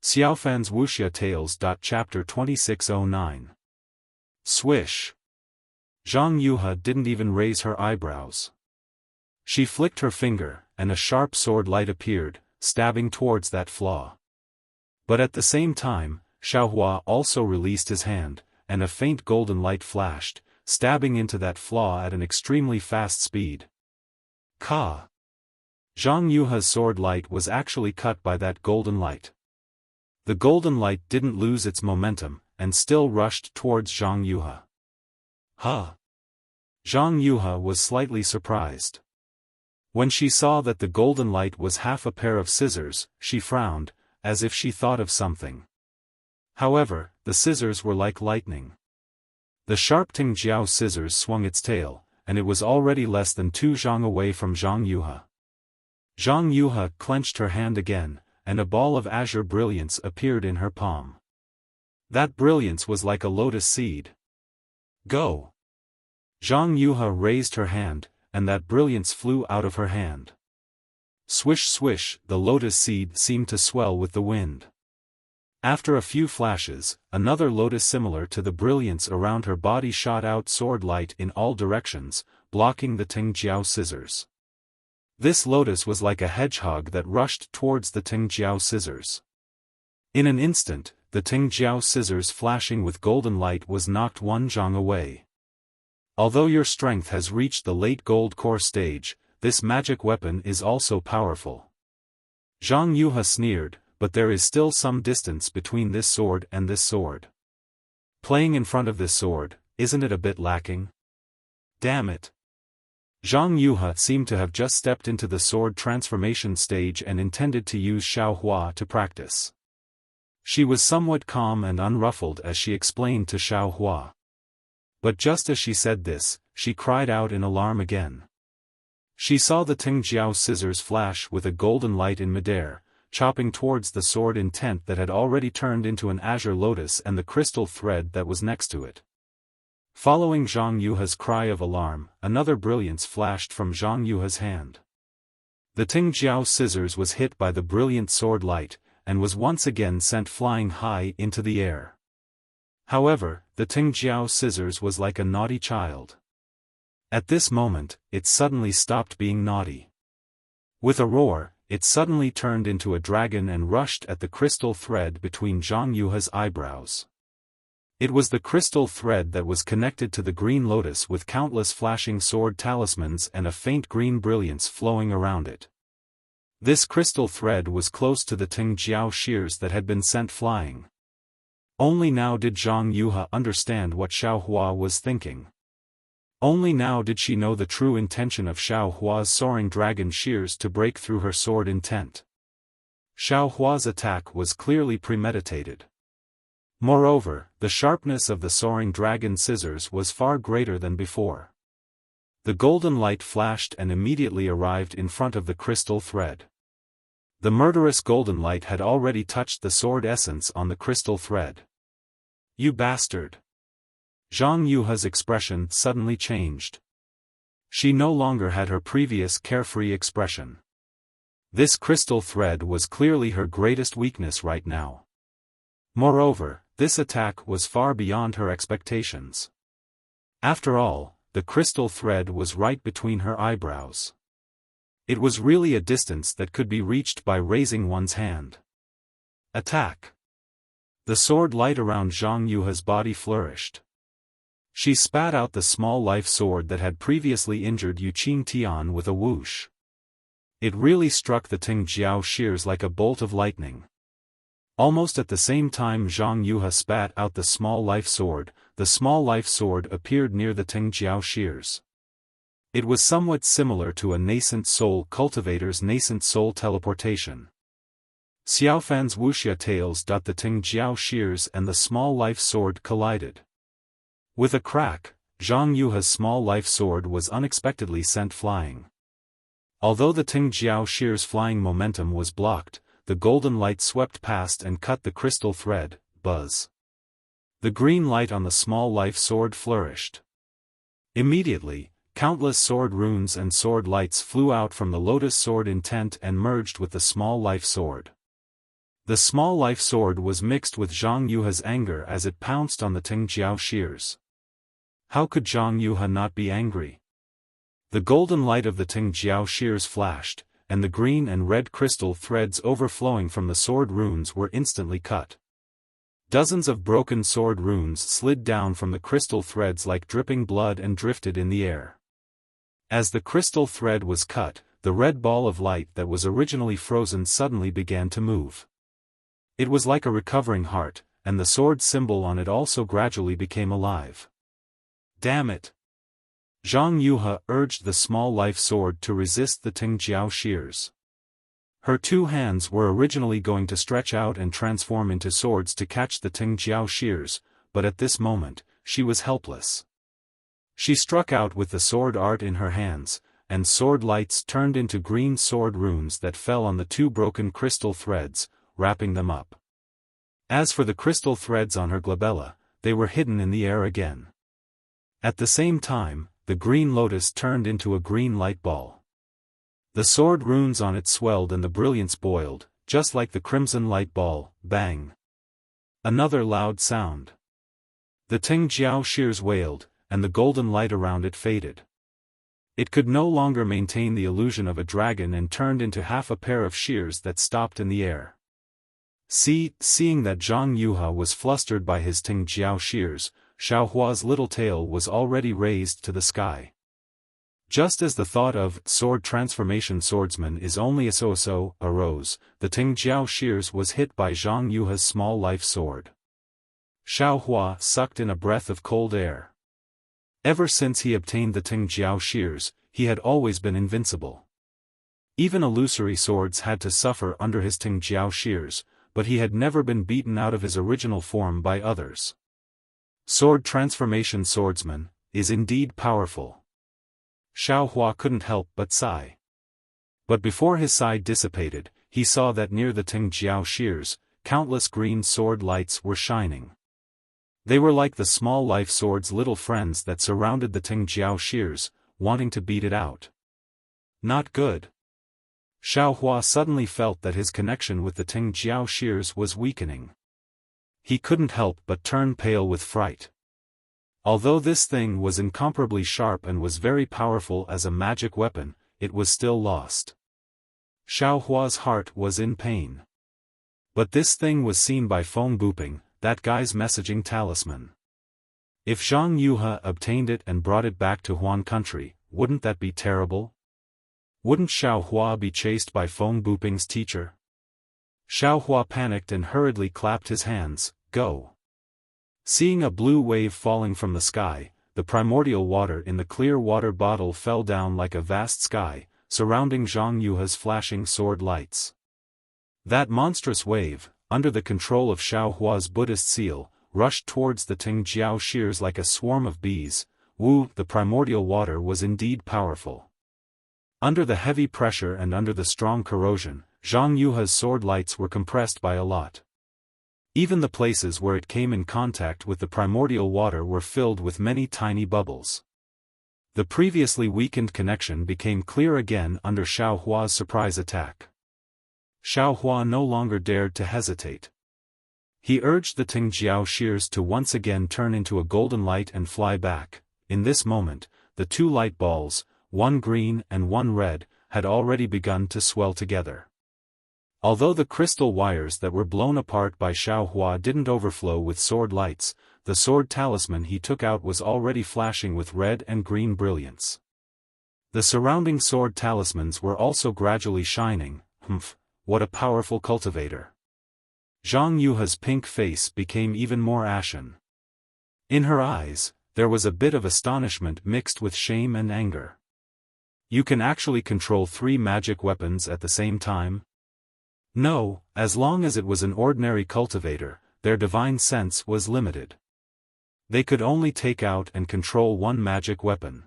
Xiaofan's Wuxia Tales. Chapter 2609. Swish. Zhang Yuhe didn't even raise her eyebrows. She flicked her finger, and a sharp sword light appeared, stabbing towards that flaw. But at the same time, Xiaohua also released his hand, and a faint golden light flashed, stabbing into that flaw at an extremely fast speed. Ka! Zhang Yuhe's sword light was actually cut by that golden light. The golden light didn't lose its momentum, and still rushed towards Zhang Yuhe. Huh! Zhang Yuhe was slightly surprised. When she saw that the golden light was half a pair of scissors, she frowned, as if she thought of something. However, the scissors were like lightning. The sharp Tingjiao scissors swung its tail, and it was already less than 2 zhang away from Zhang Yuhe. Zhang Yuhe clenched her hand again, and a ball of azure brilliance appeared in her palm. That brilliance was like a lotus seed. Go! Zhang Yuhe raised her hand, and that brilliance flew out of her hand. Swish swish, the lotus seed seemed to swell with the wind. After a few flashes, another lotus similar to the brilliance around her body shot out sword light in all directions, blocking the Tingjiao scissors. This lotus was like a hedgehog that rushed towards the Tingjiao scissors. In an instant, the Tingjiao scissors flashing with golden light was knocked 1 zhang away. Although your strength has reached the late gold core stage, this magic weapon is also powerful. Zhang Yuhe sneered, but there is still some distance between this sword and this sword. Playing in front of this sword, isn't it a bit lacking? Damn it! Zhang Yuhe seemed to have just stepped into the sword transformation stage and intended to use Xiaohua to practice. She was somewhat calm and unruffled as she explained to Xiaohua. But just as she said this, she cried out in alarm again. She saw the Tingjiao scissors flash with a golden light in midair, chopping towards the sword intent that had already turned into an azure lotus and the crystal thread that was next to it. Following Zhang Yuhe's cry of alarm, another brilliance flashed from Zhang Yuhe's hand. The Tingjiao scissors was hit by the brilliant sword light, and was once again sent flying high into the air. However, the Tingjiao scissors was like a naughty child. At this moment, it suddenly stopped being naughty. With a roar, it suddenly turned into a dragon and rushed at the crystal thread between Zhang Yuhe's eyebrows. It was the crystal thread that was connected to the green lotus with countless flashing sword talismans and a faint green brilliance flowing around it. This crystal thread was close to the Tingjiao shears that had been sent flying. Only now did Zhang Yuhe understand what Xiaohua was thinking. Only now did she know the true intention of Xiaohua's soaring dragon shears to break through her sword intent. Xiaohua's attack was clearly premeditated. Moreover, the sharpness of the soaring dragon scissors was far greater than before. The golden light flashed and immediately arrived in front of the crystal thread. The murderous golden light had already touched the sword essence on the crystal thread. You bastard! Zhang Yuhe's expression suddenly changed. She no longer had her previous carefree expression. This crystal thread was clearly her greatest weakness right now. Moreover, this attack was far beyond her expectations. After all, the crystal thread was right between her eyebrows. It was really a distance that could be reached by raising one's hand. Attack! The sword light around Zhang Yuhe's body flourished. She spat out the small life sword that had previously injured Yu Qingtian with a whoosh. It really struck the Tingjiao shears like a bolt of lightning. Almost at the same time Zhang Yuhe spat out the small life sword appeared near the Tingjiao shears. It was somewhat similar to a nascent soul cultivator's nascent soul teleportation. Xiaofan's Wuxia Tales. The Tingjiao shears and the small life sword collided. With a crack, Zhang Yuhe's small life sword was unexpectedly sent flying. Although the Tingjiao shears' flying momentum was blocked, the golden light swept past and cut the crystal thread. Buzz. The green light on the small life sword flourished. Immediately, countless sword runes and sword lights flew out from the lotus sword intent and merged with the small life sword. The small life sword was mixed with Zhang Yuha's anger as it pounced on the Tingjiao shears. How could Zhang Yuha not be angry? The golden light of the Tingjiao shears flashed, and the green and red crystal threads overflowing from the sword runes were instantly cut. Dozens of broken sword runes slid down from the crystal threads like dripping blood and drifted in the air. As the crystal thread was cut, the red ball of light that was originally frozen suddenly began to move. It was like a recovering heart, and the sword symbol on it also gradually became alive. Damn it! Zhang Yuha urged the small life sword to resist the Tingjiao shears. Her two hands were originally going to stretch out and transform into swords to catch the Tingjiao shears, but at this moment, she was helpless. She struck out with the sword art in her hands, and sword lights turned into green sword runes that fell on the two broken crystal threads, wrapping them up. As for the crystal threads on her glabella, they were hidden in the air again. At the same time, the green lotus turned into a green light ball. The sword runes on it swelled and the brilliance boiled, just like the crimson light ball. Bang! Another loud sound. The Tingjiao shears wailed, and the golden light around it faded. It could no longer maintain the illusion of a dragon and turned into half a pair of shears that stopped in the air. Seeing that Zhang Yuha was flustered by his Tingjiao shears, Xiaohua's little tail was already raised to the sky. Just as the thought of sword transformation swordsman is only a so-so arose, the Tingjiao shears was hit by Zhang Yuha's small life sword. Xiaohua sucked in a breath of cold air. Ever since he obtained the Tingjiao shears, he had always been invincible. Even illusory swords had to suffer under his Tingjiao shears, but he had never been beaten out of his original form by others. Sword transformation swordsman is indeed powerful. Xiaohua couldn't help but sigh. But before his sigh dissipated, he saw that near the Tingjiao shears, countless green sword lights were shining. They were like the small life sword's little friends that surrounded the Tingjiao shears, wanting to beat it out. Not good. Xiaohua suddenly felt that his connection with the Tingjiao shears was weakening. He couldn't help but turn pale with fright. Although this thing was incomparably sharp and was very powerful as a magic weapon, it was still lost. Xiaohua's heart was in pain. But this thing was seen by Feng Buping, that guy's messaging talisman. If Zhang Yuha obtained it and brought it back to Huan country, wouldn't that be terrible? Wouldn't Xiaohua be chased by Feng Buping's teacher? Xiaohua panicked and hurriedly clapped his hands. Go! Seeing a blue wave falling from the sky, the primordial water in the clear water bottle fell down like a vast sky, surrounding Zhang Yuha's flashing sword lights. That monstrous wave, under the control of Xiaohua's Buddhist seal, rushed towards the Tingjiao shears like a swarm of bees. The primordial water was indeed powerful. Under the heavy pressure and under the strong corrosion, Zhang Yuha's sword lights were compressed by a lot. Even the places where it came in contact with the primordial water were filled with many tiny bubbles. The previously weakened connection became clear again under Xiaohua's surprise attack. Xiaohua no longer dared to hesitate. He urged the Tingjiao shears to once again turn into a golden light and fly back. In this moment, the two light balls, one green and one red, had already begun to swell together. Although the crystal wires that were blown apart by Xiaohua didn't overflow with sword lights, the sword talisman he took out was already flashing with red and green brilliance. The surrounding sword talismans were also gradually shining. What a powerful cultivator! Zhang Yuha's pink face became even more ashen. In her eyes, there was a bit of astonishment mixed with shame and anger. You can actually control 3 magic weapons at the same time? No, as long as it was an ordinary cultivator, their divine sense was limited. They could only take out and control 1 magic weapon.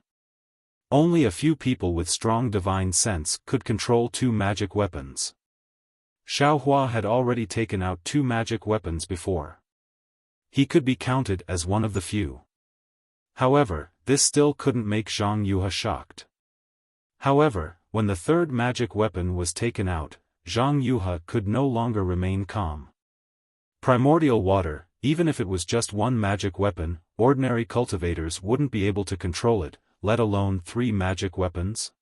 Only a few people with strong divine sense could control 2 magic weapons. Xiaohua had already taken out 2 magic weapons before. He could be counted as one of the few. However, this still couldn't make Zhang Yuha shocked. However, when the 3rd magic weapon was taken out, Zhang Yuhe could no longer remain calm. Primordial water, even if it was just one magic weapon, ordinary cultivators wouldn't be able to control it, let alone 3 magic weapons.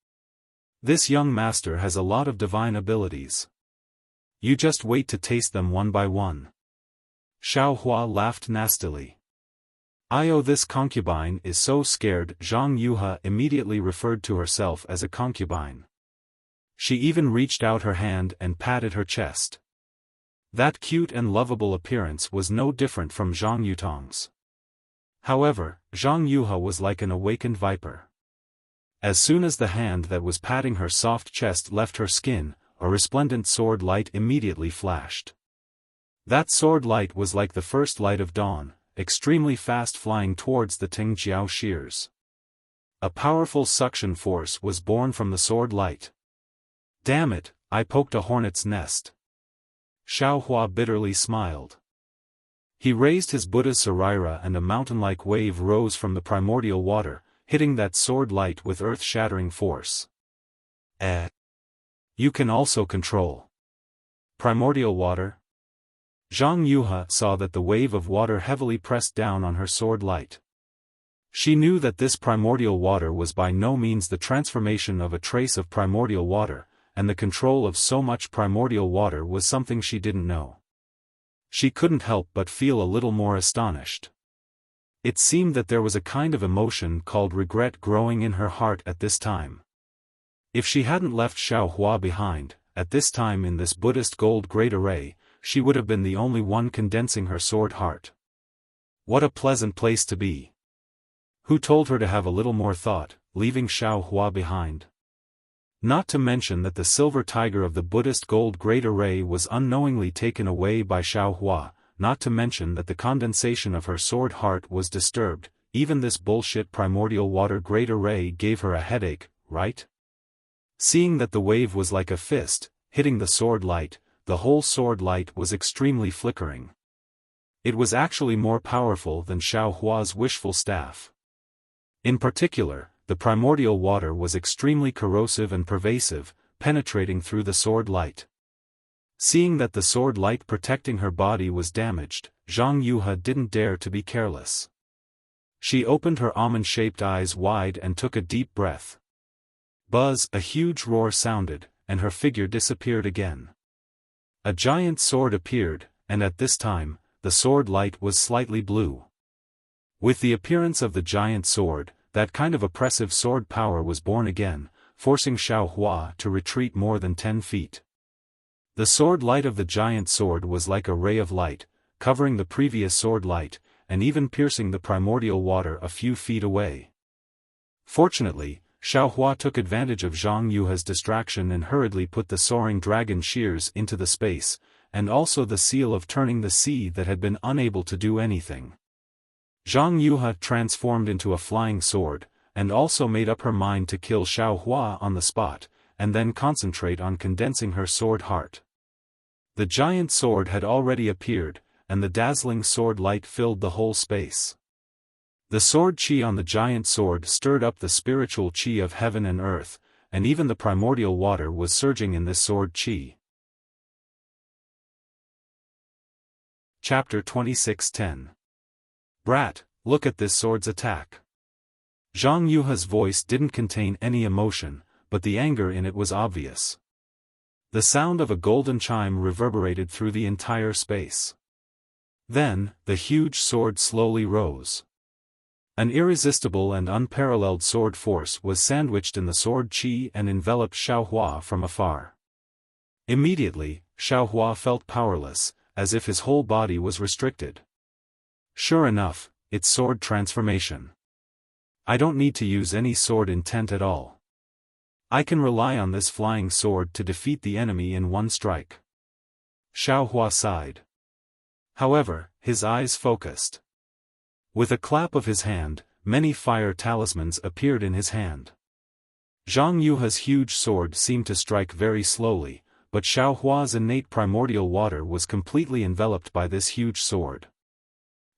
This young master has a lot of divine abilities. You just wait to taste them one by one. Xiaofan laughed nastily. This concubine is so scared. Zhang Yuhe immediately referred to herself as a concubine. She even reached out her hand and patted her chest. That cute and lovable appearance was no different from Zhang Yutong's. However, Zhang Yuhe was like an awakened viper. As soon as the hand that was patting her soft chest left her skin, a resplendent sword light immediately flashed. That sword light was like the first light of dawn, extremely fast flying towards the Tingjiao shears. A powerful suction force was born from the sword light. Damn it, I poked a hornet's nest. Xiaofan bitterly smiled. He raised his Buddha Saraira and a mountain-like wave rose from the primordial water, hitting that sword light with earth-shattering force. You can also control primordial water? Zhang Yuhe saw that the wave of water heavily pressed down on her sword light. She knew that this primordial water was by no means the transformation of a trace of primordial water, and the control of so much primordial water was something she didn't know. She couldn't help but feel a little more astonished. It seemed that there was a kind of emotion called regret growing in her heart at this time. If she hadn't left Xiaofan behind, at this time in this Buddhist gold great array, she would have been the only one condensing her sword heart. What a pleasant place to be. Who told her to have a little more thought, leaving Xiaofan behind? Not to mention that the silver tiger of the Buddhist gold great array was unknowingly taken away by Xiaofan, not to mention that the condensation of her sword heart was disturbed. Even this bullshit primordial water great array gave her a headache, right? Seeing that the wave was like a fist, hitting the sword light, the whole sword light was extremely flickering. It was actually more powerful than Xiaohua's wishful staff. In particular, the primordial water was extremely corrosive and pervasive, penetrating through the sword light. Seeing that the sword light protecting her body was damaged, Zhang Yuhe didn't dare to be careless. She opened her almond-shaped eyes wide and took a deep breath. Buzz! A huge roar sounded, and her figure disappeared again. A giant sword appeared, and at this time, the sword light was slightly blue. With the appearance of the giant sword, that kind of oppressive sword power was born again, forcing Xiaofan to retreat more than 10 feet. The sword light of the giant sword was like a ray of light, covering the previous sword light, and even piercing the primordial water a few feet away. Fortunately, Xiaofan took advantage of Zhang Yuhe's distraction and hurriedly put the soaring dragon shears into the space, and also the seal of turning the sea that had been unable to do anything. Zhang Yuhe transformed into a flying sword, and also made up her mind to kill Xiaofan on the spot, and then concentrate on condensing her sword heart. The giant sword had already appeared, and the dazzling sword light filled the whole space. The sword chi on the giant sword stirred up the spiritual chi of heaven and earth, and even the primordial water was surging in this sword chi. Chapter 26:10. Brat, look at this sword's attack. Zhang Yuhe's voice didn't contain any emotion, but the anger in it was obvious. The sound of a golden chime reverberated through the entire space. Then, the huge sword slowly rose. An irresistible and unparalleled sword force was sandwiched in the sword chi and enveloped Xiaofan from afar. Immediately, Xiaofan felt powerless, as if his whole body was restricted. Sure enough, it's sword transformation. I don't need to use any sword intent at all. I can rely on this flying sword to defeat the enemy in one strike. Xiaofan sighed. However, his eyes focused. With a clap of his hand, many fire talismans appeared in his hand. Zhang Yuhe's huge sword seemed to strike very slowly, but Xiaohua's innate primordial water was completely enveloped by this huge sword.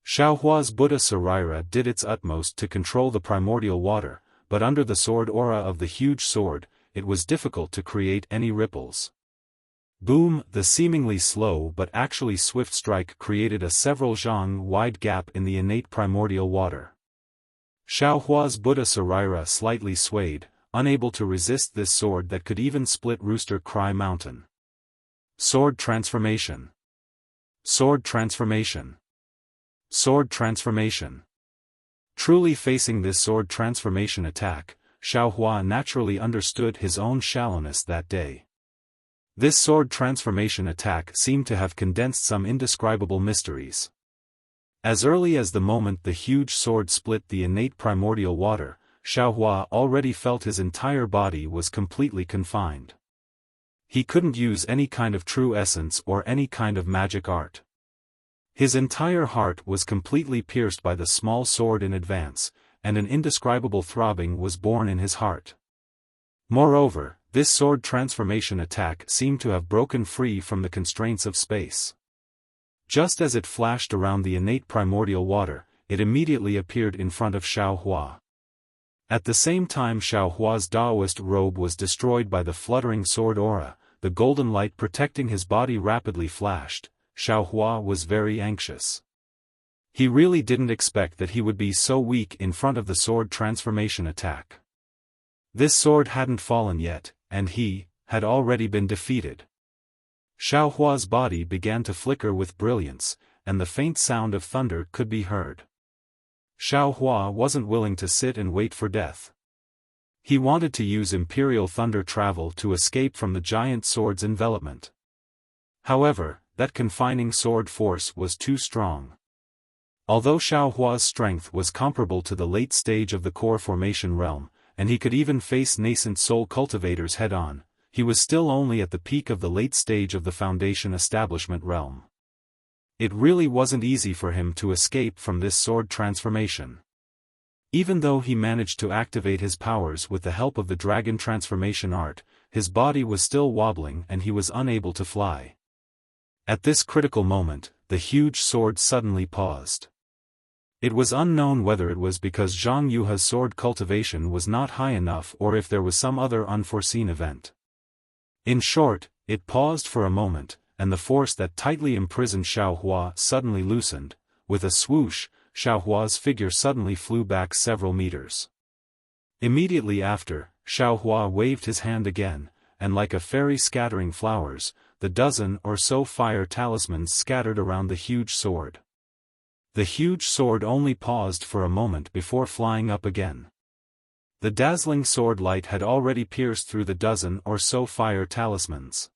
Xiaohua's Buddha Saraira did its utmost to control the primordial water, but under the sword aura of the huge sword, it was difficult to create any ripples. Boom! The seemingly slow but actually swift strike created a several zhang-wide gap in the innate primordial water. Xiaohua's Buddha Sarira slightly swayed, unable to resist this sword that could even split Rooster Cry Mountain. Sword transformation. Sword transformation. Sword transformation. Truly facing this sword transformation attack, Xiaohua naturally understood his own shallowness that day. This sword transformation attack seemed to have condensed some indescribable mysteries. As early as the moment the huge sword split the innate primordial water, Xiaohua already felt his entire body was completely confined. He couldn't use any kind of true essence or any kind of magic art. His entire heart was completely pierced by the small sword in advance, and an indescribable throbbing was born in his heart. Moreover, this sword transformation attack seemed to have broken free from the constraints of space. Just as it flashed around the innate primordial water, it immediately appeared in front of Xiaohua. At the same time Xiaohua's Daoist robe was destroyed by the fluttering sword aura, the golden light protecting his body rapidly flashed. Xiaohua was very anxious. He really didn't expect that he would be so weak in front of the sword transformation attack. This sword hadn't fallen yet, and he had already been defeated. Xiaohua's body began to flicker with brilliance, and the faint sound of thunder could be heard. Xiaohua wasn't willing to sit and wait for death. He wanted to use Imperial Thunder Travel to escape from the giant sword's envelopment. However, that confining sword force was too strong. Although Xiaohua's strength was comparable to the late stage of the core formation realm, and he could even face nascent soul cultivators head-on, he was still only at the peak of the late stage of the foundation establishment realm. It really wasn't easy for him to escape from this sword transformation. Even though he managed to activate his powers with the help of the dragon transformation art, his body was still wobbling and he was unable to fly. At this critical moment, the huge sword suddenly paused. It was unknown whether it was because Zhang Yuha's sword cultivation was not high enough or if there was some other unforeseen event. In short, it paused for a moment, and the force that tightly imprisoned Xiaohua suddenly loosened. With a swoosh, Xiaohua's figure suddenly flew back several meters. Immediately after, Xiaohua waved his hand again, and like a fairy scattering flowers, the dozen or so fire talismans scattered around the huge sword. The huge sword only paused for a moment before flying up again. The dazzling sword light had already pierced through the dozen or so fire talismans.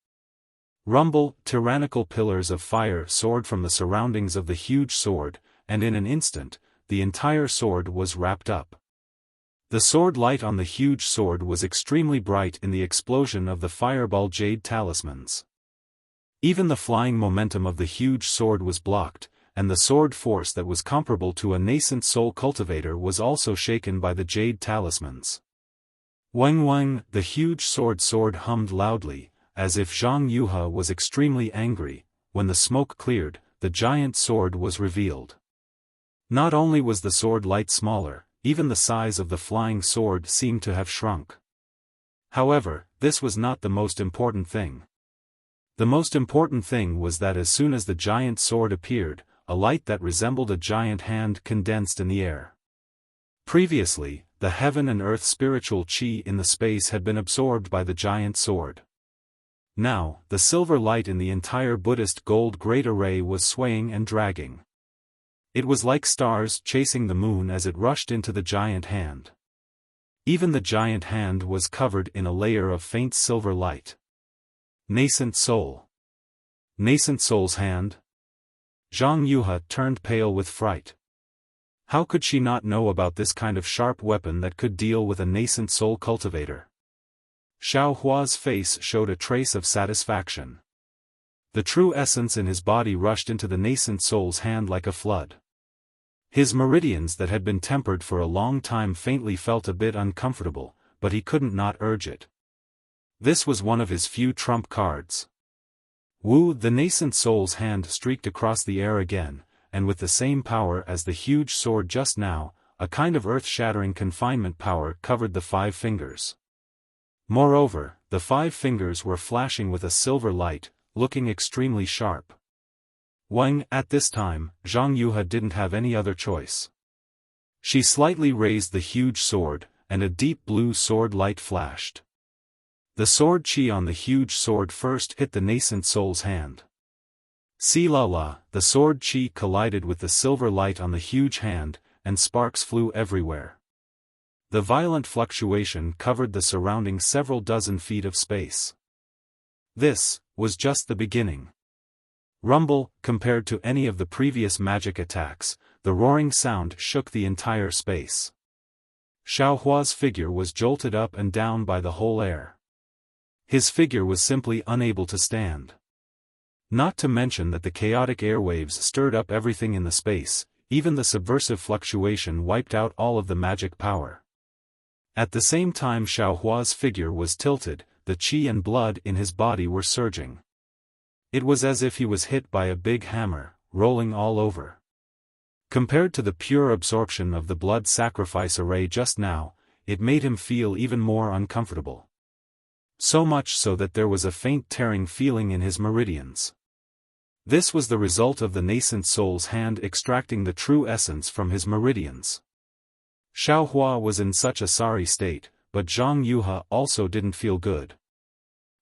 Rumble, tyrannical pillars of fire soared from the surroundings of the huge sword, and in an instant, the entire sword was wrapped up. The sword light on the huge sword was extremely bright in the explosion of the fireball jade talismans. Even the flying momentum of the huge sword was blocked, and the sword force that was comparable to a nascent soul cultivator was also shaken by the jade talismans. Wang Wang, the huge sword hummed loudly, as if Zhang Yuha was extremely angry. When the smoke cleared, the giant sword was revealed. Not only was the sword light smaller, even the size of the flying sword seemed to have shrunk. However, this was not the most important thing. The most important thing was that as soon as the giant sword appeared, a light that resembled a giant hand condensed in the air. Previously, the heaven and earth spiritual chi in the space had been absorbed by the giant sword. Now, the silver light in the entire Buddhist gold great array was swaying and dragging. It was like stars chasing the moon as it rushed into the giant hand. Even the giant hand was covered in a layer of faint silver light. Nascent soul. Nascent soul's hand? Zhang Yuha turned pale with fright. How could she not know about this kind of sharp weapon that could deal with a nascent soul cultivator? Xiaohua's face showed a trace of satisfaction. The true essence in his body rushed into the nascent soul's hand like a flood. His meridians that had been tempered for a long time faintly felt a bit uncomfortable, but he couldn't not urge it. This was one of his few trump cards. Wu, the nascent soul's hand streaked across the air again, and with the same power as the huge sword just now, a kind of earth-shattering confinement power covered the 5 fingers. Moreover, the 5 fingers were flashing with a silver light, looking extremely sharp. At this time, Zhang Yuhe didn't have any other choice. She slightly raised the huge sword, and a deep blue sword light flashed. The sword chi on the huge sword first hit the nascent soul's hand. Si-la-la, the sword chi collided with the silver light on the huge hand, and sparks flew everywhere. The violent fluctuation covered the surrounding several dozen feet of space. This was just the beginning. Rumble, compared to any of the previous magic attacks, the roaring sound shook the entire space. Xiaohua's figure was jolted up and down by the whole air. His figure was simply unable to stand. Not to mention that the chaotic airwaves stirred up everything in the space, even the subversive fluctuation wiped out all of the magic power. At the same time Xiaohua's figure was tilted, the qi and blood in his body were surging. It was as if he was hit by a big hammer, rolling all over. Compared to the pure absorption of the blood sacrifice array just now, it made him feel even more uncomfortable. So much so that there was a faint tearing feeling in his meridians. This was the result of the nascent soul's hand extracting the true essence from his meridians. Xiaohua was in such a sorry state, but Zhang Yuhe also didn't feel good.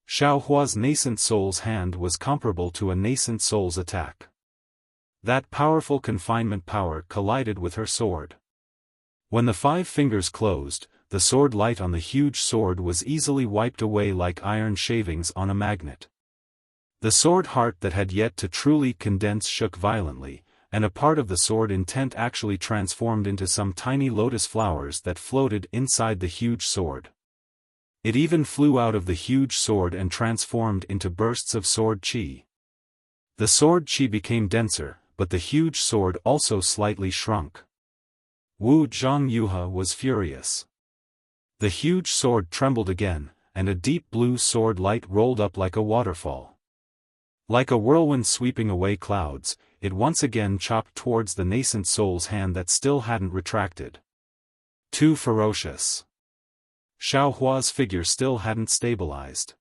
Xiaohua's nascent soul's hand was comparable to a nascent soul's attack. That powerful confinement power collided with her sword. When the 5 fingers closed, the sword light on the huge sword was easily wiped away like iron shavings on a magnet. The sword heart that had yet to truly condense shook violently, and a part of the sword intent actually transformed into some tiny lotus flowers that floated inside the huge sword. It even flew out of the huge sword and transformed into bursts of sword chi. The sword chi became denser, but the huge sword also slightly shrunk. Zhang Yuhe was furious. The huge sword trembled again, and a deep blue sword light rolled up like a waterfall. Like a whirlwind sweeping away clouds, it once again chopped towards the nascent soul's hand that still hadn't retracted. Too ferocious. Xiaohua's figure still hadn't stabilized.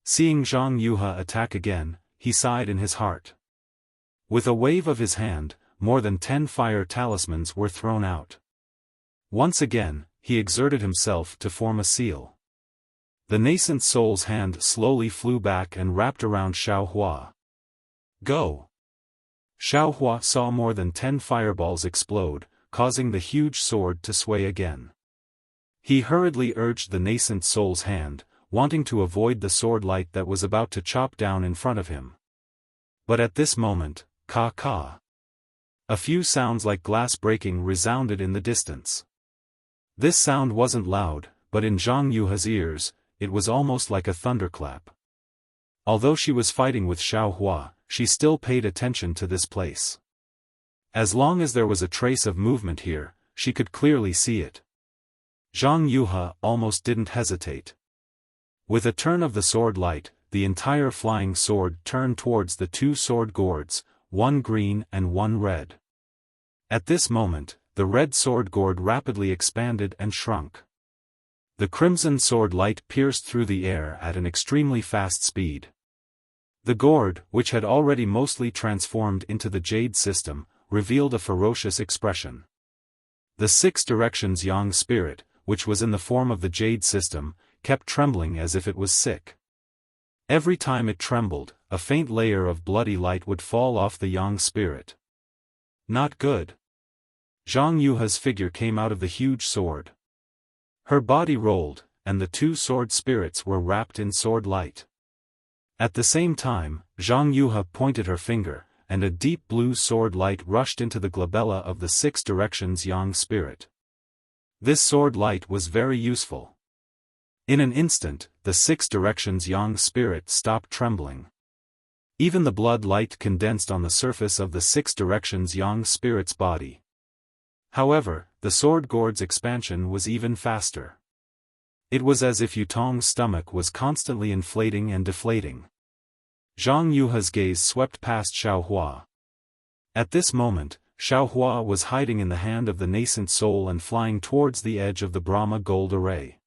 Seeing Zhang Yuhe attack again, he sighed in his heart. With a wave of his hand, more than 10 fire talismans were thrown out. Once again, he exerted himself to form a seal. The nascent soul's hand slowly flew back and wrapped around Xiaohua. Go! Xiaohua saw more than 10 fireballs explode, causing the huge sword to sway again. He hurriedly urged the nascent soul's hand, wanting to avoid the sword light that was about to chop down in front of him. But at this moment, ka-ka. A few sounds like glass breaking resounded in the distance. This sound wasn't loud, but in Zhang Yuhe's ears, it was almost like a thunderclap. Although she was fighting with Xiaohua, she still paid attention to this place. As long as there was a trace of movement here, she could clearly see it. Zhang Yuhe almost didn't hesitate. With a turn of the sword light, the entire flying sword turned towards the 2 sword gourds, one green and one red. At this moment, the red sword gourd rapidly expanded and shrunk. The crimson sword light pierced through the air at an extremely fast speed. The gourd, which had already mostly transformed into the jade system, revealed a ferocious expression. The 6 directions yang spirit, which was in the form of the jade system, kept trembling as if it was sick. Every time it trembled, a faint layer of bloody light would fall off the yang spirit. Not good. Zhang Yuhe's figure came out of the huge sword. Her body rolled, and the 2 sword spirits were wrapped in sword light. At the same time, Zhang Yuhe pointed her finger, and a deep blue sword light rushed into the glabella of the 6 directions yang spirit. This sword light was very useful. In an instant, the 6 directions yang spirit stopped trembling. Even the blood light condensed on the surface of the 6 directions yang spirit's body. However, the sword gourd's expansion was even faster. It was as if Yutong's stomach was constantly inflating and deflating. Zhang Yuhe's gaze swept past Xiaohua. At this moment, Xiaohua was hiding in the hand of the nascent soul and flying towards the edge of the Brahma gold array.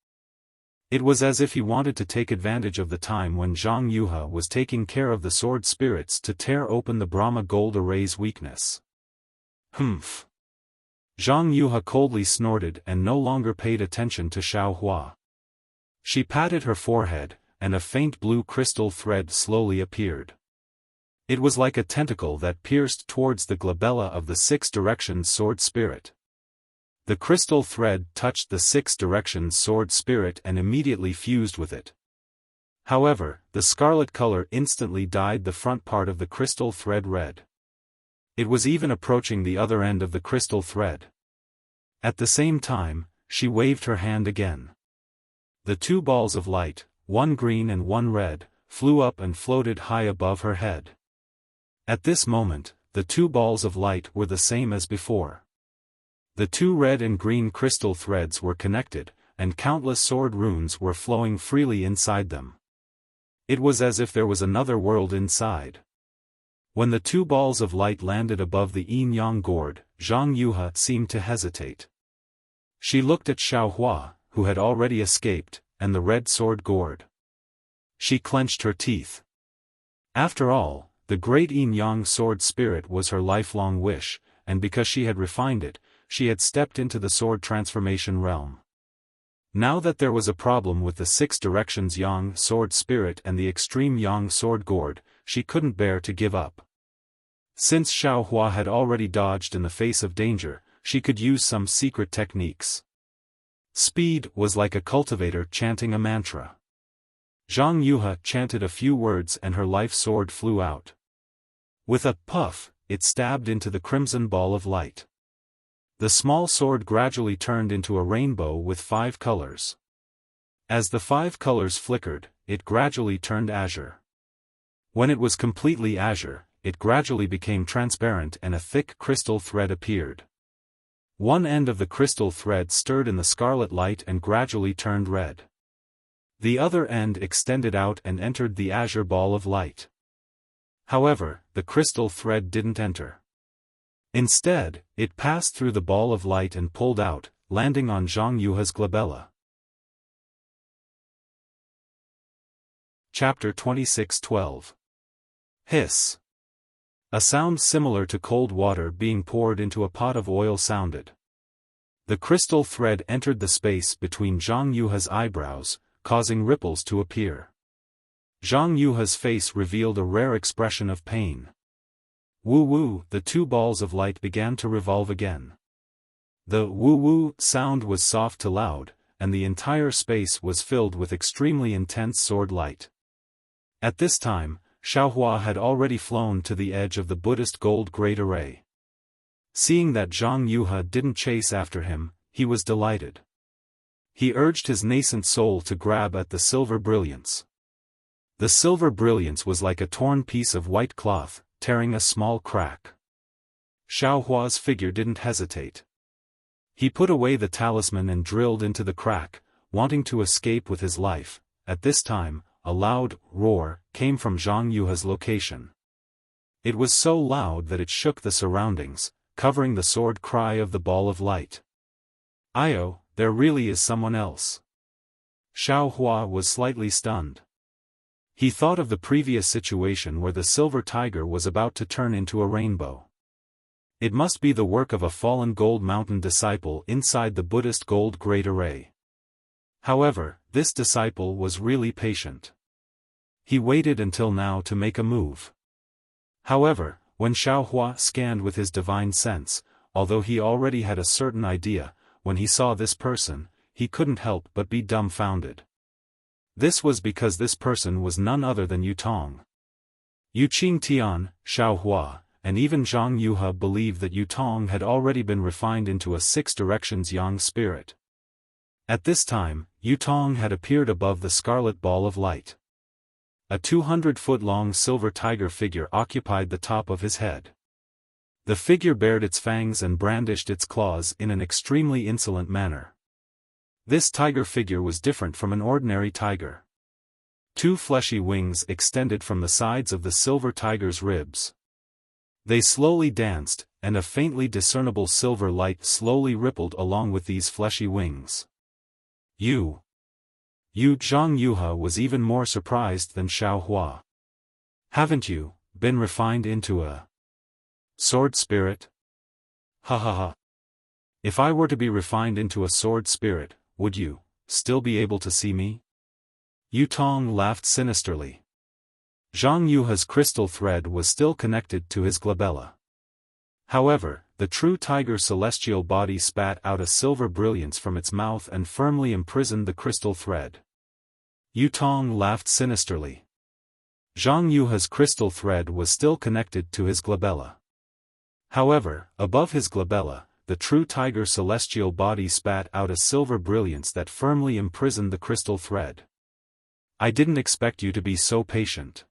It was as if he wanted to take advantage of the time when Zhang Yuhe was taking care of the sword spirits to tear open the Brahma gold array's weakness. Humph. Zhang Yuhe coldly snorted and no longer paid attention to Xiao Hua. She patted her forehead, and a faint blue crystal thread slowly appeared. It was like a tentacle that pierced towards the glabella of the Six Directions sword spirit. The crystal thread touched the Six Directions sword spirit and immediately fused with it. However, the scarlet color instantly dyed the front part of the crystal thread red. It was even approaching the other end of the crystal thread. At the same time, she waved her hand again. The two balls of light, one green and one red, flew up and floated high above her head. At this moment, the two balls of light were the same as before. The two red and green crystal threads were connected, and countless sword runes were flowing freely inside them. It was as if there was another world inside. When the two balls of light landed above the yin-yang gourd, Zhang Yuhe seemed to hesitate. She looked at Xiao Hua, who had already escaped, and the red sword gourd. She clenched her teeth. After all, the great yin-yang sword spirit was her lifelong wish, and because she had refined it, she had stepped into the sword transformation realm. Now that there was a problem with the Six Directions yang sword spirit and the extreme yang sword gourd, she couldn't bear to give up. Since Xiao Hua had already dodged in the face of danger, she could use some secret techniques. Speed was like a cultivator chanting a mantra. Zhang Yuhe chanted a few words and her life sword flew out. With a puff, it stabbed into the crimson ball of light. The small sword gradually turned into a rainbow with 5 colors. As the 5 colors flickered, it gradually turned azure. When it was completely azure, it gradually became transparent and a thick crystal thread appeared. One end of the crystal thread stirred in the scarlet light and gradually turned red. The other end extended out and entered the azure ball of light. However, the crystal thread didn't enter. Instead, it passed through the ball of light and pulled out, landing on Zhang Yuhe's glabella. Chapter 26:12. Hiss. A sound similar to cold water being poured into a pot of oil sounded. The crystal thread entered the space between Zhang Yuhe's eyebrows, causing ripples to appear. Zhang Yuhe's face revealed a rare expression of pain. Woo-woo, the two balls of light began to revolve again. The woo-woo sound was soft to loud, and the entire space was filled with extremely intense sword light. At this time, Xiao Hua had already flown to the edge of the Buddhist gold great array. Seeing that Zhang Yuhe didn't chase after him, he was delighted. He urged his nascent soul to grab at the silver brilliance. The silver brilliance was like a torn piece of white cloth, tearing a small crack. Xiao Hua's figure didn't hesitate. He put away the talisman and drilled into the crack, wanting to escape with his life. At this time, a loud roar came from Zhang Yuhe's location. It was so loud that it shook the surroundings, covering the sword cry of the ball of light. "Io, there really is someone else." Xiao Hua was slightly stunned. He thought of the previous situation where the silver tiger was about to turn into a rainbow. It must be the work of a fallen gold mountain disciple inside the Buddhist gold great array. However, this disciple was really patient. He waited until now to make a move. However, when Xiao Hua scanned with his divine sense, although he already had a certain idea, when he saw this person, he couldn't help but be dumbfounded. This was because this person was none other than Yutong. Yuqing Tian, Xiao Hua, and even Zhang Yuhe believed that Yutong had already been refined into a Six Directions yang spirit. At this time, Yutong had appeared above the scarlet ball of light. A 200-foot-long silver tiger figure occupied the top of his head. The figure bared its fangs and brandished its claws in an extremely insolent manner. This tiger figure was different from an ordinary tiger. 2 fleshy wings extended from the sides of the silver tiger's ribs. They slowly danced, and a faintly discernible silver light slowly rippled along with these fleshy wings. You Zhang Yuhe was even more surprised than Xiao Hua. Haven't you been refined into a sword spirit? Ha ha ha. If I were to be refined into a sword spirit, would you still be able to see me? Yu Tong laughed sinisterly. Zhang Yuhe's crystal thread was still connected to his glabella. However, the true tiger celestial body spat out a silver brilliance from its mouth and firmly imprisoned the crystal thread. Yu Tong laughed sinisterly. Zhang Yuhe's crystal thread was still connected to his glabella. However, above his glabella, the true tiger celestial body spat out a silver brilliance that firmly imprisoned the crystal thread. I didn't expect you to be so patient.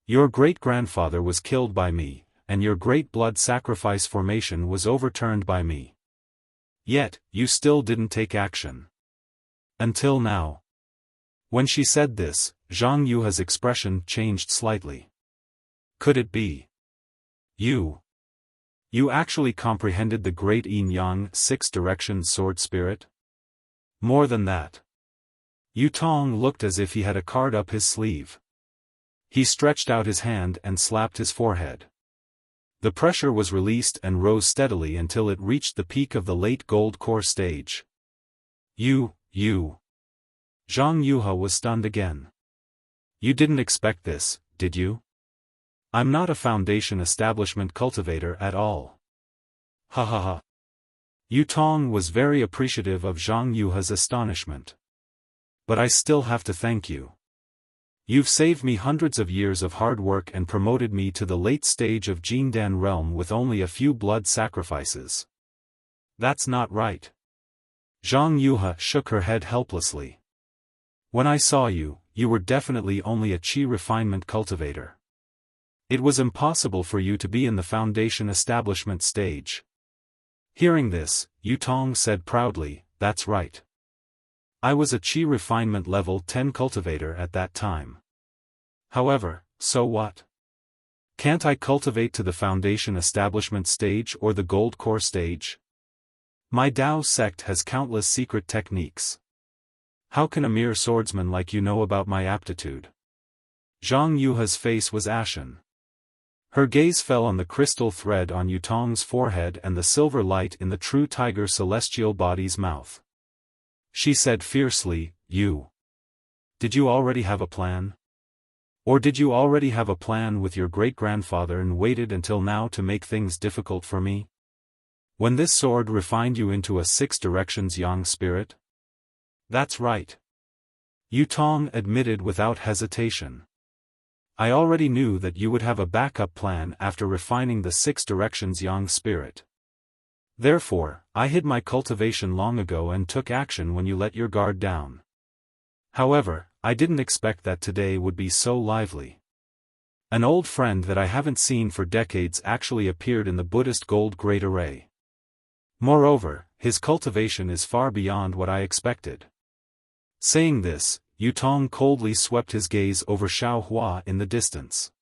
Your great-grandfather was killed by me, and your great blood sacrifice formation was overturned by me. Yet, you still didn't take action. Until now. When she said this, Zhang Yuhe's expression changed slightly. Could it be? You actually comprehended the great yin-yang six-direction sword spirit? More than that. Yu Tong looked as if he had a card up his sleeve. He stretched out his hand and slapped his forehead. The pressure was released and rose steadily until it reached the peak of the late gold core stage. You. Zhang Yuhe was stunned again. You didn't expect this, did you? I'm not a foundation establishment cultivator at all. Ha ha ha. Yu Tong was very appreciative of Zhang Yuhe's astonishment. But I still have to thank you. You've saved me hundreds of years of hard work and promoted me to the late stage of Jingdan realm with only a few blood sacrifices. That's not right. Zhang Yuhe shook her head helplessly. When I saw you, you were definitely only a qi refinement cultivator. It was impossible for you to be in the foundation establishment stage. Hearing this, Yu Tong said proudly, that's right. I was a qi refinement level 10 cultivator at that time. However, so what? Can't I cultivate to the foundation establishment stage or the gold core stage? My Dao sect has countless secret techniques. How can a mere swordsman like you know about my aptitude? Zhang Yuhe's face was ashen. Her gaze fell on the crystal thread on Yu Tong's forehead and the silver light in the true tiger celestial body's mouth. She said fiercely, Did you already have a plan? Or did you already have a plan with your great-grandfather and waited until now to make things difficult for me? When this sword refined you into a six directions yang spirit? That's right. Yu Tong admitted without hesitation. I already knew that you would have a backup plan after refining the six directions yang spirit. Therefore, I hid my cultivation long ago and took action when you let your guard down. However, I didn't expect that today would be so lively. An old friend that I haven't seen for decades actually appeared in the Buddhist gold great array. Moreover, his cultivation is far beyond what I expected. Saying this, Yu Tong coldly swept his gaze over Xiao Hua in the distance.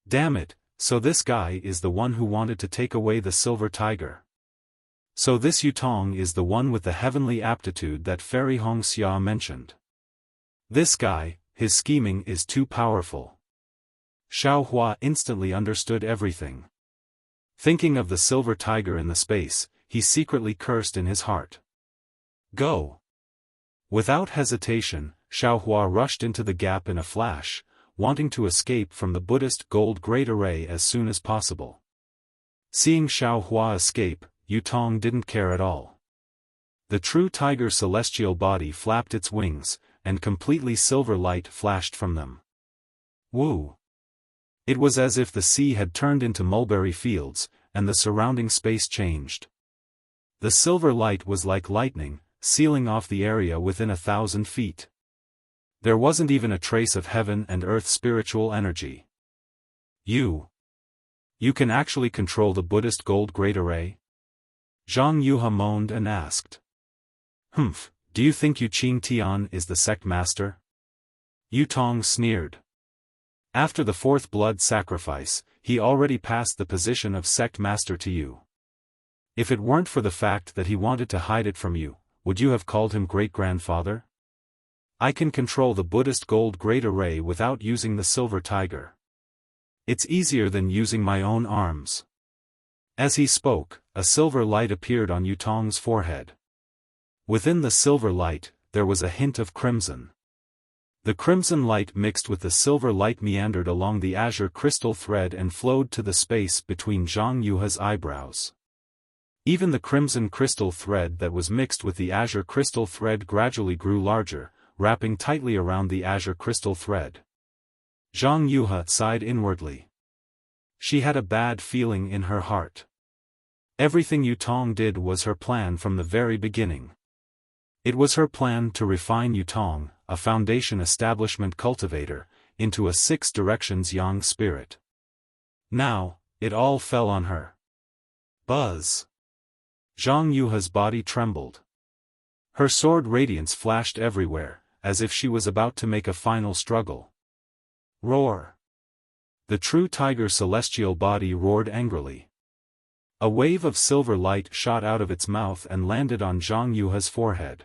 Damn it, so this guy is the one who wanted to take away the silver tiger. So this Yu Tong is the one with the heavenly aptitude that Fairy Hongxia mentioned. This guy, his scheming is too powerful. Xiao Hua instantly understood everything. Thinking of the silver tiger in the space, he secretly cursed in his heart. Go! Without hesitation, Xiao Hua rushed into the gap in a flash, wanting to escape from the Buddhist gold great array as soon as possible. Seeing Xiao Hua escape, Yu Tong didn't care at all. The true tiger celestial body flapped its wings, and completely silver light flashed from them. Woo! It was as if the sea had turned into mulberry fields, and the surrounding space changed. The silver light was like lightning, sealing off the area within 1,000 feet. There wasn't even a trace of heaven and earth spiritual energy. You can actually control the Buddhist gold great array? Zhang Yuhe moaned and asked. Humph, do you think Yu Qing Tian is the sect master? Yu Tong sneered. After the fourth blood sacrifice, he already passed the position of sect master to you. If it weren't for the fact that he wanted to hide it from you, would you have called him great-grandfather? I can control the Buddhist gold great array without using the silver tiger. It's easier than using my own arms." As he spoke, a silver light appeared on Yutong's forehead. Within the silver light, there was a hint of crimson. The crimson light mixed with the silver light meandered along the azure crystal thread and flowed to the space between Zhang Yuha's eyebrows. Even the crimson crystal thread that was mixed with the azure crystal thread gradually grew larger, wrapping tightly around the azure crystal thread. Zhang Yuha sighed inwardly. She had a bad feeling in her heart. Everything Yutong did was her plan from the very beginning. It was her plan to refine Yutong, a foundation establishment cultivator, into a six directions yang spirit. Now, it all fell on her. Buzz! Zhang Yuha's body trembled. Her sword radiance flashed everywhere, as if she was about to make a final struggle. Roar! The true tiger celestial body roared angrily. A wave of silver light shot out of its mouth and landed on Zhang Yuha's forehead.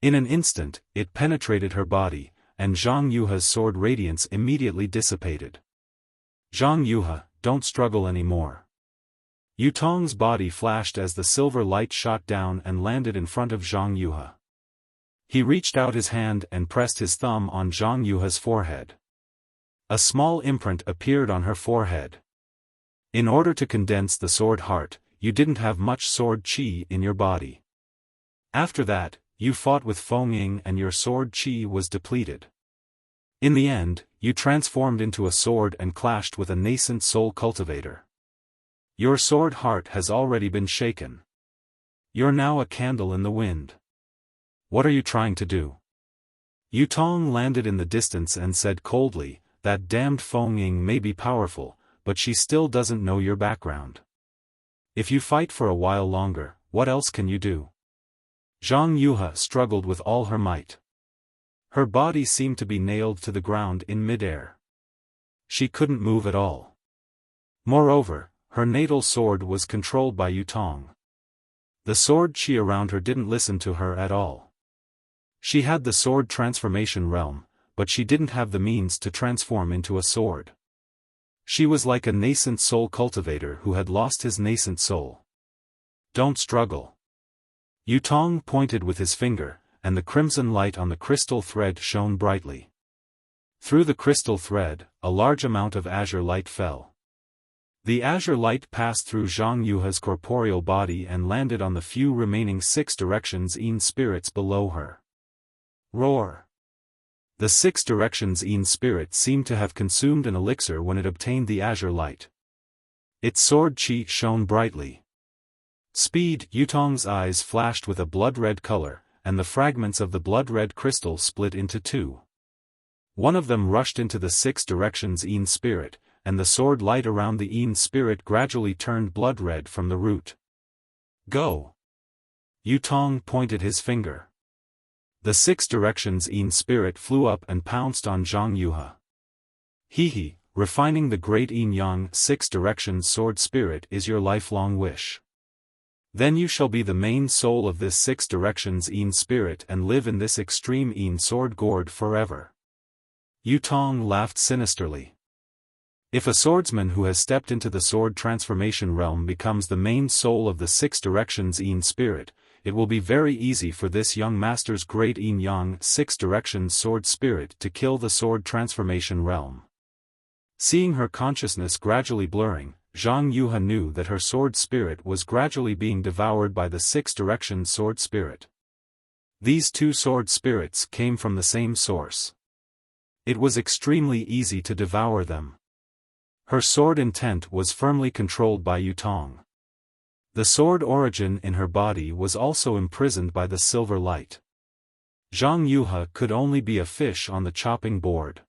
In an instant, it penetrated her body, and Zhang Yuha's sword radiance immediately dissipated. "Zhang Yuha, don't struggle anymore." Yutong's body flashed as the silver light shot down and landed in front of Zhang Yuha. He reached out his hand and pressed his thumb on Zhang Yuha's forehead. A small imprint appeared on her forehead. In order to condense the sword heart, you didn't have much sword qi in your body. After that, you fought with Feng and your sword qi was depleted. In the end, you transformed into a sword and clashed with a nascent soul cultivator. Your sword heart has already been shaken. You're now a candle in the wind. What are you trying to do? Yutong landed in the distance and said coldly, "That damned Feng may be powerful, but she still doesn't know your background. If you fight for a while longer, what else can you do?" Zhang Yuha struggled with all her might. Her body seemed to be nailed to the ground in midair. She couldn't move at all. Moreover, her natal sword was controlled by Yutong. The sword qi around her didn't listen to her at all. She had the sword transformation realm, but she didn't have the means to transform into a sword. She was like a nascent soul cultivator who had lost his nascent soul. "Don't struggle." Yutong pointed with his finger, and the crimson light on the crystal thread shone brightly. Through the crystal thread, a large amount of azure light fell. The azure light passed through Zhang Yuha's corporeal body and landed on the few remaining six directions Yin spirits below her. Roar! The six directions Yin spirit seemed to have consumed an elixir when it obtained the azure light. Its sword qi shone brightly. Speed! Yutong's eyes flashed with a blood-red color, and the fragments of the blood-red crystal split into two. One of them rushed into the six directions Yin spirit, and the sword light around the Yin spirit gradually turned blood-red from the root. "Go!" Yutong pointed his finger. The six directions Yin spirit flew up and pounced on Zhang Yuha. "He, refining the great Yin Yang six directions sword spirit is your lifelong wish. Then you shall be the main soul of this six directions Yin spirit and live in this extreme Yin sword gourd forever." Yutong laughed sinisterly. If a swordsman who has stepped into the sword transformation realm becomes the main soul of the six directions Yin spirit, it will be very easy for this young master's great Yin Yang six directions sword spirit to kill the sword transformation realm. Seeing her consciousness gradually blurring, Zhang Yuha knew that her sword spirit was gradually being devoured by the six directions sword spirit. These two sword spirits came from the same source. It was extremely easy to devour them. Her sword intent was firmly controlled by Yutong. The sword origin in her body was also imprisoned by the silver light. Zhang Yuha could only be a fish on the chopping board.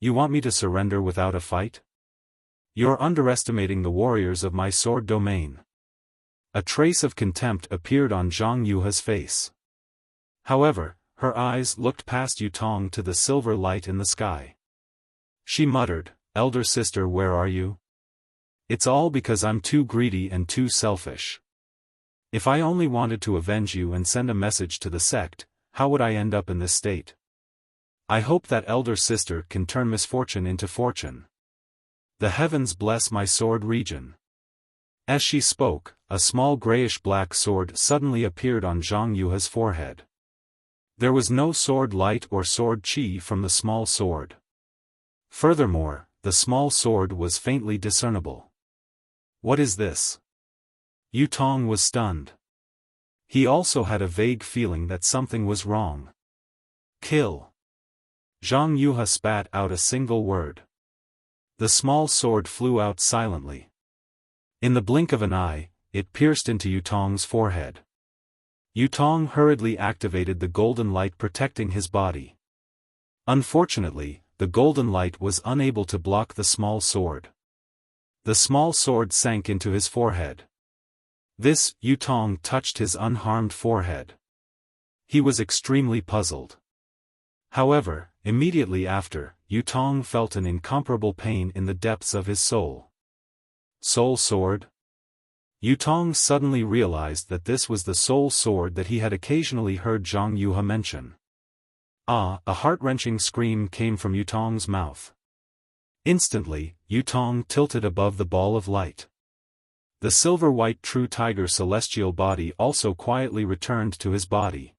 "You want me to surrender without a fight? You're underestimating the warriors of my sword domain." A trace of contempt appeared on Zhang Yuha's face. However, her eyes looked past Yutong to the silver light in the sky. She muttered, "Elder sister, where are you? It's all because I'm too greedy and too selfish. If I only wanted to avenge you and send a message to the sect, how would I end up in this state? I hope that elder sister can turn misfortune into fortune. The heavens bless my sword region. As she spoke, a small grayish-black sword suddenly appeared on Zhang Yuha's forehead. There was no sword light or sword qi from the small sword. Furthermore, the small sword was faintly discernible. What is this? Yu Tong was stunned. He also had a vague feeling that something was wrong. Kill. Zhang Yuha spat out a single word. The small sword flew out silently. In the blink of an eye, it pierced into Yu Tong's forehead. Yu Tong hurriedly activated the golden light protecting his body. Unfortunately, the golden light was unable to block the small sword. The small sword sank into his forehead. This, Yu Tong touched his unharmed forehead. He was extremely puzzled. However, immediately after, Yu Tong felt an incomparable pain in the depths of his soul. Soul sword? Yu Tong suddenly realized that this was the soul sword that he had occasionally heard Zhang Yuha mention. Ah! A heart-wrenching scream came from Yu Tong's mouth. Instantly, Yu Tong tilted above the ball of light. The silver-white true tiger celestial body also quietly returned to his body.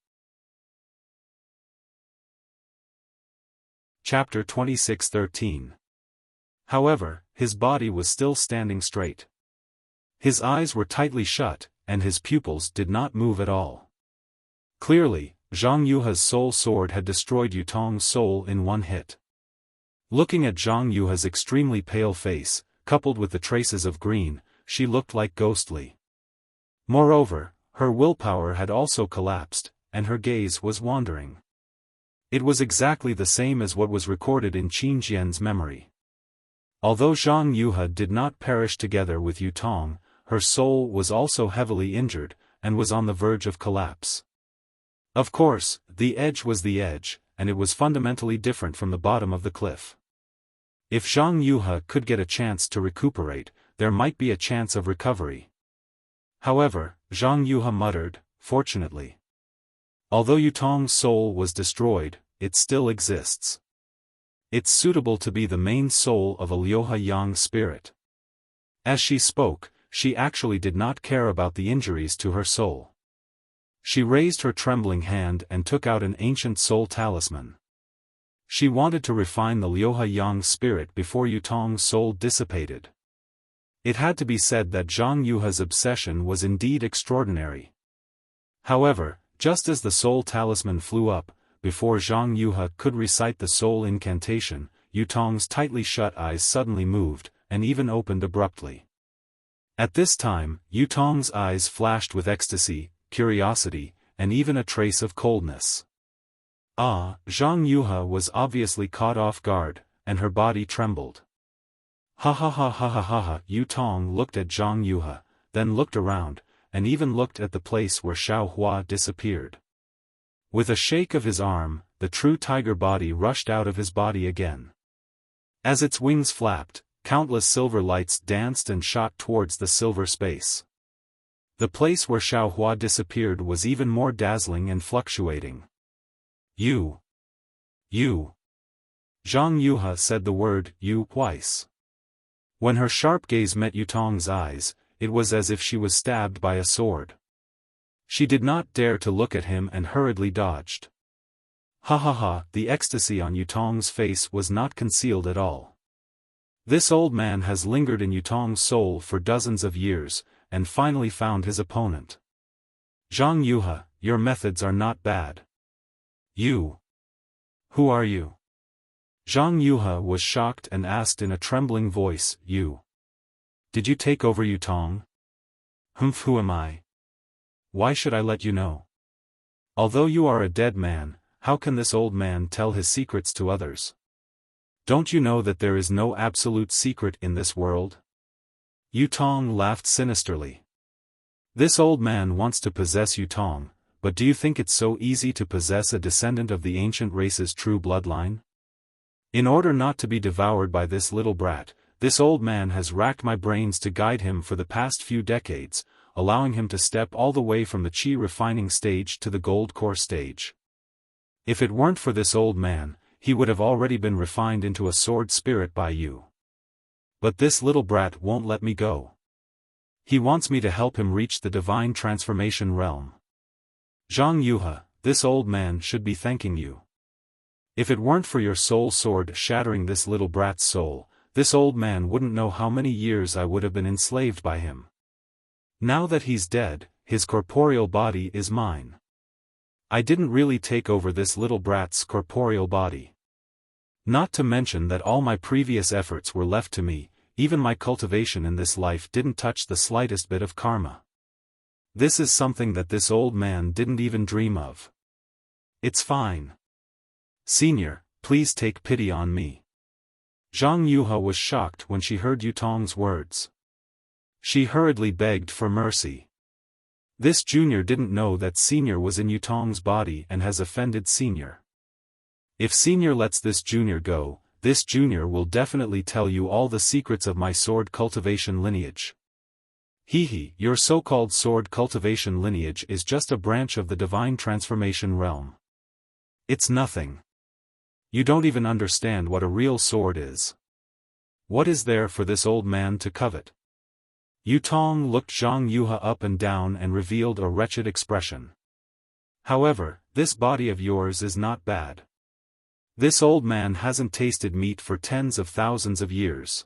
Chapter 26:13. However, his body was still standing straight. His eyes were tightly shut, and his pupils did not move at all. Clearly, Zhang Yuha's soul sword had destroyed Yu Tong's soul in one hit. Looking at Zhang Yuha's extremely pale face, coupled with the traces of green, she looked like ghostly. Moreover, her willpower had also collapsed, and her gaze was wandering. It was exactly the same as what was recorded in Qin Jian's memory. Although Zhang Yuha did not perish together with Yu Tong, her soul was also heavily injured, and was on the verge of collapse. Of course, the edge was the edge, and it was fundamentally different from the bottom of the cliff. If Zhang Yuha could get a chance to recuperate, there might be a chance of recovery. However, Zhang Yuha muttered, fortunately. Although Yu Tong's soul was destroyed, it still exists. It's suitable to be the main soul of a Liuhe Yang spirit. As she spoke, she actually did not care about the injuries to her soul. She raised her trembling hand and took out an ancient soul talisman. She wanted to refine the Liuhe Yang spirit before Yu Tong's soul dissipated. It had to be said that Zhang Yuha's obsession was indeed extraordinary. However, just as the soul talisman flew up, before Zhang Yuha could recite the soul incantation, Yu Tong's tightly shut eyes suddenly moved, and even opened abruptly. At this time, Yu Tong's eyes flashed with ecstasy, curiosity, and even a trace of coldness. Ah! Zhang Yuha was obviously caught off guard, and her body trembled. Ha ha ha ha ha ha ha! Yu Tong looked at Zhang Yuha, then looked around, and even looked at the place where Xiao Hua disappeared. With a shake of his arm, the true tiger body rushed out of his body again. As its wings flapped, countless silver lights danced and shot towards the silver space. The place where Xiao Hua disappeared was even more dazzling and fluctuating. You. Zhang Yuha said the word "you" twice. When her sharp gaze met Yu Tong's eyes, it was as if she was stabbed by a sword. She did not dare to look at him and hurriedly dodged. Ha ha ha! The ecstasy on Yu Tong's face was not concealed at all. This old man has lingered in Yu Tong's soul for dozens of years, and finally found his opponent. Zhang Yuha, your methods are not bad. You. Who are you? Zhang Yuha was shocked and asked in a trembling voice, You. Did you take over Yu Tong? Humph, who am I? Why should I let you know? Although you are a dead man, how can this old man tell his secrets to others? Don't you know that there is no absolute secret in this world? Yu Tong laughed sinisterly. This old man wants to possess Yu Tong, but do you think it's so easy to possess a descendant of the ancient race's true bloodline? In order not to be devoured by this little brat, this old man has racked my brains to guide him for the past few decades, allowing him to step all the way from the qi refining stage to the gold core stage. If it weren't for this old man, he would have already been refined into a sword spirit by you. But this little brat won't let me go. He wants me to help him reach the divine transformation realm. Zhang Yuhe, this old man should be thanking you. If it weren't for your soul sword shattering this little brat's soul, this old man wouldn't know how many years I would have been enslaved by him. Now that he's dead, his corporeal body is mine. I didn't really take over this little brat's corporeal body. Not to mention that all my previous efforts were left to me, even my cultivation in this life didn't touch the slightest bit of karma. This is something that this old man didn't even dream of. It's fine. Senior, please take pity on me. Zhang Yuhe was shocked when she heard Yutong's words. She hurriedly begged for mercy. This junior didn't know that Senior was in Yutong's body and has offended Senior. If Senior lets this junior go, this junior will definitely tell you all the secrets of my sword cultivation lineage. Your so-called sword cultivation lineage is just a branch of the divine transformation realm. It's nothing. You don't even understand what a real sword is. What is there for this old man to covet? Yutong looked Zhang Yuhe up and down and revealed a wretched expression. However, this body of yours is not bad. This old man hasn't tasted meat for tens of thousands of years.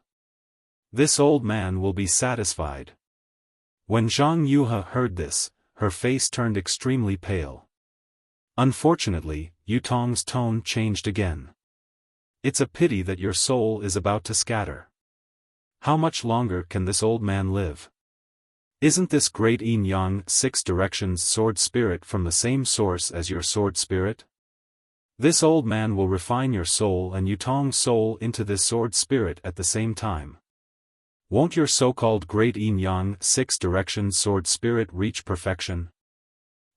This old man will be satisfied. When Zhang Yuhe heard this, her face turned extremely pale. Unfortunately, Yutong's tone changed again. It's a pity that your soul is about to scatter. How much longer can this old man live? Isn't this great yin-yang 6 directions sword spirit from the same source as your sword spirit? This old man will refine your soul and Yutong's soul into this sword spirit at the same time. Won't your so-called great yin-yang 6 directions sword spirit reach perfection?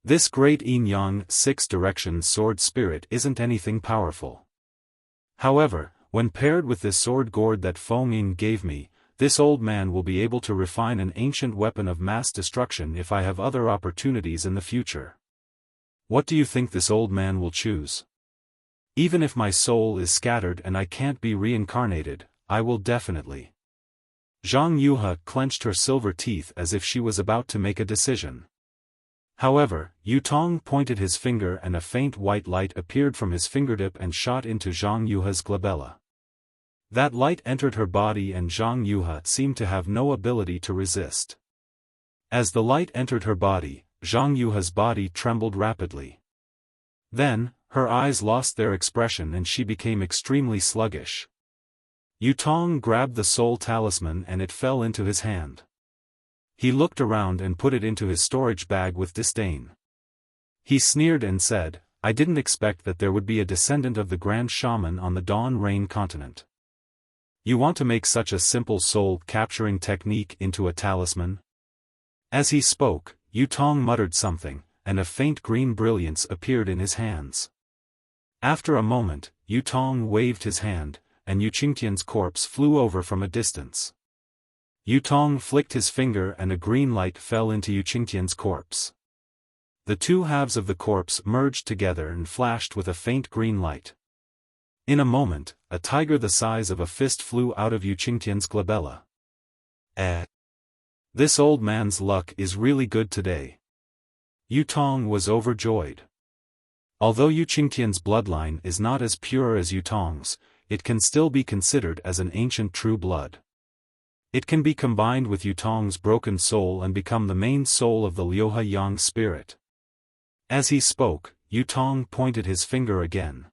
This great yin-yang 6 directions sword spirit isn't anything powerful. However, when paired with this sword gourd that Feng Ying gave me, this old man will be able to refine an ancient weapon of mass destruction if I have other opportunities in the future. What do you think this old man will choose? Even if my soul is scattered and I can't be reincarnated, I will definitely. Zhang Yuhe clenched her silver teeth as if she was about to make a decision. However, Yutong pointed his finger and a faint white light appeared from his fingertip and shot into Zhang Yuhe's glabella. That light entered her body and Zhang Yuhe seemed to have no ability to resist. As the light entered her body, Zhang Yuhe's body trembled rapidly. Then, her eyes lost their expression and she became extremely sluggish. Yutong grabbed the soul talisman and it fell into his hand. He looked around and put it into his storage bag with disdain. He sneered and said, I didn't expect that there would be a descendant of the Grand Shaman on the Dawn Rain continent. You want to make such a simple soul-capturing technique into a talisman? As he spoke, Yutong muttered something, and a faint green brilliance appeared in his hands. After a moment, Yutong waved his hand, and Yu Qingtian's corpse flew over from a distance. Yutong flicked his finger and a green light fell into Yu Qingtian's corpse. The two halves of the corpse merged together and flashed with a faint green light. In a moment, a tiger the size of a fist flew out of Yu Qingtian's glabella. This old man's luck is really good today. Yutong was overjoyed. Although Yu Qingtian's bloodline is not as pure as Yutong's, it can still be considered as an ancient true blood. It can be combined with Yutong's broken soul and become the main soul of the Liuhe Yang spirit. As he spoke, Yutong pointed his finger again.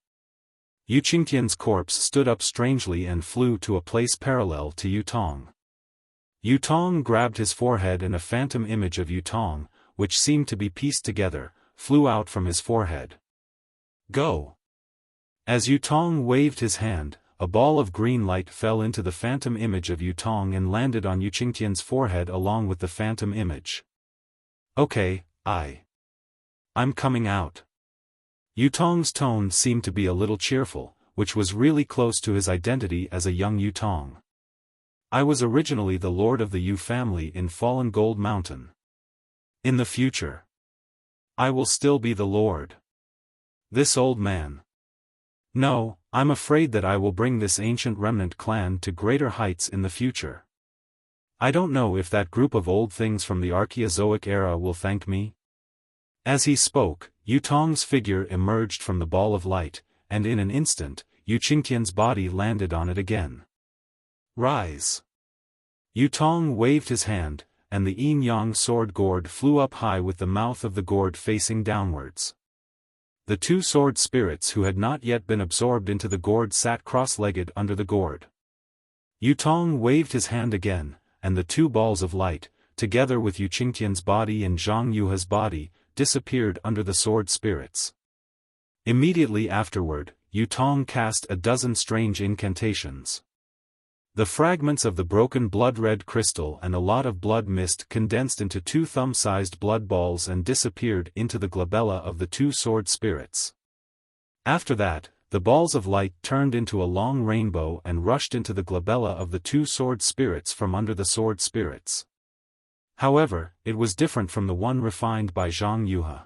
Yu Qingtian's corpse stood up strangely and flew to a place parallel to Yutong. Yutong grabbed his forehead and a phantom image of Yutong, which seemed to be pieced together, flew out from his forehead. Go! As Yutong waved his hand, a ball of green light fell into the phantom image of Yutong and landed on Yu Qingtian's forehead along with the phantom image. Okay, I'm coming out. Yutong's tone seemed to be a little cheerful, which was really close to his identity as a young Yutong. I was originally the lord of the Yu family in Fallen Gold Mountain. In the future, I will still be the lord. This old man. No, I'm afraid that I will bring this ancient remnant clan to greater heights in the future. I don't know if that group of old things from the Archaeozoic era will thank me. As he spoke, Yutong's figure emerged from the ball of light, and in an instant, Yu Qingtian's body landed on it again. Rise! Yutong waved his hand, and the yin-yang sword gourd flew up high with the mouth of the gourd facing downwards. The two sword spirits who had not yet been absorbed into the gourd sat cross-legged under the gourd. Yutong waved his hand again, and the two balls of light, together with Yu Qingtian's body and Zhang Yuha's body, disappeared under the sword spirits. Immediately afterward, Yutong cast a dozen strange incantations. The fragments of the broken blood-red crystal and a lot of blood mist condensed into two thumb-sized blood balls and disappeared into the glabella of the two sword spirits. After that, the balls of light turned into a long rainbow and rushed into the glabella of the two sword spirits from under the sword spirits. However, it was different from the one refined by Zhang Yuha.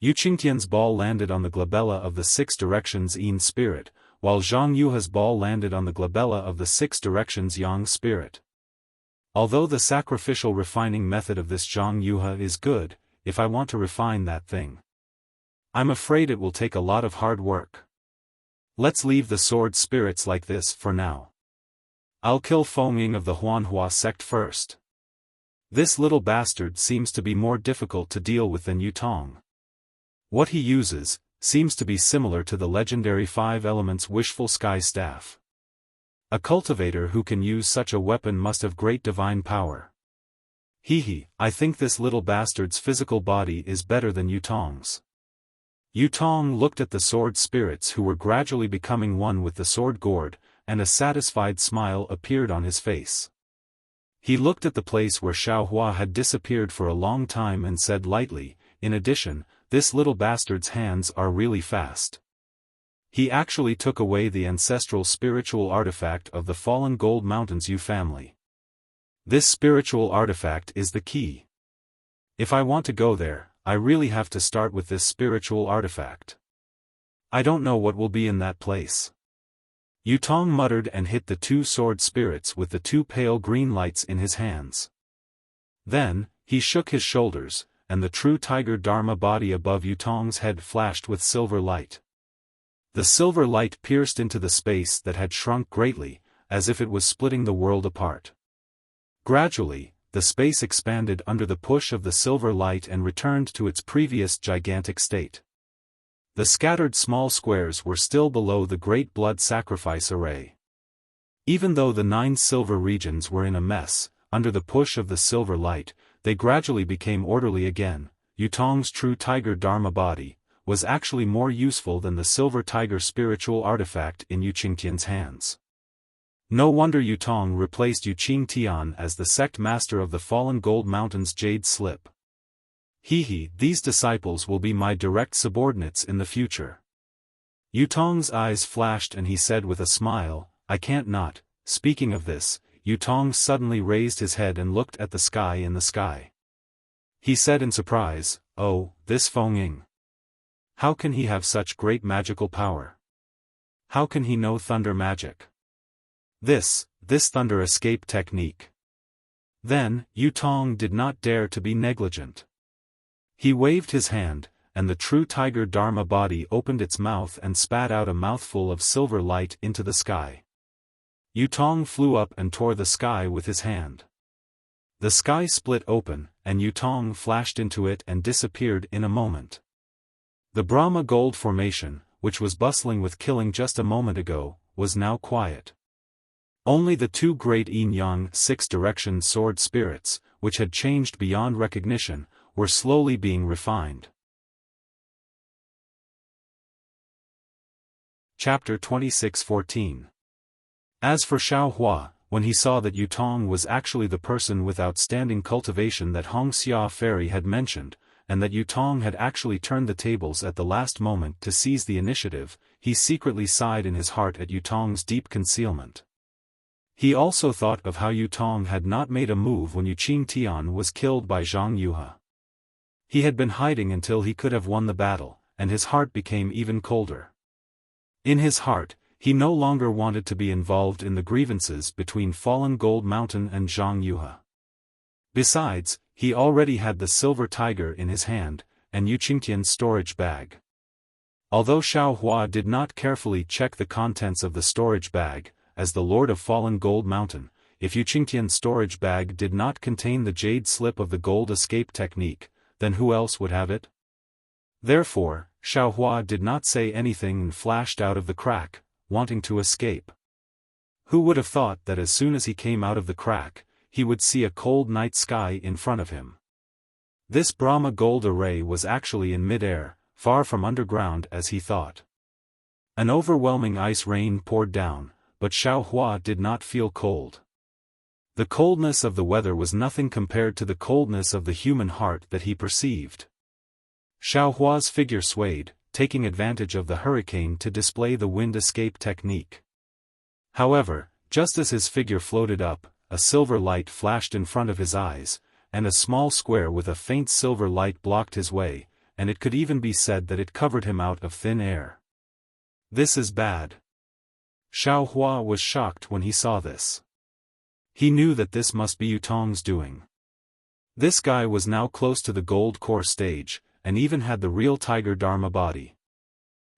Yu Qingtian's ball landed on the glabella of the six directions yin spirit, while Zhang Yuha's ball landed on the glabella of the six directions yang spirit. Although the sacrificial refining method of this Zhang Yuha is good, if I want to refine that thing, I'm afraid it will take a lot of hard work. Let's leave the sword spirits like this for now. I'll kill Feng Ying of the Huanhua sect first. This little bastard seems to be more difficult to deal with than Yutong. What he uses seems to be similar to the legendary 5 elements wishful sky staff. A cultivator who can use such a weapon must have great divine power. I think this little bastard's physical body is better than Yutong's. Yutong looked at the sword spirits who were gradually becoming one with the sword gourd, and a satisfied smile appeared on his face. He looked at the place where Xiaofan had disappeared for a long time and said lightly, in addition, this little bastard's hands are really fast. He actually took away the ancestral spiritual artifact of the fallen Gold Mountains Yu family. This spiritual artifact is the key. If I want to go there, I really have to start with this spiritual artifact. I don't know what will be in that place. Yutong muttered and hit the two sword spirits with the two pale green lights in his hands. Then, he shook his shoulders, and the true tiger Dharma body above Yutong's head flashed with silver light. The silver light pierced into the space that had shrunk greatly, as if it was splitting the world apart. Gradually, the space expanded under the push of the silver light and returned to its previous gigantic state. The scattered small squares were still below the great blood sacrifice array. Even though the 9 silver regions were in a mess, under the push of the silver light, they gradually became orderly again. Yutong's true tiger Dharma body was actually more useful than the silver tiger spiritual artifact in Yu Qingtian's hands. No wonder Yutong replaced Yu Qingtian as the sect master of the fallen Gold Mountains Jade Slip. These disciples will be my direct subordinates in the future. Yutong's eyes flashed and he said with a smile, I can't not. Speaking of this, Yutong suddenly raised his head and looked at the sky in the sky. He said in surprise, oh, this Feng Ying. How can he have such great magical power? How can he know thunder magic? This thunder escape technique. Then, Yutong did not dare to be negligent. He waved his hand, and the true tiger Dharma body opened its mouth and spat out a mouthful of silver light into the sky. Yutong flew up and tore the sky with his hand. The sky split open, and Yutong flashed into it and disappeared in a moment. The Brahma Gold Formation, which was bustling with killing just a moment ago, was now quiet. Only the two great yin-yang 6-direction sword spirits, which had changed beyond recognition, were slowly being refined. Chapter 26:14. As for Xiaofan, when he saw that Yutong was actually the person with outstanding cultivation that Hongxia Fairy had mentioned, and that Yutong had actually turned the tables at the last moment to seize the initiative, he secretly sighed in his heart at Yutong's deep concealment. He also thought of how Yutong had not made a move when Yu Qingtian was killed by Zhang Yuha. He had been hiding until he could have won the battle, and his heart became even colder. In his heart, he no longer wanted to be involved in the grievances between Fallen Gold Mountain and Zhang Yuhe. Besides, he already had the silver tiger in his hand, and Yu Qingtian's storage bag. Although Xiao Hua did not carefully check the contents of the storage bag, as the Lord of Fallen Gold Mountain, if Yu Qingtian's storage bag did not contain the jade slip of the gold escape technique, then who else would have it? Therefore, Xiao Hua did not say anything and flashed out of the crack, wanting to escape. Who would have thought that as soon as he came out of the crack, he would see a cold night sky in front of him? This Brahma gold array was actually in mid-air, far from underground as he thought. An overwhelming ice rain poured down, but Xiao Hua did not feel cold. The coldness of the weather was nothing compared to the coldness of the human heart that he perceived. Xiao Hua's figure swayed, taking advantage of the hurricane to display the wind escape technique. However, just as his figure floated up, a silver light flashed in front of his eyes, and a small square with a faint silver light blocked his way, and it could even be said that it covered him out of thin air. This is bad. Xiao Hua was shocked when he saw this. He knew that this must be Yutong's doing. This guy was now close to the gold core stage, and even had the real tiger Dharma body.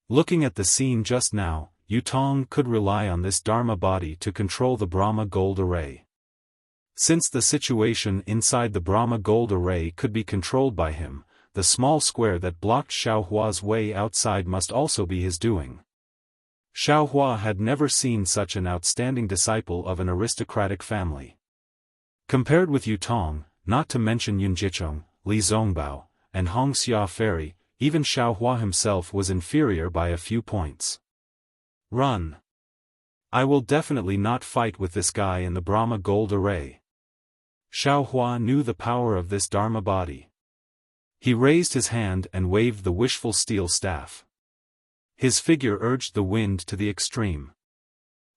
Looking at the scene just now, Yutong could rely on this Dharma body to control the Brahma gold array. Since the situation inside the Brahma gold array could be controlled by him, the small square that blocked Xiao Hua's way outside must also be his doing. Xiao Hua had never seen such an outstanding disciple of an aristocratic family. Compared with Yutong, not to mention Yun Jicheng, Li Zongbao, and Hong Xia Fairy, even Xiao Hua himself was inferior by a few points. Run! I will definitely not fight with this guy in the Brahma gold array. Xiao Hua knew the power of this Dharma body. He raised his hand and waved the wishful steel staff. His figure urged the wind to the extreme.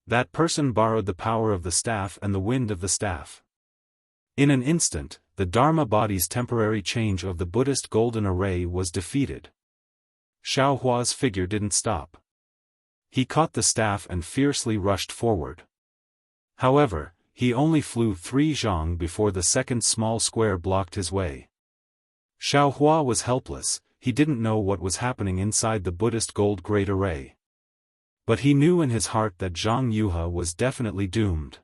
That person borrowed the power of the staff and the wind of the staff. In an instant, the Dharma body's temporary change of the Buddhist golden array was defeated. Xiao Hua's figure didn't stop. He caught the staff and fiercely rushed forward. However, he only flew 3 zhang before the second small square blocked his way. Xiao Hua was helpless. He didn't know what was happening inside the Buddhist gold great array. But he knew in his heart that Zhang Yuhe was definitely doomed.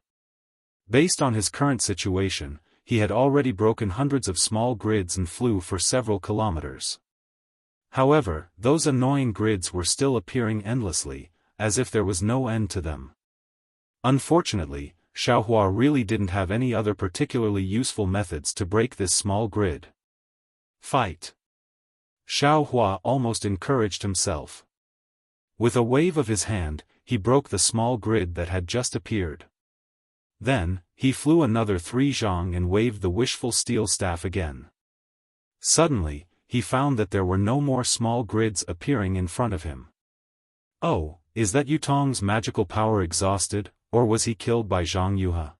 Based on his current situation, he had already broken hundreds of small grids and flew for several kilometers. However, those annoying grids were still appearing endlessly, as if there was no end to them. Unfortunately, Xiao Hua really didn't have any other particularly useful methods to break this small grid. Fight! Xiao Hua almost encouraged himself. With a wave of his hand, he broke the small grid that had just appeared. Then, he flew another 3 zhang and waved the wishful steel staff again. Suddenly, he found that there were no more small grids appearing in front of him. Oh, is that Yutong's magical power exhausted, or was he killed by Zhang Yuhe?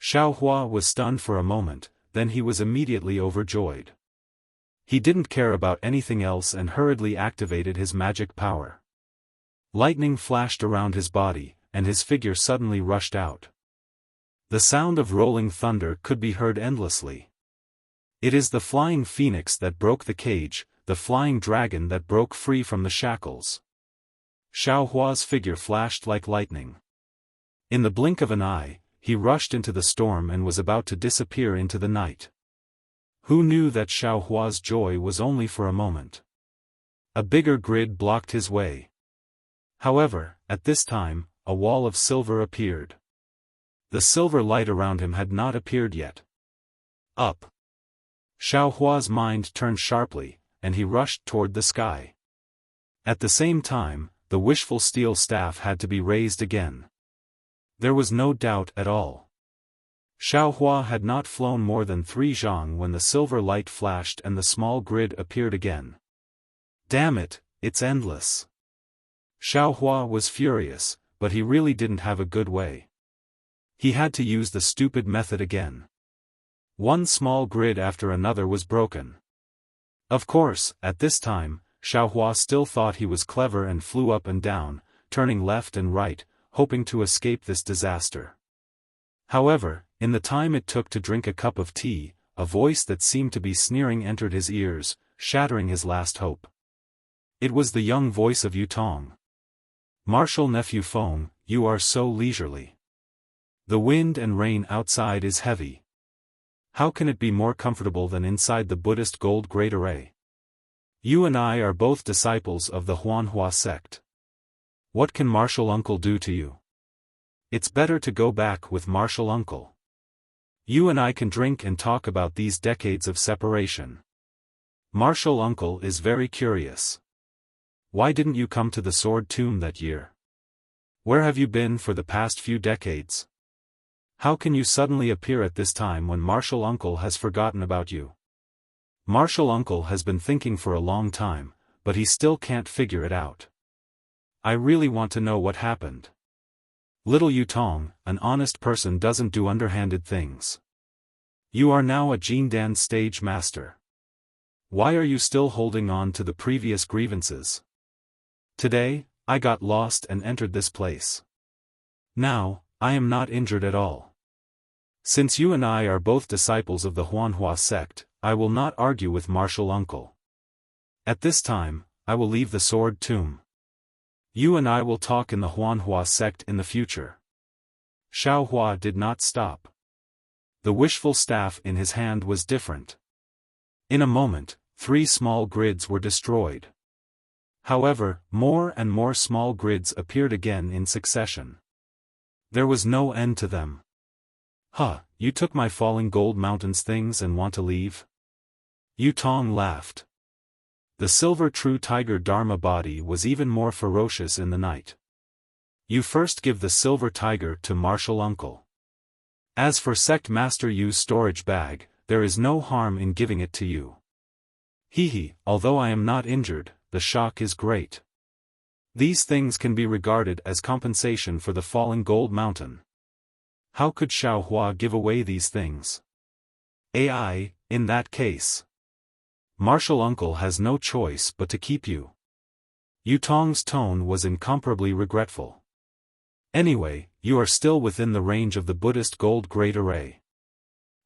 Xiao Hua was stunned for a moment, then he was immediately overjoyed. He didn't care about anything else and hurriedly activated his magic power. Lightning flashed around his body, and his figure suddenly rushed out. The sound of rolling thunder could be heard endlessly. It is the flying phoenix that broke the cage, the flying dragon that broke free from the shackles. Xiao Hua's figure flashed like lightning. In the blink of an eye, he rushed into the storm and was about to disappear into the night. Who knew that Xiao Hua's joy was only for a moment? A bigger grid blocked his way. However, at this time, a wall of silver appeared. The silver light around him had not appeared yet. Up! Xiao Hua's mind turned sharply, and he rushed toward the sky. At the same time, the wishful steel staff had to be raised again. There was no doubt at all. Xiao Hua had not flown more than 3 zhang when the silver light flashed and the small grid appeared again. Damn it, it's endless. Xiao Hua was furious, but he really didn't have a good way. He had to use the stupid method again. One small grid after another was broken. Of course, at this time, Xiaofan still thought he was clever and flew up and down, turning left and right, hoping to escape this disaster. However, in the time it took to drink a cup of tea, a voice that seemed to be sneering entered his ears, shattering his last hope. It was the young voice of Yutong. "Martial nephew Feng, you are so leisurely. The wind and rain outside is heavy. How can it be more comfortable than inside the Buddhist gold great array? You and I are both disciples of the Huanhua sect. What can martial uncle do to you? It's better to go back with martial uncle. You and I can drink and talk about these decades of separation. Martial uncle is very curious. Why didn't you come to the sword tomb that year? Where have you been for the past few decades? How can you suddenly appear at this time when martial uncle has forgotten about you? Martial uncle has been thinking for a long time, but he still can't figure it out. I really want to know what happened. Little Yutong, an honest person doesn't do underhanded things. You are now a Jindan stage master. Why are you still holding on to the previous grievances? Today, I got lost and entered this place. Now, I am not injured at all. Since you and I are both disciples of the Huanhua sect, I will not argue with martial uncle. At this time, I will leave the sword tomb. You and I will talk in the Huanhua sect in the future." Xiaofan did not stop. The wishful staff in his hand was different. In a moment, 3 small grids were destroyed. However, more and more small grids appeared again in succession. There was no end to them. "Huh, you took my falling gold mountains things and want to leave?" Yutong laughed. The silver true tiger Dharma body was even more ferocious in the night. "You first give the silver tiger to martial uncle. As for sect master Yu's storage bag, there is no harm in giving it to you. Hehe, although I am not injured, the shock is great. These things can be regarded as compensation for the falling gold mountain. How could Xiaofan give away these things? AI, in that case. Martial uncle has no choice but to keep you." Yutong's tone was incomparably regretful. "Anyway, you are still within the range of the Buddhist gold great array.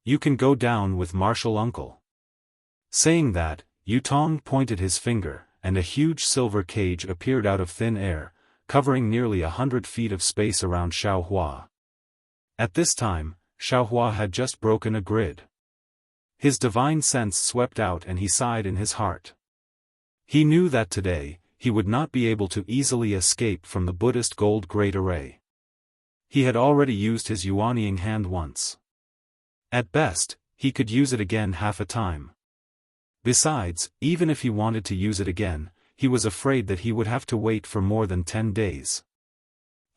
You can go down with martial uncle." Saying that, Yutong pointed his finger, and a huge silver cage appeared out of thin air, covering nearly 100 feet of space around Xiaofan. At this time, Xiaofan had just broken a grid. His divine sense swept out and he sighed in his heart. He knew that today, he would not be able to easily escape from the Buddhist gold great array. He had already used his Yuanying hand once. At best, he could use it again half a time. Besides, even if he wanted to use it again, he was afraid that he would have to wait for more than 10 days.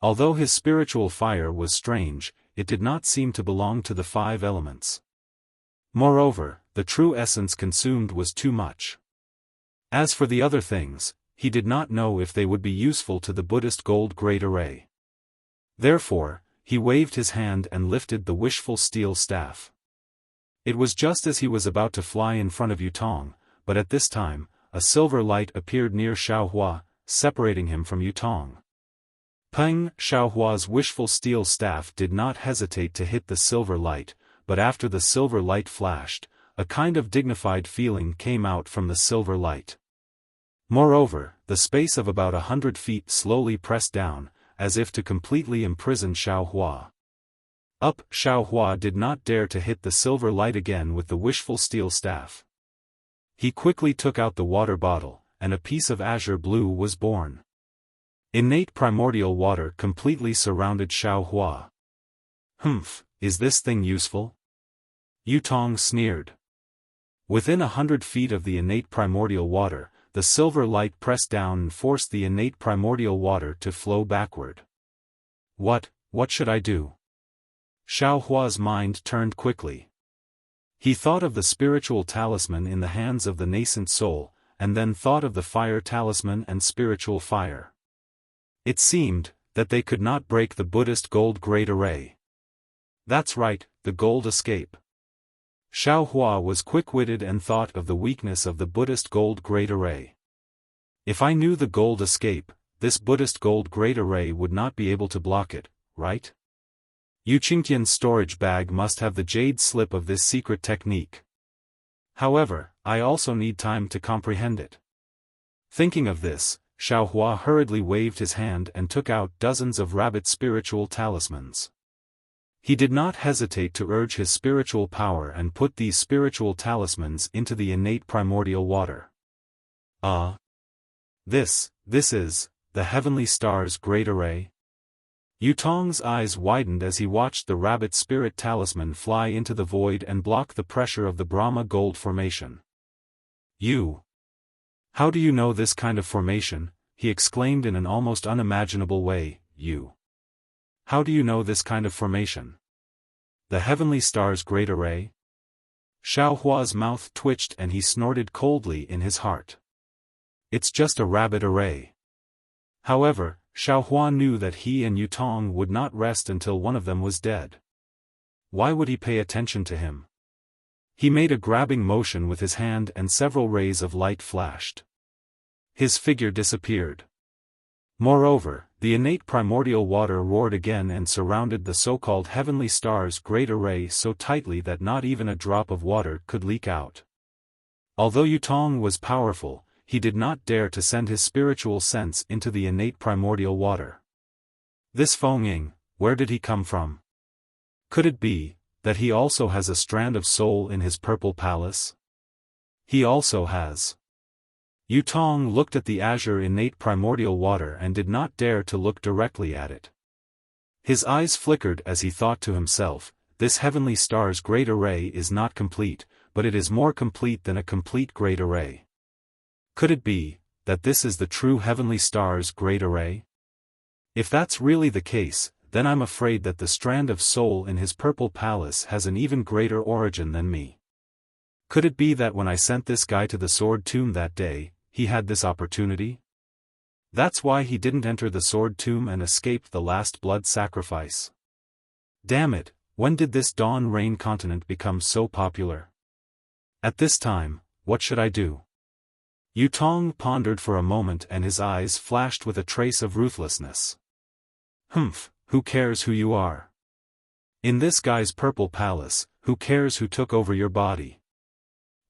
Although his spiritual fire was strange, it did not seem to belong to the 5 elements. Moreover, the true essence consumed was too much. As for the other things, he did not know if they would be useful to the Buddhist gold great array. Therefore, he waved his hand and lifted the wishful steel staff. It was just as he was about to fly in front of Yutong, but at this time, a silver light appeared near Xiaofan, separating him from Yutong. Peng! Xiaohua's wishful steel staff did not hesitate to hit the silver light, but after the silver light flashed, a kind of dignified feeling came out from the silver light. Moreover, the space of about 100 feet slowly pressed down, as if to completely imprison Xiaofan. Up! Xiaofan did not dare to hit the silver light again with the wishful steel staff. He quickly took out the water bottle, and a piece of azure blue was born. Innate primordial water completely surrounded Xiaofan. "Humph, is this thing useful?" Yutong sneered. Within 100 feet of the innate primordial water, the silver light pressed down and forced the innate primordial water to flow backward. What should I do?" Xiaohua's mind turned quickly. He thought of the spiritual talisman in the hands of the nascent soul, and then thought of the fire talisman and spiritual fire. It seemed that they could not break the Buddhist gold great array. That's right, the gold escape. Xiaohua was quick-witted and thought of the weakness of the Buddhist gold great array. If I knew the gold escape, this Buddhist gold great array would not be able to block it, right? Yu Qingtian's storage bag must have the jade slip of this secret technique. However, I also need time to comprehend it. Thinking of this, Xiaohua hurriedly waved his hand and took out dozens of rabbit spiritual talismans. He did not hesitate to urge his spiritual power and put these spiritual talismans into the innate primordial water. This is, the heavenly star's great array? Yutong's eyes widened as he watched the rabbit spirit talisman fly into the void and block the pressure of the Brahma gold formation. How do you know this kind of formation? He exclaimed in an almost unimaginable way. How do you know this kind of formation? The heavenly star's great array? Xiaohua's mouth twitched and he snorted coldly in his heart. It's just a rabbit array. However, Xiaohua knew that he and Yutong would not rest until one of them was dead. Why would he pay attention to him? He made a grabbing motion with his hand and several rays of light flashed. His figure disappeared. Moreover, the innate primordial water roared again and surrounded the so-called heavenly star's great array so tightly that not even a drop of water could leak out. Although Yutong was powerful, he did not dare to send his spiritual sense into the innate primordial water. This Feng Ying, where did he come from? Could it be that he also has a strand of soul in his purple palace? He also has. Yutong looked at the azure innate primordial water and did not dare to look directly at it. His eyes flickered as he thought to himself, this heavenly star's great array is not complete, but it is more complete than a complete great array. Could it be that this is the true heavenly star's great array? If that's really the case, then I'm afraid that the strand of soul in his purple palace has an even greater origin than me. Could it be that when I sent this guy to the sword tomb that day, he had this opportunity? That's why he didn't enter the sword tomb and escaped the last blood sacrifice. Damn it, when did this Dawn Rain continent become so popular? At this time, what should I do? Yutong pondered for a moment and his eyes flashed with a trace of ruthlessness. Who cares who you are? In this guy's purple palace, who cares who took over your body?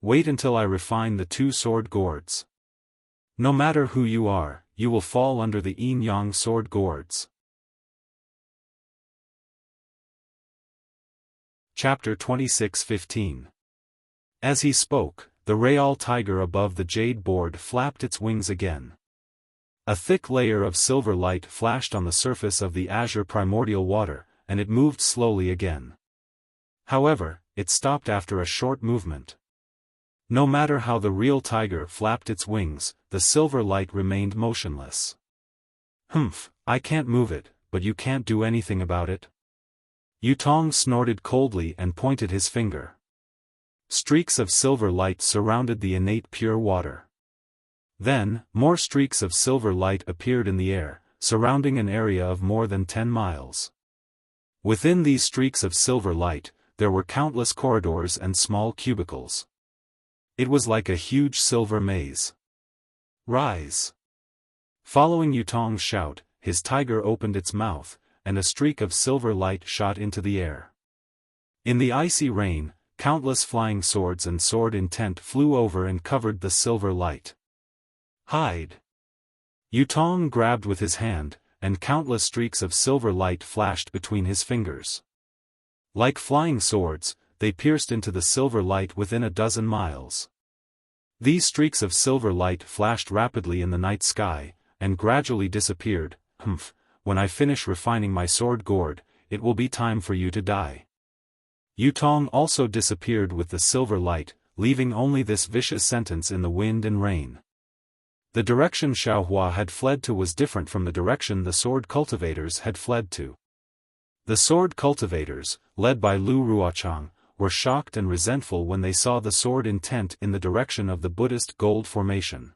Wait until I refine the two sword gourds. No matter who you are, you will fall under the yin-yang sword gourds. Chapter 26:15. As he spoke, the Real tiger above the jade board flapped its wings again. A thick layer of silver light flashed on the surface of the azure primordial water, and it moved slowly again. However, it stopped after a short movement. No matter how the real tiger flapped its wings, the silver light remained motionless. I can't move it, but you can't do anything about it? Yutong snorted coldly and pointed his finger. Streaks of silver light surrounded the innate pure water. Then, more streaks of silver light appeared in the air, surrounding an area of more than 10 miles. Within these streaks of silver light, there were countless corridors and small cubicles. It was like a huge silver maze. Rise! Following Yutong's shout, his tiger opened its mouth, and a streak of silver light shot into the air. In the icy rain, countless flying swords and sword intent flew over and covered the silver light. Hide! Yutong grabbed with his hand, and countless streaks of silver light flashed between his fingers. Like flying swords, they pierced into the silver light within a dozen miles. These streaks of silver light flashed rapidly in the night sky, and gradually disappeared. When I finish refining my sword gourd, it will be time for you to die. Yutong also disappeared with the silver light, leaving only this vicious sentence in the wind and rain. The direction Xiaohua had fled to was different from the direction the sword cultivators had fled to. The sword cultivators, led by Lu Ruochang, were shocked and resentful when they saw the sword intent in the direction of the Buddhist gold formation.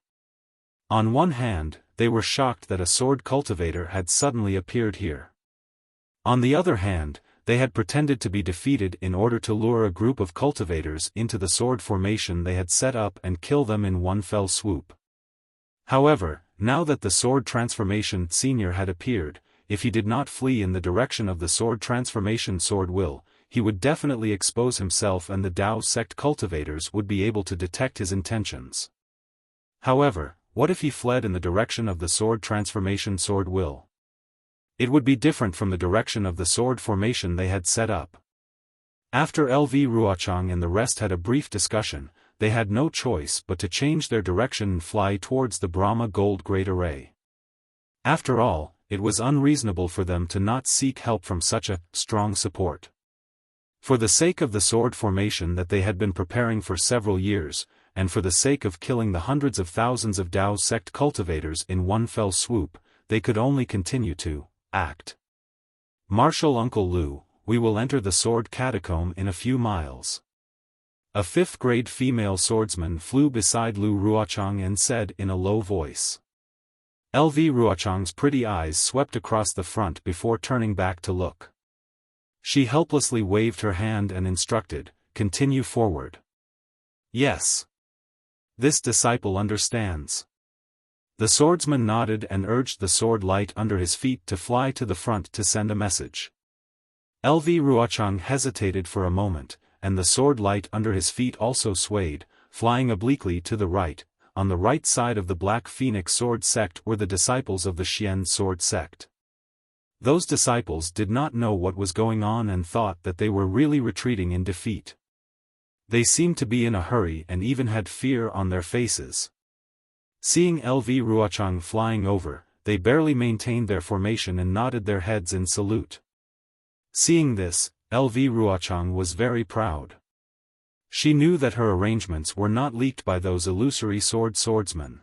On one hand, they were shocked that a sword cultivator had suddenly appeared here. On the other hand, they had pretended to be defeated in order to lure a group of cultivators into the sword formation they had set up and kill them in one fell swoop. However, now that the sword transformation senior had appeared, if he did not flee in the direction of the sword transformation sword will, he would definitely expose himself and the Dao sect cultivators would be able to detect his intentions. However, what if he fled in the direction of the sword transformation sword will? It would be different from the direction of the sword formation they had set up. After LV Ruochang and the rest had a brief discussion, they had no choice but to change their direction and fly towards the Brahma Gold Great Array. After all, it was unreasonable for them to not seek help from such a strong support. For the sake of the sword formation that they had been preparing for several years, and for the sake of killing the hundreds of thousands of Dao sect cultivators in one fell swoop, they could only continue to act. Marshal Uncle Lu, we will enter the sword catacomb in a few miles. A fifth-grade female swordsman flew beside Lu Ruochang and said in a low voice. LV Ruochang's pretty eyes swept across the front before turning back to look. She helplessly waved her hand and instructed, "Continue forward." "Yes. This disciple understands." The swordsman nodded and urged the sword light under his feet to fly to the front to send a message. LV Ruochang hesitated for a moment, and the sword light under his feet also swayed, flying obliquely to the right. On the right side of the Black Phoenix sword sect were the disciples of the Xian sword sect. Those disciples did not know what was going on and thought that they were really retreating in defeat. They seemed to be in a hurry and even had fear on their faces. Seeing LV Ruochang flying over, they barely maintained their formation and nodded their heads in salute. Seeing this, LV Ruochang was very proud. She knew that her arrangements were not leaked by those illusory swordsmen.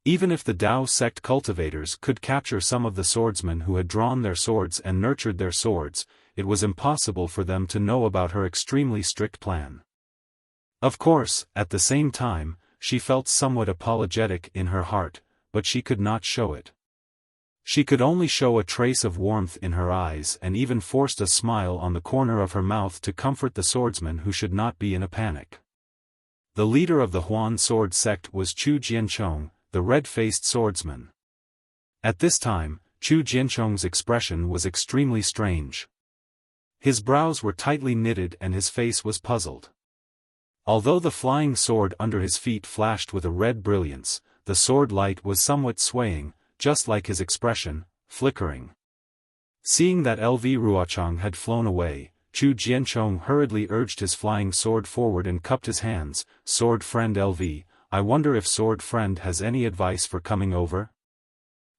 Even if the Dao sect cultivators could capture some of the swordsmen who had drawn their swords and nurtured their swords, it was impossible for them to know about her extremely strict plan. Of course, at the same time, she felt somewhat apologetic in her heart, but she could not show it. She could only show a trace of warmth in her eyes and even forced a smile on the corner of her mouth to comfort the swordsman who should not be in a panic. The leader of the Huan sword sect was Chu Jianchong, the red-faced swordsman. At this time, Chu Jianchong's expression was extremely strange. His brows were tightly knitted and his face was puzzled. Although the flying sword under his feet flashed with a red brilliance, the sword light was somewhat swaying, just like his expression, flickering. Seeing that LV Ruochang had flown away, Chu Jianchong hurriedly urged his flying sword forward and cupped his hands. "Sword friend LV, I wonder if sword friend has any advice for coming over?"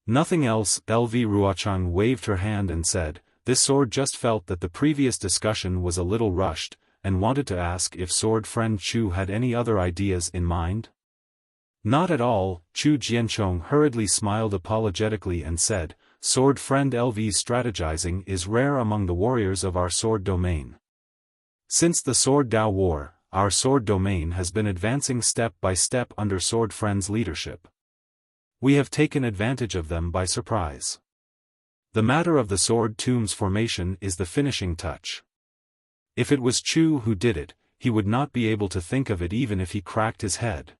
"Nothing else." LV Ruochang waved her hand and said, "This sword just felt that the previous discussion was a little rushed, and wanted to ask if sword friend Chu had any other ideas in mind?" "Not at all." Chu Jianchong hurriedly smiled apologetically and said, "Sword friend LV's strategizing is rare among the warriors of our sword domain. Since the Sword Dao War, our sword domain has been advancing step by step under sword friend's leadership. We have taken advantage of them by surprise. The matter of the sword tomb's formation is the finishing touch. If it was Chu who did it, he would not be able to think of it even if he cracked his head.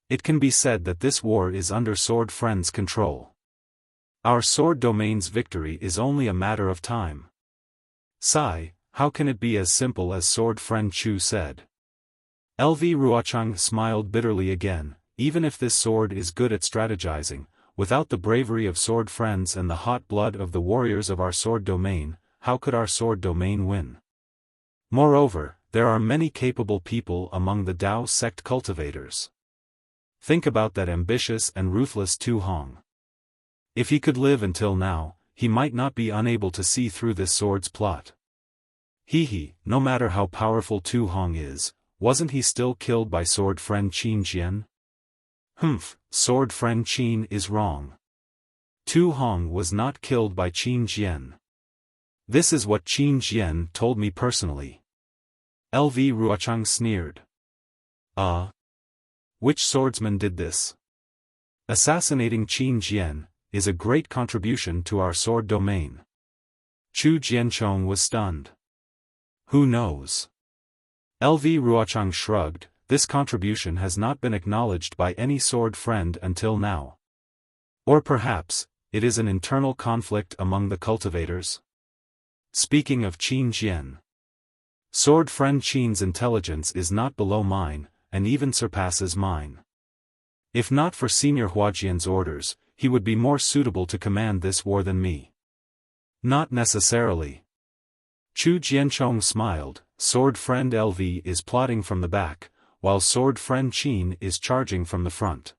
It can be said that this war is under sword friend's control. Our sword domain's victory is only a matter of time." "Sigh, how can it be as simple as sword friend Chu said?" LV Ruochang smiled bitterly again. "Even if this sword is good at strategizing, without the bravery of sword friends and the hot blood of the warriors of our sword domain, how could our sword domain win? Moreover, there are many capable people among the Dao sect cultivators. Think about that ambitious and ruthless Tu Hong. If he could live until now, he might not be unable to see through this sword's plot. No matter how powerful Tu Hong is, wasn't he still killed by sword friend Qin Jian? Sword friend Qin is wrong. Tu Hong was not killed by Qin Jian. This is what Qin Jian told me personally." LV Ruochang sneered. Which swordsman did this? Assassinating Qin Jian is a great contribution to our sword domain." Chu Jianchong was stunned. "Who knows?" LV Ruochang shrugged. this contribution has not been acknowledged by any sword friend until now. Or perhaps, it is an internal conflict among the cultivators? Speaking of Qin Jian. Sword friend Qin's intelligence is not below mine, and even surpasses mine. If not for Senior Huajian's orders, he would be more suitable to command this war than me. Not necessarily. Chu Jianchong smiled. Sword friend LV is plotting from the back, while sword friend Qin is charging from the front.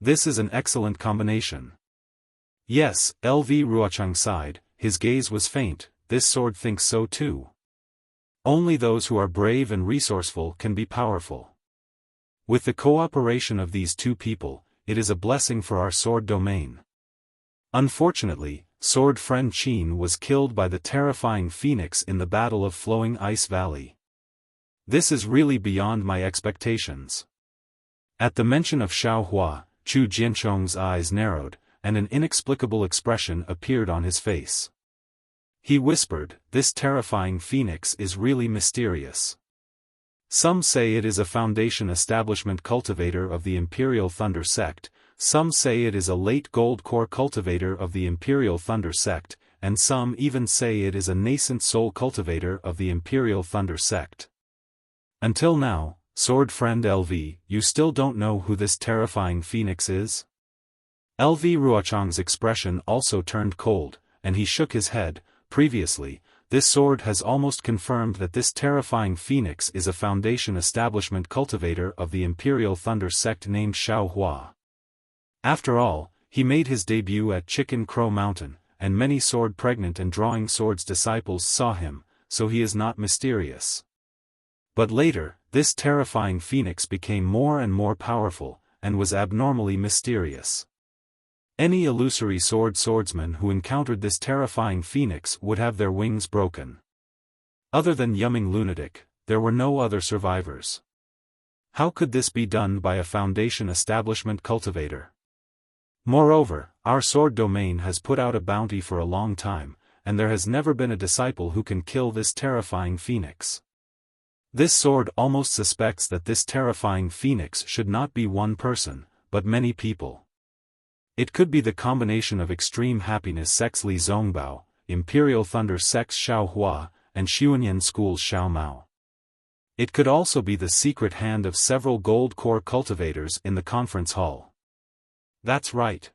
This is an excellent combination. Yes, LV Ruochang sighed, his gaze was faint, this sword thinks so too. Only those who are brave and resourceful can be powerful. With the cooperation of these two people, it is a blessing for our sword domain. Unfortunately, sword friend Qin was killed by the terrifying phoenix in the Battle of Flowing Ice Valley. This is really beyond my expectations. At the mention of Xiao Hua, Chu Jianchong's eyes narrowed, and an inexplicable expression appeared on his face. He whispered, "This terrifying phoenix is really mysterious. Some say it is a Foundation establishment cultivator of the Imperial Thunder Sect, some say it is a late gold core cultivator of the Imperial Thunder Sect, and some even say it is a nascent soul cultivator of the Imperial Thunder Sect. Until now, sword friend LV, you still don't know who this terrifying phoenix is?" LV Ruochang's expression also turned cold, and he shook his head. Previously, this sword has almost confirmed that this terrifying phoenix is a Foundation establishment cultivator of the Imperial Thunder Sect named Xiao Hua. After all, he made his debut at Chicken Crow Mountain, and many sword-pregnant and drawing swords disciples saw him, so he is not mysterious. But later, this terrifying phoenix became more and more powerful, and was abnormally mysterious. Any illusory swordsman who encountered this terrifying phoenix would have their wings broken. Other than Yumming Lunatic, there were no other survivors. How could this be done by a Foundation establishment cultivator? Moreover, our sword domain has put out a bounty for a long time, and there has never been a disciple who can kill this terrifying phoenix. This sword almost suspects that this terrifying phoenix should not be one person, but many people. It could be the combination of Extreme Happiness Sect's Li Zongbao, Imperial Thunder Sect's Xiao Hua, and Xuanyan School's Xiao Mao. It could also be the secret hand of several gold core cultivators in the conference hall. That's right.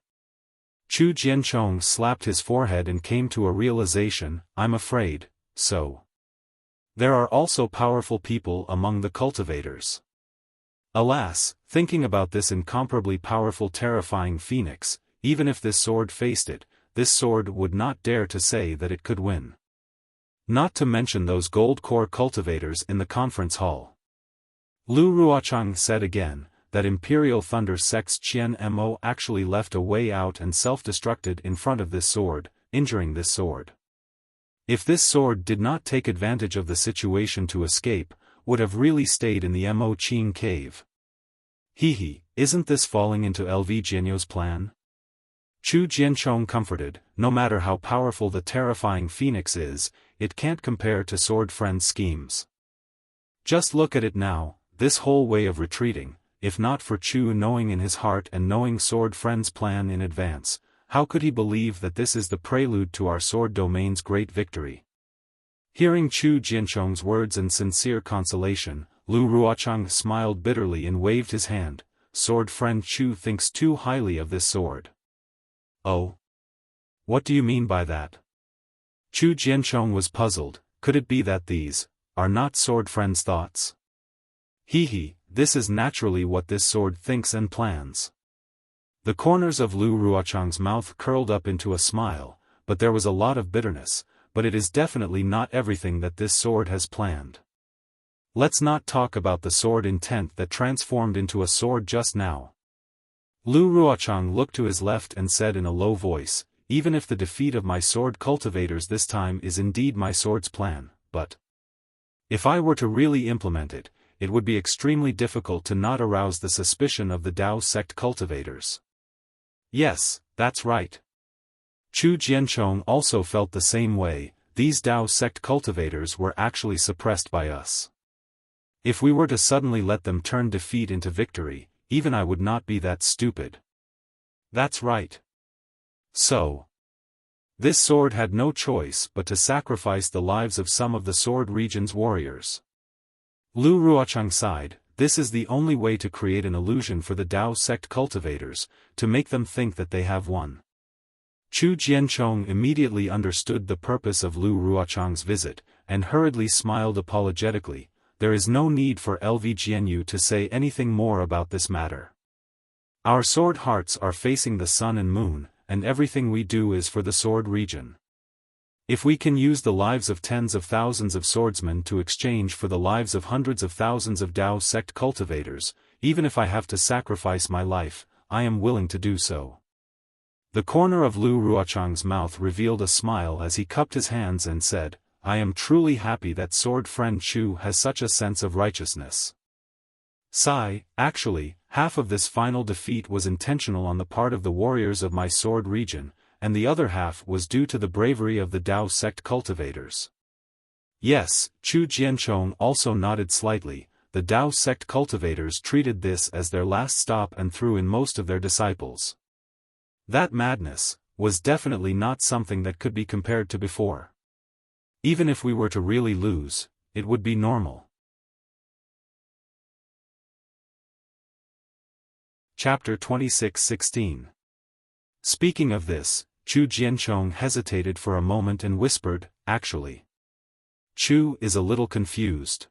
Chu Jianchong slapped his forehead and came to a realization, I'm afraid, so. There are also powerful people among the cultivators. Alas, thinking about this incomparably powerful terrifying phoenix, even if this sword faced it, this sword would not dare to say that it could win. Not to mention those gold core cultivators in the conference hall. Lu Ruochang said again, that Imperial Thunder Sect's Qian Mo actually left a way out and self-destructed in front of this sword, injuring this sword. If this sword did not take advantage of the situation to escape, would have really stayed in the Mo Qing cave. Isn't this falling into LV Jianyo's plan? Chu Jianchong comforted, no matter how powerful the terrifying phoenix is, it can't compare to sword friend's schemes. Just look at it now, this whole way of retreating, if not for Chu knowing in his heart and knowing sword friend's plan in advance, how could he believe that this is the prelude to our sword domain's great victory? Hearing Chu Jianchong's words and sincere consolation, Lu Ruochang smiled bitterly and waved his hand. Sword friend Chu thinks too highly of this sword. Oh? What do you mean by that? Chu Jianchong was puzzled. Could it be that these are not sword friend's thoughts? This is naturally what this sword thinks and plans. The corners of Lu Ruochang's mouth curled up into a smile, but there was a lot of bitterness. But it is definitely not everything that this sword has planned. Let's not talk about the sword intent that transformed into a sword just now. Lu Ruochang looked to his left and said in a low voice, even if the defeat of my sword cultivators this time is indeed my sword's plan, but if I were to really implement it, it would be extremely difficult to not arouse the suspicion of the Dao sect cultivators. Yes, that's right. Chu Jianchong also felt the same way. These Dao sect cultivators were actually suppressed by us. If we were to suddenly let them turn defeat into victory, even I would not be that stupid. That's right. So, this sword had no choice but to sacrifice the lives of some of the Sword Region's warriors. Lu Ruochang sighed. This is the only way to create an illusion for the Dao sect cultivators, to make them think that they have won. Chu Jianchong immediately understood the purpose of Lu Ruochang's visit, and hurriedly smiled apologetically. There is no need for LV Jianyu to say anything more about this matter. Our sword hearts are facing the sun and moon, and everything we do is for the Sword Region. If we can use the lives of tens of thousands of swordsmen to exchange for the lives of hundreds of thousands of Dao sect cultivators, even if I have to sacrifice my life, I am willing to do so. The corner of Lu Ruochang's mouth revealed a smile as he cupped his hands and said, I am truly happy that sword friend Chu has such a sense of righteousness. Sigh, actually, half of this final defeat was intentional on the part of the warriors of my Sword Region, and the other half was due to the bravery of the Dao sect cultivators. Yes, Chu Jianchong also nodded slightly. The Dao sect cultivators treated this as their last stop and threw in most of their disciples. That madness was definitely not something that could be compared to before. Even if we were to really lose, it would be normal. Chapter 26:16. Speaking of this, Chu Jianchong hesitated for a moment and whispered, actually. Chu is a little confused.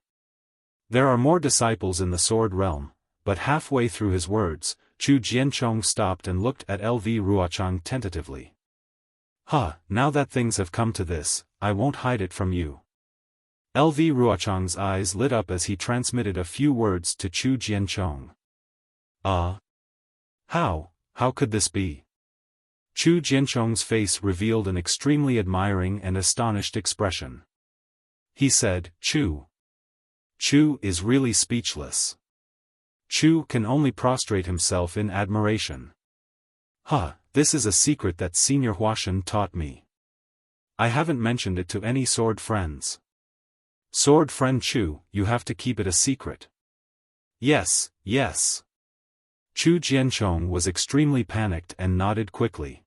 There are more disciples in the sword realm, but halfway through his words, Chu Jianchong stopped and looked at LV Ruochang tentatively. Now that things have come to this, I won't hide it from you. LV Ruochang's eyes lit up as he transmitted a few words to Chu Jianchong. How could this be? Chu Jianchong's face revealed an extremely admiring and astonished expression. He said, Chu. Chu is really speechless. Chu can only prostrate himself in admiration. This is a secret that Senior Huashan taught me. I haven't mentioned it to any sword friends. Sword friend Chu, you have to keep it a secret. Yes. Chu Jianchong was extremely panicked and nodded quickly.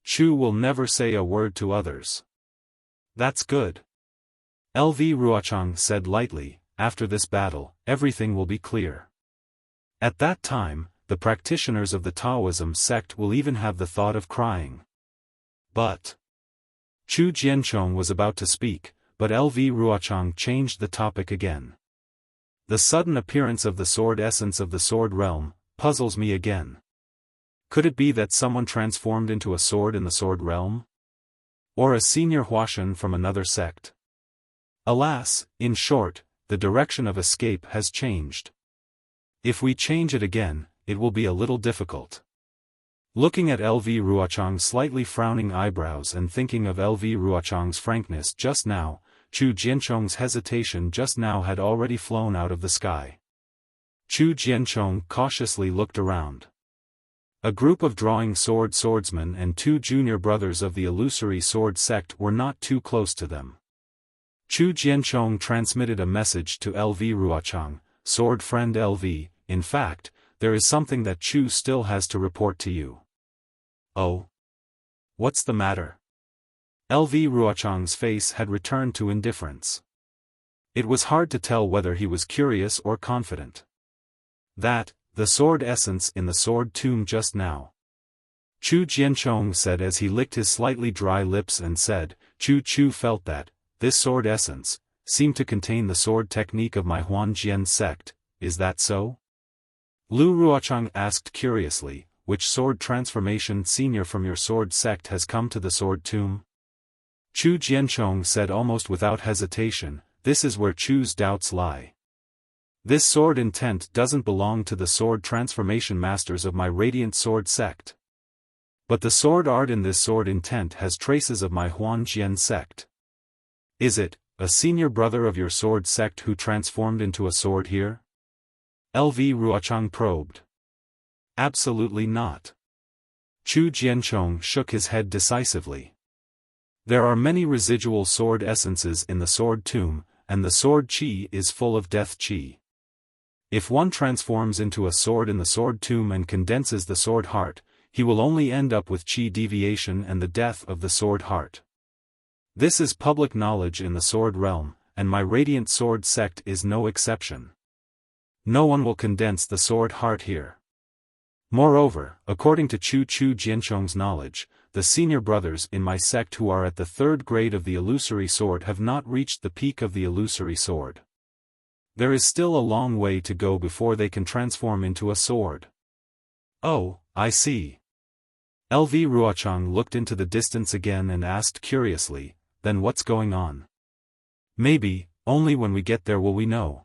Chu will never say a word to others. That's good. LV Ruochang said lightly, after this battle, everything will be clear. At that time, the practitioners of the Taoism sect will even have the thought of crying. But Chu Jianchong was about to speak, but LV Ruochang changed the topic again. The sudden appearance of the sword essence of the sword realm puzzles me again. Could it be that someone transformed into a sword in the sword realm? Or a Senior Huashan from another sect? Alas, in short, the direction of escape has changed. If we change it again, it will be a little difficult. Looking at LV Ruochang's slightly frowning eyebrows and thinking of LV Ruochang's frankness just now, Chu Jianchong's hesitation just now had already flown out of the sky. Chu Jianchong cautiously looked around. A group of drawing swordsmen and two junior brothers of the illusory sword sect were not too close to them. Chu Jianchong transmitted a message to LV Ruochang, sword friend LV, in fact, there is something that Chu still has to report to you. Oh? What's the matter? LV Ruochang's face had returned to indifference. It was hard to tell whether he was curious or confident. The sword essence in the sword tomb just now. Chu Jianchong said as he licked his slightly dry lips and said, Chu felt that, this sword essence, seemed to contain the sword technique of my Huanjian sect, is that so? Lu Ruochang asked curiously, which sword transformation senior from your sword sect has come to the sword tomb? Chu Jianchong said almost without hesitation, this is where Chu's doubts lie. This sword intent doesn't belong to the sword transformation masters of my radiant sword sect. But the sword art in this sword intent has traces of my Huanjian sect. Is it, a senior brother of your sword sect who transformed into a sword here? LV Ruochang probed. Absolutely not. Chu Jianchong shook his head decisively. There are many residual sword essences in the sword tomb, and the sword qi is full of death qi. If one transforms into a sword in the sword tomb and condenses the sword heart, he will only end up with qi deviation and the death of the sword heart. This is public knowledge in the sword realm, and my radiant sword sect is no exception. No one will condense the sword heart here. Moreover, according to Chu Jianchong's knowledge, the senior brothers in my sect who are at the 3rd grade of the illusory sword have not reached the peak of the illusory sword. There is still a long way to go before they can transform into a sword. Oh, I see. LV Ruochang looked into the distance again and asked curiously, then what's going on? Maybe, only when we get there will we know.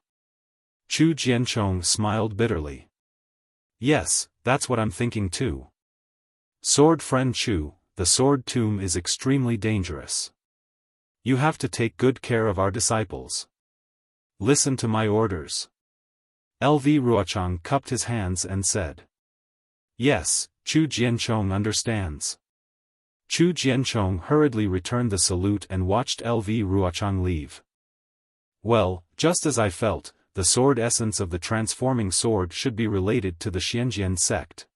Chu Jianchong smiled bitterly. Yes, that's what I'm thinking too. Sword friend Chu, the sword tomb is extremely dangerous. You have to take good care of our disciples. Listen to my orders. LV Ruochang cupped his hands and said. Yes, Chu Jianchong understands. Chu Jianchong hurriedly returned the salute and watched LV Ruochang leave. Well, just as I felt, the sword essence of the transforming sword should be related to the Xianjian sect.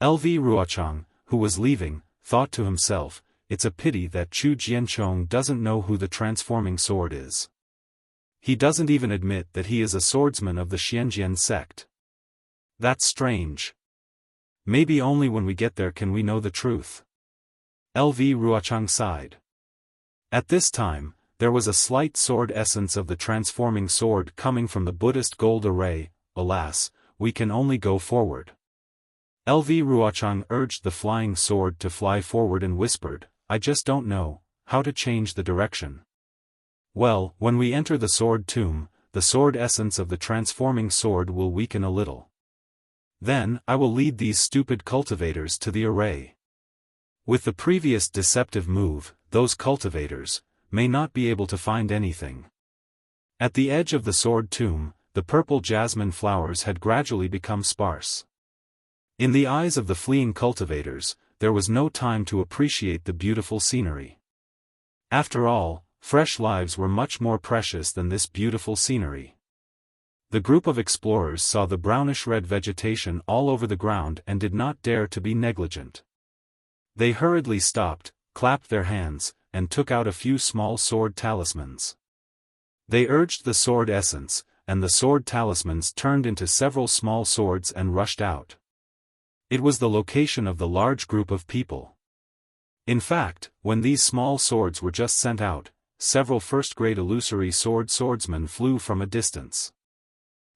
LV Ruochang, who was leaving, thought to himself, it's a pity that Chu Jianchong doesn't know who the transforming sword is. He doesn't even admit that he is a swordsman of the Xianjian sect. That's strange. Maybe only when we get there can we know the truth. LV Ruochang sighed. At this time, there was a slight sword essence of the transforming sword coming from the Buddhist gold array. Alas, we can only go forward. LV Ruochang urged the flying sword to fly forward and whispered, I just don't know how to change the direction. Well, when we enter the sword tomb, the sword essence of the transforming sword will weaken a little. Then, I will lead these stupid cultivators to the array. With the previous deceptive move, those cultivators may not be able to find anything. At the edge of the sword tomb, the purple jasmine flowers had gradually become sparse. In the eyes of the fleeing cultivators, there was no time to appreciate the beautiful scenery. After all, fresh lives were much more precious than this beautiful scenery. The group of explorers saw the brownish-red vegetation all over the ground and did not dare to be negligent. They hurriedly stopped, clapped their hands, and took out a few small sword talismans. They urged the sword essence, and the sword talismans turned into several small swords and rushed out. It was the location of the large group of people. In fact, when these small swords were just sent out, several first-grade illusory swordsmen flew from a distance.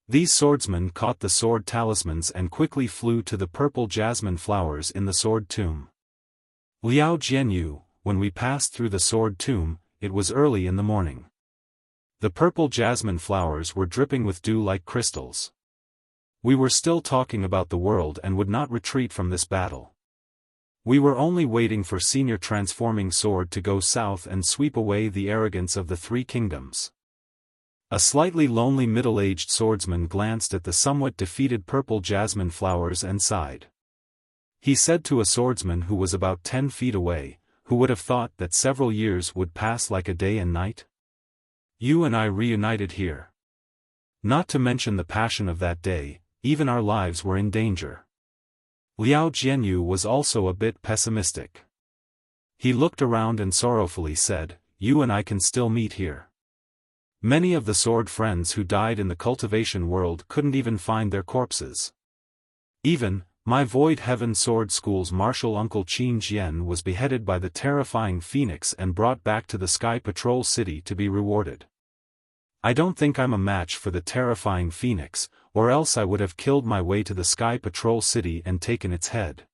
These swordsmen caught the sword talismans and quickly flew to the purple jasmine flowers in the sword tomb. Liao Jianyu, when we passed through the sword tomb, it was early in the morning. The purple jasmine flowers were dripping with dew like crystals. We were still talking about the world and would not retreat from this battle. We were only waiting for senior transforming sword to go south and sweep away the arrogance of the 3 kingdoms. A slightly lonely middle-aged swordsman glanced at the somewhat defeated purple jasmine flowers and sighed. He said to a swordsman who was about 10 feet away, who would have thought that several years would pass like a day and night? You and I reunited here. Not to mention the passion of that day, even our lives were in danger. Liao Jianyu was also a bit pessimistic. He looked around and sorrowfully said, you and I can still meet here. Many of the sword friends who died in the cultivation world couldn't even find their corpses. Even, my Void Heaven Sword School's martial uncle Qin Jian was beheaded by the terrifying Phoenix and brought back to the Sky Patrol City to be rewarded. I don't think I'm a match for the terrifying Phoenix, or else I would have killed my way to the Sky Patrol City and taken its head.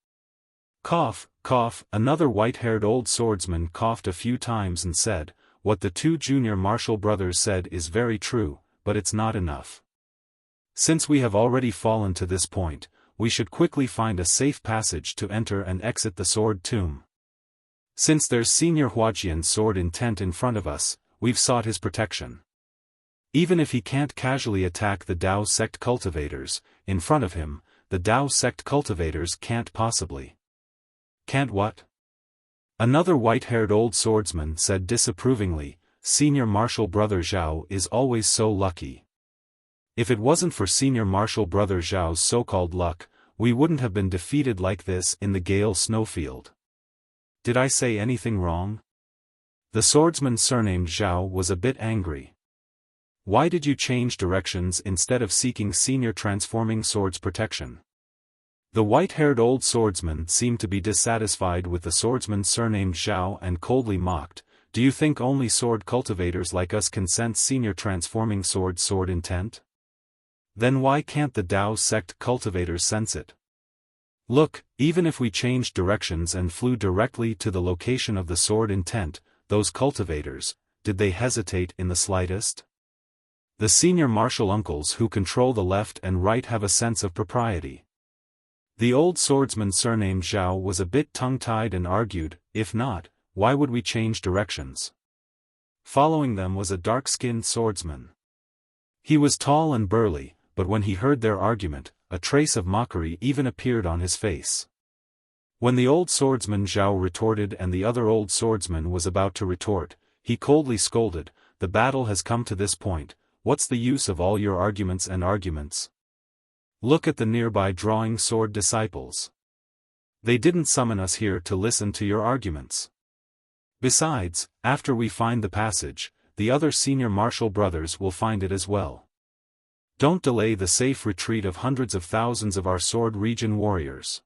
Cough, cough, another white-haired old swordsman coughed a few times and said, what the 2 junior martial brothers said is very true, but it's not enough. Since we have already fallen to this point, we should quickly find a safe passage to enter and exit the sword tomb. Since there's Senior Huajian's sword intent in front of us, we've sought his protection. Even if he can't casually attack the Dao sect cultivators, in front of him, the Dao sect cultivators can't possibly. Can't what? Another white-haired old swordsman said disapprovingly, Senior Martial Brother Zhao is always so lucky. If it wasn't for Senior Martial Brother Zhao's so-called luck, we wouldn't have been defeated like this in the Gale snowfield. Did I say anything wrong? The swordsman surnamed Zhao was a bit angry. Why did you change directions instead of seeking Senior Transforming Sword's protection? The white-haired old swordsman seemed to be dissatisfied with the swordsman surnamed Zhao and coldly mocked, "Do you think only sword cultivators like us can sense Senior Transforming sword intent? Then why can't the Dao sect cultivators sense it? Look, even if we changed directions and flew directly to the location of the sword intent, those cultivators, did they hesitate in the slightest? The senior martial uncles who control the left and right have a sense of propriety." The old swordsman surnamed Zhao was a bit tongue-tied and argued, "If not, why would we change directions?" Following them was a dark-skinned swordsman. He was tall and burly, but when he heard their argument, a trace of mockery even appeared on his face. When the old swordsman Zhao retorted and the other old swordsman was about to retort, he coldly scolded, "The battle has come to this point, what's the use of all your arguments and arguments? Look at the nearby drawing sword disciples. They didn't summon us here to listen to your arguments. Besides, after we find the passage, the other senior martial brothers will find it as well. Don't delay the safe retreat of hundreds of thousands of our sword region warriors."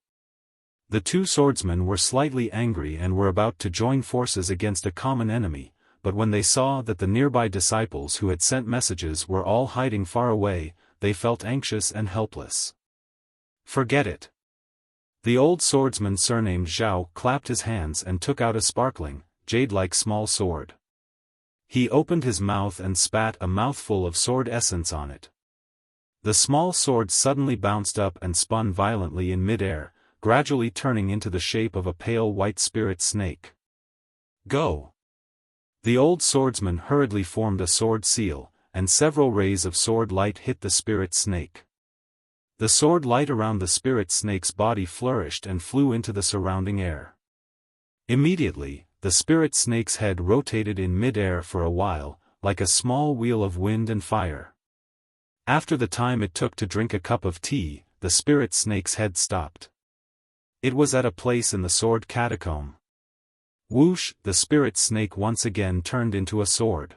The two swordsmen were slightly angry and were about to join forces against a common enemy, but when they saw that the nearby disciples who had sent messages were all hiding far away, they felt anxious and helpless. "Forget it." The old swordsman surnamed Zhao clapped his hands and took out a sparkling, jade-like small sword. He opened his mouth and spat a mouthful of sword essence on it. The small sword suddenly bounced up and spun violently in mid-air, gradually turning into the shape of a pale white spirit snake. "Go!" The old swordsman hurriedly formed a sword seal, and several rays of sword light hit the spirit snake. The sword light around the spirit snake's body flourished and flew into the surrounding air. Immediately, the spirit snake's head rotated in mid-air for a while, like a small wheel of wind and fire. After the time it took to drink a cup of tea, the spirit snake's head stopped. It was at a place in the sword catacomb. Whoosh! The spirit snake once again turned into a sword.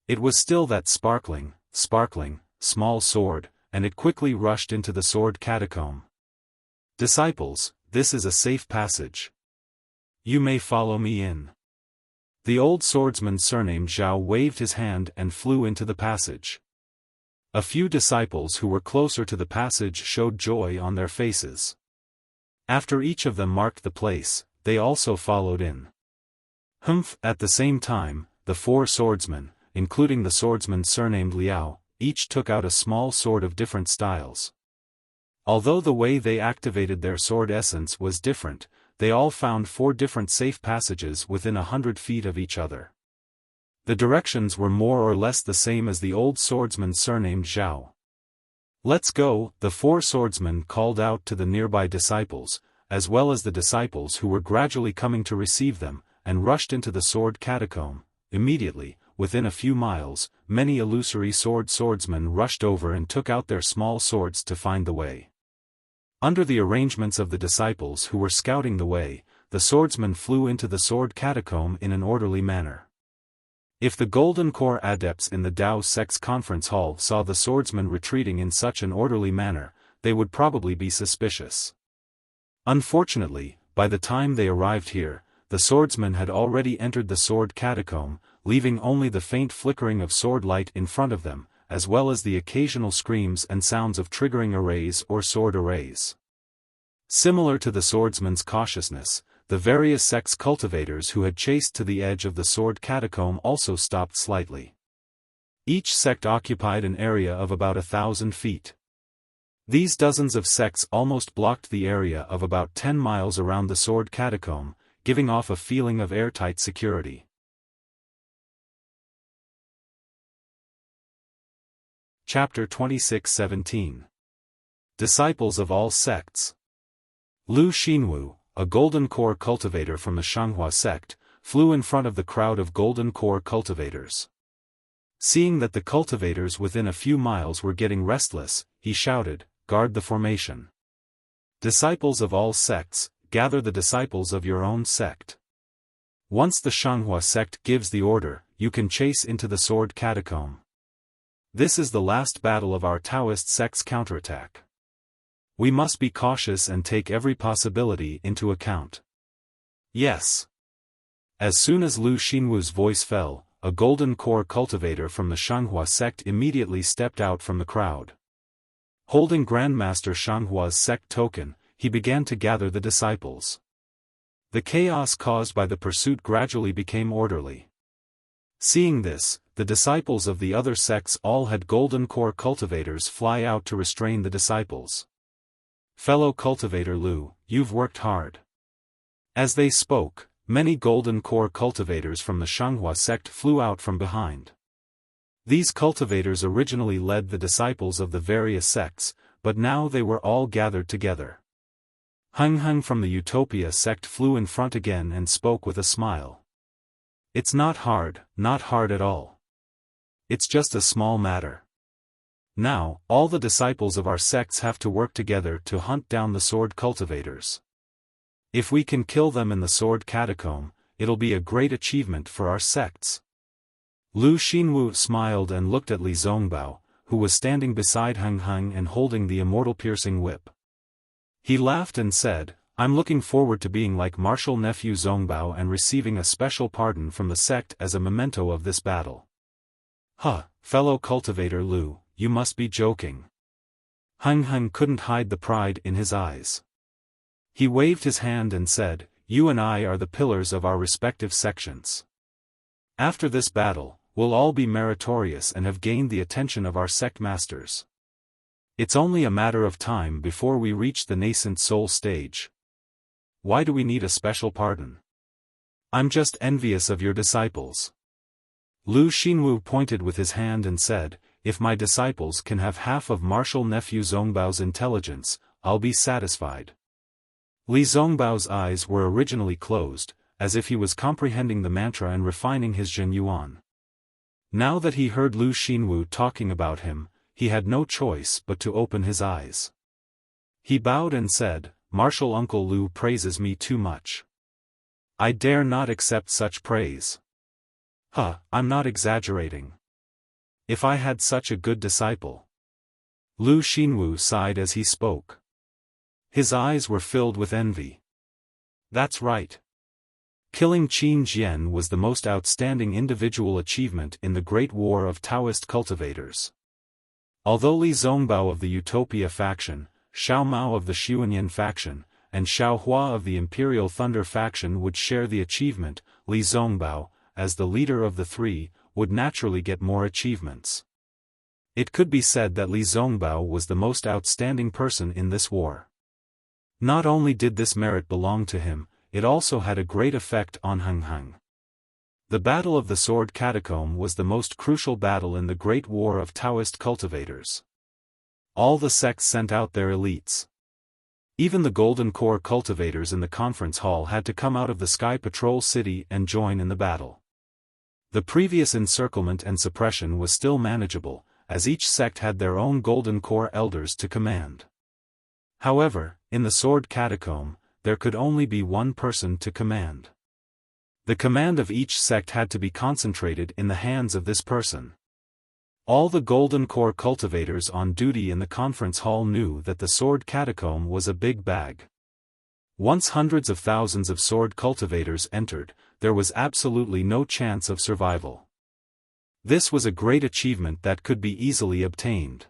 It was still that sparkling, small sword, and it quickly rushed into the sword catacomb. "Disciples, this is a safe passage. You may follow me in." The old swordsman surnamed Zhao waved his hand and flew into the passage. A few disciples who were closer to the passage showed joy on their faces. After each of them marked the place, they also followed in. At the same time, the four swordsmen, including the swordsman surnamed Liao, each took out a small sword of different styles. Although the way they activated their sword essence was different, they all found 4 different safe passages within 100 feet of each other. The directions were more or less the same as the old swordsman surnamed Zhao. "Let's go," the 4 swordsmen called out to the nearby disciples, as well as the disciples who were gradually coming to receive them, and rushed into the sword catacomb. Immediately, within a few miles, many illusory swordsmen rushed over and took out their small swords to find the way. Under the arrangements of the disciples who were scouting the way, the swordsmen flew into the sword catacomb in an orderly manner. If the Golden Core adepts in the Dao sect's conference hall saw the swordsmen retreating in such an orderly manner, they would probably be suspicious. Unfortunately, by the time they arrived here, the swordsmen had already entered the sword catacomb, leaving only the faint flickering of sword light in front of them, as well as the occasional screams and sounds of triggering arrays or sword arrays. Similar to the swordsman's cautiousness, the various sects cultivators who had chased to the edge of the sword catacomb also stopped slightly. Each sect occupied an area of about 1,000 feet. These dozens of sects almost blocked the area of about 10 miles around the sword catacomb, giving off a feeling of airtight security. Chapter 26:17. Disciples of all sects. Lu Xinwu, a golden core cultivator from the Shanghua sect, flew in front of the crowd of golden core cultivators. Seeing that the cultivators within a few miles were getting restless, he shouted, "Guard the formation. Disciples of all sects, gather the disciples of your own sect. Once the Shanghua sect gives the order, you can chase into the sword catacomb. This is the last battle of our Taoist sect's counterattack. We must be cautious and take every possibility into account." Yes. As soon as Lu Xinwu's voice fell, a golden core cultivator from the Shanghua sect immediately stepped out from the crowd. Holding Grandmaster Shanghua's sect token, he began to gather the disciples. The chaos caused by the pursuit gradually became orderly. Seeing this, the disciples of the other sects all had golden core cultivators fly out to restrain the disciples. "Fellow cultivator Lu, you've worked hard." As they spoke, many golden core cultivators from the Shanghua sect flew out from behind. These cultivators originally led the disciples of the various sects, but now they were all gathered together. Heng from the Utopia sect flew in front again and spoke with a smile. "It's not hard at all. It's just a small matter. Now, all the disciples of our sects have to work together to hunt down the sword cultivators. If we can kill them in the sword catacomb, it'll be a great achievement for our sects." Lu Xinwu smiled and looked at Li Zongbao, who was standing beside Heng and holding the immortal piercing whip. He laughed and said, "I'm looking forward to being like martial nephew Zongbao and receiving a special pardon from the sect as a memento of this battle." "Huh, fellow cultivator Lu, you must be joking." Heng couldn't hide the pride in his eyes. He waved his hand and said, "You and I are the pillars of our respective sections. After this battle, we'll all be meritorious and have gained the attention of our sect masters. It's only a matter of time before we reach the nascent soul stage. Why do we need a special pardon? I'm just envious of your disciples." Lu Xinwu pointed with his hand and said, "If my disciples can have half of martial nephew Zongbao's intelligence, I'll be satisfied." Li Zongbao's eyes were originally closed, as if he was comprehending the mantra and refining his Zhen Yuan. Now that he heard Lu Xinwu talking about him, he had no choice but to open his eyes. He bowed and said, "Martial Uncle Lu praises me too much. I dare not accept such praise. I'm not exaggerating. If I had such a good disciple." Lu Xinwu sighed as he spoke. His eyes were filled with envy. That's right. Killing Qin Jian was the most outstanding individual achievement in the Great War of Taoist cultivators. Although Li Zongbao of the Utopia faction, Xiao Mao of the Xuanyan faction, and Xiao Hua of the Imperial Thunder faction would share the achievement, Li Zongbao, as the leader of the three, would naturally get more achievements. It could be said that Li Zongbao was the most outstanding person in this war. Not only did this merit belong to him, it also had a great effect on Heng. The Battle of the Sword Catacomb was the most crucial battle in the Great War of Taoist cultivators. All the sects sent out their elites. Even the Golden Core cultivators in the conference hall had to come out of the Sky Patrol City and join in the battle. The previous encirclement and suppression was still manageable, as each sect had their own Golden Core elders to command. However, in the Sword Catacomb, there could only be one person to command. The command of each sect had to be concentrated in the hands of this person. All the Golden Core cultivators on duty in the conference hall knew that the Sword Catacomb was a big bag. Once hundreds of thousands of sword cultivators entered, there was absolutely no chance of survival. This was a great achievement that could be easily obtained.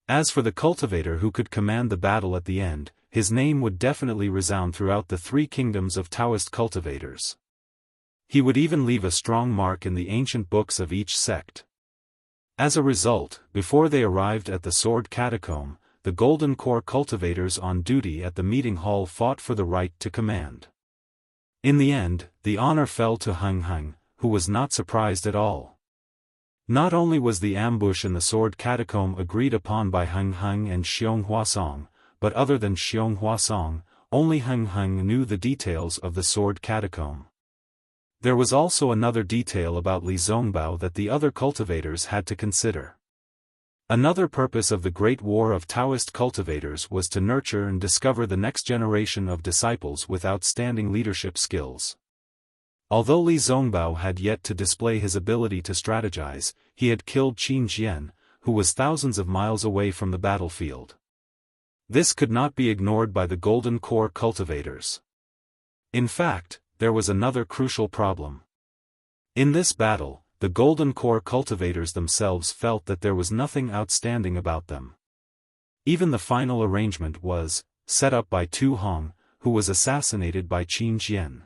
As for the cultivator who could command the battle at the end, his name would definitely resound throughout the three kingdoms of Taoist cultivators. He would even leave a strong mark in the ancient books of each sect. As a result, before they arrived at the Sword Catacomb, the Golden Core cultivators on duty at the meeting hall fought for the right to command. In the end, the honor fell to Heng, who was not surprised at all. Not only was the ambush in the Sword Catacomb agreed upon by Heng and Xiong Huasong, but other than Xiong Huasong, only Heng knew the details of the Sword Catacomb. There was also another detail about Li Zongbao that the other cultivators had to consider. Another purpose of the Great War of Taoist cultivators was to nurture and discover the next generation of disciples with outstanding leadership skills. Although Li Zongbao had yet to display his ability to strategize, he had killed Qin Jian, who was thousands of miles away from the battlefield. This could not be ignored by the Golden Core cultivators. In fact, there was another crucial problem. In this battle, the Golden Core cultivators themselves felt that there was nothing outstanding about them. Even the final arrangement was set up by Tu Hong, who was assassinated by Qin Jian.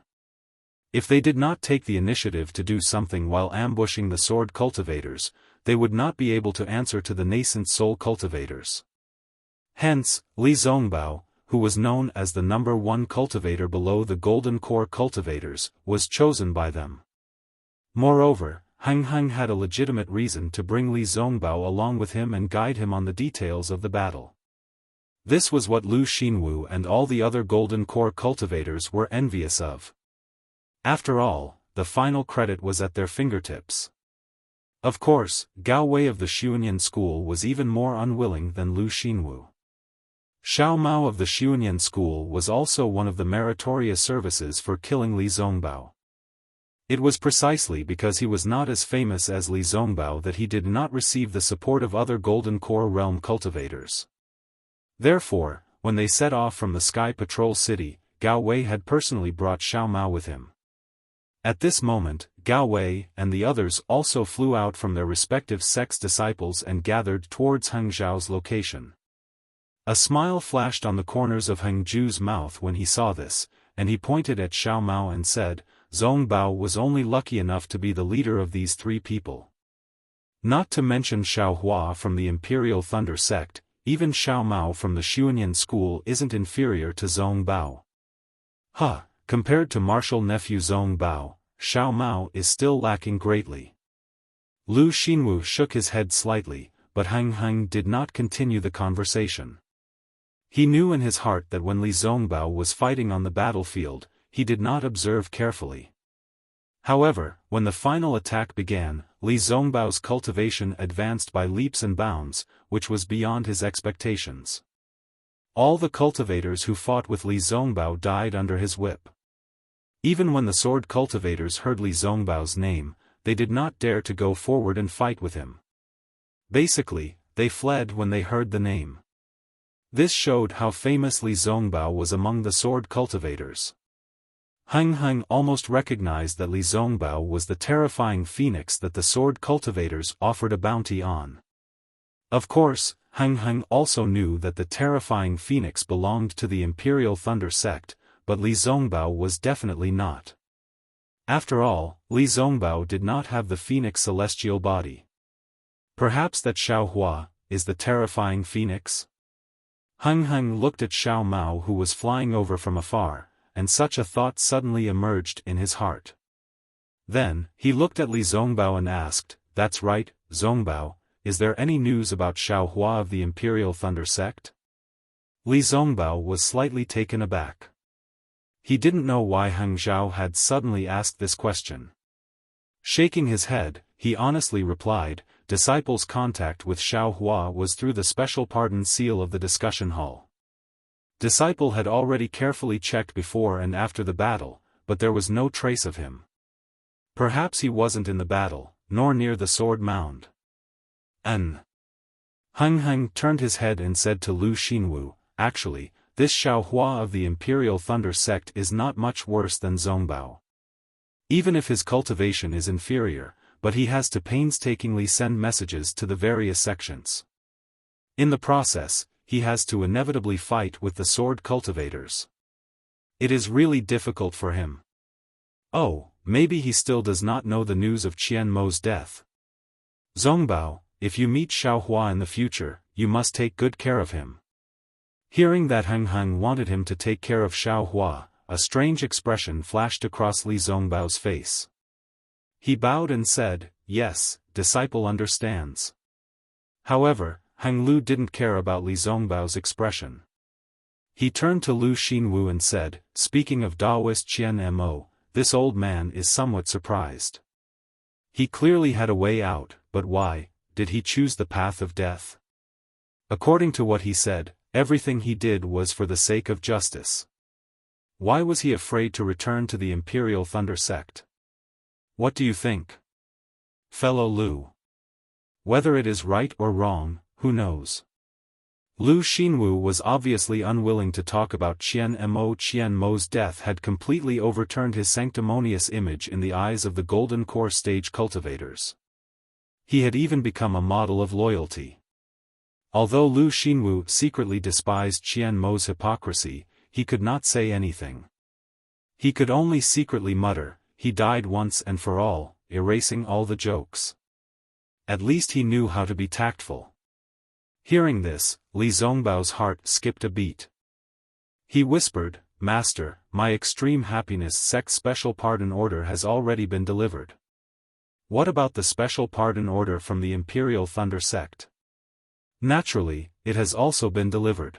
If they did not take the initiative to do something while ambushing the sword cultivators, they would not be able to answer to the nascent soul cultivators. Hence, Li Zongbao, who was known as the #1 cultivator below the Golden Core cultivators, was chosen by them. Moreover, Hang Hang had a legitimate reason to bring Li Zongbao along with him and guide him on the details of the battle. This was what Lu Xinwu and all the other Golden Core cultivators were envious of. After all, the final credit was at their fingertips. Of course, Gao Wei of the Xuanyan school was even more unwilling than Lu Xinwu. Xiao Mao of the Xuanyan school was also one of the meritorious services for killing Li Zongbao. It was precisely because he was not as famous as Li Zongbao that he did not receive the support of other Golden Core realm cultivators. Therefore, when they set off from the Sky Patrol City, Gao Wei had personally brought Xiao Mao with him. At this moment, Gao Wei and the others also flew out from their respective sects' disciples and gathered towards Heng Zhao's location. A smile flashed on the corners of Heng Zhu's mouth when he saw this, and he pointed at Xiao Mao and said, Zongbao was only lucky enough to be the leader of these three people. Not to mention Xiao Hua from the Imperial Thunder sect, even Xiao Mao from the Xuanyan school isn't inferior to Zongbao. Compared to martial nephew Zongbao, Xiao Mao is still lacking greatly. Lu Xinwu shook his head slightly, but Hang Hang did not continue the conversation. He knew in his heart that when Li Zongbao was fighting on the battlefield, he did not observe carefully. However, when the final attack began, Li Zongbao's cultivation advanced by leaps and bounds, which was beyond his expectations. All the cultivators who fought with Li Zongbao died under his whip. Even when the sword cultivators heard Li Zongbao's name, they did not dare to go forward and fight with him. Basically, they fled when they heard the name. This showed how famous Li Zongbao was among the sword cultivators. Hang Hang almost recognized that Li Zongbao was the terrifying phoenix that the sword cultivators offered a bounty on. Of course, Hang Hang also knew that the terrifying phoenix belonged to the Imperial Thunder sect, but Li Zongbao was definitely not. After all, Li Zongbao did not have the phoenix celestial body. Perhaps that Xiao Hua is the terrifying phoenix? Hang Hang looked at Xiao Mao who was flying over from afar, and such a thought suddenly emerged in his heart. Then, he looked at Li Zongbao and asked, "That's right, Zongbao, is there any news about Xiao Hua of the Imperial Thunder sect?" Li Zongbao was slightly taken aback. He didn't know why Heng Zhao had suddenly asked this question. Shaking his head, he honestly replied, "Disciples' contact with Xiao Hua was through the special pardon seal of the discussion hall. Disciple had already carefully checked before and after the battle, but there was no trace of him. Perhaps he wasn't in the battle, nor near the sword mound." Heng Heng turned his head and said to Lu Xinwu, "Actually, this Xiao Hua of the Imperial Thunder sect is not much worse than Zongbao. Even if his cultivation is inferior, but he has to painstakingly send messages to the various sections. In the process, he has to inevitably fight with the sword cultivators. It is really difficult for him. Oh, maybe he still does not know the news of Qian Mo's death. Zongbao, if you meet Xiao Hua in the future, you must take good care of him." Hearing that Heng Heng wanted him to take care of Xiao Hua, a strange expression flashed across Li Zongbao's face. He bowed and said, "Yes, disciple understands." However, Heng Lu didn't care about Li Zongbao's expression. He turned to Lu Xinwu and said, "Speaking of Daoist Qian Mo, this old man is somewhat surprised. He clearly had a way out, but why did he choose the path of death? According to what he said, everything he did was for the sake of justice. Why was he afraid to return to the Imperial Thunder sect? What do you think, fellow Lu? Whether it is right or wrong, who knows? Lu Xinwu was obviously unwilling to talk about Qian Mo. Qian Mo's death had completely overturned his sanctimonious image in the eyes of the Golden Core stage cultivators. He had even become a model of loyalty. Although Lu Xinwu secretly despised Qian Mo's hypocrisy, he could not say anything. He could only secretly mutter, "He died once and for all," erasing all the jokes. At least he knew how to be tactful. Hearing this, Li Zongbao's heart skipped a beat. He whispered, "Master, my extreme happiness sect special pardon order has already been delivered. What about the special pardon order from the Imperial Thunder sect?" "Naturally, it has also been delivered."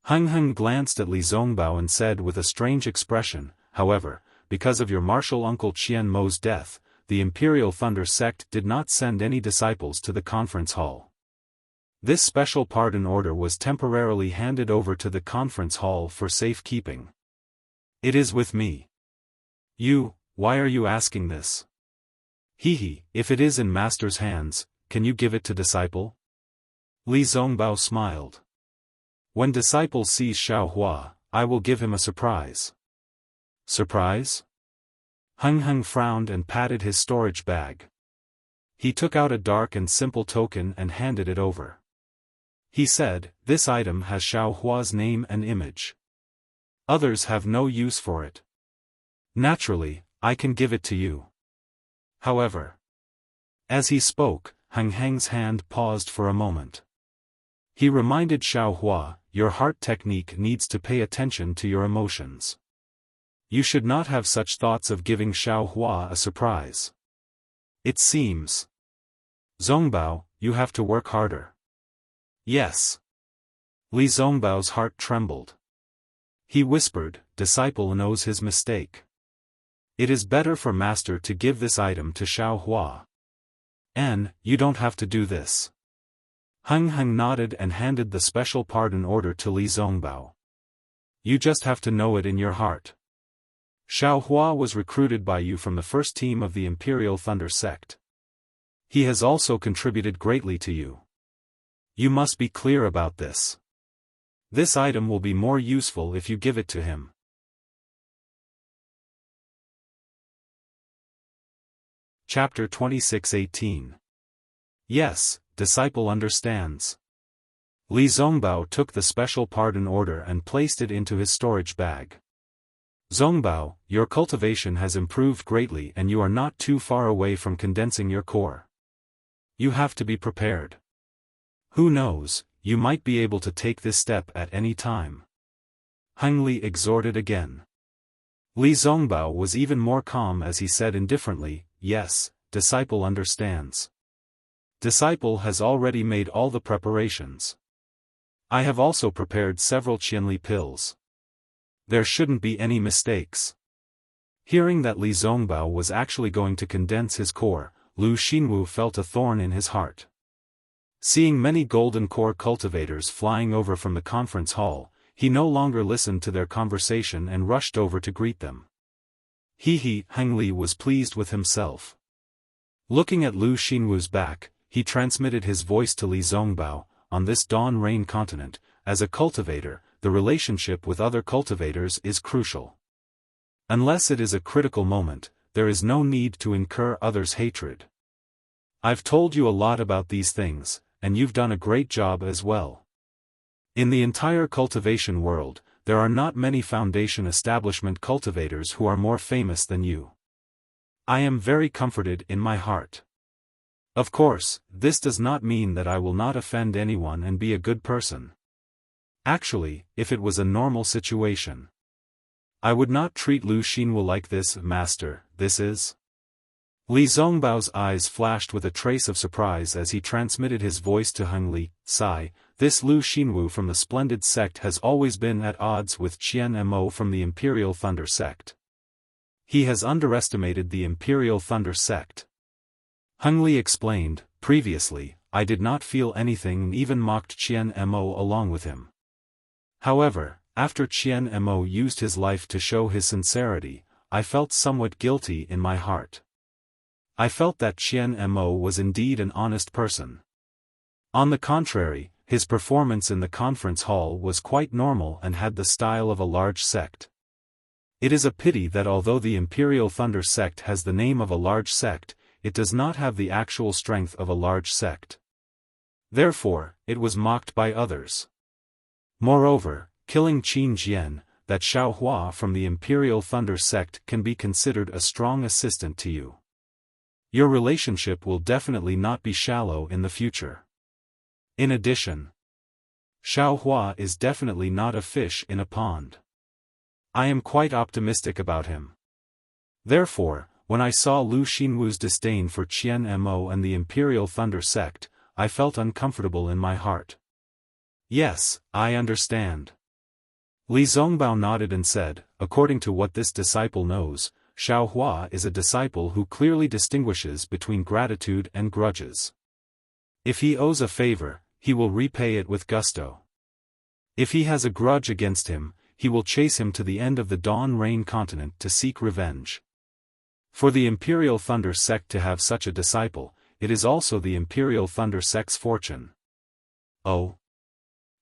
Heng glanced at Li Zongbao and said with a strange expression, "However, because of your martial uncle Qian Mo's death, the Imperial Thunder sect did not send any disciples to the conference hall. This special pardon order was temporarily handed over to the conference hall for safekeeping. It is with me." Why are you asking this?" "Hehe, if it is in Master's hands, can you give it to disciple?" Li Zongbao smiled. "When disciple sees Xiao Hua, I will give him a surprise." "Surprise?" Heng frowned and patted his storage bag. He took out a dark and simple token and handed it over. He said, "This item has Xiao Hua's name and image. Others have no use for it. Naturally, I can give it to you. However." As he spoke, Heng's hand paused for a moment. He reminded Xiao Hua, "Your heart technique needs to pay attention to your emotions. You should not have such thoughts of giving Xiao Hua a surprise. It seems. Zongbao, you have to work harder." "Yes." Li Zongbao's heart trembled. He whispered, "Disciple knows his mistake. It is better for Master to give this item to Xiao Hua. And, you don't have to do this." Heng nodded and handed the special pardon order to Li Zongbao. "You just have to know it in your heart. Xiao Hua was recruited by you from the first team of the Imperial Thunder sect. He has also contributed greatly to you. You must be clear about this. This item will be more useful if you give it to him." Chapter 26:18. Yes, disciple understands. Li Zongbao took the special pardon order and placed it into his storage bag. "Zongbao, your cultivation has improved greatly and you are not too far away from condensing your core. You have to be prepared. Who knows, you might be able to take this step at any time." Heng Li exhorted again. Li Zongbao was even more calm as he said indifferently, "Yes, disciple understands. Disciple has already made all the preparations. I have also prepared several Qianli pills. There shouldn't be any mistakes." Hearing that Li Zongbao was actually going to condense his core, Lu Xinwu felt a thorn in his heart. Seeing many golden core cultivators flying over from the conference hall, he no longer listened to their conversation and rushed over to greet them. Heng Li was pleased with himself. Looking at Lu Xinwu's back, he transmitted his voice to Li Zongbao, "On this Dawn Rain continent, as a cultivator, the relationship with other cultivators is crucial. Unless it is a critical moment, there is no need to incur others' hatred. I've told you a lot about these things, and you've done a great job as well. In the entire cultivation world, there are not many foundation establishment cultivators who are more famous than you. I am very comforted in my heart. Of course, this does not mean that I will not offend anyone and be a good person. Actually, if it was a normal situation, I would not treat Lu Xinwu like this, Master. This is..." Li Zongbao's eyes flashed with a trace of surprise as he transmitted his voice to Heng Li, "Sai, this Lu Xinwu from the Splendid sect has always been at odds with Qian Mo from the Imperial Thunder sect. He has underestimated the Imperial Thunder sect. Hung Li explained, previously, I did not feel anything and even mocked Qian Mo along with him. However, after Qian Mo used his life to show his sincerity, I felt somewhat guilty in my heart. I felt that Qian Mo was indeed an honest person. On the contrary, his performance in the conference hall was quite normal and had the style of a large sect. It is a pity that although the Imperial Thunder sect has the name of a large sect, it does not have the actual strength of a large sect. Therefore, it was mocked by others. Moreover, killing Qin Jian, that Xiaohua from the Imperial Thunder sect can be considered a strong assistant to you. Your relationship will definitely not be shallow in the future. In addition, Xiaohua is definitely not a fish in a pond. I am quite optimistic about him. Therefore, when I saw Lu Xinwu's disdain for Qian Mo and the Imperial Thunder sect, I felt uncomfortable in my heart. Yes, I understand. Li Zongbao nodded and said, according to what this disciple knows, Xiaohua is a disciple who clearly distinguishes between gratitude and grudges. If he owes a favor, he will repay it with gusto. If he has a grudge against him, he will chase him to the end of the Dawn Rain continent to seek revenge. For the Imperial Thunder sect to have such a disciple, it is also the Imperial Thunder sect's fortune. Oh.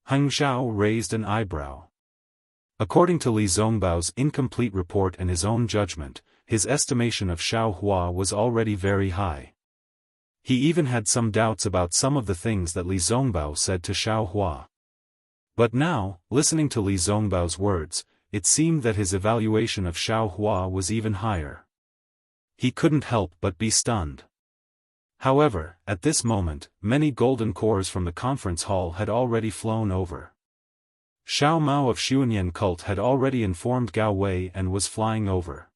Heng Zhao raised an eyebrow. According to Li Zongbao's incomplete report and his own judgment, his estimation of Xiaohua was already very high. He even had some doubts about some of the things that Li Zongbao said to Xiaohua. But now, listening to Li Zongbao's words, it seemed that his evaluation of Xiaohua was even higher. He couldn't help but be stunned. However, at this moment, many golden cores from the conference hall had already flown over. Xiao Mao of Xuanyan cult had already informed Gao Wei and was flying over.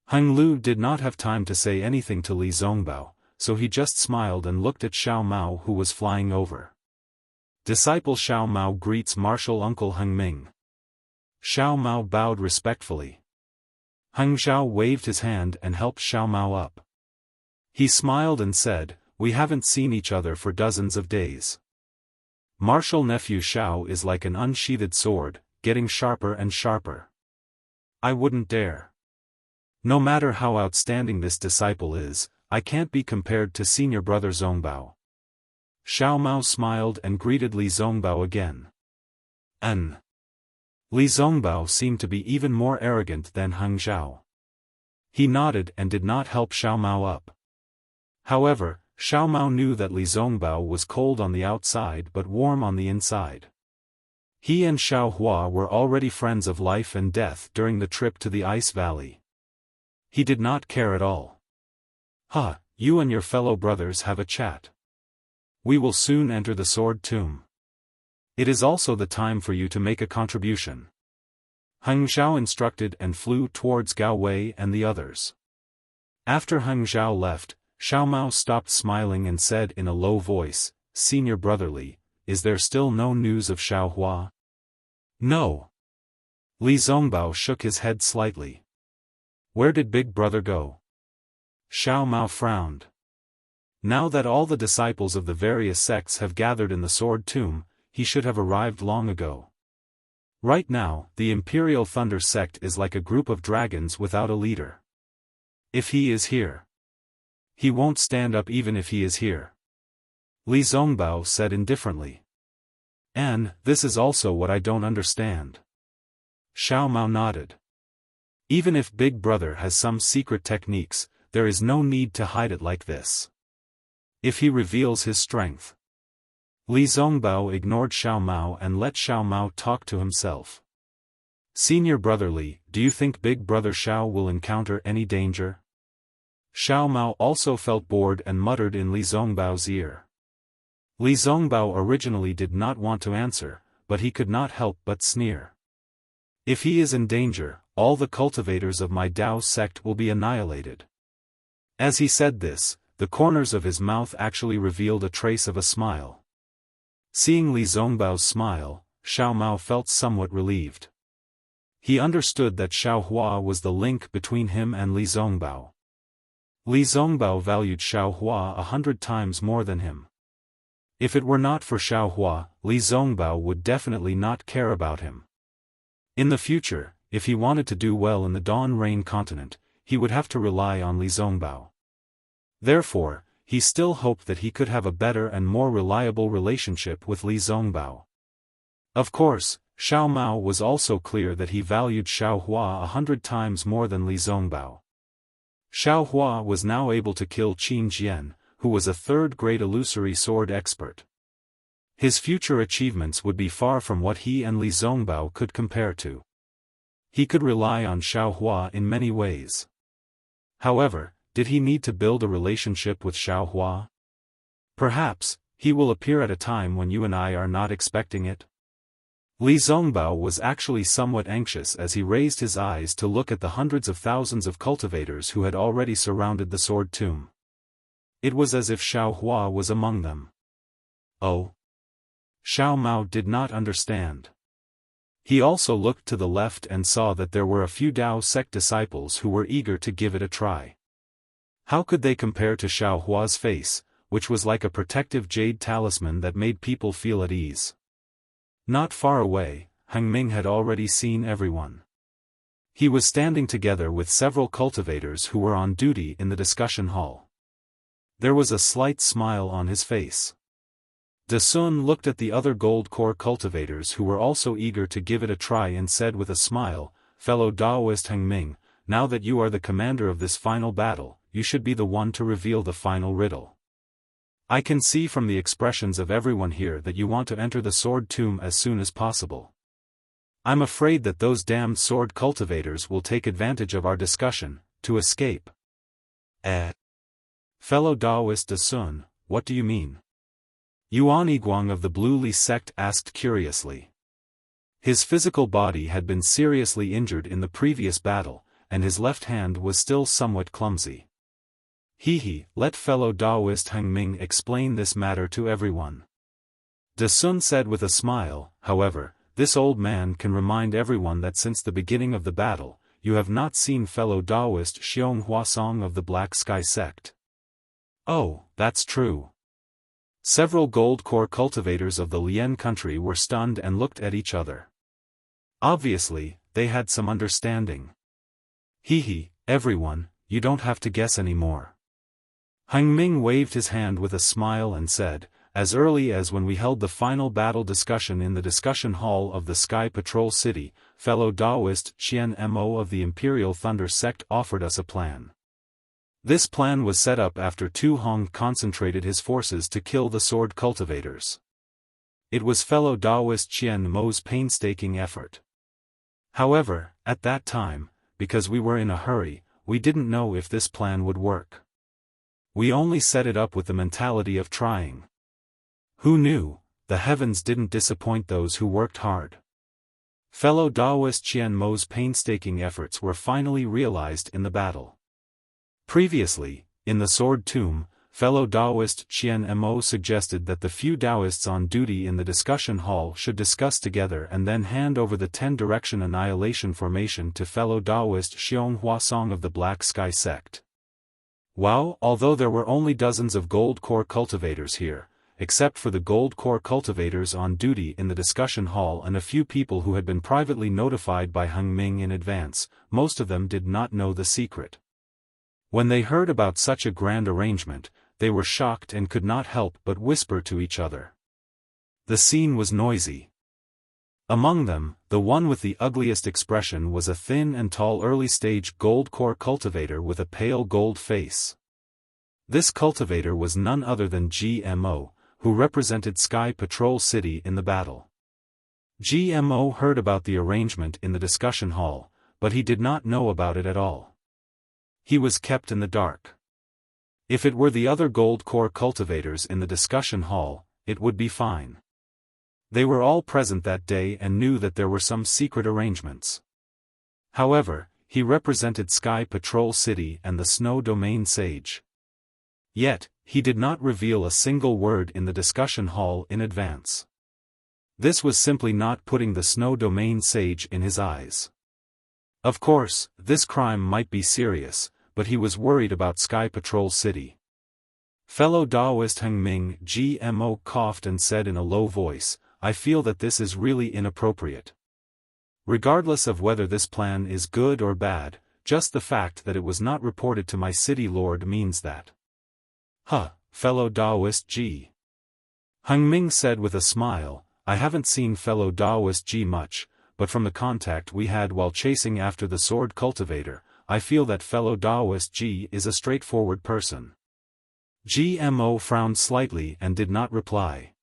Heng Lu did not have time to say anything to Li Zongbao, so he just smiled and looked at Xiao Mao who was flying over. Disciple Xiao Mao greets Martial Uncle Heng Ming. Xiao Mao bowed respectfully. Heng Zhao waved his hand and helped Xiao Mao up. He smiled and said, we haven't seen each other for dozens of days. Martial nephew Xiao is like an unsheathed sword, getting sharper and sharper. I wouldn't dare. No matter how outstanding this disciple is, I can't be compared to senior brother Zongbao. Xiao Mao smiled and greeted Li Zongbao again. Li Zongbao seemed to be even more arrogant than Heng Zhao. He nodded and did not help Xiao Mao up. However, Xiao Mao knew that Li Zongbao was cold on the outside but warm on the inside. He and Xiaohua were already friends of life and death during the trip to the Ice Valley. He did not care at all. You and your fellow brothers have a chat. We will soon enter the Sword Tomb. It is also the time for you to make a contribution. Heng Zhao instructed and flew towards Gao Wei and the others. After Heng Zhao left, Xiao Mao stopped smiling and said in a low voice, Senior Brotherly, is there still no news of Xiaohua? No. Li Zongbao shook his head slightly. Where did Big Brother go? Xiao Mao frowned. Now that all the disciples of the various sects have gathered in the Sword Tomb, he should have arrived long ago. Right now, the Imperial Thunder sect is like a group of dragons without a leader. If he is here, he won't stand up even if he is here. Li Zongbao said indifferently. And, this is also what I don't understand. Xiao Mao nodded. Even if Big Brother has some secret techniques, there is no need to hide it like this. If he reveals his strength. Li Zongbao ignored Xiao Mao and let Xiao Mao talk to himself. Senior Brotherly, do you think Big Brother Xiao will encounter any danger? Xiao Mao also felt bored and muttered in Li Zongbao's ear. Li Zongbao originally did not want to answer, but he could not help but sneer. If he is in danger, all the cultivators of my Dao sect will be annihilated. As he said this, the corners of his mouth actually revealed a trace of a smile. Seeing Li Zongbao's smile, Xiao Mao felt somewhat relieved. He understood that Xiao Hua was the link between him and Li Zongbao. Li Zongbao valued Xiao Hua 100 times more than him. If it were not for Xiao Hua, Li Zongbao would definitely not care about him. In the future, if he wanted to do well in the Dawn Rain continent, he would have to rely on Li Zongbao. Therefore, he still hoped that he could have a better and more reliable relationship with Li Zongbao. Of course, Xiao Mao was also clear that he valued Xiao Hua 100 times more than Li Zongbao. Xiao Hua was now able to kill Qin Jian, who was a third-grade illusory sword expert. His future achievements would be far from what he and Li Zongbao could compare to. He could rely on Xiao Hua in many ways. However, did he need to build a relationship with Xiao Hua? Perhaps, he will appear at a time when you and I are not expecting it. Li Zongbao was actually somewhat anxious as he raised his eyes to look at the hundreds of thousands of cultivators who had already surrounded the sword tomb. It was as if Xiao Hua was among them. Oh! Xiao Mao did not understand. He also looked to the left and saw that there were a few Dao sect disciples who were eager to give it a try. How could they compare to Xiao Hua's face, which was like a protective jade talisman that made people feel at ease? Not far away, Heng Ming had already seen everyone. He was standing together with several cultivators who were on duty in the discussion hall. There was a slight smile on his face. De Sun looked at the other gold core cultivators who were also eager to give it a try and said with a smile, "Fellow Daoist Heng Ming, now that you are the commander of this final battle, you should be the one to reveal the final riddle. I can see from the expressions of everyone here that you want to enter the sword tomb as soon as possible. I'm afraid that those damned sword cultivators will take advantage of our discussion, to escape." Fellow Daoist De Sun, what do you mean? Yuan Yiguang of the Blue Li sect asked curiously. His physical body had been seriously injured in the previous battle, and his left hand was still somewhat clumsy. Let fellow Daoist Heng Ming explain this matter to everyone. De Sun said with a smile, however, this old man can remind everyone that since the beginning of the battle, you have not seen fellow Daoist Xiong Huasong of the Black Sky sect. Oh, that's true. Several gold core cultivators of the Lian country were stunned and looked at each other. Obviously, they had some understanding. Everyone, you don't have to guess anymore. Heng Ming waved his hand with a smile and said, as early as when we held the final battle discussion in the discussion hall of the Sky Patrol City, fellow Daoist Qian Mo of the Imperial Thunder sect offered us a plan. This plan was set up after Tu Hong concentrated his forces to kill the sword cultivators. It was fellow Daoist Qian Mo's painstaking effort. However, at that time, because we were in a hurry, we didn't know if this plan would work. We only set it up with the mentality of trying. Who knew, the heavens didn't disappoint those who worked hard. Fellow Daoist Qian Mo's painstaking efforts were finally realized in the battle. Previously, in the Sword Tomb, fellow Daoist Qian Mo suggested that the few Daoists on duty in the discussion hall should discuss together and then hand over the 10-direction annihilation formation to fellow Daoist Xiong Huasong of the Black Sky sect. Wow! Although there were only dozens of gold core cultivators here, except for the gold core cultivators on duty in the discussion hall and a few people who had been privately notified by Heng Ming in advance, most of them did not know the secret. When they heard about such a grand arrangement, they were shocked and could not help but whisper to each other. The scene was noisy. Among them, the one with the ugliest expression was a thin and tall early-stage gold core cultivator with a pale gold face. This cultivator was none other than GMO, who represented Sky Patrol City in the battle. GMO heard about the arrangement in the discussion hall, but he did not know about it at all. He was kept in the dark. If it were the other gold core cultivators in the discussion hall, it would be fine. They were all present that day and knew that there were some secret arrangements. However, he represented Sky Patrol City and the Snow Domain Sage. Yet, he did not reveal a single word in the discussion hall in advance. This was simply not putting the Snow Domain Sage in his eyes. Of course, this crime might be serious, but he was worried about Sky Patrol City. Fellow Daoist Heng Ming GMO coughed and said in a low voice, I feel that this is really inappropriate. Regardless of whether this plan is good or bad, just the fact that it was not reported to my city lord means that. Fellow Daoist G. Heng Ming said with a smile, I haven't seen fellow Daoist G much, but from the contact we had while chasing after the sword cultivator, I feel that fellow Daoist G is a straightforward person. GMO frowned slightly and did not reply.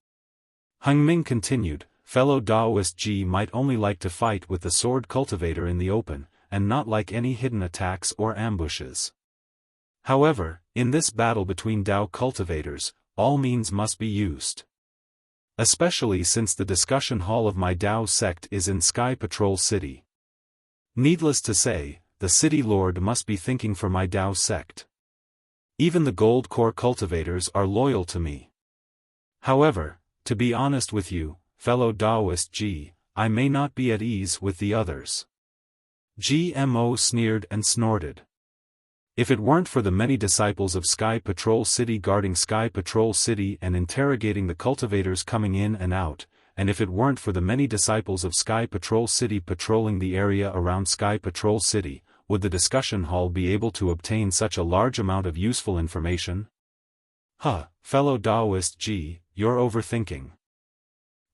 Heng Ming continued, fellow Daoist G might only like to fight with the sword cultivator in the open, and not like any hidden attacks or ambushes. However, in this battle between Dao cultivators, all means must be used. Especially since the discussion hall of my Dao sect is in Sky Patrol City. Needless to say, the city lord must be thinking for my Dao sect. Even the gold core cultivators are loyal to me. However, to be honest with you, fellow Daoist G, I may not be at ease with the others. GMO sneered and snorted. If it weren't for the many disciples of Sky Patrol City guarding Sky Patrol City and interrogating the cultivators coming in and out, and if it weren't for the many disciples of Sky Patrol City patrolling the area around Sky Patrol City, would the discussion hall be able to obtain such a large amount of useful information? Fellow Daoist G, you're overthinking.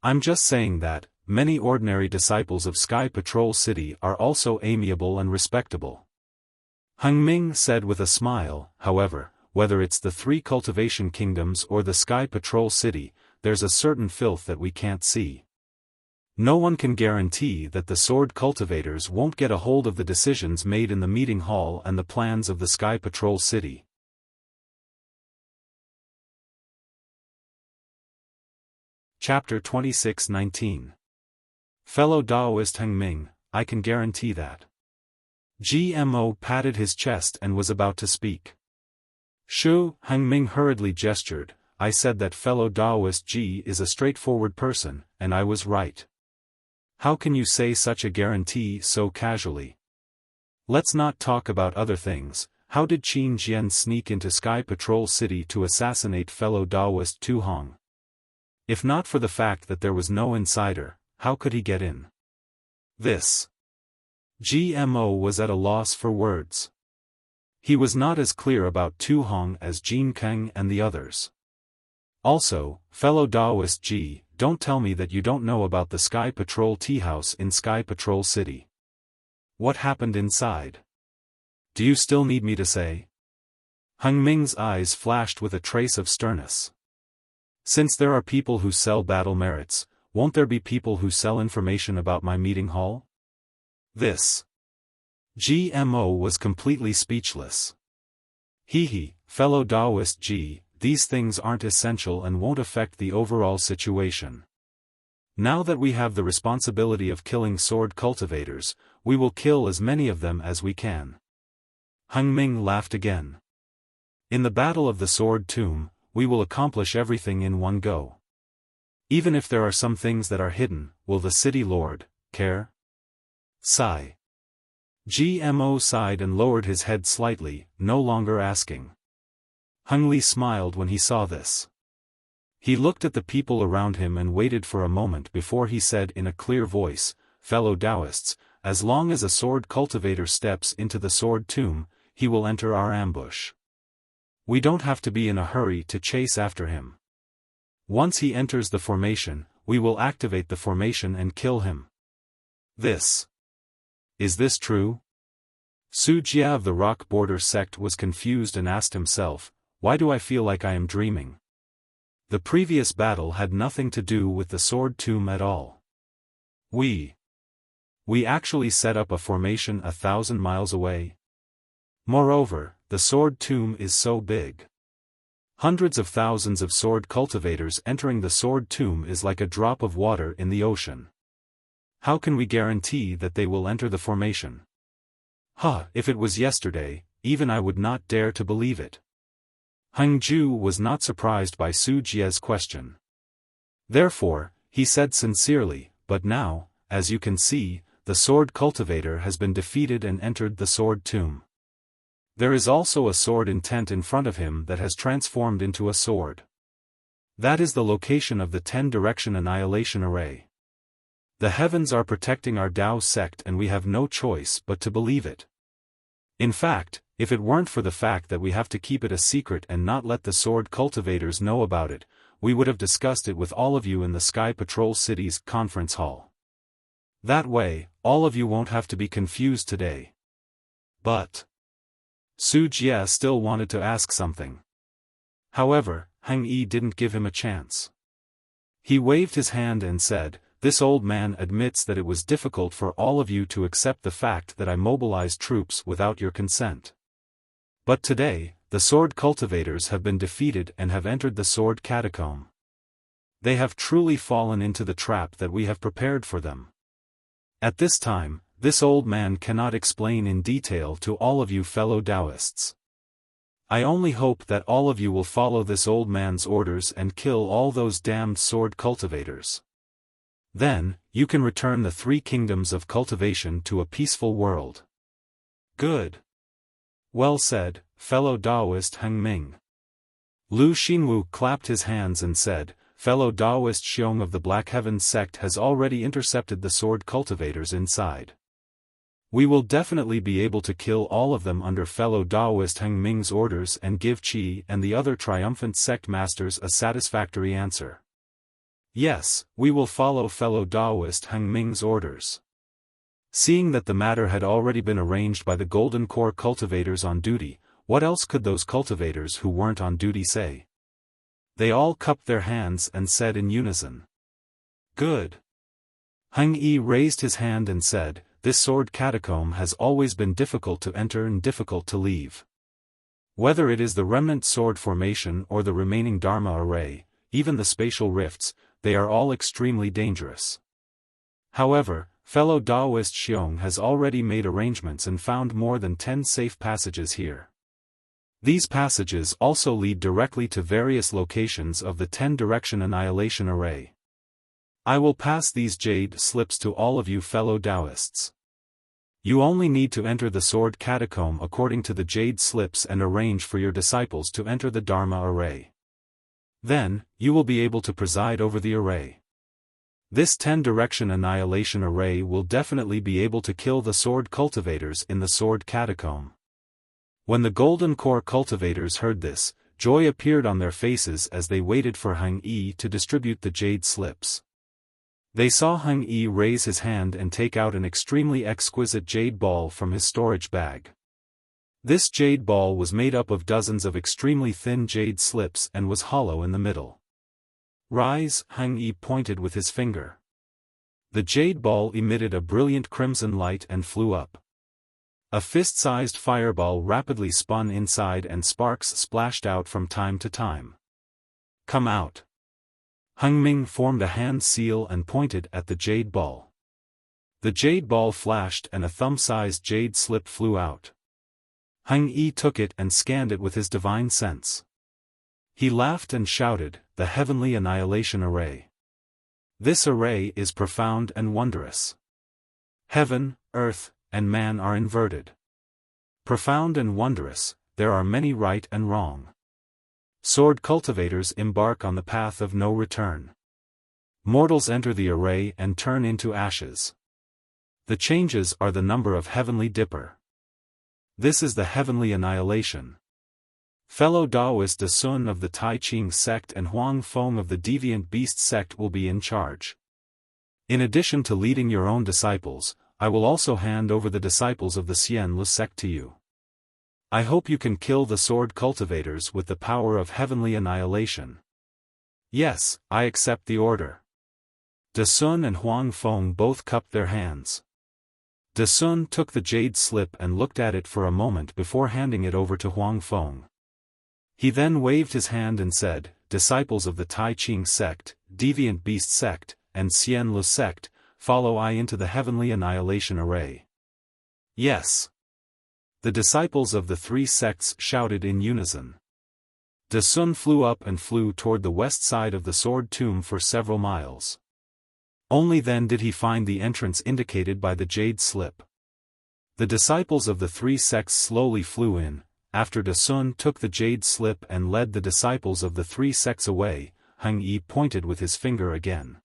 I'm just saying that, many ordinary disciples of Sky Patrol City are also amiable and respectable. Heng Ming said with a smile, however, whether it's the 3 cultivation kingdoms or the Sky Patrol City, there's a certain filth that we can't see. No one can guarantee that the sword cultivators won't get a hold of the decisions made in the meeting hall and the plans of the Sky Patrol City. Chapter 26:19. Fellow Daoist Heng Ming, I can guarantee that. GMO patted his chest and was about to speak. Shu, Heng Ming hurriedly gestured, I said that fellow Daoist G is a straightforward person, and I was right. How can you say such a guarantee so casually? Let's not talk about other things. How did Qin Jian sneak into Sky Patrol City to assassinate fellow Daoist Tu Hong? If not for the fact that there was no insider, how could he get in? This. GMO was at a loss for words. He was not as clear about Tu Hong as Jin Kang and the others. Also, fellow Daoist G, don't tell me that you don't know about the Sky Patrol Tea House in Sky Patrol City. What happened inside? Do you still need me to say? Heng Ming's eyes flashed with a trace of sternness. Since there are people who sell battle merits, won't there be people who sell information about my meeting hall? This. GMO was completely speechless. Fellow Daoist G, these things aren't essential and won't affect the overall situation. Now that we have the responsibility of killing sword cultivators, we will kill as many of them as we can. Heng Ming laughed again. In the Battle of the Sword Tomb, we will accomplish everything in one go. Even if there are some things that are hidden, will the city lord care? Sigh. GMO sighed and lowered his head slightly, no longer asking. Heng Li smiled when he saw this. He looked at the people around him and waited for a moment before he said in a clear voice, fellow Taoists, as long as a sword cultivator steps into the sword tomb, he will enter our ambush. We don't have to be in a hurry to chase after him. Once he enters the formation, we will activate the formation and kill him. Is this true? Su Jia of the Rock Border sect was confused and asked himself, why do I feel like I am dreaming? The previous battle had nothing to do with the sword tomb at all. We actually set up a formation 1,000 miles away. Moreover, the sword tomb is so big. Hundreds of thousands of sword cultivators entering the sword tomb is like a drop of water in the ocean. How can we guarantee that they will enter the formation? If it was yesterday, even I would not dare to believe it. Heng Ju was not surprised by Su Jia's question. Therefore, he said sincerely, but now, as you can see, the sword cultivator has been defeated and entered the sword tomb. There is also a sword intent in front of him that has transformed into a sword. That is the location of the 10-direction annihilation array. The heavens are protecting our Tao sect and we have no choice but to believe it. In fact, if it weren't for the fact that we have to keep it a secret and not let the sword cultivators know about it, we would have discussed it with all of you in the Sky Patrol City's conference hall. That way, all of you won't have to be confused today. But Su Jie still wanted to ask something. However, Hang Yi didn't give him a chance. He waved his hand and said, "This old man admits that it was difficult for all of you to accept the fact that I mobilized troops without your consent. But today, the sword cultivators have been defeated and have entered the sword catacomb. They have truly fallen into the trap that we have prepared for them. At this time, this old man cannot explain in detail to all of you fellow Taoists. I only hope that all of you will follow this old man's orders and kill all those damned sword cultivators. Then, you can return the 3 kingdoms of cultivation to a peaceful world." "Good. Well said, fellow Taoist Heng Ming." Lu Xinwu clapped his hands and said, "Fellow Taoist Xiong of the Black Heaven sect has already intercepted the sword cultivators inside. We will definitely be able to kill all of them under fellow Taoist Heng Ming's orders and give Qi and the other triumphant sect masters a satisfactory answer. Yes, we will follow fellow Taoist Heng Ming's orders." Seeing that the matter had already been arranged by the Golden Core cultivators on duty, what else could those cultivators who weren't on duty say? They all cupped their hands and said in unison, "Good." Heng Yi raised his hand and said, "This sword catacomb has always been difficult to enter and difficult to leave. Whether it is the remnant sword formation or the remaining Dharma array, even the spatial rifts, they are all extremely dangerous. However, fellow Taoist Xiong has already made arrangements and found more than 10 safe passages here. These passages also lead directly to various locations of the 10-direction annihilation array. I will pass these jade slips to all of you fellow Taoists. You only need to enter the sword catacomb according to the jade slips and arrange for your disciples to enter the Dharma array. Then, you will be able to preside over the array. This 10-direction annihilation array will definitely be able to kill the sword cultivators in the sword catacomb." When the Golden Core cultivators heard this, joy appeared on their faces as they waited for Heng Yi to distribute the jade slips. They saw Heng Yi raise his hand and take out an extremely exquisite jade ball from his storage bag. This jade ball was made up of dozens of extremely thin jade slips and was hollow in the middle. "Rise," Heng Yi pointed with his finger. The jade ball emitted a brilliant crimson light and flew up. A fist-sized fireball rapidly spun inside and sparks splashed out from time to time. "Come out." Heng Ming formed a hand seal and pointed at the jade ball. The jade ball flashed and a thumb-sized jade slip flew out. Heng Yi took it and scanned it with his divine sense. He laughed and shouted, "The heavenly annihilation array. This array is profound and wondrous. Heaven, earth, and man are inverted. Profound and wondrous, there are many right and wrong. Sword cultivators embark on the path of no return. Mortals enter the array and turn into ashes. The changes are the number of heavenly dipper. This is the heavenly annihilation. Fellow Taoist De Sun of the Tai Ching sect and Huang Feng of the Deviant Beast sect will be in charge. In addition to leading your own disciples, I will also hand over the disciples of the Xian Lu sect to you. I hope you can kill the sword cultivators with the power of heavenly annihilation." "Yes, I accept the order." De Sun and Huang Feng both cupped their hands. De Sun took the jade slip and looked at it for a moment before handing it over to Huang Feng. He then waved his hand and said, "Disciples of the Tai Ching sect, Deviant Beast sect, and Xian Lu sect, follow I into the heavenly annihilation array." "Yes." The disciples of the 3 sects shouted in unison. De Sun flew up and flew toward the west side of the sword tomb for several miles. Only then did he find the entrance indicated by the jade slip. The disciples of the three sects slowly flew in. After Da Sun took the jade slip and led the disciples of the three sects away, Heng Yi pointed with his finger again.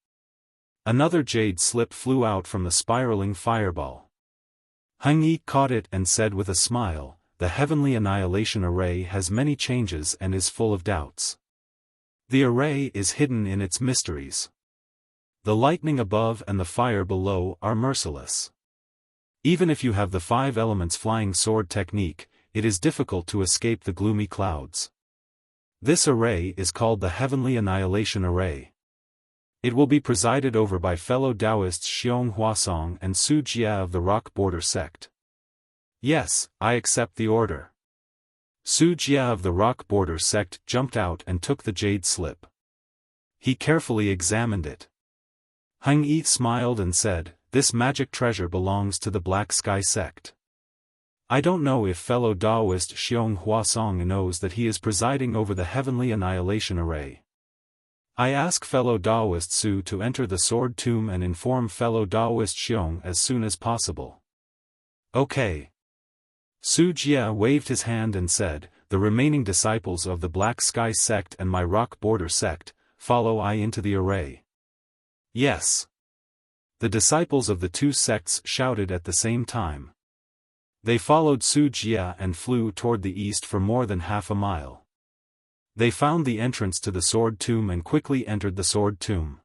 Another jade slip flew out from the spiraling fireball. Heng Yi caught it and said with a smile, "The heavenly annihilation array has many changes and is full of doubts. The array is hidden in its mysteries. The lightning above and the fire below are merciless. Even if you have the 5 elements flying sword technique, it is difficult to escape the gloomy clouds. This array is called the Heavenly Annihilation Array. It will be presided over by fellow Taoists Xiong Huasong and Su Jia of the Rock Border sect." "Yes, I accept the order." Su Jia of the Rock Border sect jumped out and took the jade slip. He carefully examined it. Heng Yi smiled and said, "This magic treasure belongs to the Black Sky sect. I don't know if fellow Taoist Xiong Huasong knows that he is presiding over the Heavenly Annihilation Array. I ask fellow Taoist Su to enter the Sword Tomb and inform fellow Taoist Xiong as soon as possible." "Okay." Su Jia waved his hand and said, "The remaining disciples of the Black Sky sect and my Rock Border sect, follow I into the array." "Yes." The disciples of the two sects shouted at the same time. They followed Su Jia and flew toward the east for more than half a mile. They found the entrance to the Sword Tomb and quickly entered the Sword Tomb.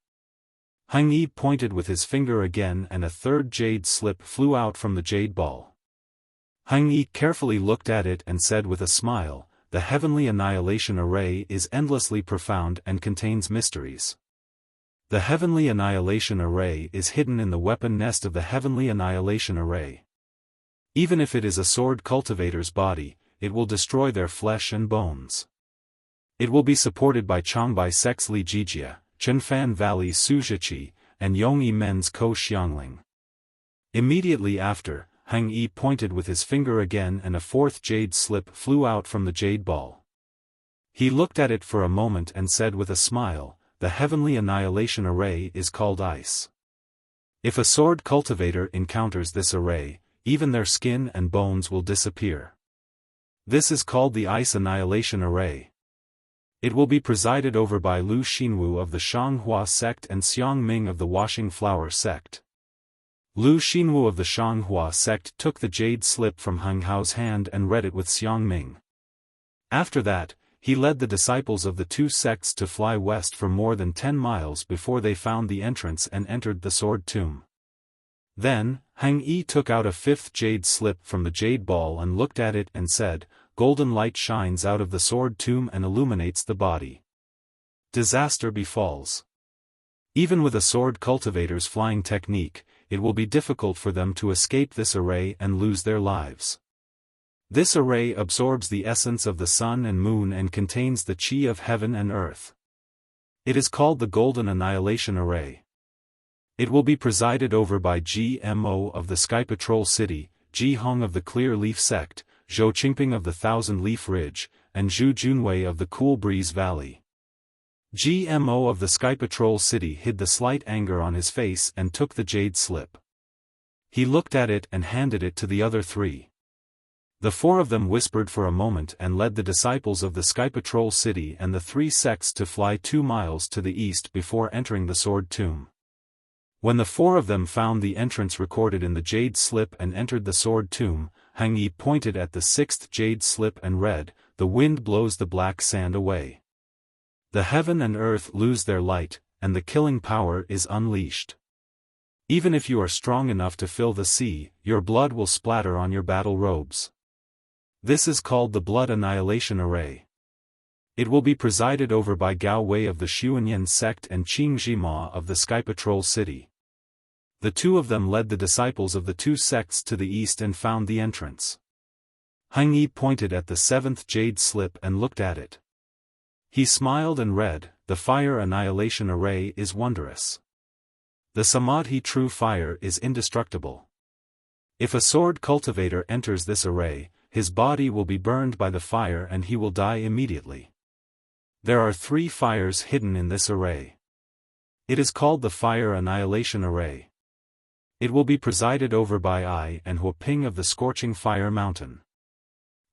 Heng Yi pointed with his finger again and a third jade slip flew out from the jade ball. Heng Yi carefully looked at it and said with a smile, "The Heavenly Annihilation Array is endlessly profound and contains mysteries. The Heavenly Annihilation Array is hidden in the weapon nest of the Heavenly Annihilation Array. Even if it is a sword cultivator's body, it will destroy their flesh and bones. It will be supported by Changbai sect's Li Jijia, Chenfan Valley Sujiqi, and Yongyi Men's Ko Xiangling." Immediately after, Heng Yi pointed with his finger again and a fourth jade slip flew out from the jade ball. He looked at it for a moment and said with a smile, "The Heavenly Annihilation Array is called Ice. If a sword cultivator encounters this array, even their skin and bones will disappear. This is called the Ice Annihilation Array. It will be presided over by Lu Xinwu of the Shanghua sect and Xiang Ming of the Washing Flower sect." Lu Xinwu of the Shanghua sect took the jade slip from Heng Hao's hand and read it with Xiang Ming. After that, he led the disciples of the two sects to fly west for more than 10 miles before they found the entrance and entered the Sword Tomb. Then, Heng Yi took out a fifth jade slip from the jade ball and looked at it and said, "Golden light shines out of the Sword Tomb and illuminates the body. Disaster befalls. Even with a sword cultivator's flying technique, it will be difficult for them to escape this array and lose their lives. This array absorbs the essence of the sun and moon and contains the qi of heaven and earth. It is called the Golden Annihilation Array. It will be presided over by GMO of the Sky Patrol City, Ji Hong of the Clear Leaf Sect, Zhou Qingping of the Thousand Leaf Ridge, and Zhu Junwei of the Cool Breeze Valley." GMO of the Sky Patrol City hid the slight anger on his face and took the jade slip. He looked at it and handed it to the other three. The four of them whispered for a moment and led the disciples of the Sky Patrol City and the three sects to fly 2 miles to the east before entering the Sword Tomb. When the four of them found the entrance recorded in the jade slip and entered the Sword Tomb, Heng Yi pointed at the 6th jade slip and read, "The wind blows the black sand away. The heaven and earth lose their light, and the killing power is unleashed. Even if you are strong enough to fill the sea, your blood will splatter on your battle robes. This is called the Blood Annihilation Array. It will be presided over by Gao Wei of the Xuanyan sect and Qing Jima of the Sky Patrol City." The two of them led the disciples of the two sects to the east and found the entrance. Heng Yi pointed at the 7th jade slip and looked at it. He smiled and read, "The Fire Annihilation Array is wondrous. The Samadhi True Fire is indestructible. If a sword cultivator enters this array, his body will be burned by the fire and he will die immediately. There are 3 fires hidden in this array. It is called the Fire Annihilation Array. It will be presided over by I and Huaping of the Scorching Fire Mountain.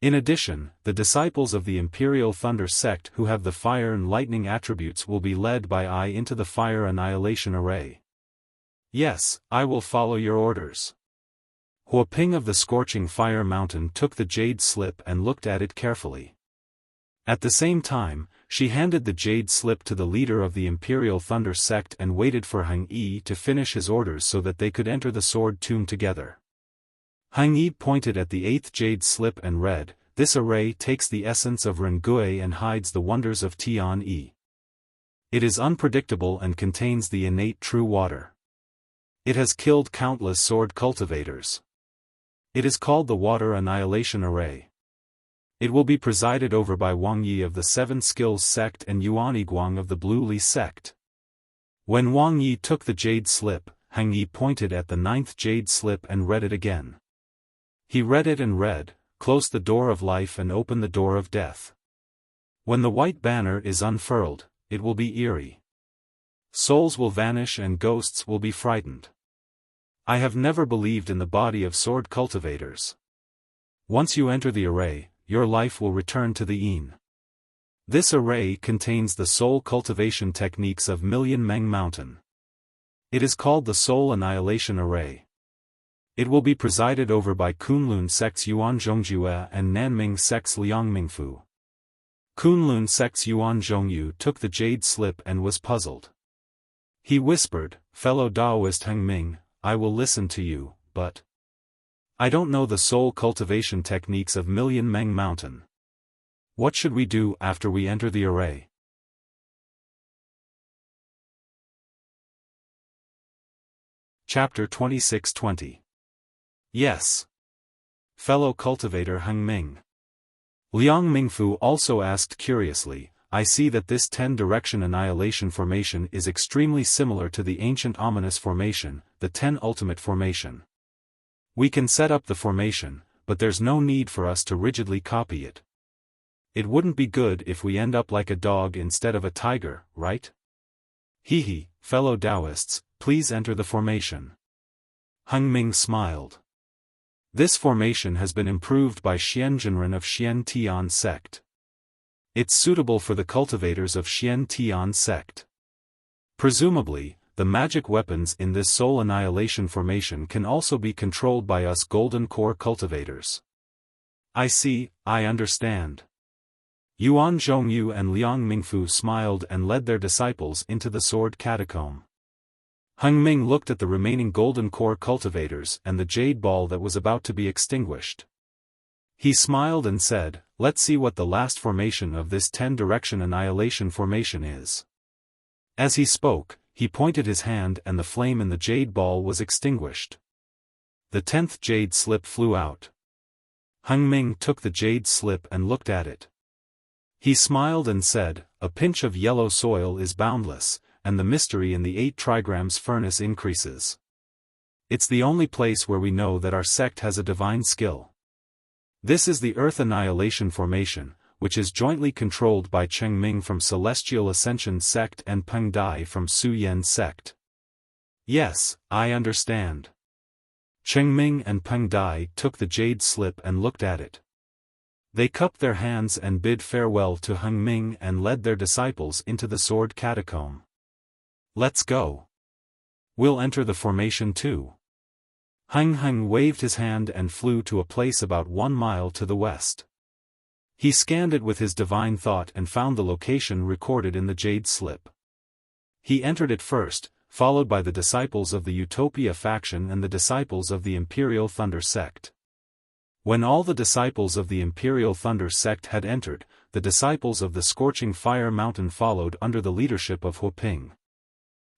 In addition, the disciples of the Imperial Thunder sect who have the fire and lightning attributes will be led by I into the Fire Annihilation Array. Yes, I will follow your orders. Huaping of the Scorching Fire Mountain took the jade slip and looked at it carefully. At the same time, she handed the jade slip to the leader of the Imperial Thunder sect and waited for Hang Yi to finish his orders so that they could enter the sword tomb together. Hang Yi pointed at the 8th jade slip and read, "This array takes the essence of Rengui and hides the wonders of Tian-Yi. It is unpredictable and contains the innate true water. It has killed countless sword cultivators. It is called the Water Annihilation Array. It will be presided over by Wang Yi of the Seven Skills sect and Yuan Yiguang of the Blue Li sect." When Wang Yi took the jade slip, Hang Yi pointed at the 9th jade slip and read it again. He read it and read, "Close the door of life and open the door of death. When the white banner is unfurled, it will be eerie. Souls will vanish and ghosts will be frightened. I have never believed in the body of sword cultivators. Once you enter the array, your life will return to the Yin. This array contains the soul cultivation techniques of Million Meng Mountain. It is called the Soul Annihilation Array. It will be presided over by Kunlun sect's Yuan Zhongjue and Nanming sect's Liang Mingfu." Kunlun sect's Yuan Zhongyu took the jade slip and was puzzled. He whispered, "Fellow Taoist Heng Ming, I will listen to you, but I don't know the soul cultivation techniques of Million Meng Mountain. What should we do after we enter the array?" Chapter 26-20. Yes. Fellow cultivator Heng Ming. Liang Mingfu also asked curiously, "I see that this 10-direction annihilation formation is extremely similar to the ancient ominous formation, the 10 ultimate formation. We can set up the formation, but there's no need for us to rigidly copy it. It wouldn't be good if we end up like a dog instead of a tiger, right? Hehe, fellow Taoists, please enter the formation." Heng Ming smiled. This formation has been improved by Xian Jinren of Xian Tian sect. It's suitable for the cultivators of Xian Tian sect. Presumably, the magic weapons in this soul annihilation formation can also be controlled by us golden core cultivators. I see, I understand. Yuan Zhongyu and Liang Mingfu smiled and led their disciples into the sword catacomb. Heng Ming looked at the remaining golden core cultivators and the jade ball that was about to be extinguished. He smiled and said, "Let's see what the last formation of this 10-direction annihilation formation is." As he spoke, he pointed his hand and the flame in the jade ball was extinguished. The 10th jade slip flew out. Heng Ming took the jade slip and looked at it. He smiled and said, "A pinch of yellow soil is boundless, and the mystery in the 8 trigrams furnace increases. It's the only place where we know that our sect has a divine skill. This is the Earth Annihilation Formation, which is jointly controlled by Cheng Ming from Celestial Ascension sect and Peng Dai from Su Yen sect." "Yes, I understand." Cheng Ming and Peng Dai took the jade slip and looked at it. They cupped their hands and bid farewell to Heng Ming and led their disciples into the sword catacomb. "Let's go. We'll enter the formation too." Heng waved his hand and flew to a place about 1 mile to the west. He scanned it with his divine thought and found the location recorded in the jade slip. He entered it first, followed by the disciples of the Utopia faction and the disciples of the Imperial Thunder sect. When all the disciples of the Imperial Thunder sect had entered, the disciples of the Scorching Fire Mountain followed under the leadership of Huaping.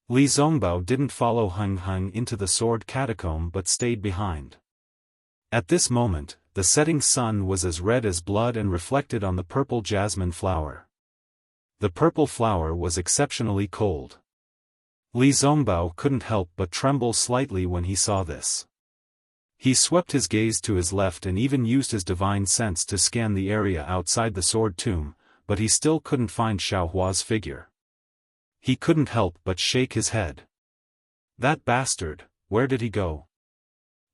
Li Zongbao didn't follow Heng into the sword catacomb but stayed behind. At this moment, the setting sun was as red as blood and reflected on the purple jasmine flower. The purple flower was exceptionally cold. Li Zongbao couldn't help but tremble slightly when he saw this. He swept his gaze to his left and even used his divine sense to scan the area outside the sword tomb, but he still couldn't find Xiaohua's figure. He couldn't help but shake his head. That bastard, where did he go?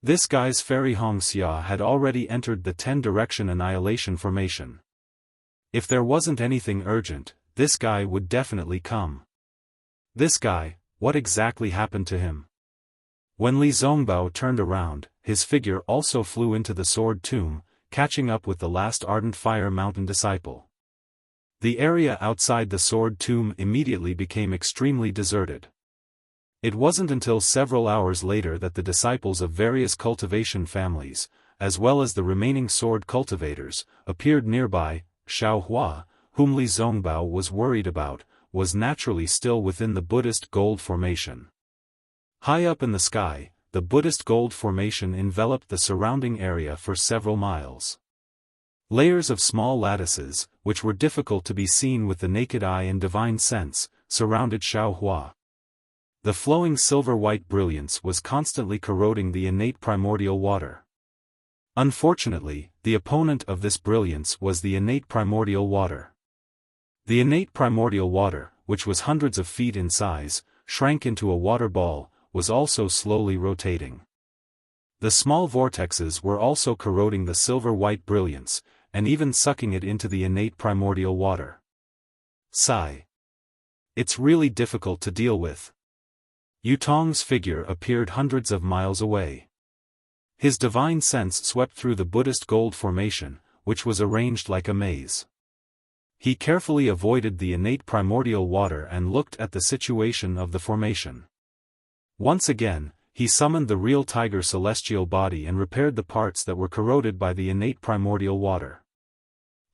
This guy's fairy Wuxia had already entered the 10-direction annihilation formation. If there wasn't anything urgent, this guy would definitely come. This guy, what exactly happened to him? When Li Zongbao turned around, his figure also flew into the sword tomb, catching up with the last Ardent Fire Mountain disciple. The area outside the sword tomb immediately became extremely deserted. It wasn't until several hours later that the disciples of various cultivation families, as well as the remaining sword cultivators, appeared nearby. Xiaofan, whom Li Zongbao was worried about, was naturally still within the Buddhist gold formation. High up in the sky, the Buddhist gold formation enveloped the surrounding area for several miles. Layers of small lattices, which were difficult to be seen with the naked eye and divine sense, surrounded Xiaofan. The flowing silver-white brilliance was constantly corroding the innate primordial water. Unfortunately, the opponent of this brilliance was the innate primordial water. The innate primordial water, which was hundreds of feet in size, shrank into a water ball, was also slowly rotating. The small vortexes were also corroding the silver-white brilliance, and even sucking it into the innate primordial water. Sigh. It's really difficult to deal with. Yutong's figure appeared hundreds of miles away. His divine sense swept through the Buddhist gold formation, which was arranged like a maze. He carefully avoided the innate primordial water and looked at the situation of the formation. Once again, he summoned the real tiger celestial body and repaired the parts that were corroded by the innate primordial water.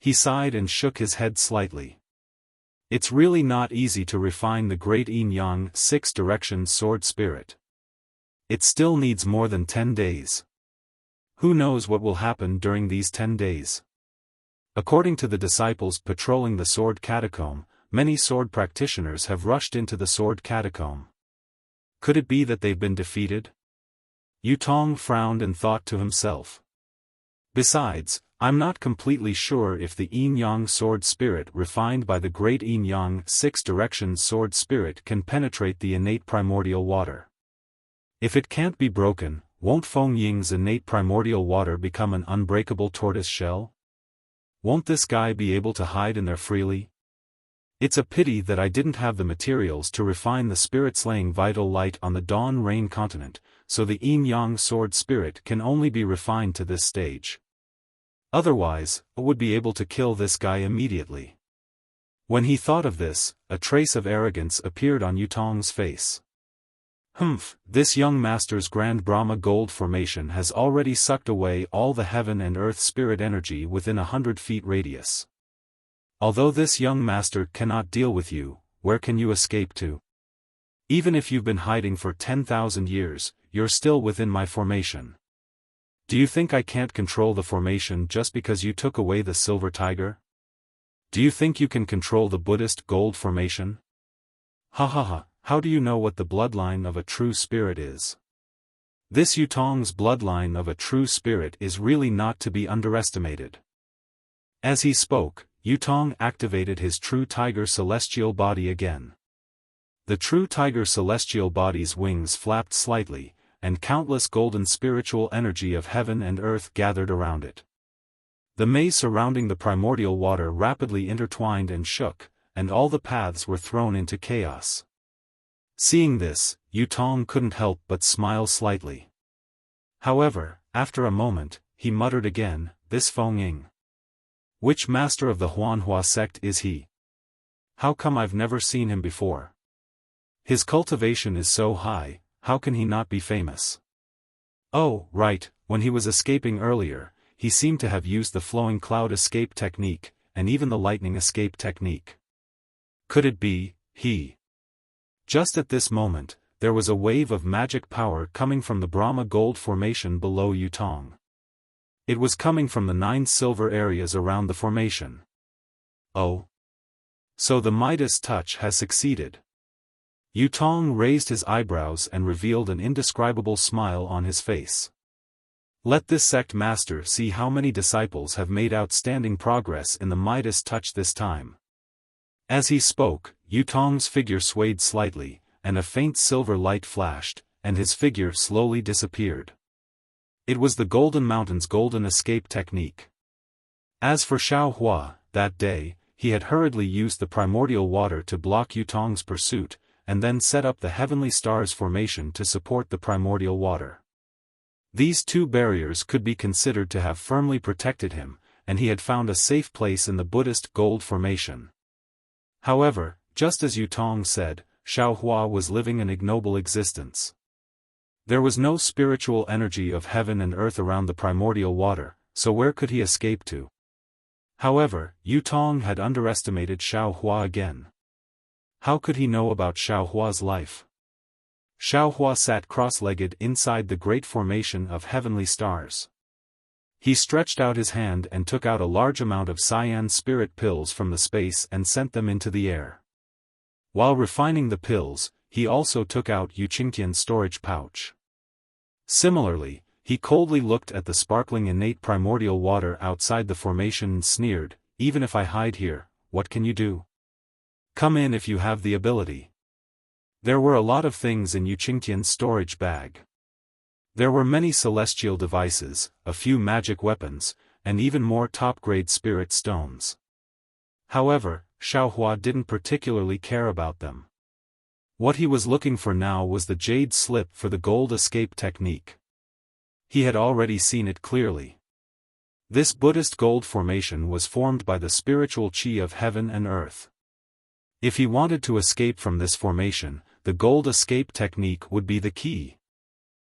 He sighed and shook his head slightly. It's really not easy to refine the great yin-yang 6-direction sword spirit. It still needs more than 10 days. Who knows what will happen during these 10 days? According to the disciples patrolling the sword catacomb, many sword practitioners have rushed into the sword catacomb. Could it be that they've been defeated? Yutong frowned and thought to himself. Besides, I'm not completely sure if the yin-yang sword spirit refined by the great yin-yang 6-direction sword spirit can penetrate the innate primordial water. If it can't be broken, won't Feng Ying's innate primordial water become an unbreakable tortoise shell? Won't this guy be able to hide in there freely? It's a pity that I didn't have the materials to refine the spirit-slaying vital light on the Dawn Rain continent, so the yin-yang sword spirit can only be refined to this stage. Otherwise, I would be able to kill this guy immediately. When he thought of this, a trace of arrogance appeared on Yutong's face. This young master's Grand Brahma gold formation has already sucked away all the heaven and earth spirit energy within 100 feet radius. Although this young master cannot deal with you, where can you escape to? Even if you've been hiding for 10,000 years, you're still within my formation. Do you think I can't control the formation just because you took away the silver tiger? Do you think you can control the Buddhist gold formation? Ha ha ha. How do you know what the bloodline of a true spirit is? This Yutong's bloodline of a true spirit is really not to be underestimated. As he spoke, Yutong activated his true tiger celestial body again. The true tiger celestial body's wings flapped slightly, and countless golden spiritual energy of heaven and earth gathered around it. The maze surrounding the primordial water rapidly intertwined and shook, and all the paths were thrown into chaos. Seeing this, Yutong couldn't help but smile slightly. However, after a moment, he muttered again, "This Feng Ying. Which master of the Huanhua sect is he? How come I've never seen him before? His cultivation is so high, how can he not be famous?" Oh, right, when he was escaping earlier, he seemed to have used the flowing cloud escape technique, and even the lightning escape technique. Could it be he? Just at this moment, there was a wave of magic power coming from the Brahma gold formation below Yutong. It was coming from the 9 silver areas around the formation. Oh. So the Midas touch has succeeded. Yutong raised his eyebrows and revealed an indescribable smile on his face. Let this sect master see how many disciples have made outstanding progress in the Midas touch this time. As he spoke, Yutong's figure swayed slightly, and a faint silver light flashed, and his figure slowly disappeared. It was the Golden Mountain's golden escape technique. As for Xiaohua, that day, he had hurriedly used the primordial water to block Yutong's pursuit, and then set up the Heavenly Stars formation to support the primordial water. These two barriers could be considered to have firmly protected him, and he had found a safe place in the Buddhist gold formation. However, just as Yutong said, Xiaohua was living an ignoble existence. There was no spiritual energy of heaven and earth around the primordial water, so where could he escape to? However, Yutong had underestimated Xiaohua again. How could he know about Xiaohua's life? Xiaohua sat cross-legged inside the great formation of heavenly stars. He stretched out his hand and took out a large amount of cyan spirit pills from the space and sent them into the air. While refining the pills, he also took out Yuqingtian's storage pouch. Similarly, he coldly looked at the sparkling innate primordial water outside the formation and sneered, "Even if I hide here, what can you do? Come in if you have the ability." There were a lot of things in Yuqingtian's storage bag. There were many celestial devices, a few magic weapons, and even more top-grade spirit stones. However, Xiaohua didn't particularly care about them. What he was looking for now was the jade slip for the gold escape technique. He had already seen it clearly. This Buddhist gold formation was formed by the spiritual chi of heaven and earth. If he wanted to escape from this formation, the gold escape technique would be the key.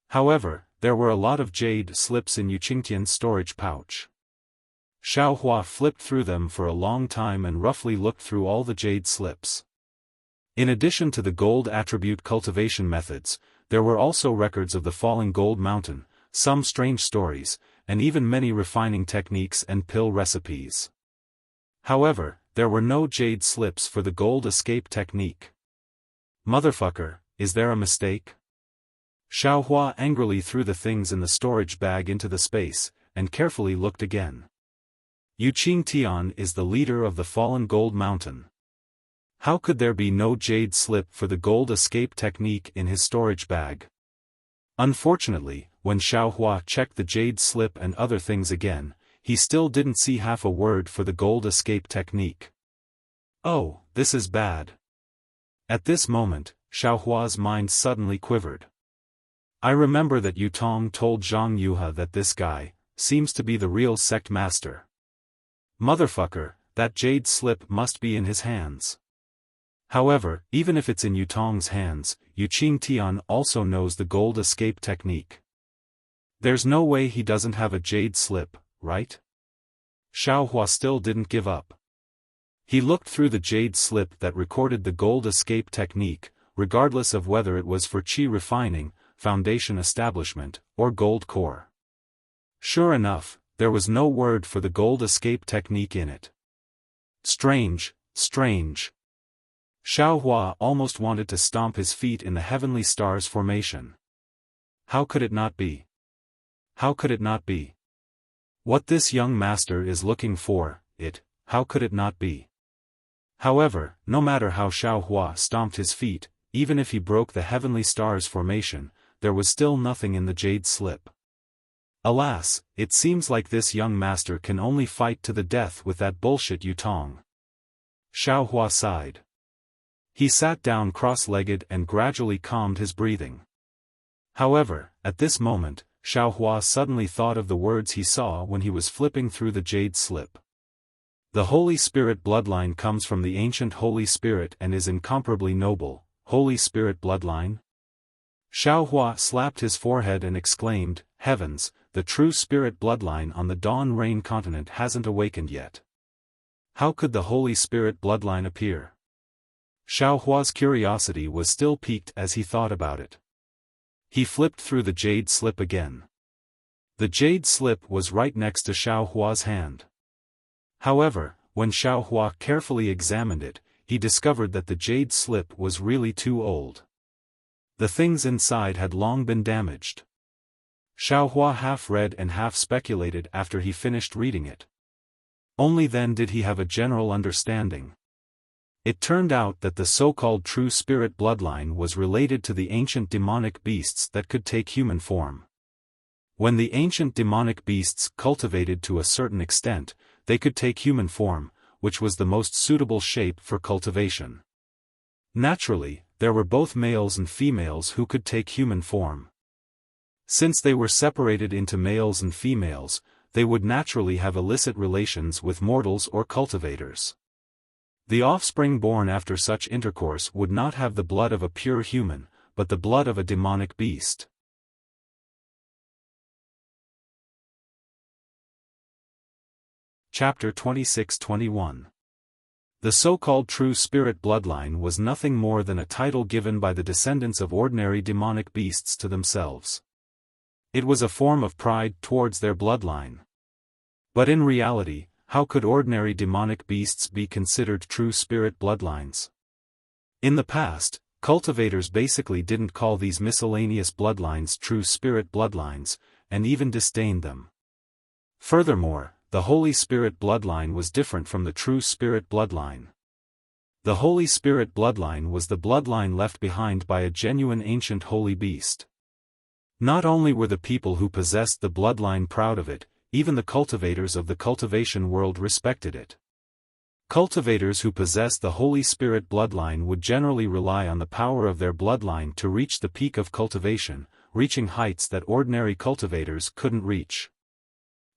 However, there were a lot of jade slips in Yuqingtian's storage pouch. Xiaohua flipped through them for a long time and roughly looked through all the jade slips. In addition to the gold attribute cultivation methods, there were also records of the falling gold mountain, some strange stories, and even many refining techniques and pill recipes. However, there were no jade slips for the gold escape technique. Motherfucker, is there a mistake? Xiaohua angrily threw the things in the storage bag into the space, and carefully looked again. Yuqingtian is the leader of the fallen gold mountain. How could there be no jade slip for the gold escape technique in his storage bag? Unfortunately, when Xiaohua checked the jade slip and other things again, he still didn't see half a word for the gold escape technique. Oh, this is bad. At this moment, Xiaohua's mind suddenly quivered. I remember that Yutong told Zhang Yuhe that this guy seems to be the real sect master. Motherfucker, that jade slip must be in his hands. However, even if it's in Yutong's hands, Yuqingtian also knows the gold escape technique. There's no way he doesn't have a jade slip, right? Xiaohua still didn't give up. He looked through the jade slip that recorded the gold escape technique, regardless of whether it was for chi refining, foundation establishment, or gold core. Sure enough, there was no word for the gold escape technique in it. Strange, strange. Xiaohua almost wanted to stomp his feet in the heavenly stars formation. How could it not be? How could it not be? What this young master is looking for, how could it not be? However, no matter how Xiaohua stomped his feet, even if he broke the heavenly stars formation, there was still nothing in the jade slip. Alas, it seems like this young master can only fight to the death with that bullshit Yutong. Xiaohua sighed. He sat down cross-legged and gradually calmed his breathing. However, at this moment, Xiaohua suddenly thought of the words he saw when he was flipping through the jade slip. The Holy Spirit bloodline comes from the ancient Holy Spirit and is incomparably noble. Holy Spirit bloodline? Xiaohua slapped his forehead and exclaimed, Heavens, the true spirit bloodline on the Dawn Rain continent hasn't awakened yet. How could the Holy Spirit bloodline appear? Xiaohua's curiosity was still piqued as he thought about it. He flipped through the jade slip again. The jade slip was right next to Xiaohua's hand. However, when Xiaohua carefully examined it, he discovered that the jade slip was really too old. The things inside had long been damaged. Xiaohua half read and half speculated after he finished reading it. Only then did he have a general understanding. It turned out that the so-called true spirit bloodline was related to the ancient demonic beasts that could take human form. When the ancient demonic beasts cultivated to a certain extent, they could take human form, which was the most suitable shape for cultivation. Naturally, there were both males and females who could take human form. Since they were separated into males and females, they would naturally have illicit relations with mortals or cultivators. The offspring born after such intercourse would not have the blood of a pure human, but the blood of a demonic beast. Chapter 26-21. The so-called true spirit bloodline was nothing more than a title given by the descendants of ordinary demonic beasts to themselves. It was a form of pride towards their bloodline. But in reality, how could ordinary demonic beasts be considered true spirit bloodlines? In the past, cultivators basically didn't call these miscellaneous bloodlines true spirit bloodlines, and even disdained them. Furthermore, the Holy Spirit bloodline was different from the true spirit bloodline. The Holy Spirit bloodline was the bloodline left behind by a genuine ancient holy beast. Not only were the people who possessed the bloodline proud of it, even the cultivators of the cultivation world respected it. Cultivators who possessed the Holy Spirit bloodline would generally rely on the power of their bloodline to reach the peak of cultivation, reaching heights that ordinary cultivators couldn't reach.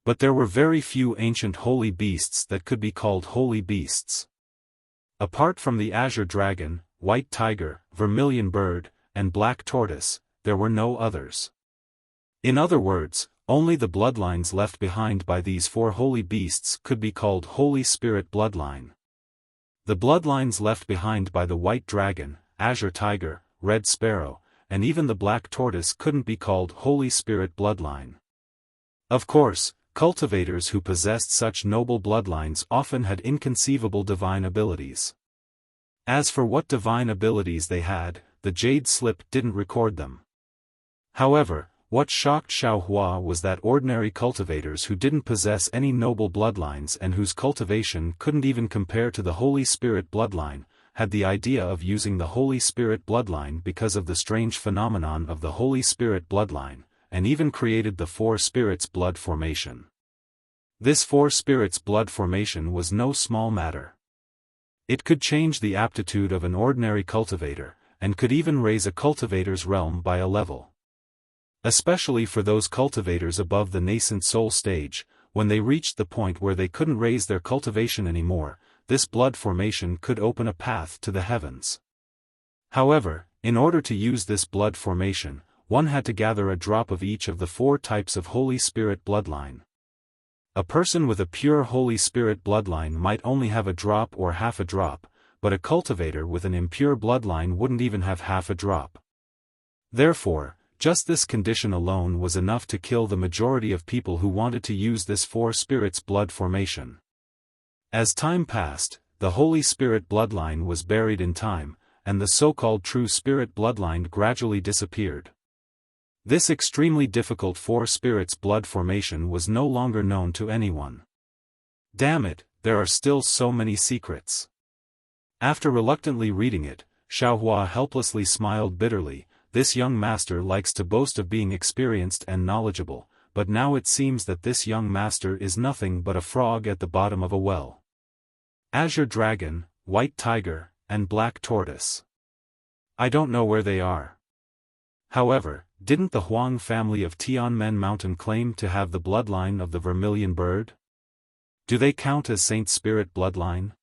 But there were very few ancient holy beasts that could be called holy beasts. Apart from the azure dragon, white tiger, vermilion bird, and black tortoise, there were no others. In other words, only the bloodlines left behind by these four holy beasts could be called Holy Spirit bloodline. The bloodlines left behind by the white dragon, azure tiger, red sparrow, and even the black tortoise couldn't be called Holy Spirit bloodline. Of course, cultivators who possessed such noble bloodlines often had inconceivable divine abilities. As for what divine abilities they had, the jade slip didn't record them. However, what shocked Xiaofan was that ordinary cultivators who didn't possess any noble bloodlines and whose cultivation couldn't even compare to the Holy Spirit bloodline, had the idea of using the Holy Spirit bloodline because of the strange phenomenon of the Holy Spirit bloodline, and even created the Four Spirits blood formation. This Four Spirits blood formation was no small matter. It could change the aptitude of an ordinary cultivator, and could even raise a cultivator's realm by a level. Especially for those cultivators above the nascent soul stage, when they reached the point where they couldn't raise their cultivation anymore, this blood formation could open a path to the heavens. However, in order to use this blood formation, one had to gather a drop of each of the four types of Holy Spirit bloodline. A person with a pure Holy Spirit bloodline might only have a drop or half a drop, but a cultivator with an impure bloodline wouldn't even have half a drop. Therefore, just this condition alone was enough to kill the majority of people who wanted to use this Four Spirits blood formation. As time passed, the Holy Spirit bloodline was buried in time, and the so-called true spirit bloodline gradually disappeared. This extremely difficult Four Spirits blood formation was no longer known to anyone. Damn it, there are still so many secrets. After reluctantly reading it, Xiaofan helplessly smiled bitterly. This young master likes to boast of being experienced and knowledgeable, but now it seems that this young master is nothing but a frog at the bottom of a well. Azure dragon, white tiger, and black tortoise. I don't know where they are. However, didn't the Huang family of Tianmen Mountain claim to have the bloodline of the vermilion bird? Do they count as Saint Spirit bloodline?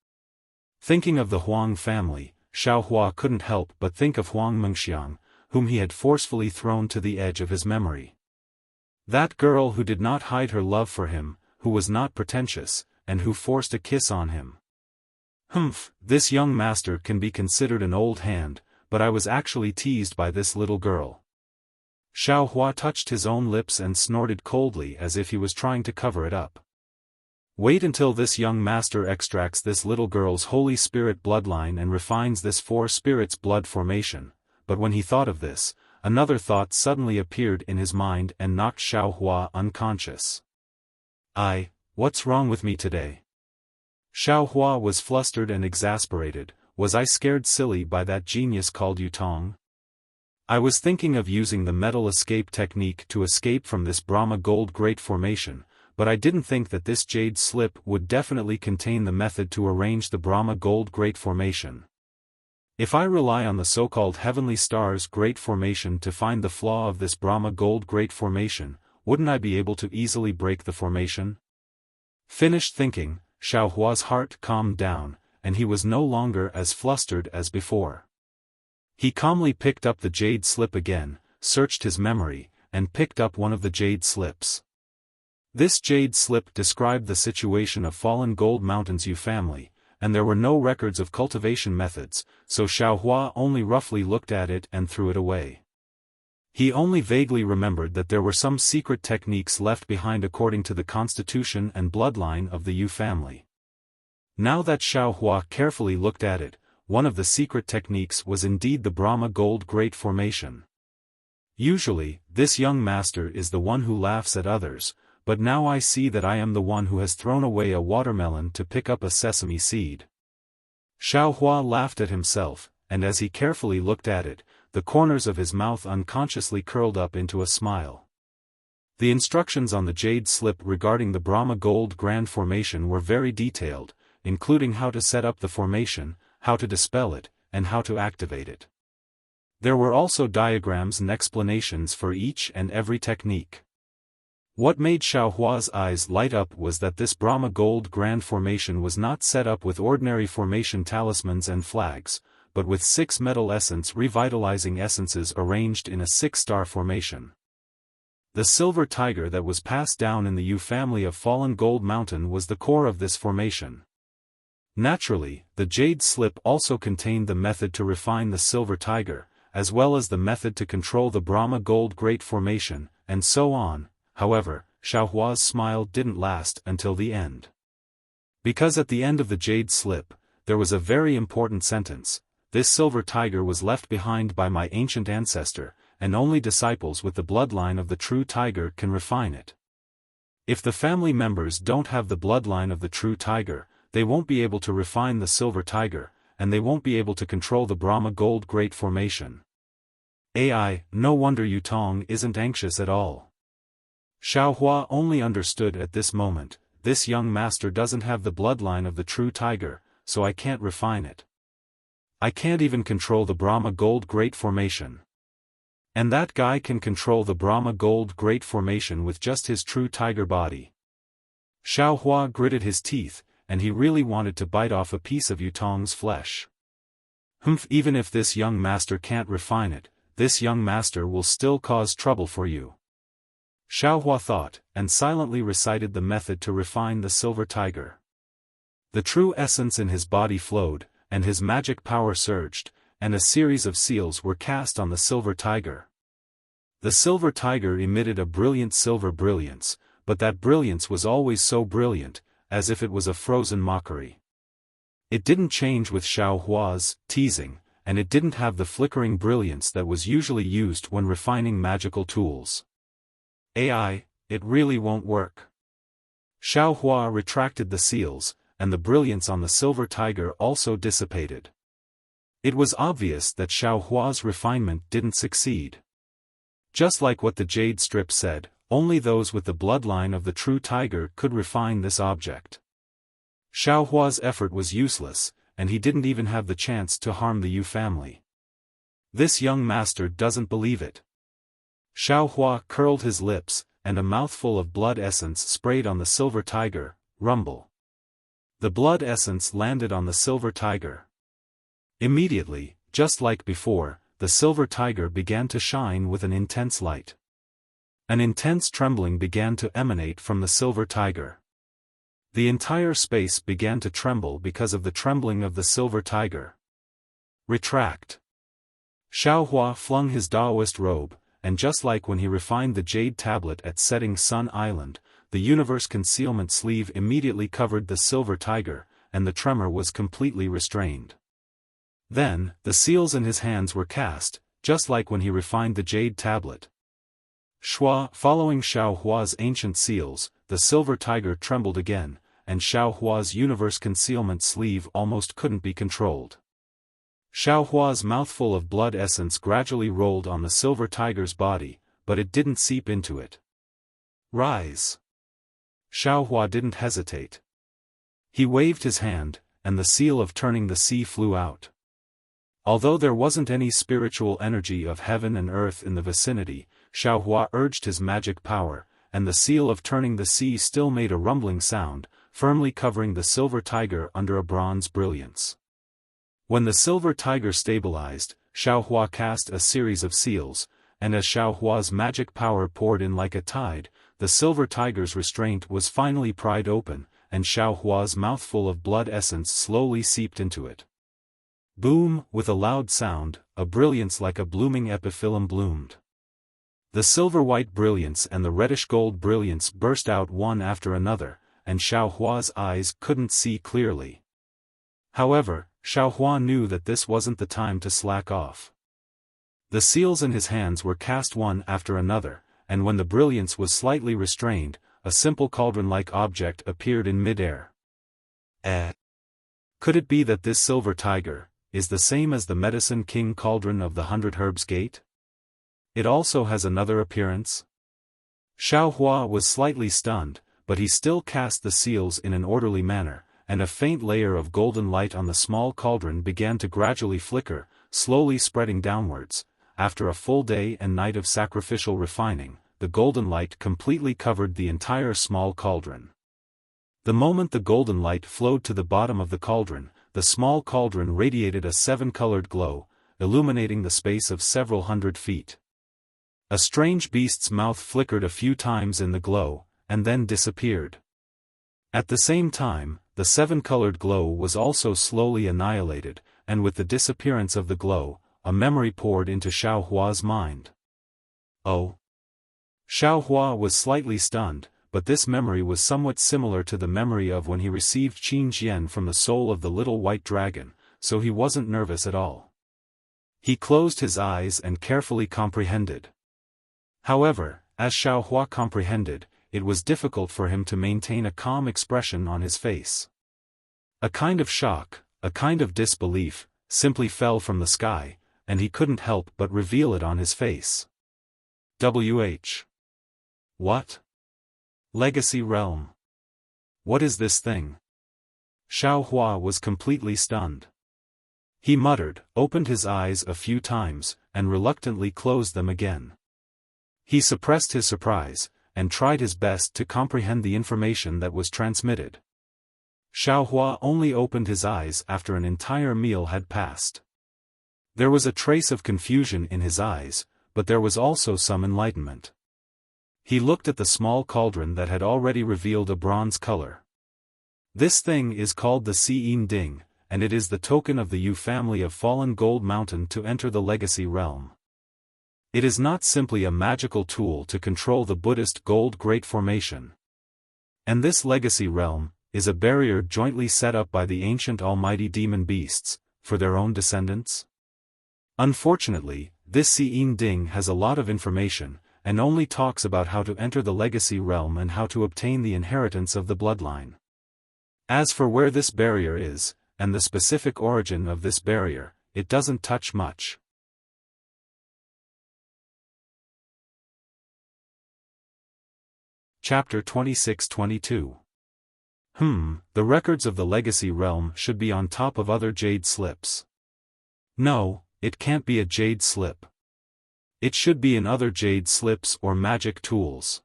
Thinking of the Huang family, Xiaofan couldn't help but think of Huang Mengxiang, whom he had forcefully thrown to the edge of his memory. That girl who did not hide her love for him, who was not pretentious, and who forced a kiss on him. Humph, this young master can be considered an old hand, but I was actually teased by this little girl. Xiaofan touched his own lips and snorted coldly as if he was trying to cover it up. Wait until this young master extracts this little girl's Holy Spirit bloodline and refines this Four Spirits blood formation. But when he thought of this, another thought suddenly appeared in his mind and knocked Xiaofan unconscious. What's wrong with me today? Xiaofan was flustered and exasperated. Was I scared silly by that genius called Yutong? I was thinking of using the metal escape technique to escape from this Brahma Gold Great Formation, but I didn't think that this jade slip would definitely contain the method to arrange the Brahma Gold Great Formation. If I rely on the so-called Heavenly Stars Great Formation to find the flaw of this Brahma Gold Great Formation, wouldn't I be able to easily break the formation? Finished thinking, Xiao Hua's heart calmed down, and he was no longer as flustered as before. He calmly picked up the jade slip again, searched his memory, and picked up one of the jade slips. This jade slip described the situation of fallen Gold Mountain's Yu family, and there were no records of cultivation methods, so Xiao Hua only roughly looked at it and threw it away. He only vaguely remembered that there were some secret techniques left behind according to the constitution and bloodline of the Yu family. Now that Xiao Hua carefully looked at it, one of the secret techniques was indeed the Brahma Gold Great Formation. Usually, this young master is the one who laughs at others, but now I see that I am the one who has thrown away a watermelon to pick up a sesame seed. Xiao Hua laughed at himself, and as he carefully looked at it, the corners of his mouth unconsciously curled up into a smile. The instructions on the jade slip regarding the Brahma Gold Grand Formation were very detailed, including how to set up the formation, how to dispel it, and how to activate it. There were also diagrams and explanations for each and every technique. What made Xiao Hua's eyes light up was that this Brahma Gold Grand Formation was not set up with ordinary formation talismans and flags, but with 6 metal essence revitalizing essences arranged in a 6-star formation. The silver tiger that was passed down in the Yu family of Fallen Gold Mountain was the core of this formation. Naturally, the jade slip also contained the method to refine the silver tiger, as well as the method to control the Brahma Gold Great Formation, and so on. However, Xiao Hua's smile didn't last until the end. Because at the end of the jade slip, there was a very important sentence: this silver tiger was left behind by my ancient ancestor, and only disciples with the bloodline of the true tiger can refine it. If the family members don't have the bloodline of the true tiger, they won't be able to refine the silver tiger, and they won't be able to control the Brahma Gold Great Formation. No wonder Yutong isn't anxious at all. Xiao Hua only understood at this moment, this young master doesn't have the bloodline of the true tiger, so I can't refine it. I can't even control the Brahma Gold Great Formation. And that guy can control the Brahma Gold Great Formation with just his true tiger body. Xiao Hua gritted his teeth, and he really wanted to bite off a piece of Yutong's flesh. Even if this young master can't refine it, this young master will still cause trouble for you. Xiao Hua thought, and silently recited the method to refine the silver tiger. The true essence in his body flowed, and his magic power surged, and a series of seals were cast on the silver tiger. The silver tiger emitted a brilliant silver brilliance, but that brilliance was always so brilliant, as if it was a frozen mockery. It didn't change with Xiao Hua's teasing, and it didn't have the flickering brilliance that was usually used when refining magical tools. It really won't work. Xiao Hua retracted the seals, and the brilliance on the silver tiger also dissipated. It was obvious that Xiao Hua's refinement didn't succeed. Just like what the jade strip said, only those with the bloodline of the true tiger could refine this object. Xiao Hua's effort was useless, and he didn't even have the chance to harm the Yu family. This young master doesn't believe it. Xiao Hua curled his lips, and a mouthful of blood essence sprayed on the silver tiger. Rumble. The blood essence landed on the silver tiger. Immediately, just like before, the silver tiger began to shine with an intense light. An intense trembling began to emanate from the silver tiger. The entire space began to tremble because of the trembling of the silver tiger. Retract. Xiao Hua flung his Taoist robe, and just like when he refined the jade tablet at Setting Sun Island, the universe concealment sleeve immediately covered the silver tiger, and the tremor was completely restrained. Then, the seals in his hands were cast, just like when he refined the jade tablet. Following Xiao Hua's ancient seals, the silver tiger trembled again, and Xiao Hua's universe concealment sleeve almost couldn't be controlled. Xiaohua's mouthful of blood essence gradually rolled on the silver tiger's body, but it didn't seep into it. Rise! Xiaohua didn't hesitate. He waved his hand, and the seal of turning the sea flew out. Although there wasn't any spiritual energy of heaven and earth in the vicinity, Xiaohua urged his magic power, and the seal of turning the sea still made a rumbling sound, firmly covering the silver tiger under a bronze brilliance. When the silver tiger stabilized, Xiaohua cast a series of seals, and as Xiaohua's magic power poured in like a tide, the silver tiger's restraint was finally pried open, and Xiaohua's mouthful of blood essence slowly seeped into it. Boom! With a loud sound, a brilliance like a blooming epiphyllum bloomed. The silver-white brilliance and the reddish-gold brilliance burst out one after another, and Xiaohua's eyes couldn't see clearly. However, Xiaohua knew that this wasn't the time to slack off. The seals in his hands were cast one after another, and when the brilliance was slightly restrained, a simple cauldron-like object appeared in mid-air. Could it be that this silver tiger is the same as the Medicine King cauldron of the 100 Herbs Gate? It also has another appearance? Xiaohua was slightly stunned, but he still cast the seals in an orderly manner, and a faint layer of golden light on the small cauldron began to gradually flicker, slowly spreading downwards. After a full day and night of sacrificial refining, the golden light completely covered the entire small cauldron. The moment the golden light flowed to the bottom of the cauldron, the small cauldron radiated a 7-colored glow, illuminating the space of several hundred feet. A strange beast's mouth flickered a few times in the glow, and then disappeared. At the same time, the 7-colored glow was also slowly annihilated, and with the disappearance of the glow, a memory poured into Xiaohua's mind. Oh! Xiaohua was slightly stunned, but this memory was somewhat similar to the memory of when he received Qin Jian from the soul of the little white dragon, so he wasn't nervous at all. He closed his eyes and carefully comprehended. However, as Xiaohua comprehended, it was difficult for him to maintain a calm expression on his face. A kind of shock, a kind of disbelief, simply fell from the sky, and he couldn't help but reveal it on his face. What? Legacy Realm. What is this thing? Xiaohua was completely stunned. He muttered, opened his eyes a few times, and reluctantly closed them again. He suppressed his surprise, and tried his best to comprehend the information that was transmitted. Xiaohua only opened his eyes after an entire meal had passed. There was a trace of confusion in his eyes, but there was also some enlightenment. He looked at the small cauldron that had already revealed a bronze color. This thing is called the Xiyin Ding, and it is the token of the Yu family of fallen Gold Mountain to enter the Legacy Realm. It is not simply a magical tool to control the Buddhist Gold Great Formation. And this Legacy Realm is a barrier jointly set up by the ancient almighty demon beasts, for their own descendants? Unfortunately, this Xiyin Ding has a lot of information, and only talks about how to enter the Legacy Realm and how to obtain the inheritance of the bloodline. As for where this barrier is, and the specific origin of this barrier, it doesn't touch much. Chapter 26-22. The records of the Legacy Realm should be on top of other jade slips. No, it can't be a jade slip. It should be in other jade slips or magic tools.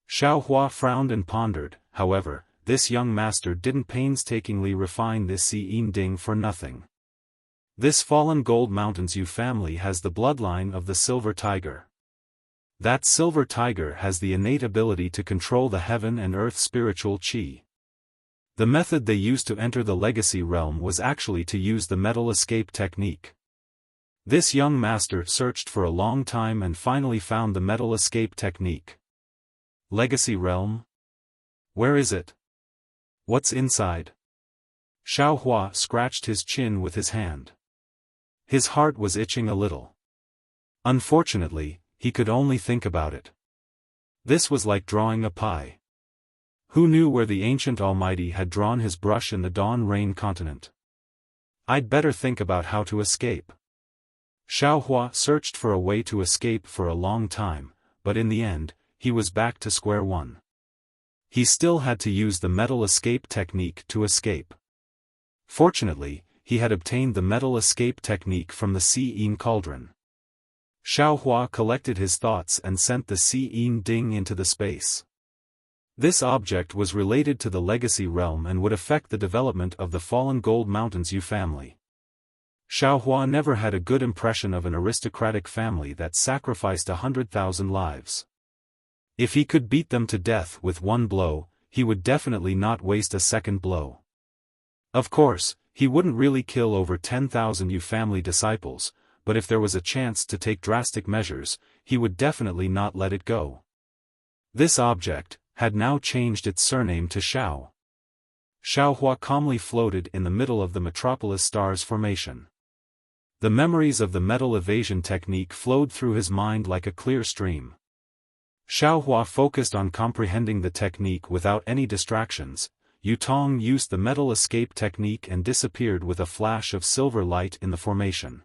Xiaohua frowned and pondered. However, this young master didn't painstakingly refine this Xiyin Ding for nothing. This fallen Gold Mountain's Yu family has the bloodline of the Silver Tiger. That Silver Tiger has the innate ability to control the heaven and earth spiritual qi. The method they used to enter the Legacy Realm was actually to use the metal escape technique. This young master searched for a long time and finally found the metal escape technique. Legacy Realm? Where is it? What's inside? Xiaohua scratched his chin with his hand. His heart was itching a little. Unfortunately, he could only think about it. This was like drawing a pie. Who knew where the ancient Almighty had drawn his brush in the Dawn Rain continent? I'd better think about how to escape. Xiaohua searched for a way to escape for a long time, but in the end, he was back to square one. He still had to use the metal escape technique to escape. Fortunately, he had obtained the metal escape technique from the Xi'an cauldron. Xiaohua collected his thoughts and sent the Xi'an ding into the space. This object was related to the legacy realm and would affect the development of the fallen Gold Mountains Yu family. Xiaohua never had a good impression of an aristocratic family that sacrificed 100,000 lives. If he could beat them to death with one blow, he would definitely not waste a second blow. Of course, he wouldn't really kill over 10,000 Yu family disciples, but if there was a chance to take drastic measures, he would definitely not let it go. This object had now changed its surname to Xiao. Xiaohua calmly floated in the middle of the metropolis stars formation. The memories of the metal evasion technique flowed through his mind like a clear stream. Xiaohua focused on comprehending the technique without any distractions. Yutong used the metal escape technique and disappeared with a flash of silver light in the formation.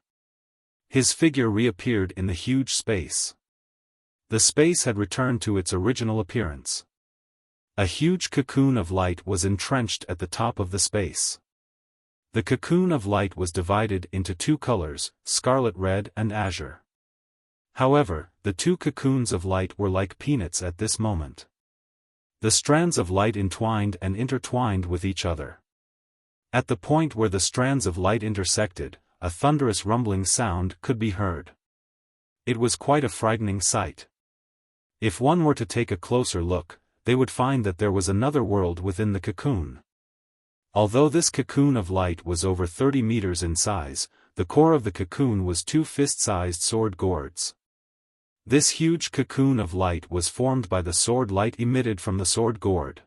His figure reappeared in the huge space. The space had returned to its original appearance. A huge cocoon of light was entrenched at the top of the space. The cocoon of light was divided into two colors, scarlet red and azure. However, the two cocoons of light were like peanuts at this moment. The strands of light entwined and intertwined with each other. At the point where the strands of light intersected, a thunderous rumbling sound could be heard. It was quite a frightening sight. If one were to take a closer look, they would find that there was another world within the cocoon. Although this cocoon of light was over 30 meters in size, the core of the cocoon was two fist-sized sword gourds. This huge cocoon of light was formed by the sword light emitted from the sword gourd.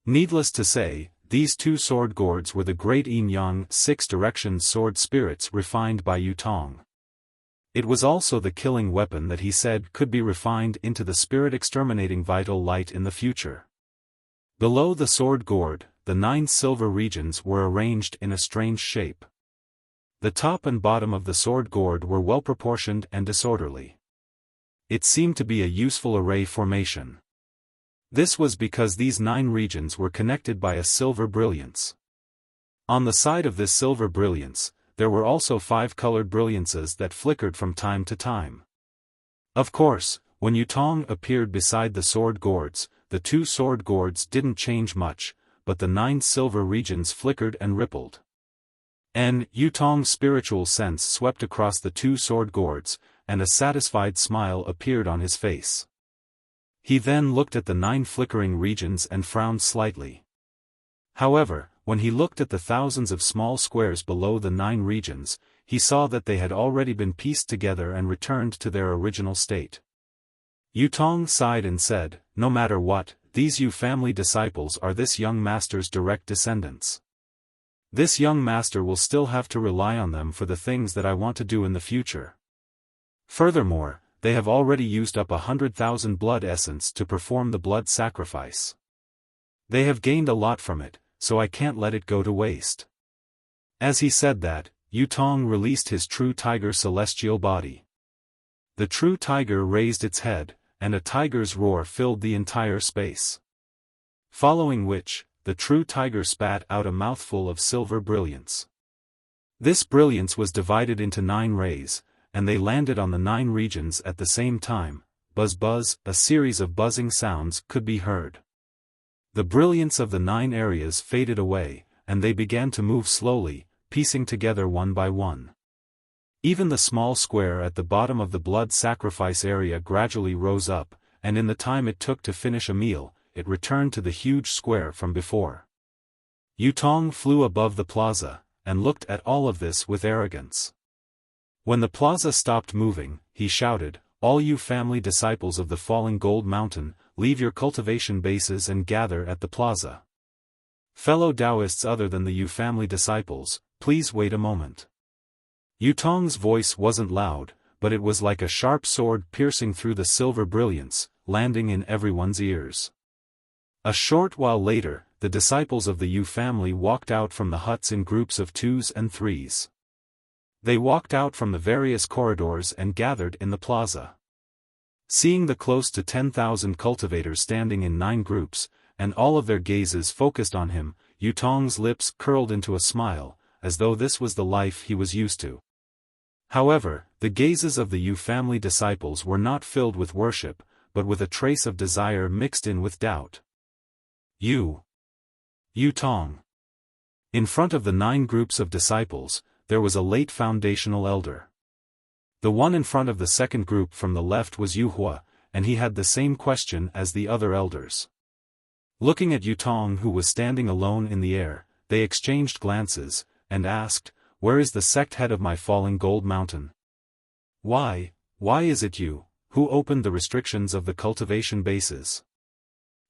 Needless to say, these two sword gourds were the great yin-yang six-direction sword spirits refined by Yutong. It was also the killing weapon that he said could be refined into the spirit-exterminating vital light in the future. Below the sword gourd, the 9 silver regions were arranged in a strange shape. The top and bottom of the sword gourd were well-proportioned and disorderly. It seemed to be a useful array formation. This was because these 9 regions were connected by a silver brilliance. On the side of this silver brilliance, there were also 5 colored brilliances that flickered from time to time. Of course, when Yutong appeared beside the sword gourds, the 2 sword gourds didn't change much, but the 9 silver regions flickered and rippled. Yutong's spiritual sense swept across the 2 sword gourds, and a satisfied smile appeared on his face. He then looked at the 9 flickering regions and frowned slightly. However, when he looked at the thousands of small squares below the 9 regions, he saw that they had already been pieced together and returned to their original state. Yutong sighed and said, "No matter what, these Yu family disciples are this young master's direct descendants. This young master will still have to rely on them for the things that I want to do in the future. Furthermore, they have already used up 100,000 blood essence to perform the blood sacrifice. They have gained a lot from it, so I can't let it go to waste." As he said that, Yutong released his true tiger celestial body. The true tiger raised its head, and a tiger's roar filled the entire space. Following which, the true tiger spat out a mouthful of silver brilliance. This brilliance was divided into 9 rays, and they landed on the 9 regions at the same time. Buzz buzz, a series of buzzing sounds could be heard. The brilliance of the 9 areas faded away, and they began to move slowly, piecing together one by one. Even the small square at the bottom of the blood sacrifice area gradually rose up, and in the time it took to finish a meal, it returned to the huge square from before. Yutong flew above the plaza, and looked at all of this with arrogance. When the plaza stopped moving, he shouted, "All you family disciples of the falling Gold Mountain, leave your cultivation bases and gather at the plaza. Fellow Taoists other than the Yu family disciples, please wait a moment." Yutong's voice wasn't loud, but it was like a sharp sword piercing through the silver brilliance, landing in everyone's ears. A short while later, the disciples of the Yu family walked out from the huts in groups of 2s and 3s. They walked out from the various corridors and gathered in the plaza. Seeing the close to 10,000 cultivators standing in 9 groups, and all of their gazes focused on him, Yutong's lips curled into a smile, as though this was the life he was used to. However, the gazes of the Yu family disciples were not filled with worship, but with a trace of desire mixed in with doubt. Yutong. In front of the 9 groups of disciples, there was a late foundational elder. The one in front of the second group from the left was Yuhua, and he had the same question as the other elders. Looking at Yutong, who was standing alone in the air, they exchanged glances, and asked, "Where is the sect head of my falling gold mountain? Why is it you, who opened the restrictions of the cultivation bases?"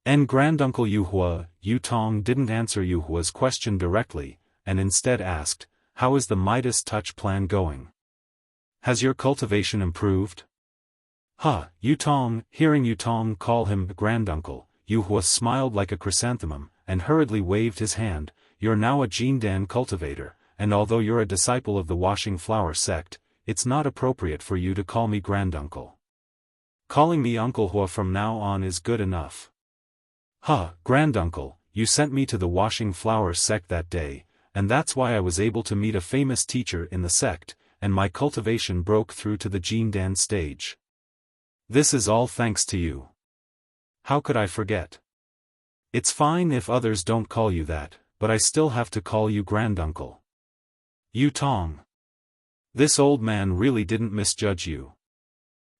And Granduncle Yuhua, Yutong didn't answer Yuhua's question directly, and instead asked, "How is the Midas Touch plan going? Has your cultivation improved?" Yutong, hearing Yutong call him Granduncle, Yuhua smiled like a chrysanthemum, and hurriedly waved his hand. "You're now a Jindan cultivator, and although you're a disciple of the Washing Flower sect, it's not appropriate for you to call me Granduncle. Calling me Uncle Hua from now on is good enough." Granduncle, you sent me to the Washing Flower sect that day, and that's why I was able to meet a famous teacher in the sect, and my cultivation broke through to the Jindan stage. This is all thanks to you. How could I forget? It's fine if others don't call you that, but I still have to call you Granduncle. Yutong. This old man really didn't misjudge you.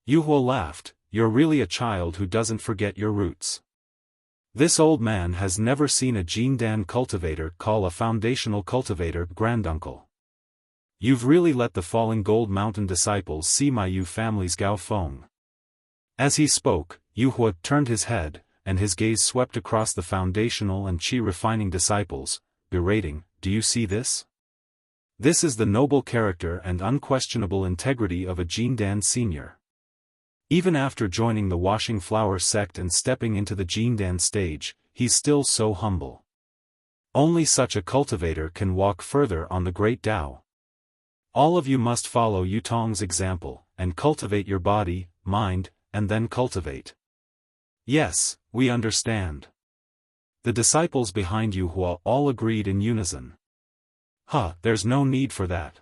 Yuhua laughed. "You're really a child who doesn't forget your roots." This old man has never seen a Jindan cultivator call a foundational cultivator Granduncle. You've really let the falling gold mountain disciples see my Yu family's Gao Feng. As he spoke, Yuhua turned his head, and his gaze swept across the foundational and qi refining disciples, berating, "Do you see this? This is the noble character and unquestionable integrity of a Jindan senior. Even after joining the Washing Flower sect and stepping into the Jindan stage, he's still so humble. Only such a cultivator can walk further on the great Tao. All of you must follow Yutong's example, and cultivate your body, mind, and then cultivate." "Yes, we understand." The disciples behind Yuhua all agreed in unison. There's no need for that."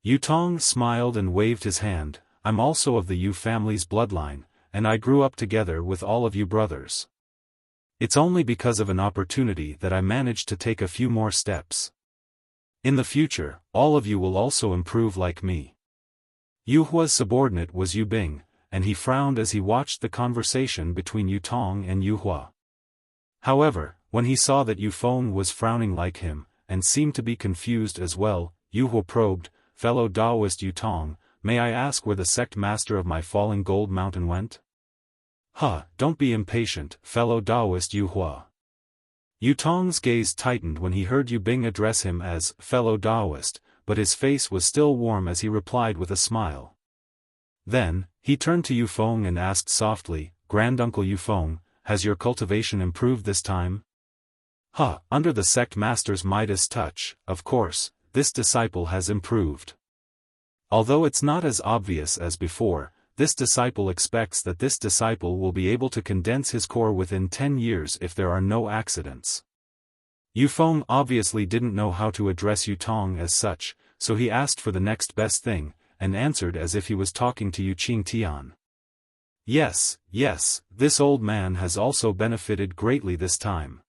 Yutong smiled and waved his hand. "I'm also of the Yu family's bloodline, and I grew up together with all of you brothers. It's only because of an opportunity that I managed to take a few more steps. In the future, all of you will also improve like me." Yuhua's subordinate was Yu Bing, and he frowned as he watched the conversation between Yutong and Yuhua. However, when he saw that Yufeng was frowning like him, and seemed to be confused as well, Yuhua probed, "Fellow Taoist Yutong, may I ask where the sect master of my falling gold mountain went?" Don't be impatient, fellow Taoist Yuhua." Yutong's gaze tightened when he heard Yu Bing address him as fellow Taoist, but his face was still warm as he replied with a smile. Then, he turned to Yufeng and asked softly, "Granduncle Yufeng, has your cultivation improved this time?" Under the sect master's Midas touch, of course, this disciple has improved. Although it's not as obvious as before, this disciple expects that this disciple will be able to condense his core within 10 years if there are no accidents. Yufeng obviously didn't know how to address Yutong as such, so he asked for the next best thing, and answered as if he was talking to Yuqing Tian. Yes, this old man has also benefited greatly this time."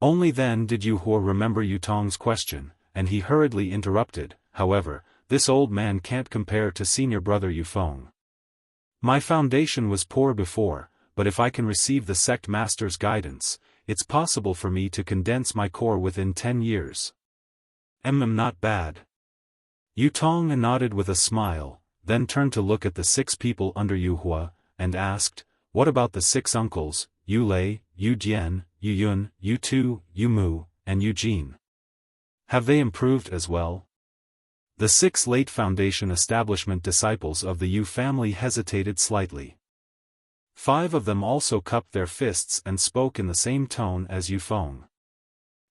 Only then did Yuhua remember Yutong's question, and he hurriedly interrupted, "However, this old man can't compare to senior brother Yufeng. My foundation was poor before, but if I can receive the sect master's guidance, it's possible for me to condense my core within 10 years. Not bad." Yutong nodded with a smile, then turned to look at the 6 people under Yuhua, and asked, "What about the 6 uncles, Yu Lei, Yu Jian, Yu Yun, Yu Tu, Yu Mu, and Yu Jin? Have they improved as well?" The 6 late foundation establishment disciples of the Yu family hesitated slightly. 5 of them also cupped their fists and spoke in the same tone as Yu Feng.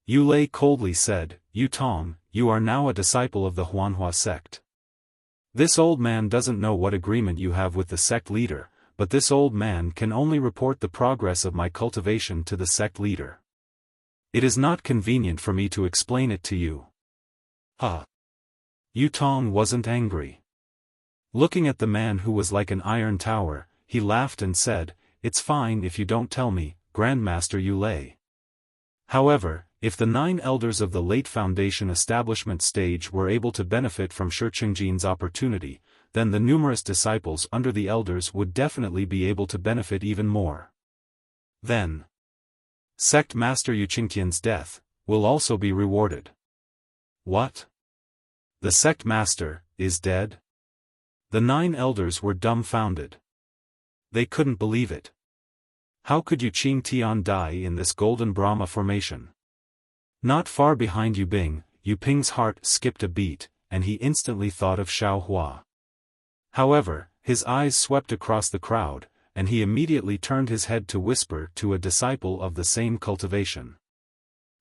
Yu Lei coldly said, "Yu Tong, you are now a disciple of the Huanhua sect. This old man doesn't know what agreement you have with the sect leader, but this old man can only report the progress of my cultivation to the sect leader. It is not convenient for me to explain it to you." Yu Tong wasn't angry. Looking at the man who was like an iron tower, he laughed and said, "It's fine if you don't tell me, Grandmaster Yu Lei. However, if the 9 elders of the late foundation establishment stage were able to benefit from Shiqingjin's opportunity, then the numerous disciples under the elders would definitely be able to benefit even more. Then, Sect Master Yu Qingtian's death will also be rewarded." What? The sect master is dead? The 9 elders were dumbfounded. They couldn't believe it. How could Yu Qingtian die in this golden Brahma formation? Not far behind Yu Bing, Yu Ping's heart skipped a beat, and he instantly thought of Xiaofan. However, his eyes swept across the crowd, and he immediately turned his head to whisper to a disciple of the same cultivation.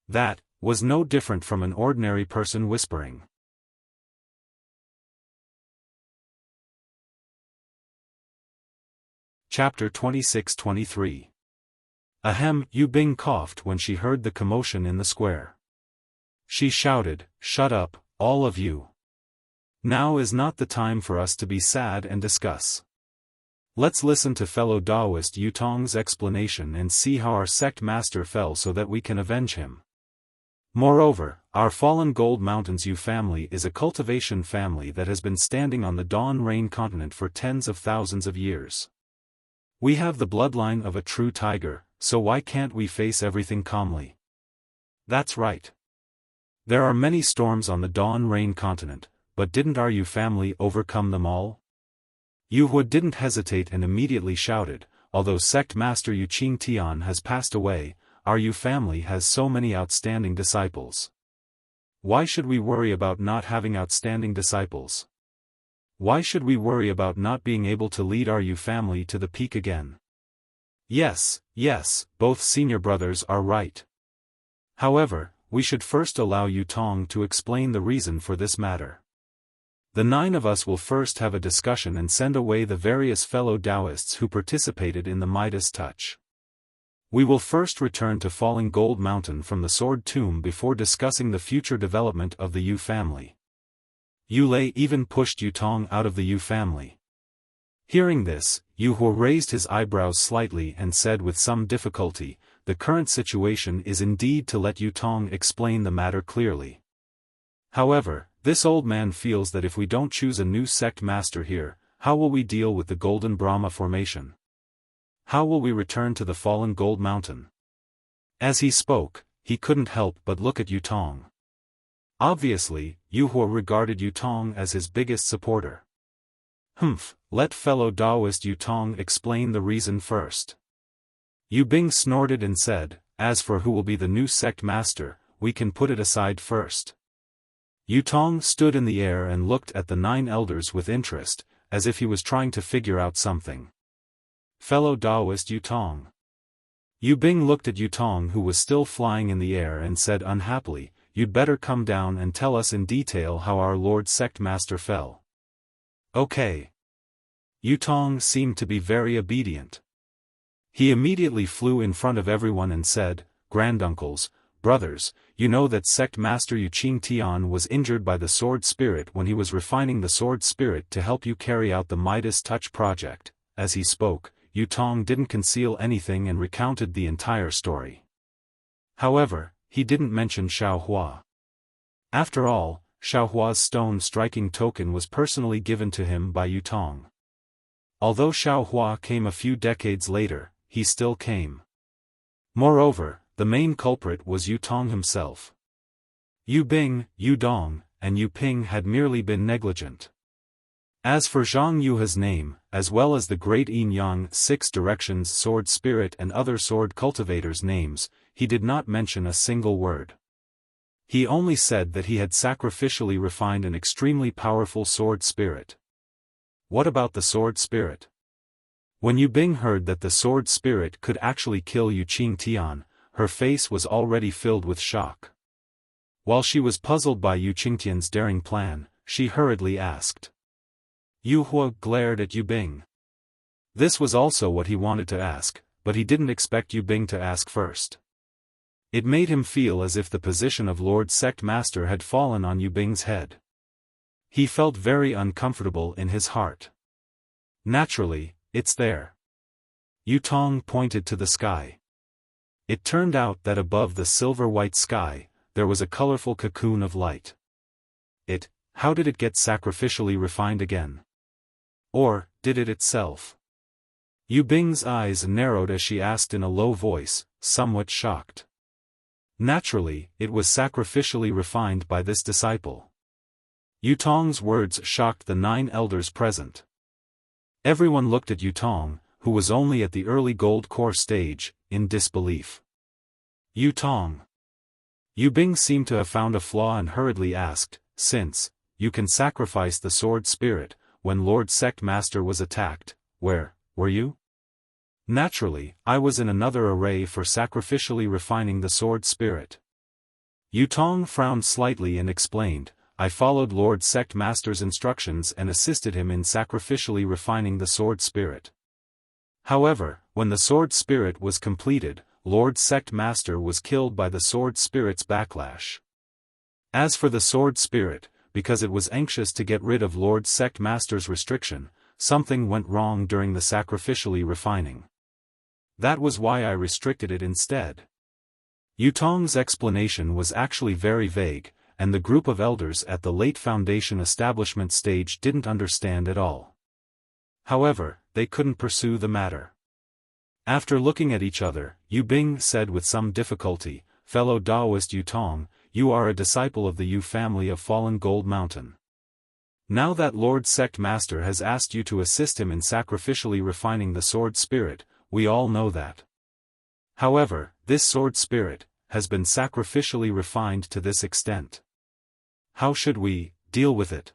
That was no different from an ordinary person whispering. Chapter 26-23. Ahem! Yu Bing coughed when she heard the commotion in the square. She shouted, "Shut up, all of you. Now is not the time for us to be sad and discuss. Let's listen to fellow Taoist Yu Tong's explanation and see how our sect master fell so that we can avenge him. Moreover, our fallen Gold Mountains Yu family is a cultivation family that has been standing on the Dawn Rain continent for tens of thousands of years. We have the bloodline of a true tiger, so why can't we face everything calmly? That's right. There are many storms on the Dawn Rain continent, but didn't our Yu family overcome them all?" Yu Hu didn't hesitate and immediately shouted, "Although Sect Master Yu Qingtian has passed away, our Yu family has so many outstanding disciples. Why should we worry about not having outstanding disciples? Why should we worry about not being able to lead our Yu family to the peak again? Yes, both senior brothers are right. However, we should first allow Yu Tong to explain the reason for this matter. The 9 of us will first have a discussion and send away the various fellow Taoists who participated in the Midas Touch. We will first return to Falling Gold Mountain from the Sword Tomb before discussing the future development of the Yu family." Yu Lei even pushed Yu Tong out of the Yu family. Hearing this, Yu Hu raised his eyebrows slightly and said with some difficulty, "The current situation is indeed to let Yu Tong explain the matter clearly. However, this old man feels that if we don't choose a new sect master here, how will we deal with the Golden Brahma formation? How will we return to the fallen Gold Mountain?" As he spoke, he couldn't help but look at Yu Tong. Obviously, Yu Hu regarded Yu Tong as his biggest supporter. Let fellow Taoist Yu Tong explain the reason first. Yu Bing snorted and said, "As for who will be the new sect master, we can put it aside first." Yu Tong stood in the air and looked at the 9 elders with interest, as if he was trying to figure out something. Fellow Taoist Yu Tong. Yu Bing looked at Yu Tong who was still flying in the air and said unhappily, "You'd better come down and tell us in detail how our Lord Sect Master fell." Okay. Yu Tong seemed to be very obedient. He immediately flew in front of everyone and said, "Granduncles, brothers, you know that Sect Master Yu Qingtian was injured by the Sword Spirit when he was refining the Sword Spirit to help you carry out the Midas Touch project." As he spoke, Yu Tong didn't conceal anything and recounted the entire story. However, he didn't mention Xiaofan. After all, Xiaohua's stone-striking token was personally given to him by Yu Tong. Although Xiaohua came a few decades later, he still came. Moreover, the main culprit was Yu Tong himself. Yu Bing, Yu Dong, and Yu Ping had merely been negligent. As for Zhang Yuha's name, as well as the Great Yin Yang 6 Directions Sword Spirit and other sword cultivators' names, he did not mention a single word. He only said that he had sacrificially refined an extremely powerful sword spirit. What about the sword spirit? When Yu Bing heard that the sword spirit could actually kill Yu Qingtian, her face was already filled with shock. While she was puzzled by Yu Qingtian's daring plan, she hurriedly asked. Yu Hua glared at Yu Bing. This was also what he wanted to ask, but he didn't expect Yu Bing to ask first. It made him feel as if the position of Lord Sect Master had fallen on Yu Bing's head. He felt very uncomfortable in his heart. Naturally, it's there. Yu Tong pointed to the sky. It turned out that above the silver-white sky, there was a colorful cocoon of light. How did it get sacrificially refined again? Or, did it itself? Yu Bing's eyes narrowed as she asked in a low voice, somewhat shocked. Naturally, it was sacrificially refined by this disciple. Yu Tong's words shocked the 9 elders present. Everyone looked at Yu Tong, who was only at the early gold core stage, in disbelief. Yu Tong. Yu Bing seemed to have found a flaw and hurriedly asked, since you can sacrifice the sword spirit, when Lord Sect Master was attacked, where were you? Naturally, I was in another array for sacrificially refining the sword spirit. Yu Tong frowned slightly and explained, I followed Lord Sect Master's instructions and assisted him in sacrificially refining the sword spirit. However, when the sword spirit was completed, Lord Sect Master was killed by the sword spirit's backlash. As for the sword spirit, because it was anxious to get rid of Lord Sect Master's restriction, something went wrong during the sacrificially refining. That was why I restricted it instead. Yu Tong's explanation was actually very vague, and the group of elders at the late Foundation establishment stage didn't understand at all. However, they couldn't pursue the matter. After looking at each other, Yu Bing said with some difficulty, Fellow Taoist Yu Tong, you are a disciple of the Yu family of Fallen Gold Mountain. Now that Lord Sect Master has asked you to assist him in sacrificially refining the sword spirit, we all know that. However, this sword spirit has been sacrificially refined to this extent. How should we deal with it?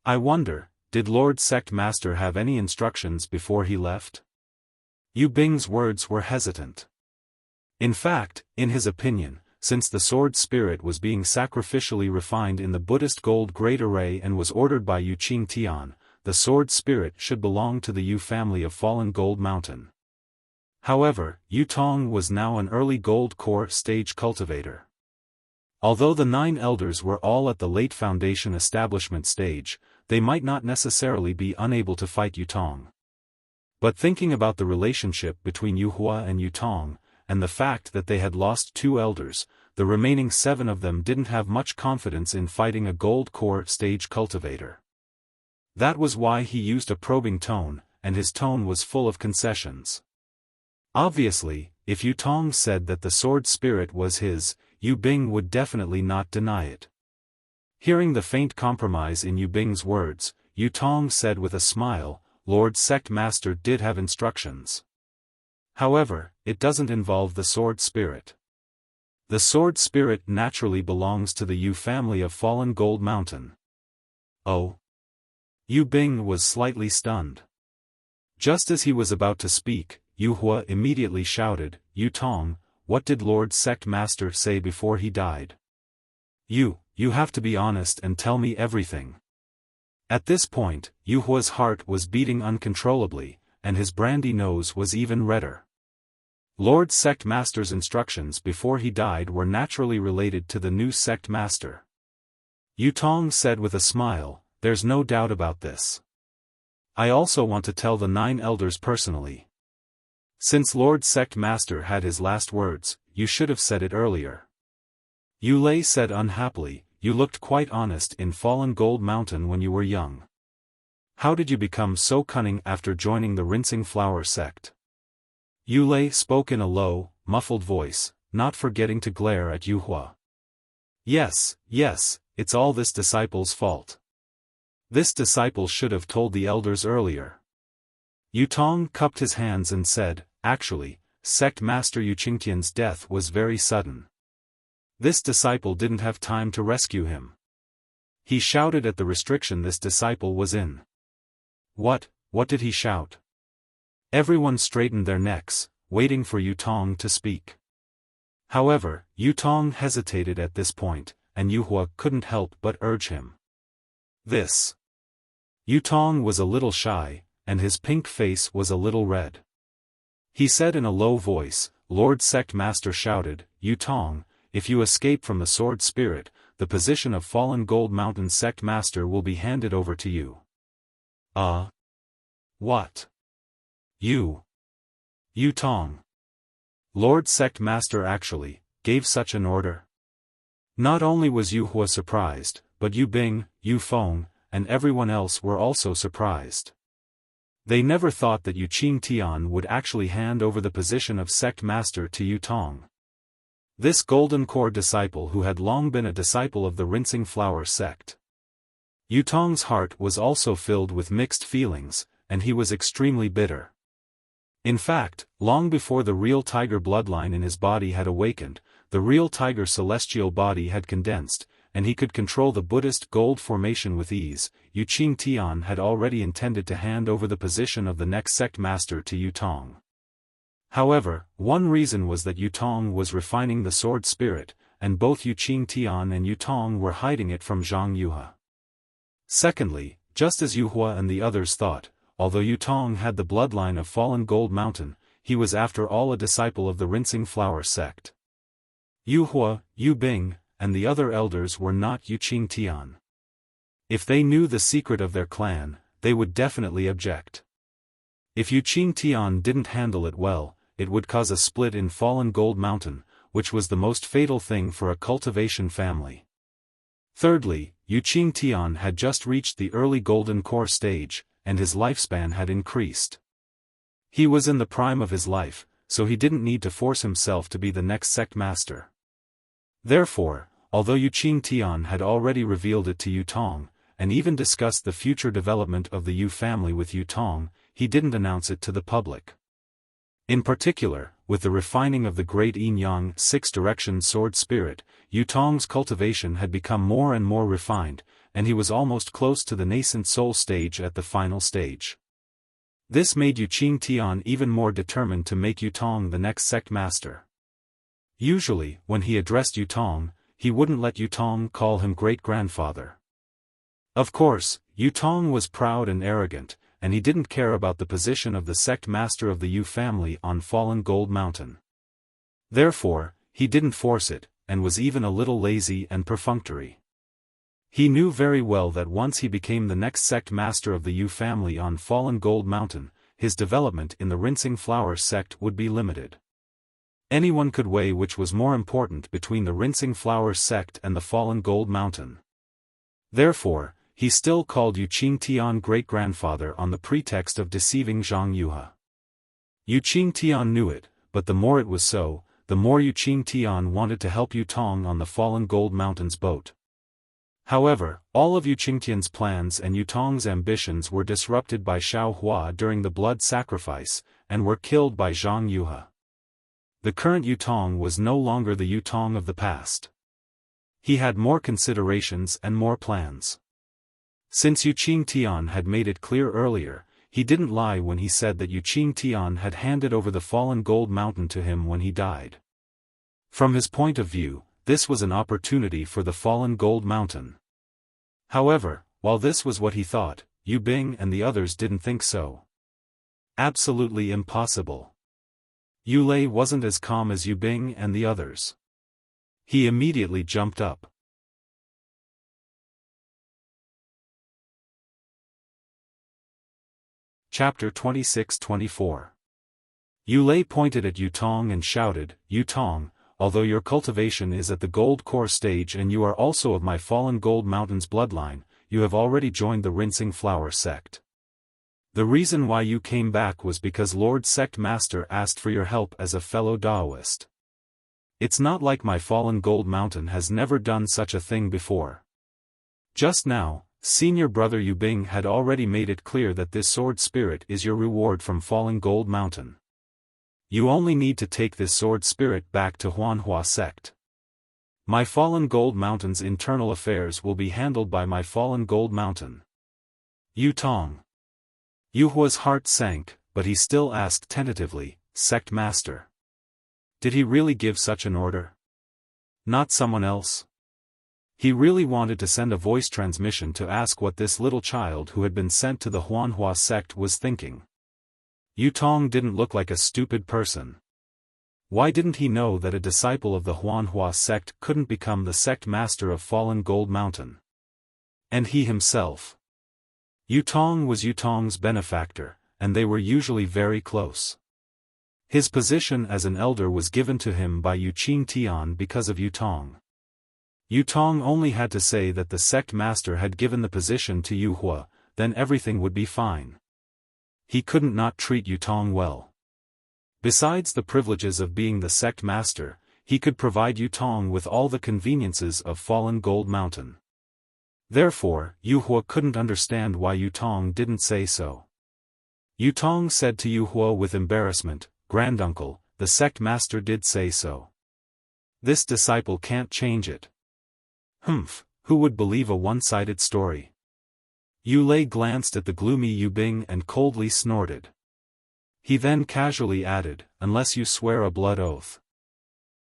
I wonder, did Lord Sect Master have any instructions before he left? Yu Bing's words were hesitant. In fact, in his opinion, since the sword spirit was being sacrificially refined in the Buddhist gold great array and was ordered by Yu Qingtian, the sword spirit should belong to the Yu family of Fallen Gold Mountain. However, Yu Tong was now an early gold core stage cultivator. Although the 9 elders were all at the late Foundation establishment stage, they might not necessarily be unable to fight Yu Tong. But thinking about the relationship between Yu Hua and Yu Tong, and the fact that they had lost 2 elders, the remaining 7 of them didn't have much confidence in fighting a gold core stage cultivator. That was why he used a probing tone, and his tone was full of concessions. Obviously, if Yu Tong said that the sword spirit was his, Yu Bing would definitely not deny it. Hearing the faint compromise in Yu Bing's words, Yu Tong said with a smile, Lord Sect Master did have instructions. However, it doesn't involve the sword spirit. The sword spirit naturally belongs to the Yu family of Fallen Gold Mountain. Oh? Yu Bing was slightly stunned. Just as he was about to speak, Yu Hua immediately shouted, Yu Tong, what did Lord Sect Master say before he died? You have to be honest and tell me everything. At this point, Yu Hua's heart was beating uncontrollably, and his brandy nose was even redder. Lord Sect Master's instructions before he died were naturally related to the new Sect Master. Yu Tong said with a smile, there's no doubt about this. I also want to tell the 9 elders personally. Since Lord Sect Master had his last words, you should have said it earlier. Yu Lei said unhappily, you looked quite honest in Fallen Gold Mountain when you were young. How did you become so cunning after joining the Rinsing Flower sect? Yu Lei spoke in a low, muffled voice, not forgetting to glare at Yu Hua. Yes, it's all this disciple's fault. This disciple should have told the elders earlier. Yu Tong cupped his hands and said, actually, Sect Master Yu Qingtian's death was very sudden. This disciple didn't have time to rescue him. He shouted at the restriction this disciple was in. What did he shout? Everyone straightened their necks, waiting for Yutong to speak. However, Yutong hesitated at this point, and Yuhua couldn't help but urge him. This. Yutong was a little shy, and his pink face was a little red. He said in a low voice, "Lord Sect Master shouted, Yutong, if you escape from the Sword Spirit, the position of Fallen Gold Mountain Sect Master will be handed over to you." What? Yutong. Lord Sect Master actually gave such an order? Not only was Yuhua surprised, but Yu Bing, Yu Feng, and everyone else were also surprised. They never thought that Yu Qingtian would actually hand over the position of Sect Master to Yutong. This Golden Core disciple who had long been a disciple of the Rinsing Flower sect. Yutong's heart was also filled with mixed feelings, and he was extremely bitter. In fact, long before the real tiger bloodline in his body had awakened, the real tiger celestial body had condensed, and he could control the Buddhist gold formation with ease. Yu Qingtian had already intended to hand over the position of the next sect master to Yutong. However, one reason was that Yutong was refining the sword spirit, and both Yu Qingtian and Yutong were hiding it from Zhang Yuha. Secondly, just as Yuhua and the others thought, although Yutong had the bloodline of Fallen Gold Mountain, he was after all a disciple of the Rinsing Flower sect. Yuhua, Yu Bing, and the other elders were not Yu Qingtian. If they knew the secret of their clan, they would definitely object. If Yu Qingtian didn't handle it well, it would cause a split in Fallen Gold Mountain, which was the most fatal thing for a cultivation family. Thirdly, Yu Qingtian had just reached the early Golden Core stage, and his lifespan had increased. He was in the prime of his life, so he didn't need to force himself to be the next sect master. Therefore, although Yu Qingtian had already revealed it to Yutong, and even discussed the future development of the Yu family with Yutong, he didn't announce it to the public. In particular, with the refining of the great yin-yang six-direction sword spirit, Yutong's cultivation had become more and more refined, and he was almost close to the nascent soul stage at the final stage. This made Yu Qingtian even more determined to make Yutong the next sect master. Usually, when he addressed Yutong, he wouldn't let Yutong call him great-grandfather. Of course, Yutong was proud and arrogant, and he didn't care about the position of the sect master of the Yu family on Fallen Gold Mountain. Therefore, he didn't force it, and was even a little lazy and perfunctory. He knew very well that once he became the next sect master of the Yu family on Fallen Gold Mountain, his development in the Rinsing Flower sect would be limited. Anyone could weigh which was more important between the Rinsing Flower sect and the Fallen Gold Mountain. Therefore, he still called Yu Qingtian great-grandfather on the pretext of deceiving Zhang Yuha. Yu Qingtian knew it, but the more it was so, the more Yu Qingtian wanted to help Yutong on the Fallen Gold Mountain's boat. However, all of Yu Qingtian's plans and Yutong's ambitions were disrupted by Xiao Hua during the blood sacrifice, and were killed by Zhang Yuha. The current Yutong was no longer the Yutong of the past. He had more considerations and more plans. Since Yu Qingtian had made it clear earlier, he didn't lie when he said that Yu Qingtian had handed over the Fallen Gold Mountain to him when he died. From his point of view, this was an opportunity for the Fallen Gold Mountain. However, while this was what he thought, Yu Bing and the others didn't think so. Absolutely impossible. Yu Lei wasn't as calm as Yu Bing and the others. He immediately jumped up. Chapter 26-24. Yu Lei pointed at Yutong and shouted, "Yutong, although your cultivation is at the Gold Core stage and you are also of my Fallen Gold Mountain's bloodline, you have already joined the Rinsing Flower sect. The reason why you came back was because Lord Sect Master asked for your help as a fellow Daoist. It's not like my Fallen Gold Mountain has never done such a thing before." Just now, Senior Brother Yu Bing had already made it clear that this sword spirit is your reward from Fallen Gold Mountain. You only need to take this sword spirit back to Huanhua sect. My Fallen Gold Mountain's internal affairs will be handled by my Fallen Gold Mountain. Yutong. Yuhua's heart sank, but he still asked tentatively, "Sect Master. Did he really give such an order? Not someone else?" He really wanted to send a voice transmission to ask what this little child who had been sent to the Huanhua sect was thinking. Yutong didn't look like a stupid person. Why didn't he know that a disciple of the Huanhua sect couldn't become the sect master of Fallen Gold Mountain? And he himself. Yutong was Yutong's benefactor, and they were usually very close. His position as an elder was given to him by Yuqing Tian because of Yutong. Yutong only had to say that the sect master had given the position to Yu Hua, then everything would be fine. He couldn't not treat Yutong well. Besides the privileges of being the sect master, he could provide Yutong with all the conveniences of Fallen Gold Mountain. Therefore, Yu Hua couldn't understand why Yutong didn't say so. Yutong said to Yu Hua with embarrassment, "Granduncle, the sect master did say so. This disciple can't change it." "Humph, who would believe a one-sided story?" Yu Lei glanced at the gloomy Yu Bing and coldly snorted. He then casually added, "Unless you swear a blood oath.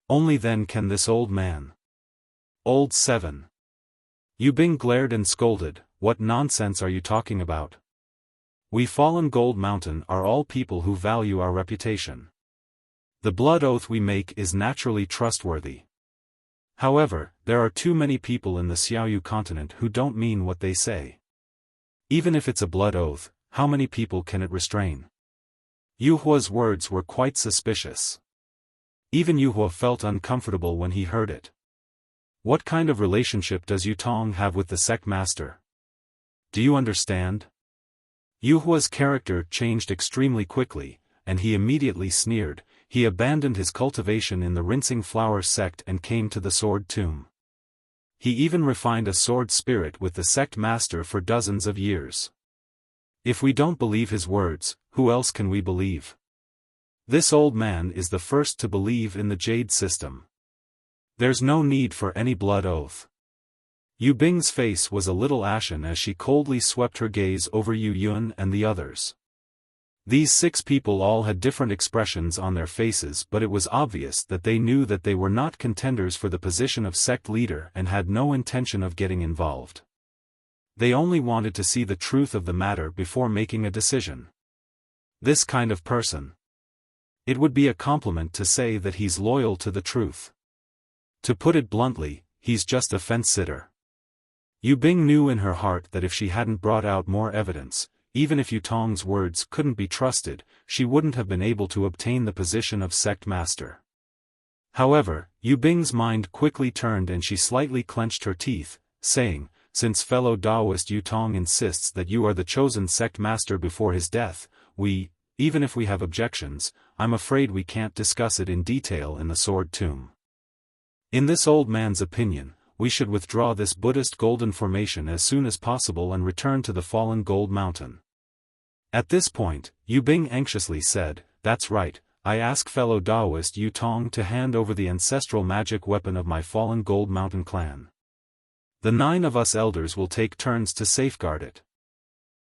Only then can this old man." Old 7. Yu Bing glared and scolded, "What nonsense are you talking about? We Fallen Gold Mountain are all people who value our reputation. The blood oath we make is naturally trustworthy. However, there are too many people in the Xiaoyu continent who don't mean what they say. Even if it's a blood oath, how many people can it restrain?" Yu Hua's words were quite suspicious. Even Yu Hua felt uncomfortable when he heard it. What kind of relationship does Yutong have with the sect master? Do you understand? Yu Hua's character changed extremely quickly, and he immediately sneered. He abandoned his cultivation in the Rinsing Flower sect and came to the Sword Tomb. He even refined a sword spirit with the sect master for dozens of years. If we don't believe his words, who else can we believe? This old man is the first to believe in the Jade system. There's no need for any blood oath. Yu Bing's face was a little ashen as she coldly swept her gaze over Yu Yun and the others. These 6 people all had different expressions on their faces, but it was obvious that they knew that they were not contenders for the position of sect leader and had no intention of getting involved. They only wanted to see the truth of the matter before making a decision. This kind of person. It would be a compliment to say that he's loyal to the truth. To put it bluntly, he's just a fence-sitter. Yu Bing knew in her heart that if she hadn't brought out more evidence, even if Yutong's words couldn't be trusted, she wouldn't have been able to obtain the position of sect master. However, Yu Bing's mind quickly turned and she slightly clenched her teeth, saying, "Since fellow Taoist Yutong insists that you are the chosen sect master before his death, even if we have objections, I'm afraid we can't discuss it in detail in the Sword Tomb. In this old man's opinion, we should withdraw this Buddhist golden formation as soon as possible and return to the Fallen Gold Mountain." At this point, Yu Bing anxiously said, "That's right, I ask fellow Taoist Yutong to hand over the ancestral magic weapon of my Fallen Gold Mountain clan. The 9 of us elders will take turns to safeguard it.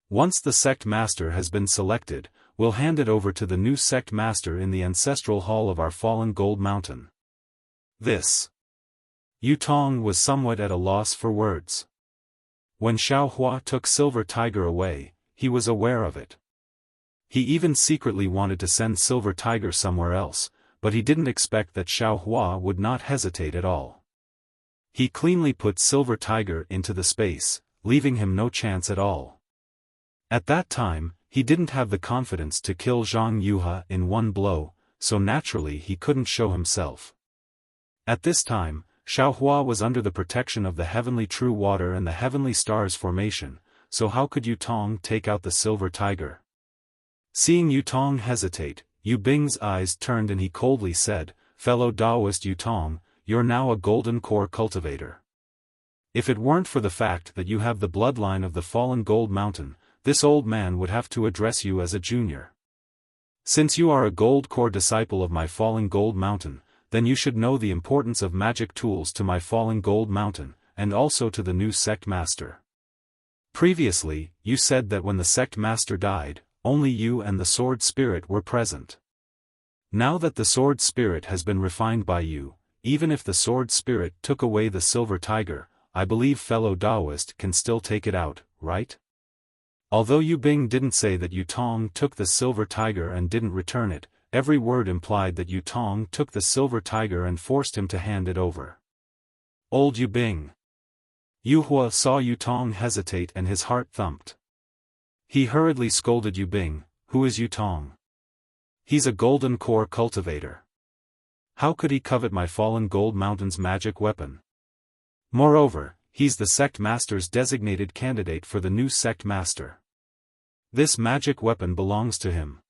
Once the sect master has been selected, we'll hand it over to the new sect master in the ancestral hall of our Fallen Gold Mountain." Yutong was somewhat at a loss for words. When Xiaohua took Silver Tiger away, he was aware of it. He even secretly wanted to send Silver Tiger somewhere else, but he didn't expect that Xiaohua would not hesitate at all. He cleanly put Silver Tiger into the space, leaving him no chance at all. At that time, he didn't have the confidence to kill Zhang Yuha in one blow, so naturally he couldn't show himself. At this time, Xiaohua was under the protection of the Heavenly True Water and the Heavenly Stars formation, so how could Yutong take out the Silver Tiger? Seeing Yutong hesitate, Yu Bing's eyes turned and he coldly said, "Fellow Taoist Yutong, you're now a golden core cultivator. If it weren't for the fact that you have the bloodline of the Fallen Gold Mountain, this old man would have to address you as a junior. Since you are a gold core disciple of my Fallen Gold Mountain, then you should know the importance of magic tools to my Fallen Gold Mountain, and also to the new sect master. Previously, you said that when the sect master died, only you and the sword spirit were present. Now that the sword spirit has been refined by you, even if the sword spirit took away the silver tiger, I believe fellow Taoist can still take it out, right? Although Yu Bing didn't say that Yu Tong took the silver tiger and didn't return it, every word implied that Yu Tong took the silver tiger and forced him to hand it over. Old Yu Bing. Yu Hua saw Yu Tong hesitate and his heart thumped. He hurriedly scolded Yu Bing, "Who is Yu Tong? He's a golden core cultivator. How could he covet my fallen gold mountain's magic weapon? Moreover, he's the sect master's designated candidate for the new sect master. This magic weapon belongs to him.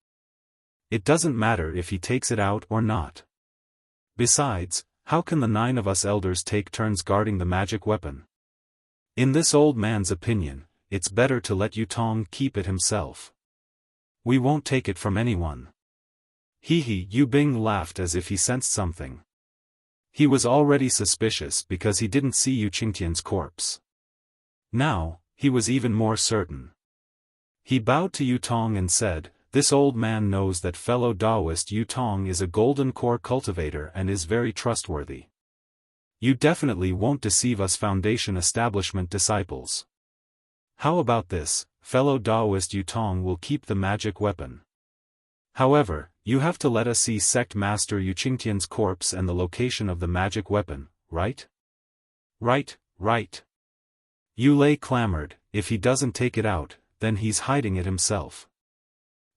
It doesn't matter if he takes it out or not. Besides, how can the 9 of us elders take turns guarding the magic weapon? In this old man's opinion, it's better to let Yu Tong keep it himself. We won't take it from anyone." Hee, Yu Bing laughed as if he sensed something. He was already suspicious because he didn't see Yu Qingtian's corpse. Now, he was even more certain. He bowed to Yu Tong and said, "This old man knows that fellow Taoist Yu Tong is a golden core cultivator and is very trustworthy. You definitely won't deceive us Foundation Establishment disciples. How about this, fellow Taoist Yu Tong will keep the magic weapon. However, you have to let us see Sect Master Yu Qingtian's corpse and the location of the magic weapon, right?" Right. Yu Lei clamored, "If he doesn't take it out, then he's hiding it himself.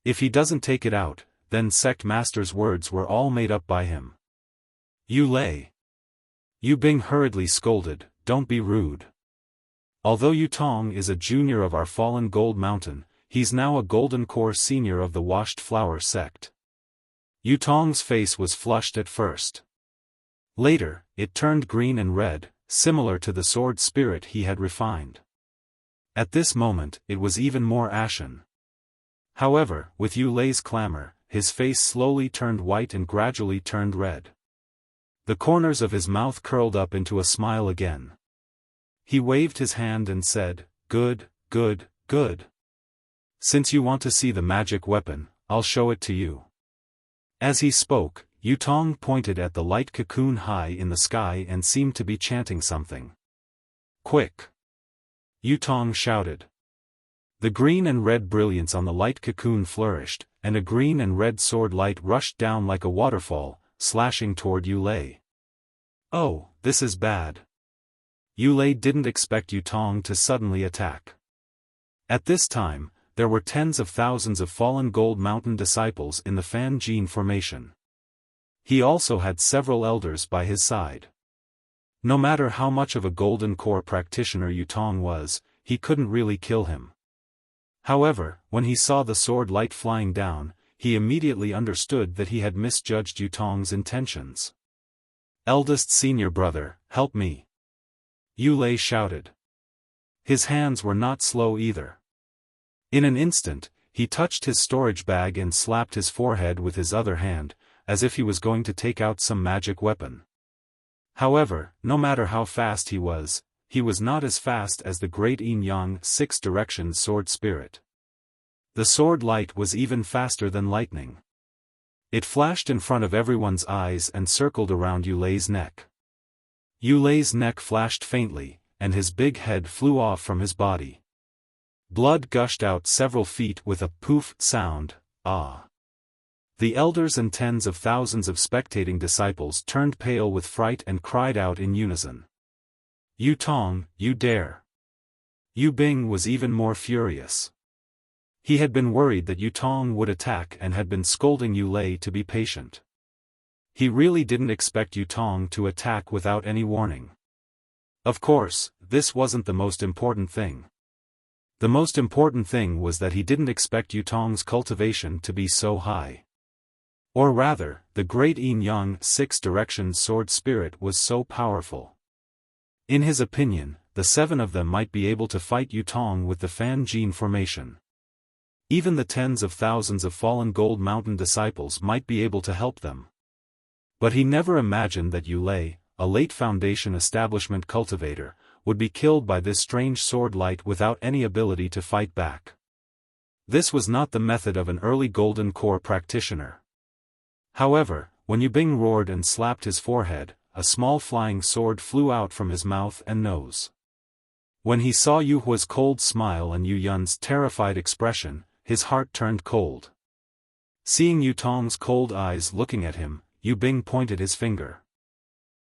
If he doesn't take it out, then Sect Master's words were all made up by him." "Yu Lei." Yu Bing hurriedly scolded, "Don't be rude. Although Yu Tong is a junior of our fallen gold mountain, he's now a golden core senior of the washed flower sect." Yu Tong's face was flushed at first. Later, it turned green and red, similar to the sword spirit he had refined. At this moment, it was even more ashen. However, with Yu Lei's clamor, his face slowly turned white and gradually turned red. The corners of his mouth curled up into a smile again. He waved his hand and said, "Good. Since you want to see the magic weapon, I'll show it to you." As he spoke, Yu Tong pointed at the light cocoon high in the sky and seemed to be chanting something. "Quick!" Yu Tong shouted. The green and red brilliance on the light cocoon flourished, and a green and red sword light rushed down like a waterfall, slashing toward Yu Lei. "Oh, this is bad." Yu Lei didn't expect Yu Tong to suddenly attack. At this time, there were tens of thousands of fallen gold mountain disciples in the Fan Jin formation. He also had several elders by his side. No matter how much of a golden core practitioner Yu Tong was, he couldn't really kill him. However, when he saw the sword light flying down, he immediately understood that he had misjudged Yu Tong's intentions. "Eldest senior brother, help me!" Yu Lei shouted. His hands were not slow either. In an instant, he touched his storage bag and slapped his forehead with his other hand, as if he was going to take out some magic weapon. However, no matter how fast he was not as fast as the great Yin Yang 6-direction sword spirit. The sword light was even faster than lightning. It flashed in front of everyone's eyes and circled around Yu Lei's neck. Yu Lei's neck flashed faintly, and his big head flew off from his body. Blood gushed out several feet with a poof sound. Ah! The elders and tens of thousands of spectating disciples turned pale with fright and cried out in unison. "Yu Tong, you dare!" Yu Bing was even more furious. He had been worried that Yu Tong would attack and had been scolding Yu Lei to be patient. He really didn't expect Yu Tong to attack without any warning. Of course, this wasn't the most important thing. The most important thing was that he didn't expect Yu Tong's cultivation to be so high. Or rather, the great Yin Yang 6-direction sword spirit was so powerful. In his opinion, the 7 of them might be able to fight Yu Tong with the Fan Jin formation. Even the tens of thousands of fallen gold mountain disciples might be able to help them. But he never imagined that Yu Lei, a late Foundation Establishment cultivator, would be killed by this strange sword light without any ability to fight back. This was not the method of an early Golden Core practitioner. However, when Yu Bing roared and slapped his forehead, a small flying sword flew out from his mouth and nose. When he saw Yu Hua's cold smile and Yu Yun's terrified expression, his heart turned cold. Seeing Yu Tong's cold eyes looking at him, Yu Bing pointed his finger.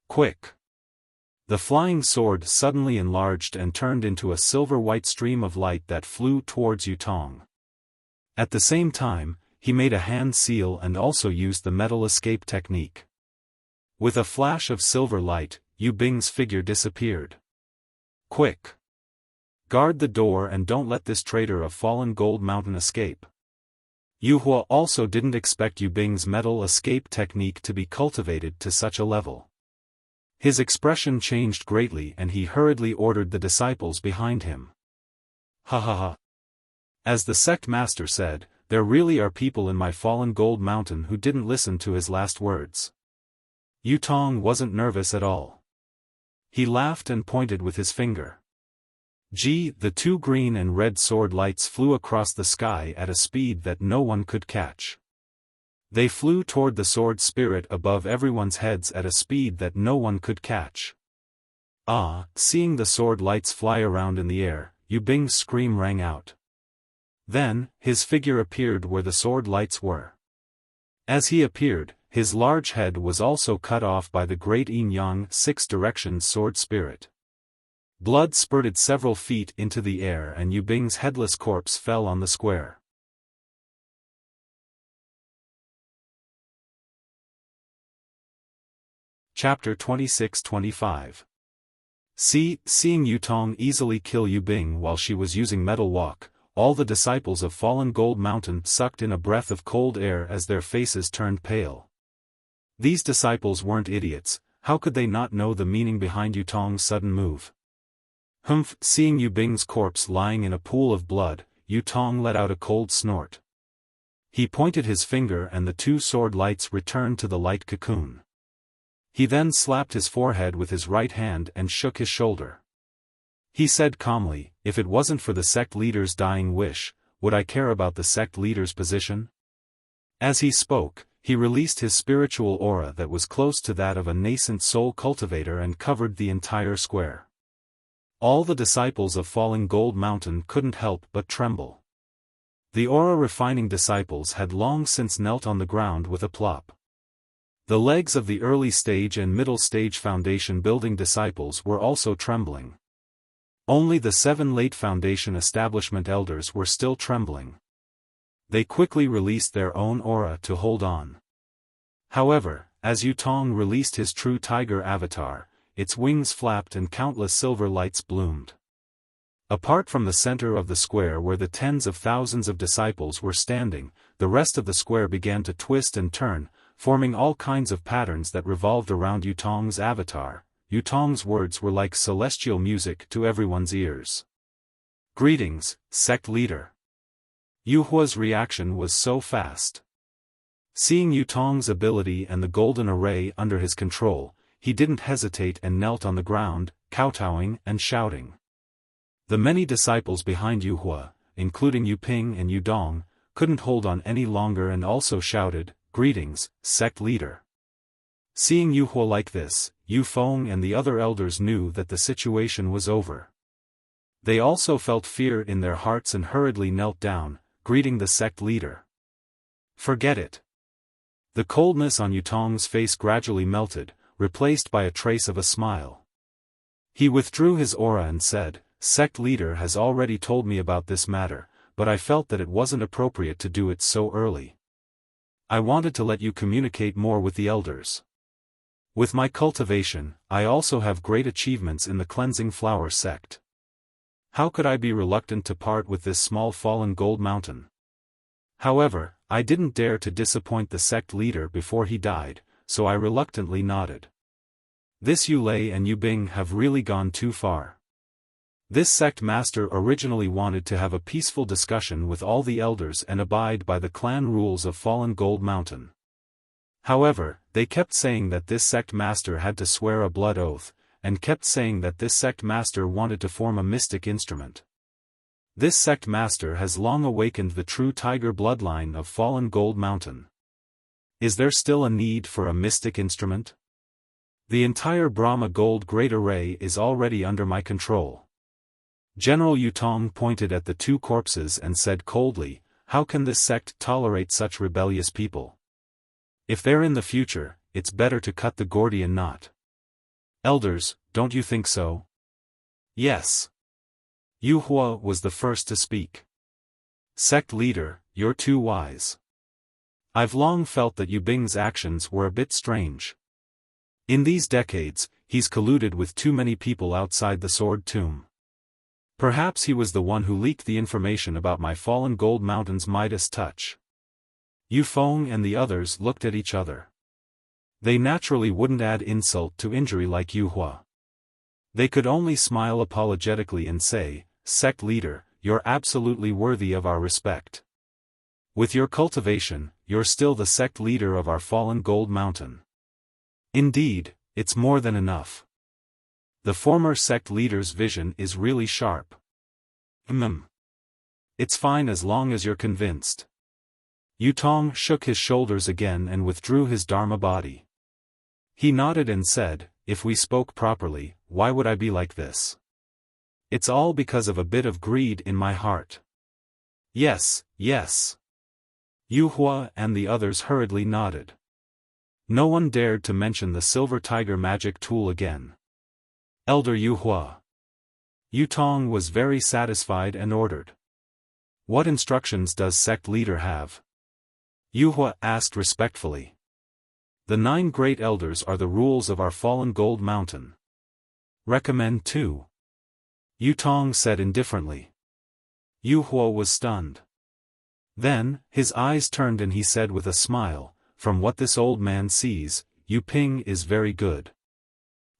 Quick! The flying sword suddenly enlarged and turned into a silver-white stream of light that flew towards Yu Tong. At the same time, he made a hand seal and also used the metal escape technique. With a flash of silver light, Yu Bing's figure disappeared. Quick! Guard the door and don't let this traitor of Fallen Gold Mountain escape. Yu Hua also didn't expect Yu Bing's metal escape technique to be cultivated to such a level. His expression changed greatly and he hurriedly ordered the disciples behind him. Ha ha ha! As the sect master said, there really are people in my Fallen Gold Mountain who didn't listen to his last words. Yu Tong wasn't nervous at all. He laughed and pointed with his finger. The two green and red sword lights flew across the sky at a speed that no one could catch. They flew toward the sword spirit above everyone's heads at a speed that no one could catch. Seeing the sword lights fly around in the air, Yu Bing's scream rang out. Then, his figure appeared where the sword lights were. As he appeared, his large head was also cut off by the great Yin-Yang six-directions sword spirit. Blood spurted several feet into the air and Yu Bing's headless corpse fell on the square. Chapter 26-25. Seeing Yu Tong easily kill Yu Bing while she was using Metal Walk, all the disciples of Fallen Gold Mountain sucked in a breath of cold air as their faces turned pale. These disciples weren't idiots, how could they not know the meaning behind Yu Tong's sudden move? Seeing Yu Bing's corpse lying in a pool of blood, Yu Tong let out a cold snort. He pointed his finger and the two sword lights returned to the light cocoon. He then slapped his forehead with his right hand and shook his shoulder. He said calmly, if it wasn't for the sect leader's dying wish, would I care about the sect leader's position? As he spoke, he released his spiritual aura that was close to that of a nascent soul cultivator and covered the entire square. All the disciples of Falling Gold Mountain couldn't help but tremble. The aura-refining disciples had long since knelt on the ground with a plop. The legs of the early stage and middle stage foundation building disciples were also trembling. Only the 7 late foundation establishment elders were still trembling. They quickly released their own aura to hold on. However, as Yu Tong released his true tiger avatar, its wings flapped and countless silver lights bloomed. Apart from the center of the square where the tens of thousands of disciples were standing, the rest of the square began to twist and turn, forming all kinds of patterns that revolved around Yu Tong's avatar. Yu Tong's words were like celestial music to everyone's ears. Greetings, sect leader. Yu Hua's reaction was so fast. Seeing Yu Tong's ability and the golden array under his control, he didn't hesitate and knelt on the ground, kowtowing and shouting. The many disciples behind Yu Hua, including Yu Ping and Yu Dong, couldn't hold on any longer and also shouted, "Greetings, sect leader." Seeing Yu Hua like this, Yu Feng and the other elders knew that the situation was over. They also felt fear in their hearts and hurriedly knelt down, greeting the sect leader. Forget it. The coldness on Yu Tong's face gradually melted, replaced by a trace of a smile. He withdrew his aura and said, "Sect leader has already told me about this matter, but I felt that it wasn't appropriate to do it so early. I wanted to let you communicate more with the elders. With my cultivation, I also have great achievements in the cleansing flower sect. How could I be reluctant to part with this small fallen gold mountain?" However, I didn't dare to disappoint the sect leader before he died, so I reluctantly nodded. This Yu Lei and Yu Bing have really gone too far. This sect master originally wanted to have a peaceful discussion with all the elders and abide by the clan rules of Fallen Gold Mountain. However, they kept saying that this sect master had to swear a blood oath, and kept saying that this sect master wanted to form a mystic instrument. This sect master has long awakened the true tiger bloodline of fallen Gold Mountain. Is there still a need for a mystic instrument? The entire Brahma Gold Great Array is already under my control. General Yutong pointed at the two corpses and said coldly, how can this sect tolerate such rebellious people? If they're in the future, it's better to cut the Gordian knot. Elders, don't you think so? Yes. Yu Hua was the first to speak. Sect leader, you're too wise. I've long felt that Yu Bing's actions were a bit strange. In these decades, he's colluded with too many people outside the Sword Tomb. Perhaps he was the one who leaked the information about my fallen Gold Mountain's Midas touch. Yu Feng and the others looked at each other. They naturally wouldn't add insult to injury like Yu Hua. They could only smile apologetically and say, Sect leader, you're absolutely worthy of our respect. With your cultivation, you're still the sect leader of our fallen Gold Mountain. Indeed, it's more than enough. The former sect leader's vision is really sharp. It's fine as long as you're convinced. Yutong shook his shoulders again and withdrew his Dharma body. He nodded and said, if we spoke properly, why would I be like this? It's all because of a bit of greed in my heart. Yes, yes. Yu Hua and the others hurriedly nodded. No one dared to mention the Silver Tiger magic tool again. Elder Yu Hua. Yutong was very satisfied and ordered. What instructions does sect leader have? Yu Hua asked respectfully. The 9 great elders are the rules of our fallen Gold Mountain. Recommend 2. Yutong said indifferently. Yu Hua was stunned. Then, his eyes turned and he said with a smile, from what this old man sees, Yu Ping is very good.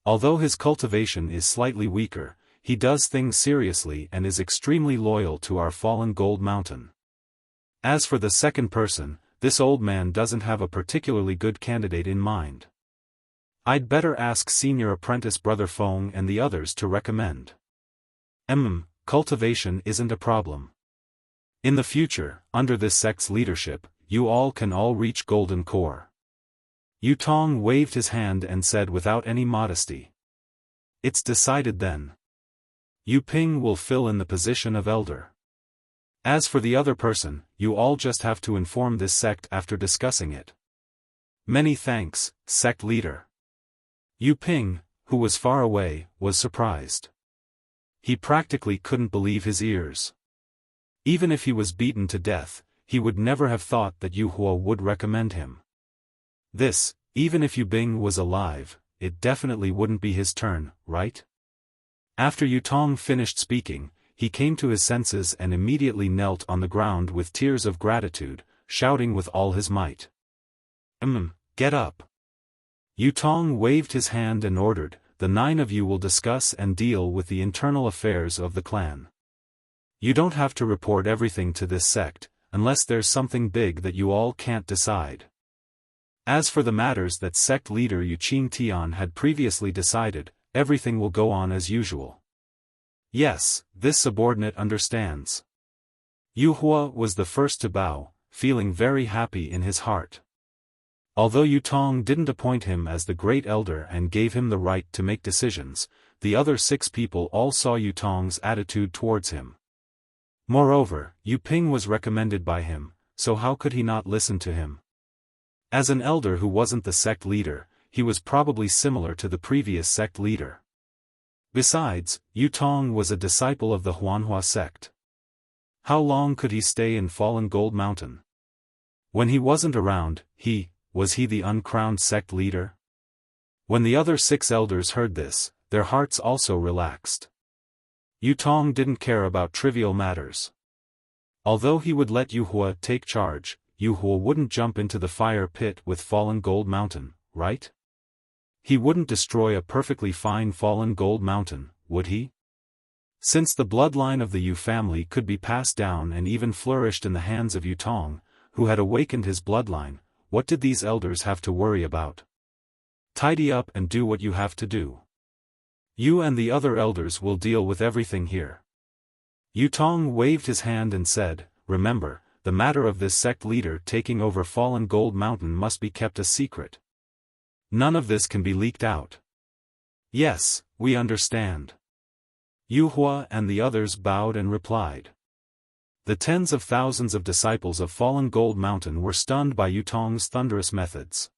Although his cultivation is slightly weaker, he does things seriously and is extremely loyal to our fallen Gold Mountain. As for the second person, this old man doesn't have a particularly good candidate in mind. I'd better ask senior apprentice Brother Feng and the others to recommend. Cultivation isn't a problem. In the future, under this sect's leadership, you all can reach Golden Core. Yutong waved his hand and said without any modesty. It's decided then. Yu Ping will fill in the position of elder. As for the other person, you all just have to inform this sect after discussing it. Many thanks, sect leader. Yu Ping, who was far away, was surprised. He practically couldn't believe his ears. Even if he was beaten to death, he would never have thought that Yu Hua would recommend him. This, even if Yu Bing was alive, it definitely wouldn't be his turn, right? After Yutong finished speaking, he came to his senses and immediately knelt on the ground with tears of gratitude, shouting with all his might. Get up. Yutong waved his hand and ordered, the 9 of you will discuss and deal with the internal affairs of the clan. You don't have to report everything to this sect, unless there's something big that you all can't decide. As for the matters that sect leader Yu Qingtian had previously decided, everything will go on as usual. Yes, this subordinate understands. Yu Hua was the first to bow, feeling very happy in his heart. Although Yutong didn't appoint him as the great elder and gave him the right to make decisions, the other 6 people all saw Yutong's attitude towards him. Moreover, Yu Ping was recommended by him, so how could he not listen to him? As an elder who wasn't the sect leader, he was probably similar to the previous sect leader. Besides, Yutong was a disciple of the Huanhua sect. How long could he stay in fallen Gold Mountain? When he wasn't around, was he the uncrowned sect leader? When the other 6 elders heard this, their hearts also relaxed. Yutong didn't care about trivial matters. Although he would let Yu Hua take charge, Yu Hua wouldn't jump into the fire pit with fallen Gold Mountain, right? He wouldn't destroy a perfectly fine fallen Gold Mountain, would he? Since the bloodline of the Yu family could be passed down and even flourished in the hands of Yutong, who had awakened his bloodline, what did these elders have to worry about? Tidy up and do what you have to do. You and the other elders will deal with everything here. Yutong waved his hand and said, "Remember, the matter of this sect leader taking over Fallen Gold Mountain must be kept a secret. None of this can be leaked out." "Yes, we understand." Yuhua and the others bowed and replied. The tens of thousands of disciples of Fallen Gold Mountain were stunned by Yutong's thunderous methods.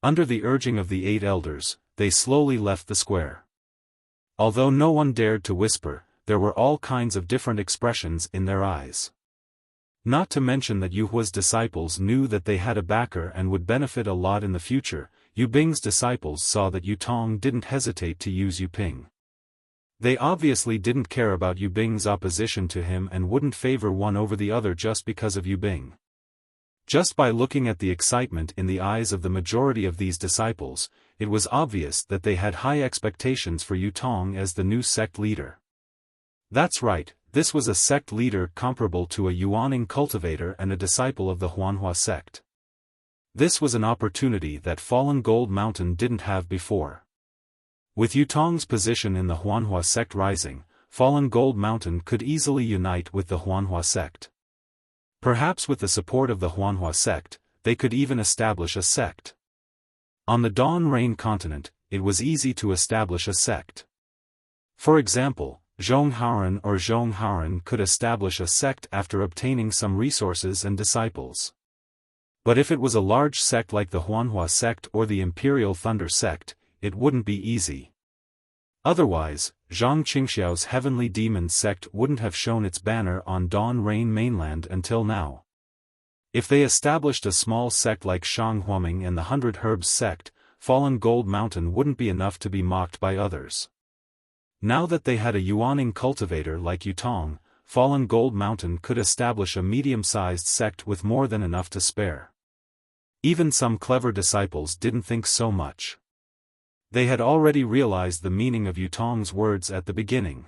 Under the urging of the 8 elders, they slowly left the square. Although no one dared to whisper, there were all kinds of different expressions in their eyes. Not to mention that Yuhua's disciples knew that they had a backer and would benefit a lot in the future. Yubing's disciples saw that Yutong didn't hesitate to use Yuping. They obviously didn't care about Yubing's opposition to him and wouldn't favor one over the other just because of Yubing. Just by looking at the excitement in the eyes of the majority of these disciples, it was obvious that they had high expectations for Yutong as the new sect leader. That's right, this was a sect leader comparable to a Yuaning cultivator and a disciple of the Huanhua sect. This was an opportunity that Fallen Gold Mountain didn't have before. With Yutong's position in the Huanhua sect rising, Fallen Gold Mountain could easily unite with the Huanhua sect. Perhaps with the support of the Huanhua sect, they could even establish a sect. On the Dawn Rain continent, it was easy to establish a sect. For example, Zhonghaoren or Zhonghaoren could establish a sect after obtaining some resources and disciples. But if it was a large sect like the Huanhua sect or the Imperial Thunder sect, it wouldn't be easy. Otherwise, Zhang Qingxiao's Heavenly Demon sect wouldn't have shown its banner on Dawn Rain mainland until now. If they established a small sect like Shang Huaming and the 100 Herbs sect, Fallen Gold Mountain wouldn't be enough to be mocked by others. Now that they had a Yuaning cultivator like Yutong, Fallen Gold Mountain could establish a medium-sized sect with more than enough to spare. Even some clever disciples didn't think so much. They had already realized the meaning of Yutong's words at the beginning.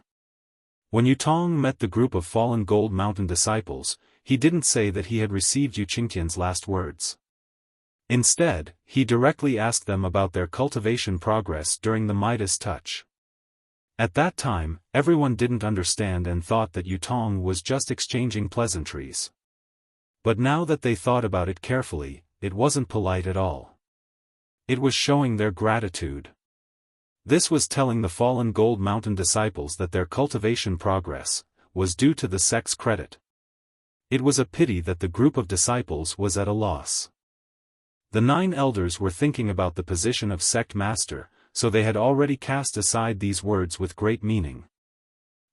When Yutong met the group of Fallen Gold Mountain disciples, he didn't say that he had received Yu Qingtian's last words. Instead, he directly asked them about their cultivation progress during the Midas touch. At that time, everyone didn't understand and thought that Yutong was just exchanging pleasantries. But now that they thought about it carefully, it wasn't polite at all. It was showing their gratitude. This was telling the Fallen Gold Mountain disciples that their cultivation progress was due to the sect's credit. It was a pity that the group of disciples was at a loss. The 9 elders were thinking about the position of sect master, so they had already cast aside these words with great meaning.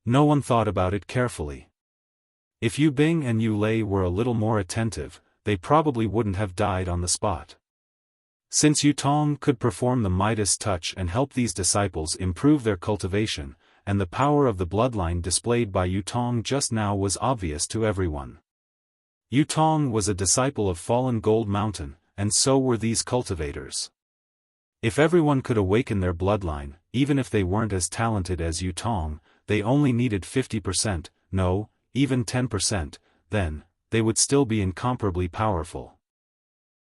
No one thought about it carefully. If Yu Bing and Yu Lei were a little more attentive, they probably wouldn't have died on the spot. Since Yutong could perform the Midas touch and help these disciples improve their cultivation, and the power of the bloodline displayed by Yutong just now was obvious to everyone. Yutong was a disciple of Fallen Gold Mountain, and so were these cultivators. If everyone could awaken their bloodline, even if they weren't as talented as Yutong, they only needed 50%, no, even 10%, then, they would still be incomparably powerful.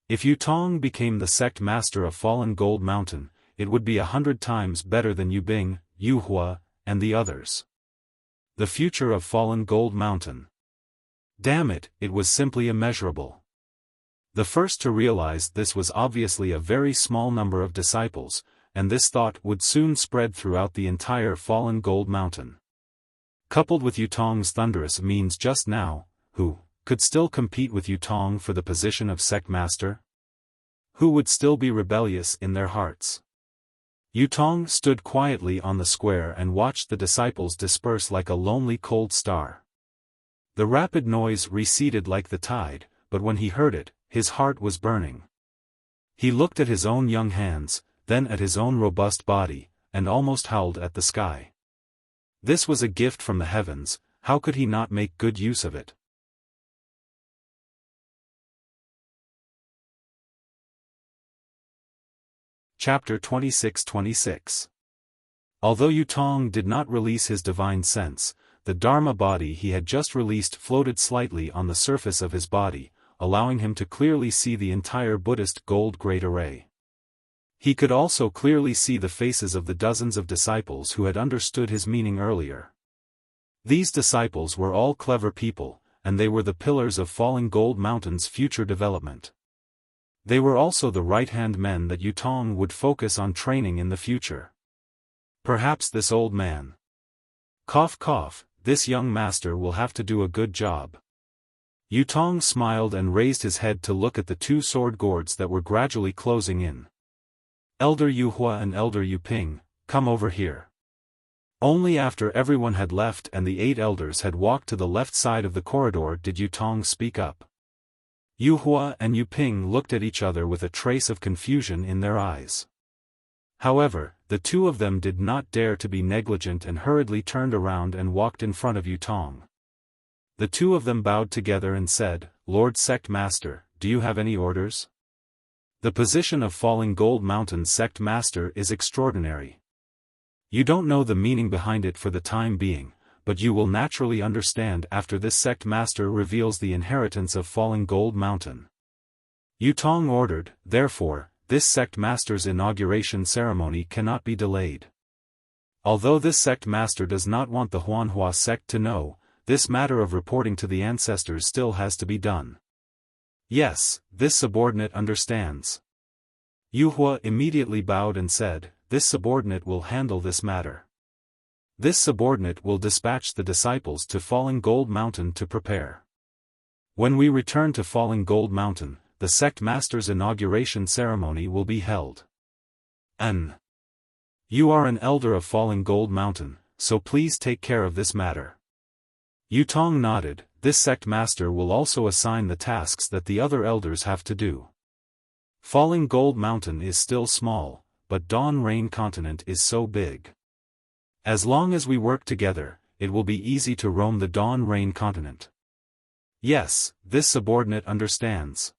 If Yutong became the sect master of Fallen Gold Mountain, it would be 100 times better than Yubing, Yuhua, and the others. The future of Fallen Gold Mountain. Damn it, it was simply immeasurable. The first to realize this was obviously a very small number of disciples, and this thought would soon spread throughout the entire Fallen Gold Mountain. Coupled with Yutong's thunderous means just now, who could still compete with Yutong for the position of sect master? Who would still be rebellious in their hearts? Yutong stood quietly on the square and watched the disciples disperse like a lonely cold star. The rapid noise receded like the tide, but when he heard it, his heart was burning. He looked at his own young hands, then at his own robust body, and almost howled at the sky. This was a gift from the heavens, how could he not make good use of it? Chapter 26-26. Although Yutong did not release his divine sense, the Dharma body he had just released floated slightly on the surface of his body, allowing him to clearly see the entire Buddhist gold great array. He could also clearly see the faces of the dozens of disciples who had understood his meaning earlier. These disciples were all clever people, and they were the pillars of Falling Gold Mountain's future development. They were also the right-hand men that Yutong would focus on training in the future. Perhaps this old man. Cough cough, this young master will have to do a good job. Yutong smiled and raised his head to look at the two sword gourds that were gradually closing in. Elder Yuhua and Elder Yuping, come over here. Only after everyone had left and the 8 elders had walked to the left side of the corridor did Yutong speak up. Yuhua and Yuping looked at each other with a trace of confusion in their eyes. However, the two of them did not dare to be negligent and hurriedly turned around and walked in front of Yutong. The two of them bowed together and said, "Lord Sect Master, do you have any orders?" The position of Falling Gold Mountain Sect Master is extraordinary. You don't know the meaning behind it for the time being, but you will naturally understand after this Sect Master reveals the inheritance of Falling Gold Mountain. Yutong ordered, therefore, this Sect Master's inauguration ceremony cannot be delayed. Although this Sect Master does not want the Huanhua sect to know, this matter of reporting to the ancestors still has to be done. Yes, this subordinate understands. Yuhua immediately bowed and said, this subordinate will handle this matter. This subordinate will dispatch the disciples to Falling Gold Mountain to prepare. When we return to Falling Gold Mountain, the Sect Master's inauguration ceremony will be held. You are an elder of Falling Gold Mountain, so please take care of this matter. Yutong nodded. This Sect Master will also assign the tasks that the other elders have to do. Falling Gold Mountain is still small, but Dawn Rain Continent is so big. As long as we work together, it will be easy to roam the Dawn Rain Continent. Yes, this subordinate understands.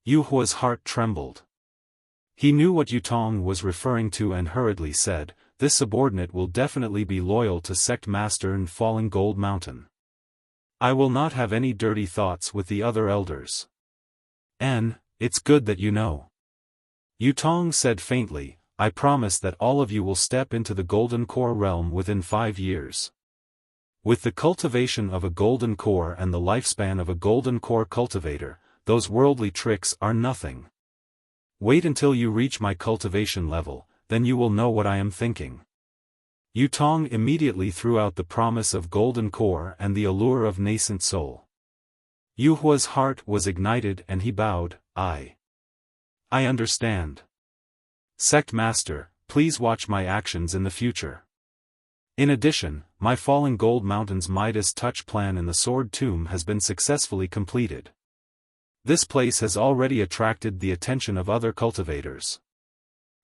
Yuhua's heart trembled. He knew what Yutong was referring to and hurriedly said, this subordinate will definitely be loyal to Sect Master in Falling Gold Mountain. I will not have any dirty thoughts with the other elders. It's good that you know. Yutong said faintly, I promise that all of you will step into the Golden Core realm within 5 years. With the cultivation of a Golden Core and the lifespan of a Golden Core cultivator, those worldly tricks are nothing. Wait until you reach my cultivation level, then you will know what I am thinking. Yutong immediately threw out the promise of Golden Core and the allure of nascent soul. Yuhua's heart was ignited and he bowed, I understand. Sect Master, please watch my actions in the future. In addition, my Falling Gold Mountain's Midas Touch plan in the Sword Tomb has been successfully completed. This place has already attracted the attention of other cultivators.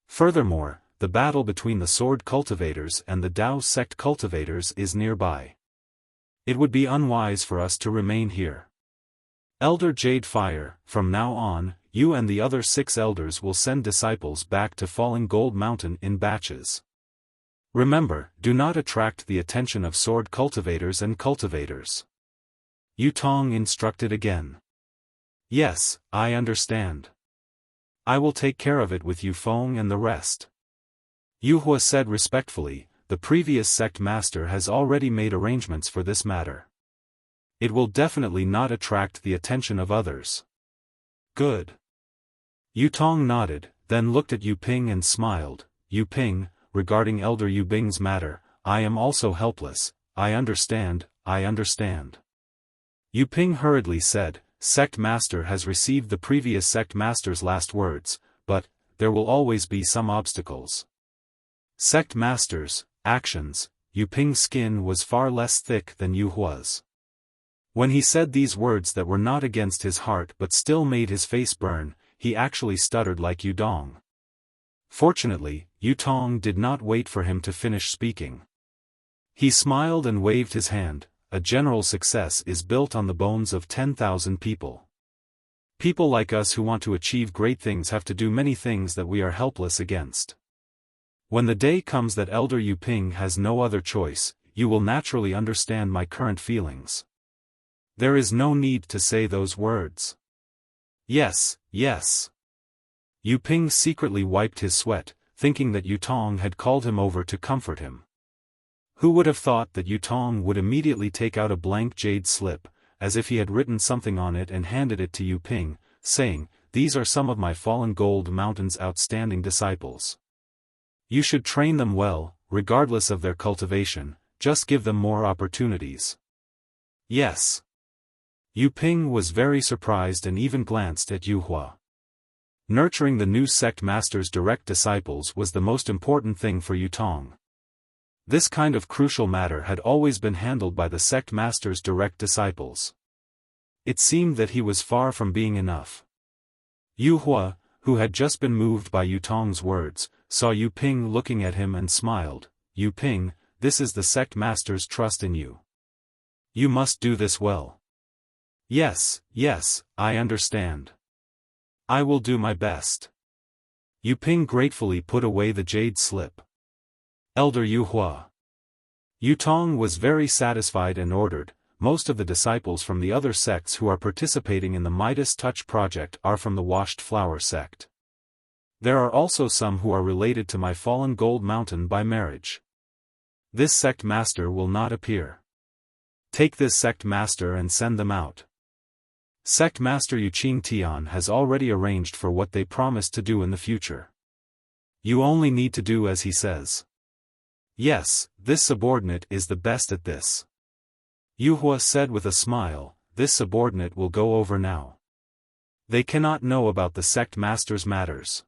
Furthermore, the battle between the Sword Cultivators and the Dao Sect Cultivators is nearby. It would be unwise for us to remain here. Elder Jade Fire, from now on, you and the other 6 elders will send disciples back to Falling Gold Mountain in batches. Remember, do not attract the attention of sword cultivators and cultivators. Yutong instructed again. Yes, I understand. I will take care of it with Yufeng and the rest. Yuhua said respectfully, the previous Sect Master has already made arrangements for this matter. It will definitely not attract the attention of others. Good. Yutong nodded, then looked at Yuping and smiled. Yuping, regarding Elder Yubing's matter, I am also helpless. I understand. Yuping hurriedly said, Sect Master has received the previous Sect Master's last words, but there will always be some obstacles. Sect Master's actions. Yuping's skin was far less thick than Yuhua's. When he said these words that were not against his heart but still made his face burn, he actually stuttered like Yudong. Fortunately, Yutong did not wait for him to finish speaking. He smiled and waved his hand. A general success is built on the bones of 10,000 people. People like us who want to achieve great things have to do many things that we are helpless against. When the day comes that Elder Yuping has no other choice, you will naturally understand my current feelings. There is no need to say those words. Yes. Yuping secretly wiped his sweat, thinking that Yutong had called him over to comfort him. Who would have thought that Yutong would immediately take out a blank jade slip, as if he had written something on it and handed it to Yu Ping, saying, "These are some of my Fallen Gold Mountain's outstanding disciples. You should train them well, regardless of their cultivation, just give them more opportunities." Yes. Yu Ping was very surprised and even glanced at Yu Hua. Nurturing the new sect master's direct disciples was the most important thing for Yutong. This kind of crucial matter had always been handled by the sect master's direct disciples. It seemed that he was far from being enough. Yu Hua, who had just been moved by Yutong's words, saw Yu Ping looking at him and smiled. "Yu Ping, this is the sect master's trust in you. You must do this well." Yes, I understand. I will do my best." Yu Ping gratefully put away the jade slip. Elder Yu Hua. Yutong was very satisfied and ordered, "Most of the disciples from the other sects who are participating in the Midas Touch project are from the Washed Flower sect. There are also some who are related to my Fallen Gold Mountain by marriage. This sect master will not appear. Take this sect master and send them out." Sect Master Yuqing Tian has already arranged for what they promised to do in the future. You only need to do as he says. Yes, this subordinate is the best at this. Yu Hua said with a smile, "This subordinate will go over now. They cannot know about the sect master's matters.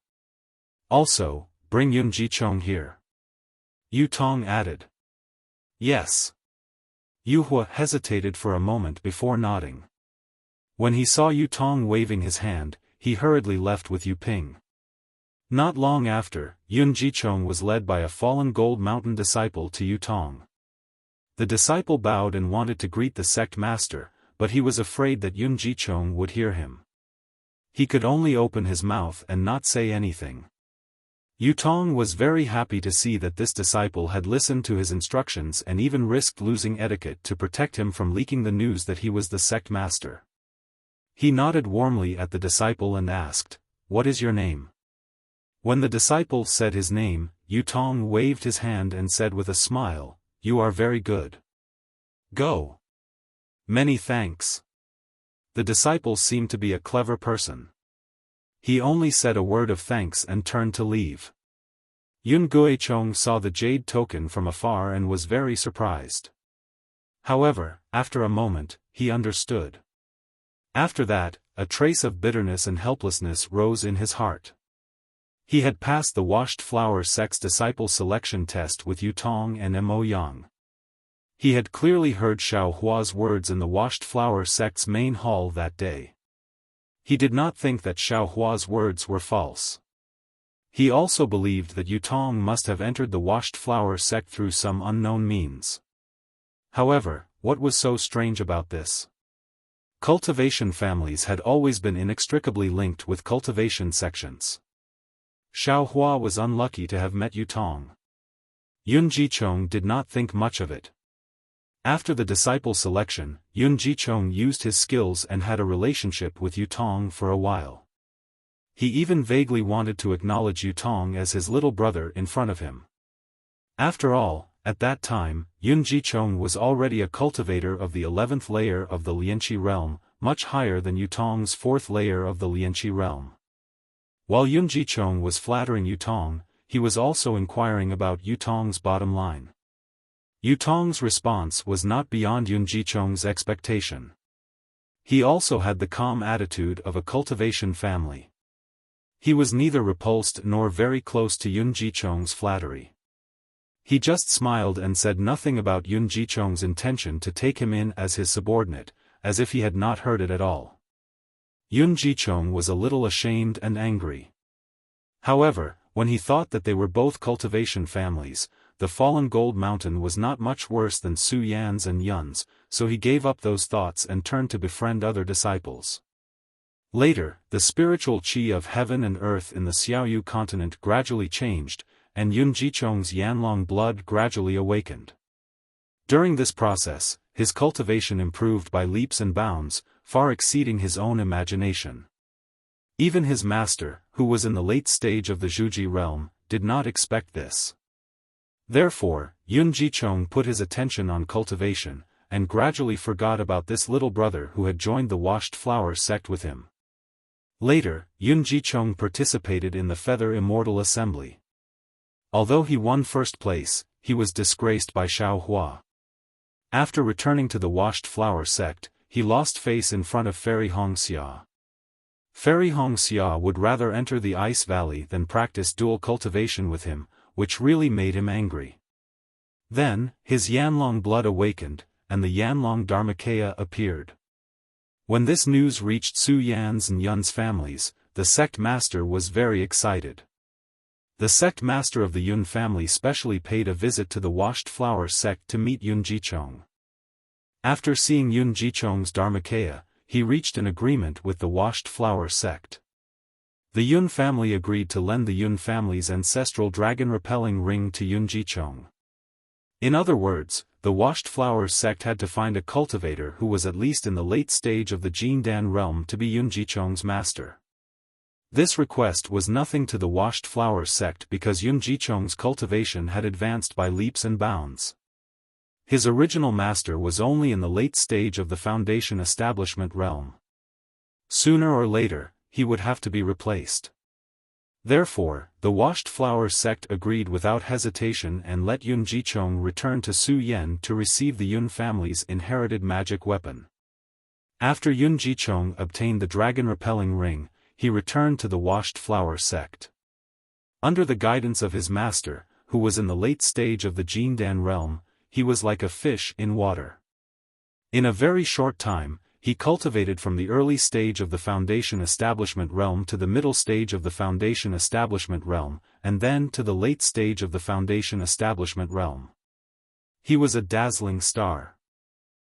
Also, bring Yun Jichong here." Yutong added. Yes. Yu Hua hesitated for a moment before nodding. When he saw Yutong waving his hand, he hurriedly left with Yu Ping. Not long after, Yun Jichong was led by a Fallen Gold Mountain disciple to Yutong. The disciple bowed and wanted to greet the sect master, but he was afraid that Yun Jichong would hear him. He could only open his mouth and not say anything. Yutong was very happy to see that this disciple had listened to his instructions and even risked losing etiquette to protect him from leaking the news that he was the sect master. He nodded warmly at the disciple and asked, "What is your name?" When the disciple said his name, Yutong waved his hand and said with a smile, "You are very good. Go." Many thanks. The disciple seemed to be a clever person. He only said a word of thanks and turned to leave. Yun Guichong saw the jade token from afar and was very surprised. However, after a moment, he understood. After that, a trace of bitterness and helplessness rose in his heart. He had passed the Washed Flower sect's disciple selection test with Yutong and Mo Yang. He had clearly heard Xiao Hua's words in the Washed Flower sect's main hall that day. He did not think that Xiao Hua's words were false. He also believed that Yutong must have entered the Washed Flower sect through some unknown means. However, what was so strange about this? Cultivation families had always been inextricably linked with cultivation sections. Xiao Hua was unlucky to have met Yutong. Yun Jichong did not think much of it. After the disciple selection, Yun Jichong used his skills and had a relationship with Yutong for a while. He even vaguely wanted to acknowledge Yutong as his little brother in front of him. After all, at that time, Yun Jichong was already a cultivator of the 11th layer of the Lianqi realm, much higher than Yutong's 4th layer of the Lianqi realm. While Yun Jichong was flattering Yutong, he was also inquiring about Yutong's bottom line. Yutong's response was not beyond Yun Jichong's expectation. He also had the calm attitude of a cultivation family. He was neither repulsed nor very close to Yun Jichong's flattery. He just smiled and said nothing about Yun Jichong's intention to take him in as his subordinate, as if he had not heard it at all. Yun Jichong was a little ashamed and angry. However, when he thought that they were both cultivation families, the Fallen Gold Mountain was not much worse than Su Yan's and Yun's, so he gave up those thoughts and turned to befriend other disciples. Later, the spiritual qi of heaven and earth in the Xiaoyu continent gradually changed, and Yun Jichong's Yanlong blood gradually awakened. During this process, his cultivation improved by leaps and bounds, far exceeding his own imagination. Even his master, who was in the late stage of the Zhuji realm, did not expect this. Therefore, Yun Jichong put his attention on cultivation, and gradually forgot about this little brother who had joined the washed flower sect with him. Later, Yun Jichong participated in the Feather Immortal Assembly. Although he won first place, he was disgraced by Xiao Hua. After returning to the washed flower sect, he lost face in front of Fairy Hongxia. Fairy Hongxia would rather enter the Ice Valley than practice dual cultivation with him, which really made him angry. Then, his Yanlong blood awakened, and the Yanlong Dharmakaya appeared. When this news reached Su Yan's and Yun's families, the sect master was very excited. The sect master of the Yun family specially paid a visit to the washed flower sect to meet Yun Jichong. After seeing Yun Jichong's Dharmakaya, he reached an agreement with the washed flower sect. The Yun family agreed to lend the Yun family's ancestral dragon-repelling ring to Yun Jichong. In other words, the washed flower sect had to find a cultivator who was at least in the late stage of the Jindan realm to be Yun Jichong's master. This request was nothing to the washed flower sect because Yun Jichong's cultivation had advanced by leaps and bounds. His original master was only in the late stage of the foundation establishment realm. Sooner or later, he would have to be replaced. Therefore, the washed flower sect agreed without hesitation and let Yun Jichong return to Su Yan to receive the Yun family's inherited magic weapon. After Yun Jichong obtained the dragon-repelling ring, he returned to the washed flower sect. Under the guidance of his master, who was in the late stage of the Jindan realm, he was like a fish in water. In a very short time, he cultivated from the early stage of the foundation establishment realm to the middle stage of the foundation establishment realm, and then to the late stage of the foundation establishment realm. He was a dazzling star.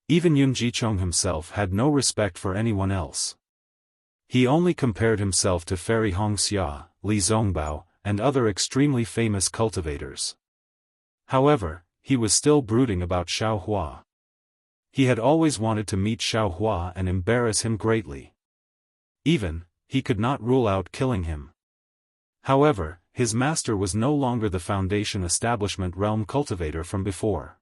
Even Yun Jichong himself had no respect for anyone else. He only compared himself to Fairy Hongxia, Li Zongbao, and other extremely famous cultivators. However, he was still brooding about Xiao Hua. He had always wanted to meet Xiao Hua and embarrass him greatly. Even, he could not rule out killing him. However, his master was no longer the foundation establishment realm cultivator from before.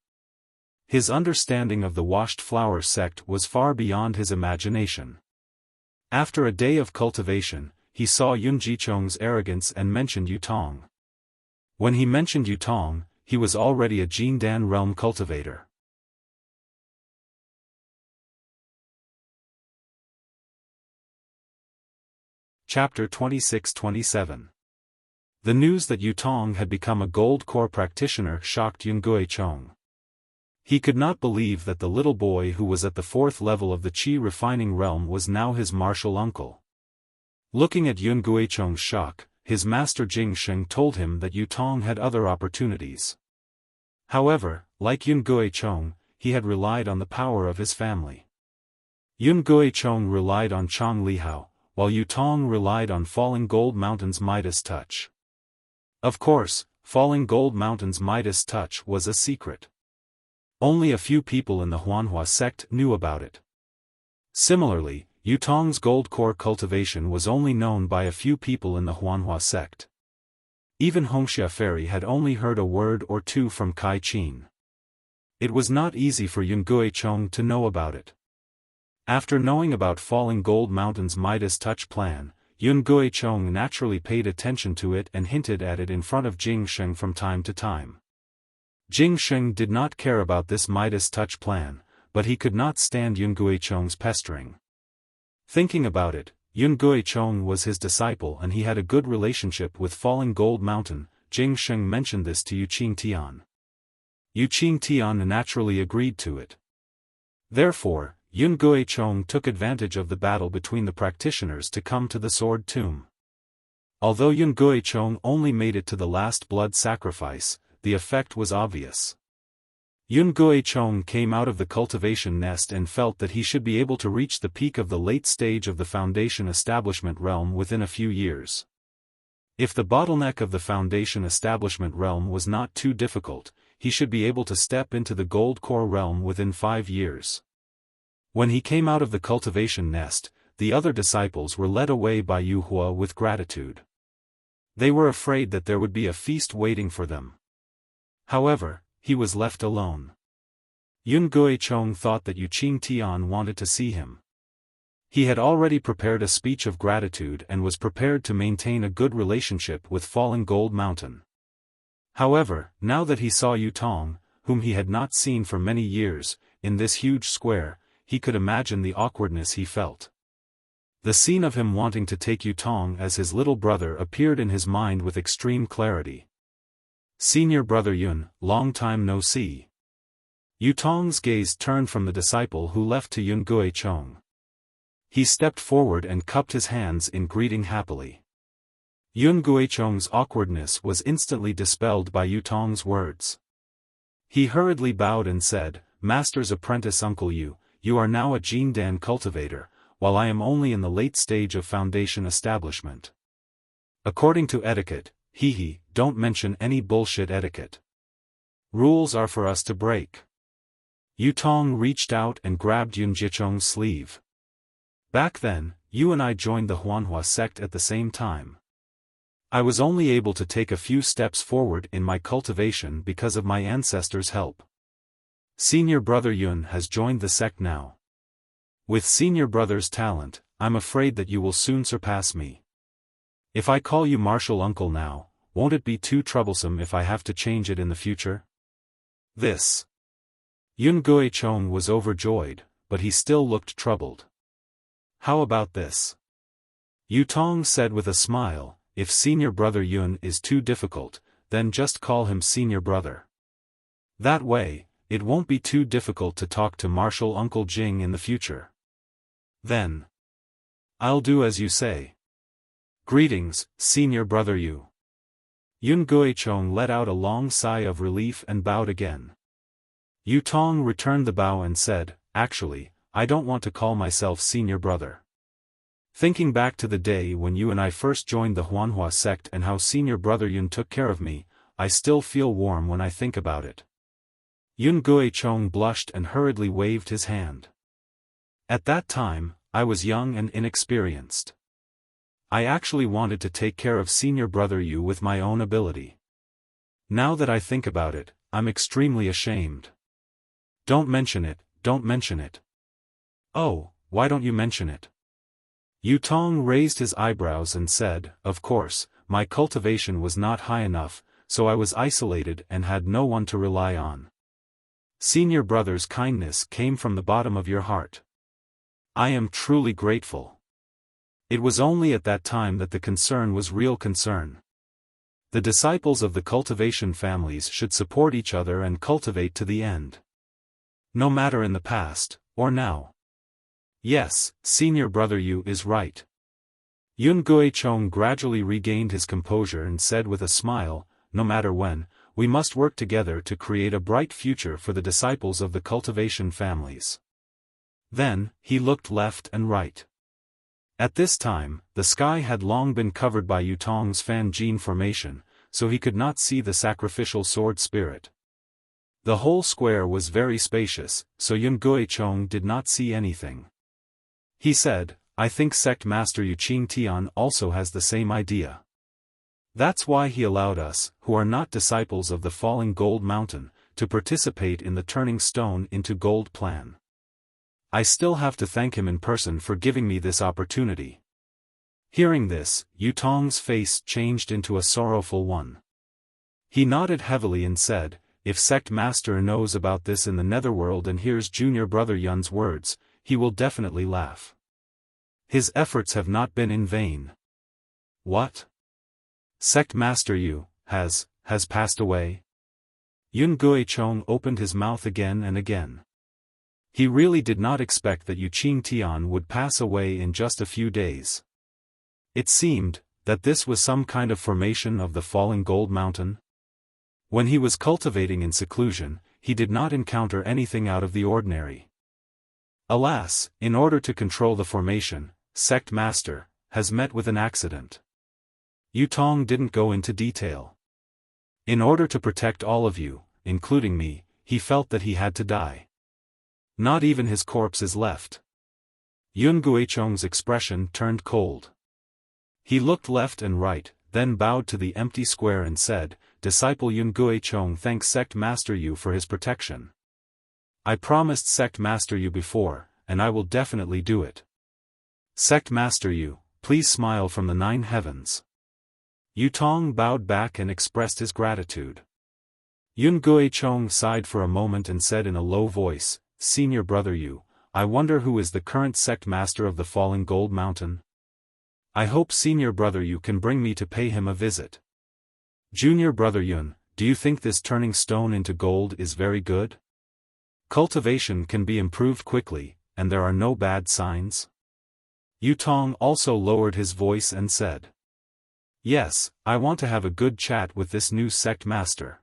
His understanding of the washed flower sect was far beyond his imagination. After a day of cultivation, he saw Yun Jichong's arrogance and mentioned Yutong. When he mentioned Yutong, he was already a Jindan realm cultivator. Chapter 26-27. The news that Yutong had become a gold core practitioner shocked Yun Guichong. He could not believe that the little boy who was at the 4th level of the Qi refining realm was now his martial uncle. Looking at Yun Guichong's shock, his master Jing Sheng told him that Yutong had other opportunities. However, like Yun Guichong, he had relied on the power of his family. Yun Guichong relied on Chong Lihao, while Yutong relied on Falling Gold Mountain's Midas touch. Of course, Falling Gold Mountain's Midas touch was a secret. Only a few people in the Huanhua sect knew about it. Similarly, Yutong's gold core cultivation was only known by a few people in the Huanhua sect. Even Hongxia Fairy had only heard a word or two from Kai Qin. It was not easy for Yun Guichong to know about it. After knowing about Falling Gold Mountain's Midas touch plan, Yun Guichong naturally paid attention to it and hinted at it in front of Jing Sheng from time to time. Jing Sheng did not care about this Midas touch plan, but he could not stand Yun Guichong's pestering. Thinking about it, Yun Guichong was his disciple and he had a good relationship with Falling Gold Mountain. Jing Sheng mentioned this to Yuqing Tian. Yuqing Tian naturally agreed to it. Therefore, Yun Guichong took advantage of the battle between the practitioners to come to the Sword Tomb. Although Yun Guichong only made it to the last blood sacrifice, the effect was obvious. Yun Guichong came out of the cultivation nest and felt that he should be able to reach the peak of the late stage of the foundation establishment realm within a few years. If the bottleneck of the foundation establishment realm was not too difficult, he should be able to step into the gold core realm within 5 years. When he came out of the cultivation nest, the other disciples were led away by Yu Hua with gratitude. They were afraid that there would be a feast waiting for them. However, he was left alone. Yun Guichong thought that Yu Qingtian wanted to see him. He had already prepared a speech of gratitude and was prepared to maintain a good relationship with Falling Gold Mountain. However, now that he saw Yu Tong, whom he had not seen for many years, in this huge square, he could imagine the awkwardness he felt. The scene of him wanting to take Yu Tong as his little brother appeared in his mind with extreme clarity. Senior brother Yun, long time no see. Yu Tong's gaze turned from the disciple who left to Yun Guichong. He stepped forward and cupped his hands in greeting happily. Yun Guichong's awkwardness was instantly dispelled by Yu Tong's words. He hurriedly bowed and said, "Master's apprentice Uncle Yu, you are now a Jindan cultivator, while I am only in the late stage of foundation establishment. According to etiquette, don't mention any bullshit etiquette. Rules are for us to break." Yu Tong reached out and grabbed Yun Jichong's sleeve. "Back then, you and I joined the Huanhua sect at the same time. I was only able to take a few steps forward in my cultivation because of my ancestors' help. Senior brother Yun has joined the sect now. With senior brother's talent, I'm afraid that you will soon surpass me. If I call you martial uncle now, won't it be too troublesome if I have to change it in the future?" This. Yun Guichong was overjoyed, but he still looked troubled. "How about this?" Yu Tong said with a smile, "If senior brother Yun is too difficult, then just call him senior brother. That way, it won't be too difficult to talk to martial Uncle Jing in the future." "Then. I'll do as you say. Greetings, senior brother Yu." Yun Guichong let out a long sigh of relief and bowed again. Yu Tong returned the bow and said, "Actually, I don't want to call myself senior brother. Thinking back to the day when you and I first joined the Huanhua sect and how senior brother Yun took care of me, I still feel warm when I think about it." Yun Guichong blushed and hurriedly waved his hand. "At that time, I was young and inexperienced. I actually wanted to take care of senior brother Yu with my own ability. Now that I think about it, I'm extremely ashamed. Don't mention it, don't mention it." "Oh, why don't you mention it?" Yu Tong raised his eyebrows and said, "Of course, my cultivation was not high enough, so I was isolated and had no one to rely on. Senior brother's kindness came from the bottom of your heart. I am truly grateful. It was only at that time that the concern was real concern. The disciples of the cultivation families should support each other and cultivate to the end. No matter in the past, or now. Yes, senior brother Yu is right." Yun Guichong gradually regained his composure and said with a smile, "No matter when, we must work together to create a bright future for the disciples of the cultivation families." Then, he looked left and right. At this time, the sky had long been covered by Yu Tong's Fan Gene formation, so he could not see the sacrificial sword spirit. The whole square was very spacious, so Yun Guichong did not see anything. He said, "I think sect master Yu Qingtian also has the same idea. That's why he allowed us, who are not disciples of the Falling Gold Mountain, to participate in the turning stone into gold plan. I still have to thank him in person for giving me this opportunity." Hearing this, Yu Tong's face changed into a sorrowful one. He nodded heavily and said, "If sect master knows about this in the netherworld and hears junior brother Yun's words, he will definitely laugh. His efforts have not been in vain." "What? Sect master Yu has passed away?" Yun Guichong opened his mouth again and again. He really did not expect that Yu Qingtian would pass away in just a few days. It seemed that this was some kind of formation of the Falling Gold Mountain. When he was cultivating in seclusion, he did not encounter anything out of the ordinary. Alas, in order to control the formation, sect master has met with an accident. Yu Tong didn't go into detail. In order to protect all of you, including me, he felt that he had to die. Not even his corpse is left. Yun Guichong's expression turned cold. He looked left and right, then bowed to the empty square and said, disciple Yun Guichong thanks Sect Master Yu for his protection. I promised Sect Master Yu before, and I will definitely do it. Sect Master Yu, please smile from the 9 heavens. Yu Tong bowed back and expressed his gratitude. Yun Guichong sighed for a moment and said in a low voice, Senior Brother Yu, I wonder who is the current sect master of the Falling Gold Mountain? I hope Senior Brother Yu can bring me to pay him a visit. Junior Brother Yun, do you think this turning stone into gold is very good? Cultivation can be improved quickly, and there are no bad signs? Yu Tong also lowered his voice and said. Yes, I want to have a good chat with this new sect master.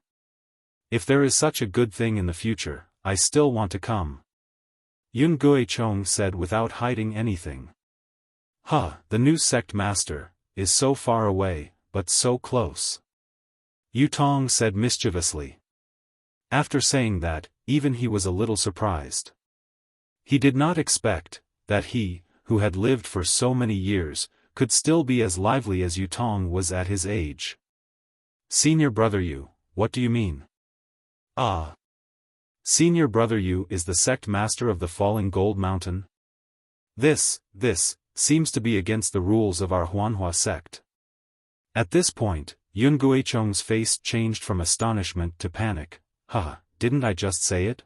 If there is such a good thing in the future, I still want to come. Yun Guichong said without hiding anything. The new sect master, is so far away, but so close. Yu Tong said mischievously. After saying that, even he was a little surprised. He did not expect, that he, who had lived for so many years, could still be as lively as Yu Tong was at his age. Senior Brother Yu, what do you mean? Senior Brother Yu is the sect master of the Falling Gold Mountain? This seems to be against the rules of our Huanhua sect. At this point, Yun Guichong's face changed from astonishment to panic. Didn't I just say it?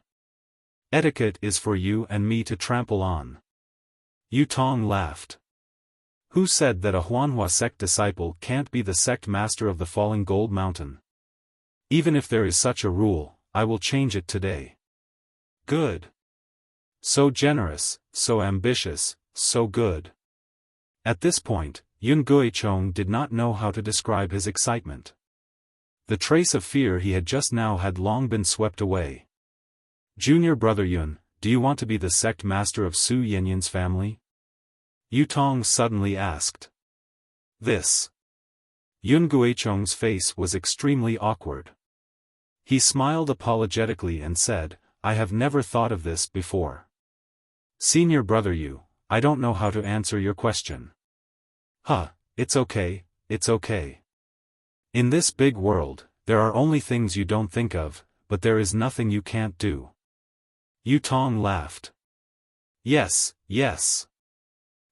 Etiquette is for you and me to trample on. Yu Tong laughed. Who said that a Huanhua sect disciple can't be the sect master of the Falling Gold Mountain? Even if there is such a rule, I will change it today. Good. So generous, so ambitious, so good. At this point, Yun Guichong did not know how to describe his excitement. The trace of fear he had just now had long been swept away. Junior Brother Yun, do you want to be the sect master of Su Yanyan's family? Yu Tong suddenly asked. This. Yun Guichong's face was extremely awkward. He smiled apologetically and said, I have never thought of this before. Senior Brother Yu, I don't know how to answer your question. It's okay, it's okay. In this big world, there are only things you don't think of, but there is nothing you can't do. Yu Tong laughed. Yes.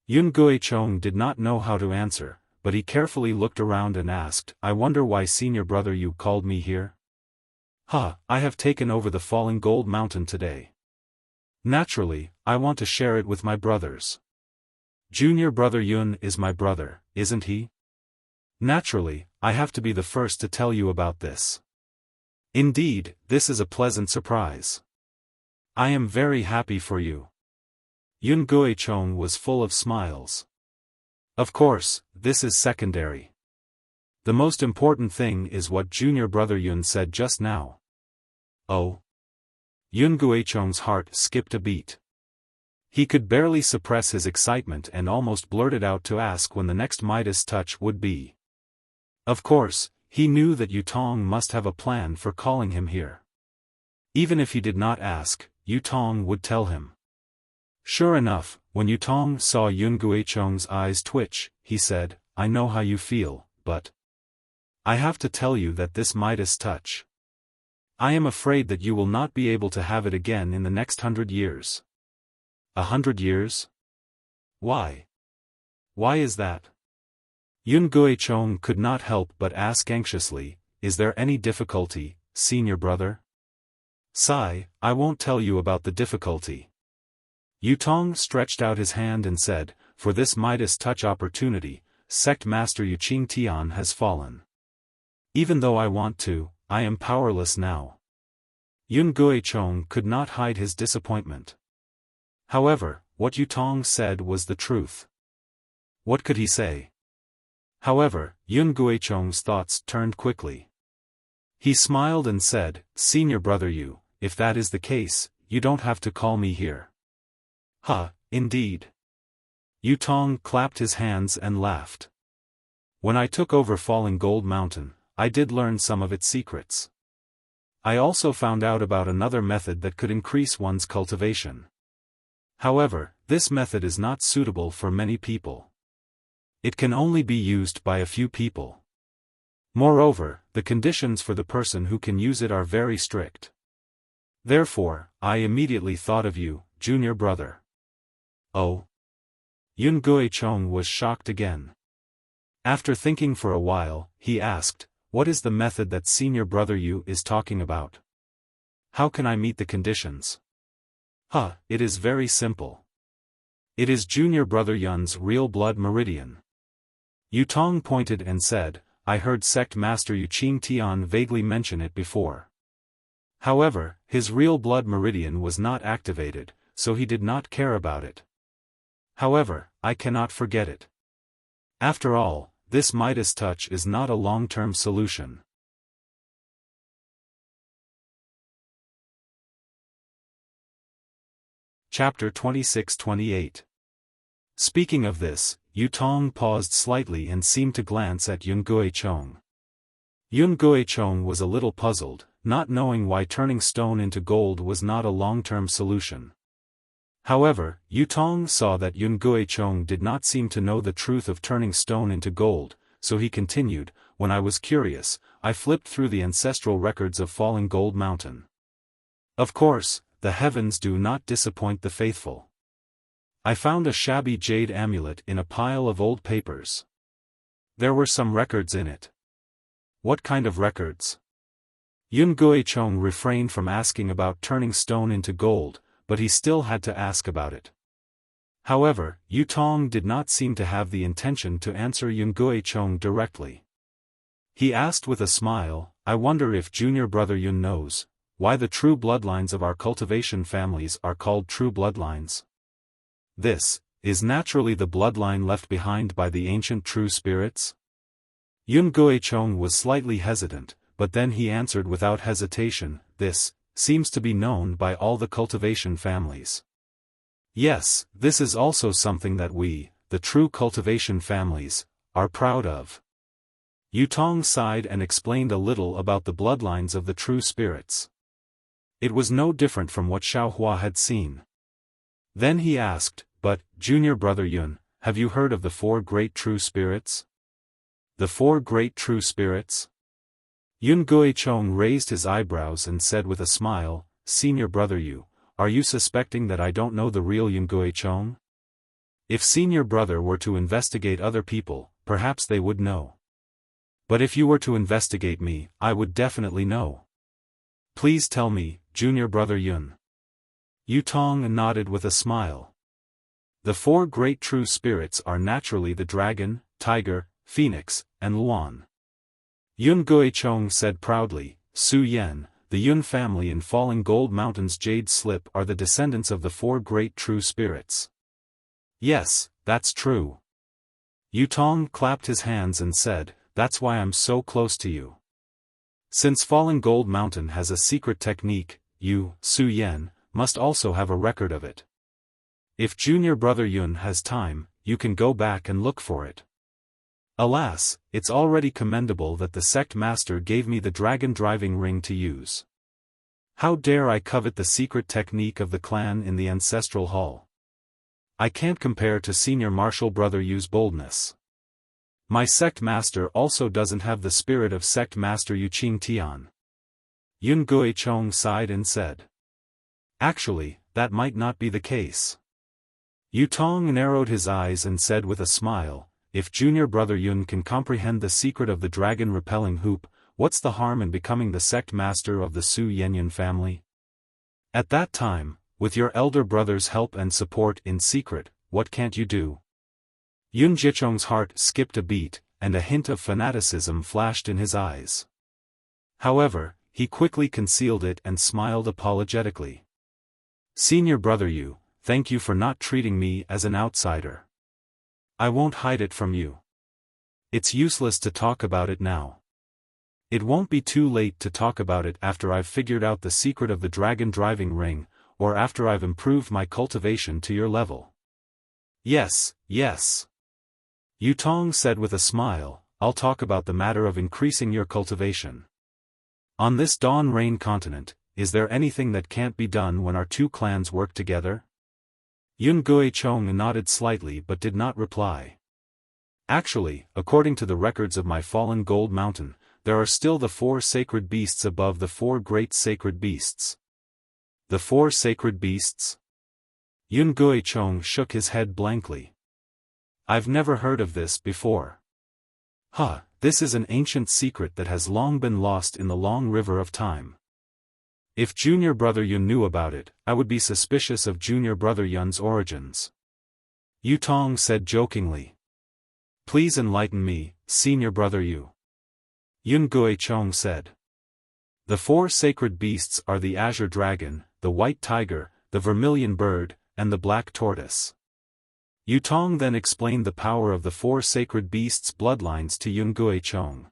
Yun Guichong did not know how to answer, but he carefully looked around and asked, I wonder why Senior Brother Yu called me here? I have taken over the Falling Gold Mountain today. Naturally, I want to share it with my brothers. Junior Brother Yun is my brother, isn't he? Naturally, I have to be the first to tell you about this. Indeed, this is a pleasant surprise. I am very happy for you. Yun Guichong was full of smiles. Of course, this is secondary. The most important thing is what Junior Brother Yun said just now. Oh? Yun Guichong's heart skipped a beat. He could barely suppress his excitement and almost blurted out to ask when the next Midas touch would be. Of course, he knew that Yu Tong must have a plan for calling him here. Even if he did not ask, Yu Tong would tell him. Sure enough, when Yu Tong saw Yun Guichong's eyes twitch, he said, I know how you feel, but I have to tell you that this Midas touch. I am afraid that you will not be able to have it again in the next 100 years. 100 years? Why? Why is that? Yun Guichong could not help but ask anxiously, is there any difficulty, senior brother? Sigh, I won't tell you about the difficulty. Yu Tong stretched out his hand and said, for this Midas touch opportunity, Sect Master Yu Qing Tian has fallen. Even though I want to, I am powerless now. Yun Guichong could not hide his disappointment. However, what Yu Tong said was the truth. What could he say? However, Yun Guichong's thoughts turned quickly. He smiled and said, Senior Brother Yu, if that is the case, you don't have to call me here. Indeed. Yu Tong clapped his hands and laughed. When I took over Falling Gold Mountain, I did learn some of its secrets. I also found out about another method that could increase one's cultivation. However, this method is not suitable for many people. It can only be used by a few people. Moreover, the conditions for the person who can use it are very strict. Therefore, I immediately thought of you, junior brother. Oh? Yun Guichong was shocked again. After thinking for a while, he asked, what is the method that senior brother Yu is talking about? How can I meet the conditions? It is very simple. It is junior brother Yun's real blood meridian. Yu Tong pointed and said, I heard sect master Yu Qing Tian vaguely mention it before. However, his real blood meridian was not activated, so he did not care about it. However, I cannot forget it. After all, this Midas touch is not a long-term solution. Chapter 26-28. Speaking of this, Yu Tong paused slightly and seemed to glance at Yun Guichong. Yun Guichong was a little puzzled, not knowing why turning stone into gold was not a long-term solution. However, Yu Tong saw that Yun Guichong did not seem to know the truth of turning stone into gold, so he continued, when I was curious, I flipped through the ancestral records of Falling Gold Mountain. Of course, the heavens do not disappoint the faithful. I found a shabby jade amulet in a pile of old papers. There were some records in it. What kind of records? Yun Guichong refrained from asking about turning stone into gold, but he still had to ask about it. However, Yu Tong did not seem to have the intention to answer Yun Guichong directly. He asked with a smile, I wonder if junior brother Yun knows why the true bloodlines of our cultivation families are called true bloodlines. This is naturally the bloodline left behind by the ancient true spirits. Yun Guichong was slightly hesitant, but then he answered without hesitation, this seems to be known by all the cultivation families. Yes, this is also something that we, the true cultivation families, are proud of. Yu Tong sighed and explained a little about the bloodlines of the true spirits. It was no different from what Xiaofan had seen. Then he asked, but, junior brother Yun, have you heard of the 4 great true spirits? The 4 great true spirits? Yun Guichong raised his eyebrows and said with a smile, senior brother Yu, are you suspecting that I don't know the real Yun Guichong? If senior brother were to investigate other people, perhaps they would know. But if you were to investigate me, I would definitely know. Please tell me, junior brother Yun. Yu Tong nodded with a smile. The 4 great true spirits are naturally the dragon, tiger, phoenix, and Luan. Yun Guichong said proudly, Su Yen, the Yun family in Falling Gold Mountain's jade slip are the descendants of the 4 great true spirits. Yes, that's true. Yu Tong clapped his hands and said, that's why I'm so close to you. Since Falling Gold Mountain has a secret technique, you, Su Yen, must also have a record of it. If junior brother Yun has time, you can go back and look for it. Alas, it's already commendable that the sect master gave me the dragon driving ring to use. How dare I covet the secret technique of the clan in the ancestral hall? I can't compare to senior martial brother Yu's boldness. My sect master also doesn't have the spirit of sect master Yu Qing Tian. Yun Guichong sighed and said. Actually, that might not be the case. Yu Tong narrowed his eyes and said with a smile, if junior brother Yun can comprehend the secret of the dragon-repelling hoop, what's the harm in becoming the sect master of the Su Yenyun family? At that time, with your elder brother's help and support in secret, what can't you do? Yun Jichong's heart skipped a beat, and a hint of fanaticism flashed in his eyes. However, he quickly concealed it and smiled apologetically. Senior brother Yu, thank you for not treating me as an outsider. I won't hide it from you. It's useless to talk about it now. It won't be too late to talk about it after I've figured out the secret of the dragon driving ring, or after I've improved my cultivation to your level. Yes, yes. Yu Tong said with a smile, I'll talk about the matter of increasing your cultivation. On this Dawn Rain continent, is there anything that can't be done when our 2 clans work together? Yun Guichong nodded slightly but did not reply. Actually, according to the records of my Fallen Gold Mountain, there are still the 4 sacred beasts above the 4 great sacred beasts. The 4 sacred beasts? Yun Guichong shook his head blankly. I've never heard of this before. Huh, this is an ancient secret that has long been lost in the long river of time. If Junior Brother Yun knew about it, I would be suspicious of Junior Brother Yun's origins. Yu Tong said jokingly. Please enlighten me, Senior Brother Yu. Yun Guichong said. The 4 sacred beasts are the azure dragon, the white tiger, the vermilion bird, and the black tortoise. Yu Tong then explained the power of the 4 sacred beasts' bloodlines to Yun Guichong.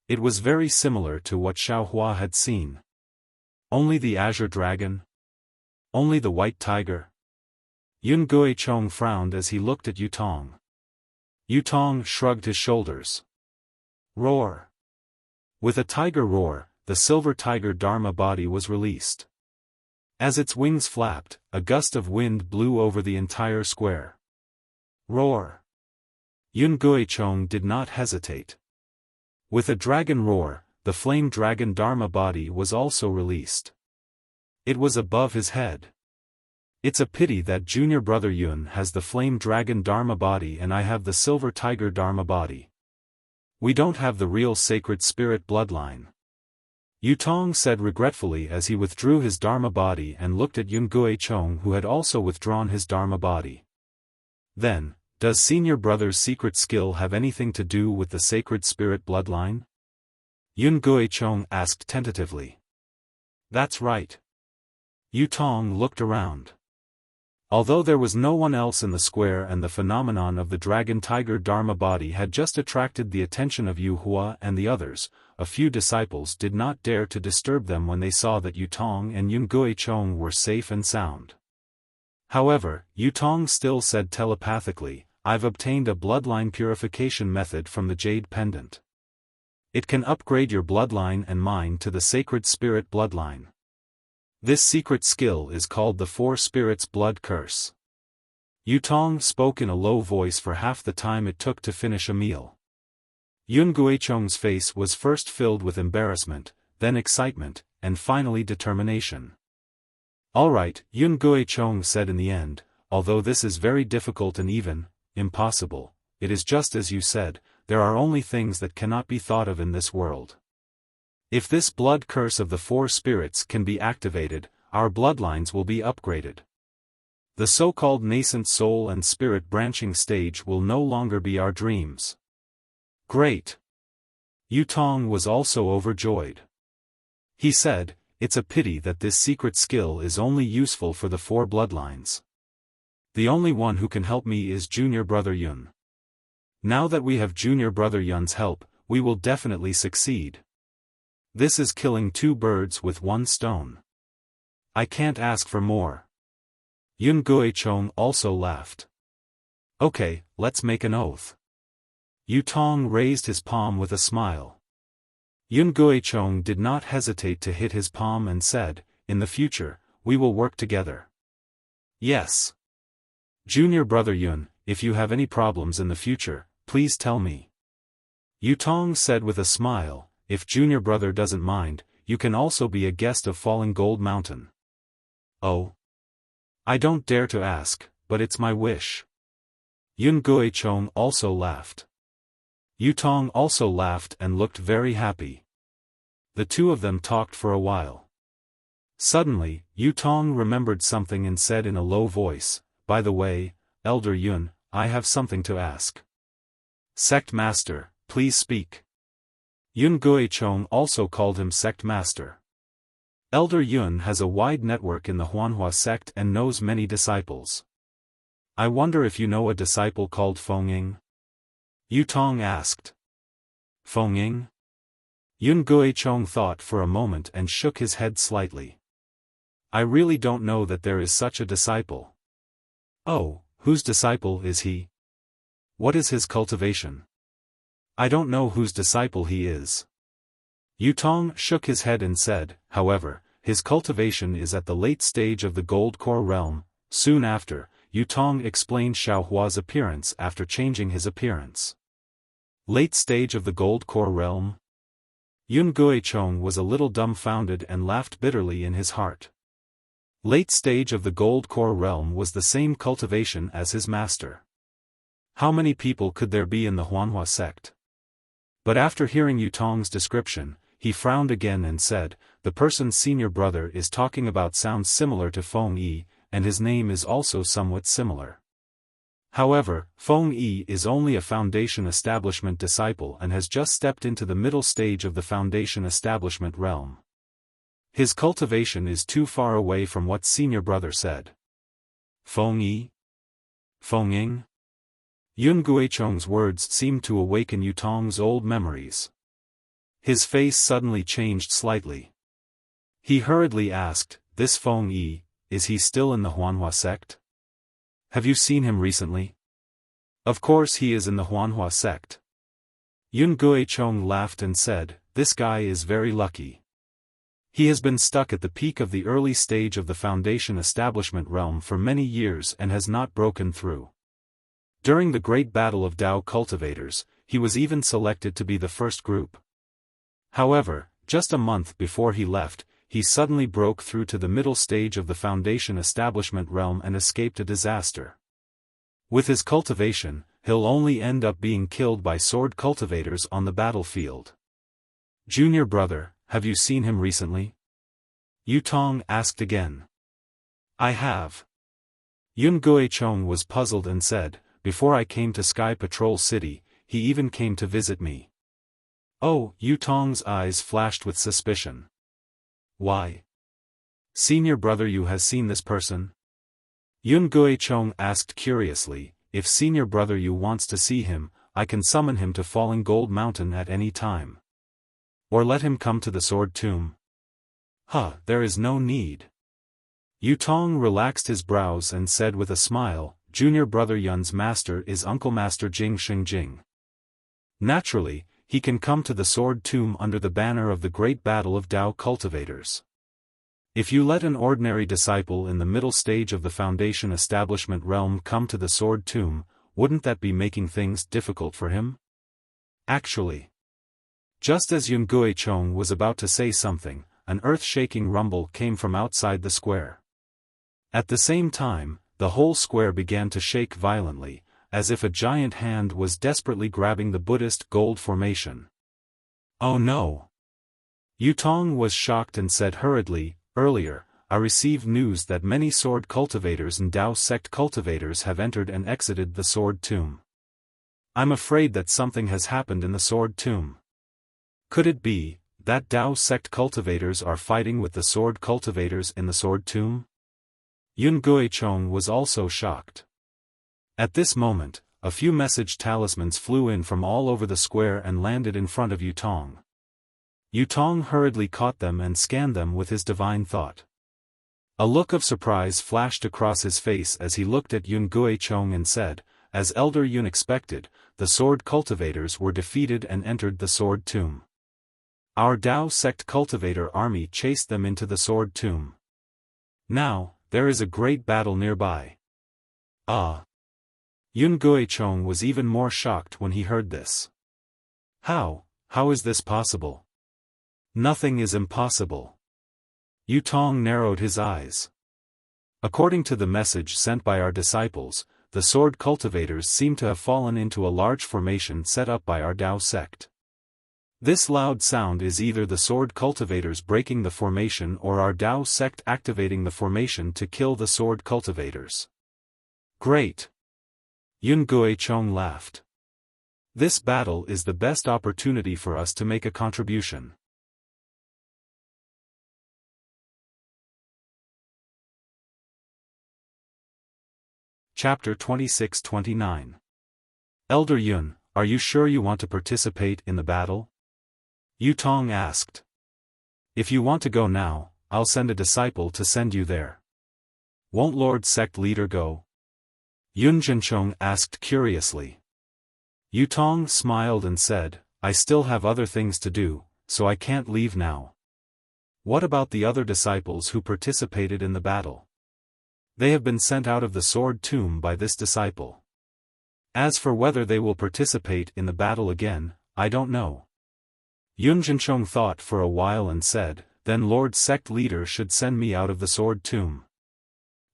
It was very similar to what Xiaohua had seen. Only the azure dragon? Only the white tiger? Yun Guichong frowned as he looked at Yu Tong. Yu Tong shrugged his shoulders. Roar. With a tiger roar, the silver tiger Dharma body was released. As its wings flapped, a gust of wind blew over the entire square. Roar. Yun Guichong did not hesitate. With a dragon roar, the flame dragon Dharma body was also released. It was above his head. It's a pity that Junior Brother Yun has the flame dragon Dharma body and I have the silver tiger Dharma body. We don't have the real sacred spirit bloodline. Yu Tong said regretfully as he withdrew his Dharma body and looked at Yun Guichong, who had also withdrawn his Dharma body. Then, does Senior Brother's secret skill have anything to do with the sacred spirit bloodline? Yun Guichong asked tentatively. That's right. Yu Tong looked around. Although there was no one else in the square and the phenomenon of the dragon tiger Dharma body had just attracted the attention of Yu Hua and the others, a few disciples did not dare to disturb them when they saw that Yu Tong and Yun Guichong were safe and sound. However, Yu Tong still said telepathically, I've obtained a bloodline purification method from the Jade Pendant. It can upgrade your bloodline and mine to the sacred spirit bloodline. This secret skill is called the 4 Spirits Blood Curse. Yu Tong spoke in a low voice for half the time it took to finish a meal. Yun Guichong's face was first filled with embarrassment, then excitement, and finally determination. All right, Yun Guichong said in the end, although this is very difficult and even impossible, it is just as you said, there are only things that cannot be thought of in this world. If this blood curse of the 4 spirits can be activated, our bloodlines will be upgraded. The so-called nascent soul and spirit branching stage will no longer be our dreams. Great! Yu Tong was also overjoyed. He said, it's a pity that this secret skill is only useful for the 4 bloodlines. The only one who can help me is Junior Brother Yun. Now that we have Junior Brother Yun's help, we will definitely succeed. This is killing 2 birds with 1 stone. I can't ask for more. Yun Guichong also laughed. Okay, let's make an oath. Yu Tong raised his palm with a smile. Yun Guichong did not hesitate to hit his palm and said, in the future, we will work together. Yes. Junior Brother Yun, if you have any problems in the future, please tell me. Yu Tong said with a smile, if Junior Brother doesn't mind, you can also be a guest of Falling Gold Mountain. Oh? I don't dare to ask, but it's my wish. Yun Guichong also laughed. Yu Tong also laughed and looked very happy. The two of them talked for a while. Suddenly, Yu Tong remembered something and said in a low voice, by the way, Elder Yun, I have something to ask. Sect Master, please speak. Yun Guichong also called him Sect Master. Elder Yun has a wide network in the Huanhua sect and knows many disciples. I wonder if you know a disciple called Fengying? Yu Tong asked. Fengying? Yun Guichong thought for a moment and shook his head slightly. I really don't know that there is such a disciple. Oh, whose disciple is he? What is his cultivation? I don't know whose disciple he is. Yu Tong shook his head and said, however, his cultivation is at the late stage of the Gold Core realm. Soon after, Yu Tong explained Xiaohua's appearance after changing his appearance. Late stage of the Gold Core realm? Yun Guichong was a little dumbfounded and laughed bitterly in his heart. Late stage of the gold core realm was the same cultivation as his master. How many people could there be in the Huanhua sect? But after hearing Yutong's description, he frowned again and said, the person's senior brother is talking about sounds similar to Feng Yi, and his name is also somewhat similar. However, Feng Yi is only a Foundation Establishment disciple and has just stepped into the middle stage of the Foundation Establishment realm. His cultivation is too far away from what senior brother said. Feng Yi? Feng Ying? Yun Guichong's words seemed to awaken Yutong's old memories. His face suddenly changed slightly. He hurriedly asked, this Feng Yi, is he still in the Huanhua sect? Have you seen him recently? Of course he is in the Huanhua sect. Yun Guichong laughed and said, this guy is very lucky. He has been stuck at the peak of the early stage of the Foundation Establishment realm for many years and has not broken through. During the great battle of Dao cultivators, he was even selected to be the first group. However, just a month before he left, he suddenly broke through to the middle stage of the Foundation Establishment realm and escaped a disaster. With his cultivation, he'll only end up being killed by sword cultivators on the battlefield. Junior brother, have you seen him recently? Yutong asked again. I have. Yun Guichong was puzzled and said, before I came to Sky Patrol City, he even came to visit me. Oh, Yutong's eyes flashed with suspicion. Why? Senior brother Yu has seen this person? Yun Guichong asked curiously, if senior brother Yu wants to see him, I can summon him to Falling Gold Mountain at any time. Or let him come to the Sword Tomb. There is no need. Yutong relaxed his brows and said with a smile, Junior brother Yun's master is Uncle Master Jing Xingjing. Naturally, he can come to the Sword Tomb under the banner of the Great Battle of Dao Cultivators. If you let an ordinary disciple in the middle stage of the Foundation Establishment realm come to the Sword Tomb, wouldn't that be making things difficult for him? Actually. Just as Yun Guichong was about to say something, an earth-shaking rumble came from outside the square. At the same time, the whole square began to shake violently, as if a giant hand was desperately grabbing the Buddhist gold formation. Oh no! Yutong was shocked and said hurriedly, earlier, I received news that many sword cultivators and Dao sect cultivators have entered and exited the Sword Tomb. I'm afraid that something has happened in the Sword Tomb. Could it be that Dao sect cultivators are fighting with the sword cultivators in the Sword Tomb? Yun Guichong was also shocked. At this moment, a few message talismans flew in from all over the square and landed in front of Yutong. Yutong hurriedly caught them and scanned them with his divine thought. A look of surprise flashed across his face as he looked at Yun Guichong and said, as Elder Yun expected, the sword cultivators were defeated and entered the Sword Tomb. Our Dao sect cultivator army chased them into the Sword Tomb. Now, there is a great battle nearby. Ah! Yun Guichong was even more shocked when he heard this. How is this possible? Nothing is impossible. Yutong narrowed his eyes. According to the message sent by our disciples, the sword cultivators seem to have fallen into a large formation set up by our Dao sect. This loud sound is either the sword cultivators breaking the formation or our Dao sect activating the formation to kill the sword cultivators. Great! Yun Guichong laughed. This battle is the best opportunity for us to make a contribution. Chapter 26-29. Elder Yun, are you sure you want to participate in the battle? Yutong asked. If you want to go now, I'll send a disciple to send you there. Won't Lord Sect Leader go? Yun Zhenchong asked curiously. Yutong smiled and said, I still have other things to do, so I can't leave now. What about the other disciples who participated in the battle? They have been sent out of the Sword Tomb by this disciple. As for whether they will participate in the battle again, I don't know. Yun Jinchong thought for a while and said, then Lord Sect Leader should send me out of the Sword Tomb.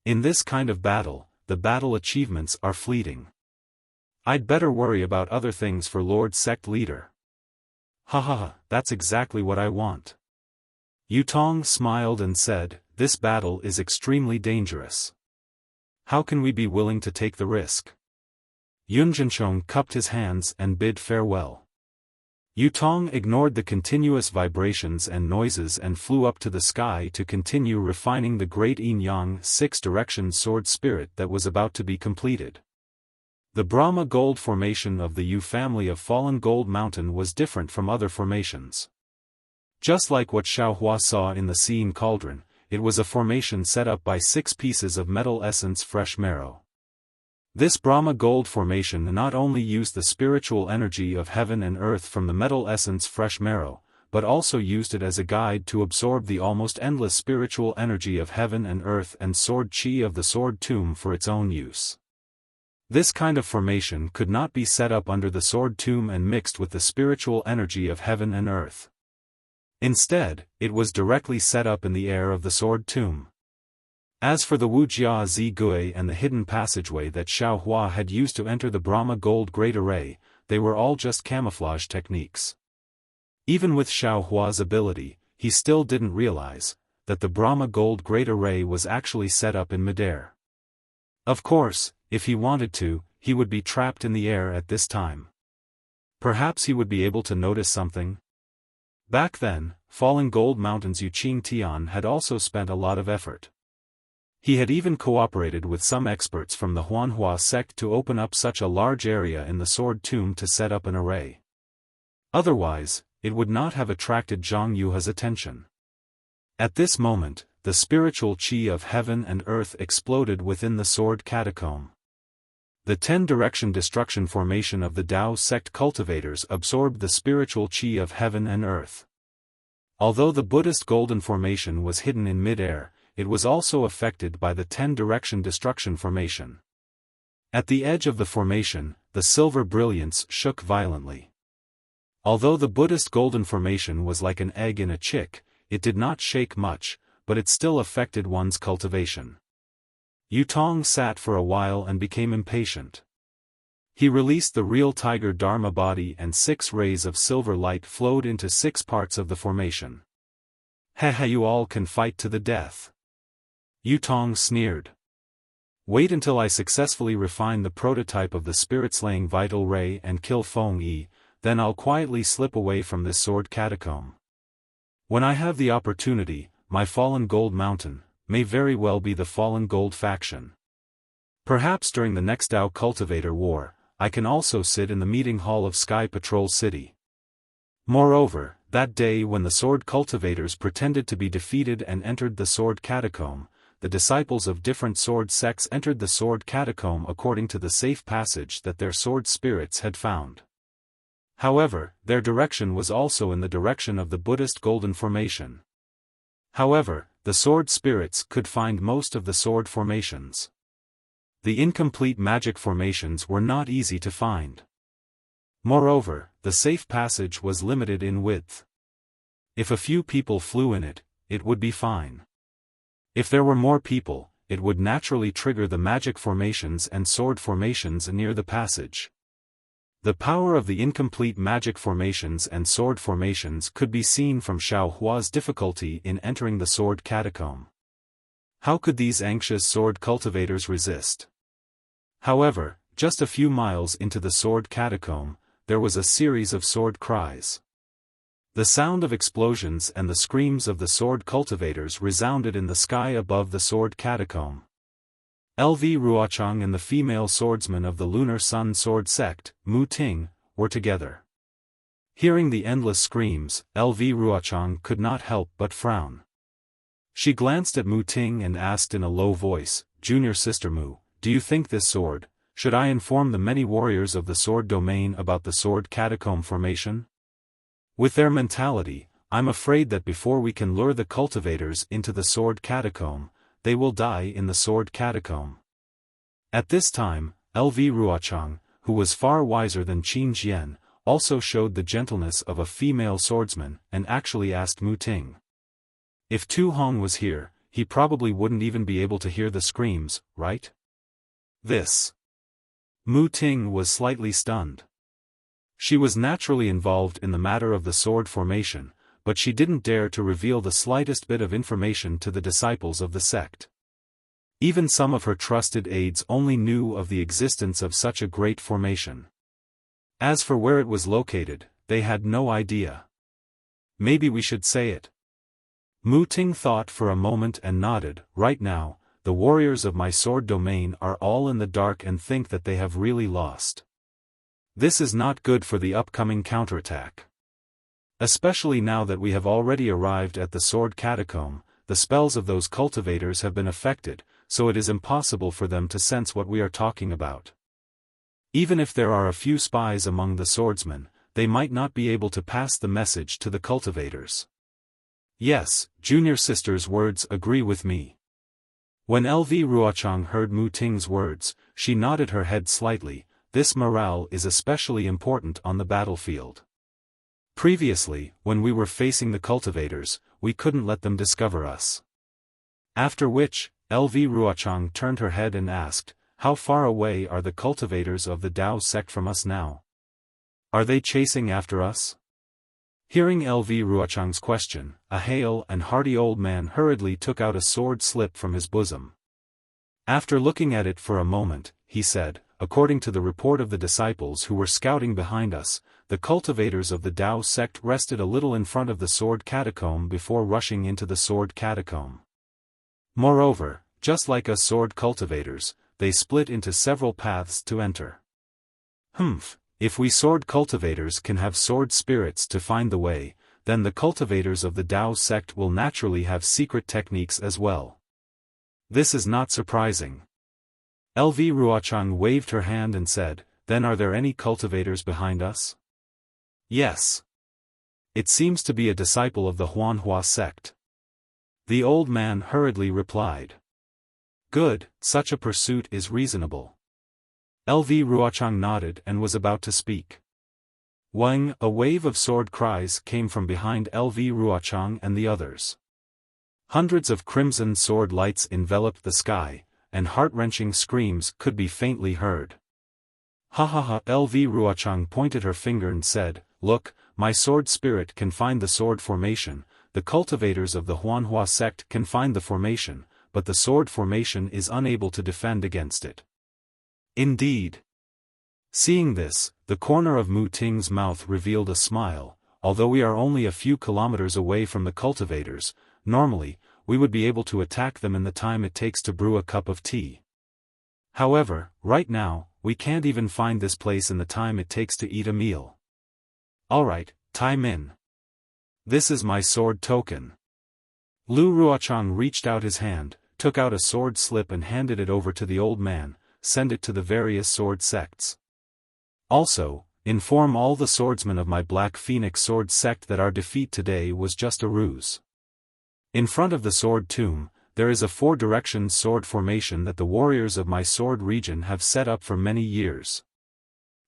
In this kind of battle, the battle achievements are fleeting. I'd better worry about other things for Lord Sect Leader. Ha ha ha, that's exactly what I want. Yutong smiled and said, this battle is extremely dangerous. How can we be willing to take the risk? Yun Jinchong cupped his hands and bid farewell. Yutong ignored the continuous vibrations and noises and flew up to the sky to continue refining the great yin-yang six-direction sword spirit that was about to be completed. The Brahma Gold formation of the Yu family of Fallen Gold Mountain was different from other formations. Just like what Xiaohua saw in the Seeing Cauldron, it was a formation set up by 6 pieces of metal essence fresh marrow. This Brahma Gold formation not only used the spiritual energy of heaven and earth from the metal essence fresh marrow, but also used it as a guide to absorb the almost endless spiritual energy of heaven and earth and sword chi of the Sword Tomb for its own use. This kind of formation could not be set up under the Sword Tomb and mixed with the spiritual energy of heaven and earth. Instead, it was directly set up in the air of the Sword Tomb. As for the Wuxia Zigui and the hidden passageway that Xiaohua had used to enter the Brahma Gold Great Array, they were all just camouflage techniques. Even with Xiaohua's ability, he still didn't realize that the Brahma Gold Great Array was actually set up in midair. Of course, if he wanted to, he would be trapped in the air at this time. Perhaps he would be able to notice something. Back then, Fallen Gold Mountain's Yuqing Tian had also spent a lot of effort. He had even cooperated with some experts from the Huanhua sect to open up such a large area in the Sword Tomb to set up an array. Otherwise, it would not have attracted Zhang Yuha's attention. At this moment, the spiritual chi of heaven and earth exploded within the Sword Catacomb. The 10-direction destruction formation of the Dao sect cultivators absorbed the spiritual chi of heaven and earth. Although the Buddhist golden formation was hidden in mid-air, it was also affected by the 10-direction destruction formation. At the edge of the formation, the silver brilliance shook violently. Although the Buddhist golden formation was like an egg in a chick, it did not shake much, but it still affected one's cultivation. Yutong sat for a while and became impatient. He released the real tiger Dharma body and 6 rays of silver light flowed into 6 parts of the formation. Haha, you all can fight to the death. Yutong sneered. Wait until I successfully refine the prototype of the spirit-slaying vital ray and kill Feng Yi, then I'll quietly slip away from this sword catacomb. When I have the opportunity, my Fallen Gold Mountain may very well be the Fallen Gold faction. Perhaps during the next Dao Cultivator War, I can also sit in the meeting hall of Sky Patrol City. Moreover, that day when the sword cultivators pretended to be defeated and entered the sword catacomb, the disciples of different sword sects entered the sword catacomb according to the safe passage that their sword spirits had found. However, their direction was also in the direction of the Buddhist golden formation. However, the sword spirits could find most of the sword formations. The incomplete magic formations were not easy to find. Moreover, the safe passage was limited in width. If a few people flew in it, it would be fine. If there were more people, it would naturally trigger the magic formations and sword formations near the passage. The power of the incomplete magic formations and sword formations could be seen from Xiaohua's difficulty in entering the sword catacomb. How could these anxious sword cultivators resist? However, just a few miles into the sword catacomb, there was a series of sword cries. The sound of explosions and the screams of the sword cultivators resounded in the sky above the sword catacomb. LV Ruochang and the female swordsman of the Lunar Sun Sword Sect, Mu Ting, were together. Hearing the endless screams, LV Ruochang could not help but frown. She glanced at Mu Ting and asked in a low voice, "Junior Sister Mu, do you think this sword, should I inform the many warriors of the sword domain about the sword catacomb formation? With their mentality, I'm afraid that before we can lure the cultivators into the sword catacomb, they will die in the sword catacomb." At this time, LV Ruochang, who was far wiser than Qin Jian, also showed the gentleness of a female swordsman, and actually asked Mu Ting. If Tu Hong was here, he probably wouldn't even be able to hear the screams, right? This. Mu Ting was slightly stunned. She was naturally involved in the matter of the sword formation, but she didn't dare to reveal the slightest bit of information to the disciples of the sect. Even some of her trusted aides only knew of the existence of such a great formation. As for where it was located, they had no idea. Maybe we should say it. Mu Ting thought for a moment and nodded. Right now, the warriors of my sword domain are all in the dark and think that they have really lost. This is not good for the upcoming counterattack. Especially now that we have already arrived at the sword catacomb, the spells of those cultivators have been affected, so it is impossible for them to sense what we are talking about. Even if there are a few spies among the swordsmen, they might not be able to pass the message to the cultivators. Yes, junior sister's words agree with me. When LV Ruochang heard Mu Ting's words, she nodded her head slightly. This morale is especially important on the battlefield. Previously, when we were facing the cultivators, we couldn't let them discover us. After which, LV Ruochang turned her head and asked, how far away are the cultivators of the Dao sect from us now? Are they chasing after us? Hearing LV Ruochang's question, a hale and hearty old man hurriedly took out a sword slip from his bosom. After looking at it for a moment, he said, according to the report of the disciples who were scouting behind us, the cultivators of the Dao sect rested a little in front of the sword catacomb before rushing into the sword catacomb. Moreover, just like us sword cultivators, they split into several paths to enter. If we sword cultivators can have sword spirits to find the way, then the cultivators of the Dao sect will naturally have secret techniques as well. This is not surprising. LV Ruochang waved her hand and said, then are there any cultivators behind us? Yes. It seems to be a disciple of the Huanhua sect. The old man hurriedly replied. Good, such a pursuit is reasonable. LV Ruochang nodded and was about to speak. Wang, a wave of sword cries came from behind LV Ruochang and the others. Hundreds of crimson sword lights enveloped the sky, and heart-wrenching screams could be faintly heard. Ha ha ha! LV Ruochang pointed her finger and said, look, my sword spirit can find the sword formation, the cultivators of the Huanhua sect can find the formation, but the sword formation is unable to defend against it. Indeed. Seeing this, the corner of Mu Ting's mouth revealed a smile. Although we are only a few kilometers away from the cultivators, normally, we would be able to attack them in the time it takes to brew a cup of tea. However, right now, we can't even find this place in the time it takes to eat a meal. Alright, Tai Min. This is my sword token. Lu Ruochang reached out his hand, took out a sword slip and handed it over to the old man. Send it to the various sword sects. Also, inform all the swordsmen of my Black Phoenix sword sect that our defeat today was just a ruse. In front of the sword tomb, there is a four-direction sword formation that the warriors of my sword region have set up for many years.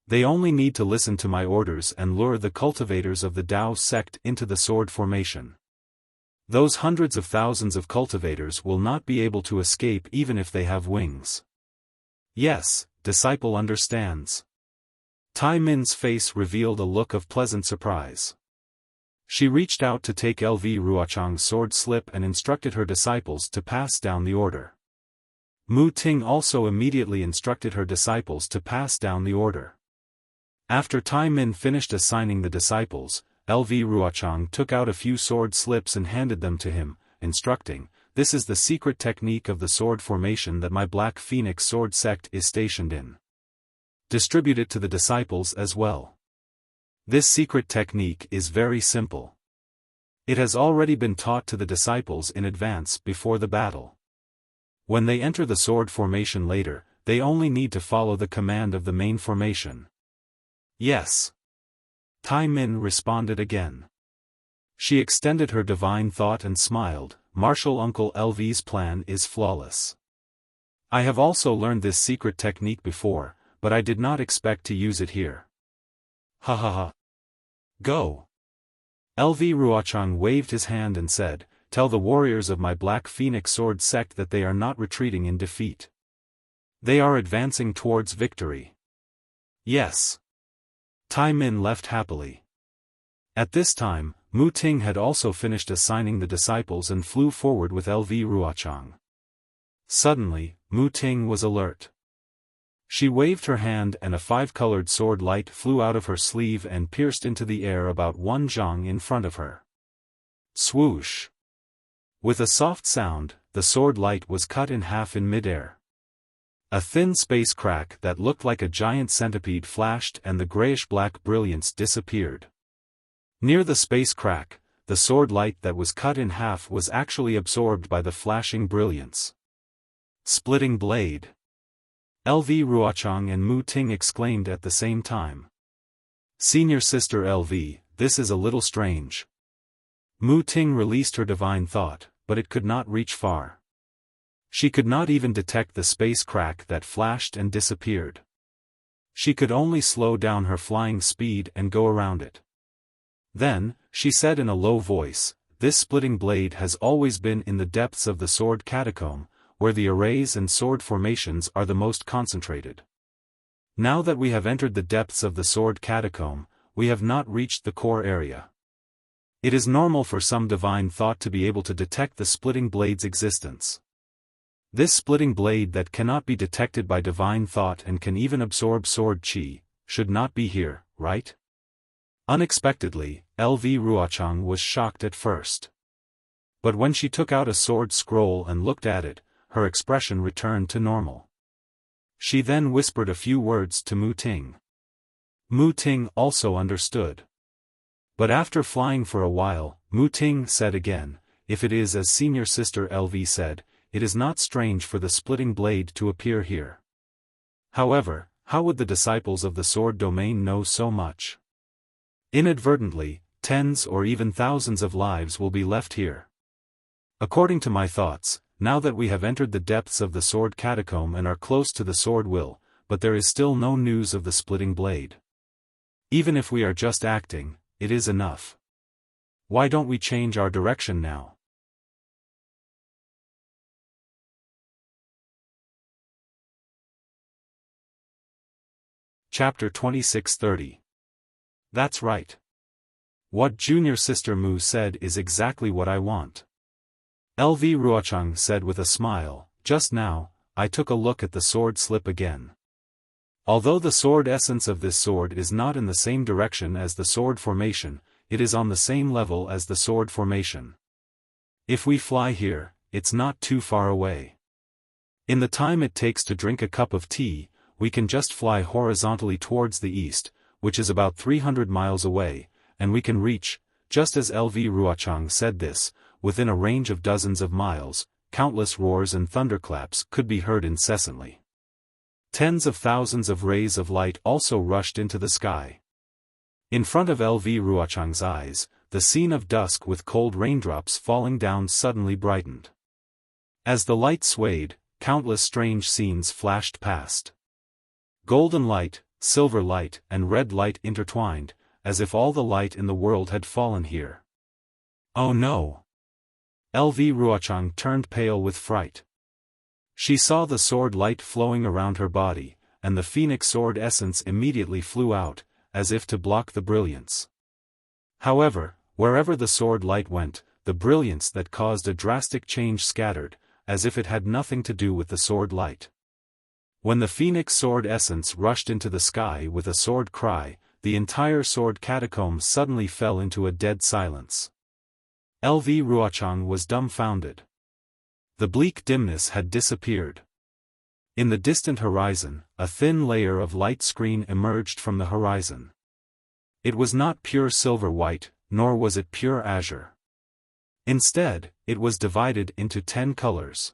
They only need to listen to my orders and lure the cultivators of the Dao sect into the sword formation. Those hundreds of thousands of cultivators will not be able to escape even if they have wings. Yes, disciple understands. Tai Min's face revealed a look of pleasant surprise. She reached out to take LV Ruochang's sword slip and instructed her disciples to pass down the order. Mu Ting also immediately instructed her disciples to pass down the order. After Tai Min finished assigning the disciples, LV Ruochang took out a few sword slips and handed them to him, instructing, this is the secret technique of the sword formation that my Black Phoenix sword sect is stationed in. Distribute it to the disciples as well. This secret technique is very simple. It has already been taught to the disciples in advance before the battle. When they enter the sword formation later, they only need to follow the command of the main formation. Yes. Tai Min responded again. She extended her divine thought and smiled. Martial Uncle LV's plan is flawless. I have also learned this secret technique before, but I did not expect to use it here. Ha ha ha. Go. LV Ruochang waved his hand and said, "Tell the warriors of my Black Phoenix Sword sect that they are not retreating in defeat. They are advancing towards victory." Yes. Tai Min left happily. At this time, Mu Ting had also finished assigning the disciples and flew forward with LV Ruochang. Suddenly, Mu Ting was alert. She waved her hand and a 5-colored sword light flew out of her sleeve and pierced into the air about 1 zhang in front of her. Swoosh! With a soft sound, the sword light was cut in half in midair. A thin space crack that looked like a giant centipede flashed and the grayish-black brilliance disappeared. Near the space crack, the sword light that was cut in half was actually absorbed by the flashing brilliance. Splitting blade! LV Ruochang and Mu Ting exclaimed at the same time. Senior sister LV, this is a little strange. Mu Ting released her divine thought, but it could not reach far. She could not even detect the space crack that flashed and disappeared. She could only slow down her flying speed and go around it. Then, she said in a low voice, "This splitting blade has always been in the depths of the sword catacomb, where the arrays and sword formations are the most concentrated. Now that we have entered the depths of the sword catacomb, we have not reached the core area. It is normal for some divine thought to be able to detect the splitting blade's existence. This splitting blade that cannot be detected by divine thought and can even absorb sword chi, should not be here, right?" Unexpectedly, LV Ruochang was shocked at first. But when she took out a sword scroll and looked at it, her expression returned to normal. She then whispered a few words to Mu Ting. Mu Ting also understood. But after flying for a while, Mu Ting said again, "If it is as senior sister LV said, it is not strange for the splitting blade to appear here. However, how would the disciples of the sword domain know so much? Inadvertently, tens or even thousands of lives will be left here. According to my thoughts, now that we have entered the depths of the sword catacomb and are close to the sword will, but there is still no news of the splitting blade. Even if we are just acting, it is enough. Why don't we change our direction now?" Chapter 26:30. That's right. What junior sister Mu said is exactly what I want. LV Ruochang said with a smile, "Just now, I took a look at the sword slip again. Although the sword essence of this sword is not in the same direction as the sword formation, it is on the same level as the sword formation. If we fly here, it's not too far away. In the time it takes to drink a cup of tea, we can just fly horizontally towards the east, which is about 300 miles away, and we can reach, just as LV Ruochang said this, within a range of dozens of miles. Countless roars and thunderclaps could be heard incessantly. Tens of thousands of rays of light also rushed into the sky. In front of LV Ruochang's eyes, the scene of dusk with cold raindrops falling down suddenly brightened. As the light swayed, countless strange scenes flashed past. Golden light, silver light, and red light intertwined, as if all the light in the world had fallen here. Oh no! LV Ruochang turned pale with fright. She saw the sword light flowing around her body, and the phoenix sword essence immediately flew out, as if to block the brilliance. However, wherever the sword light went, the brilliance that caused a drastic change scattered, as if it had nothing to do with the sword light. When the phoenix sword essence rushed into the sky with a sword cry, the entire sword catacomb suddenly fell into a dead silence. LV Ruochang was dumbfounded. The bleak dimness had disappeared. In the distant horizon, a thin layer of light screen emerged from the horizon. It was not pure silver white, nor was it pure azure. Instead, it was divided into 10 colors.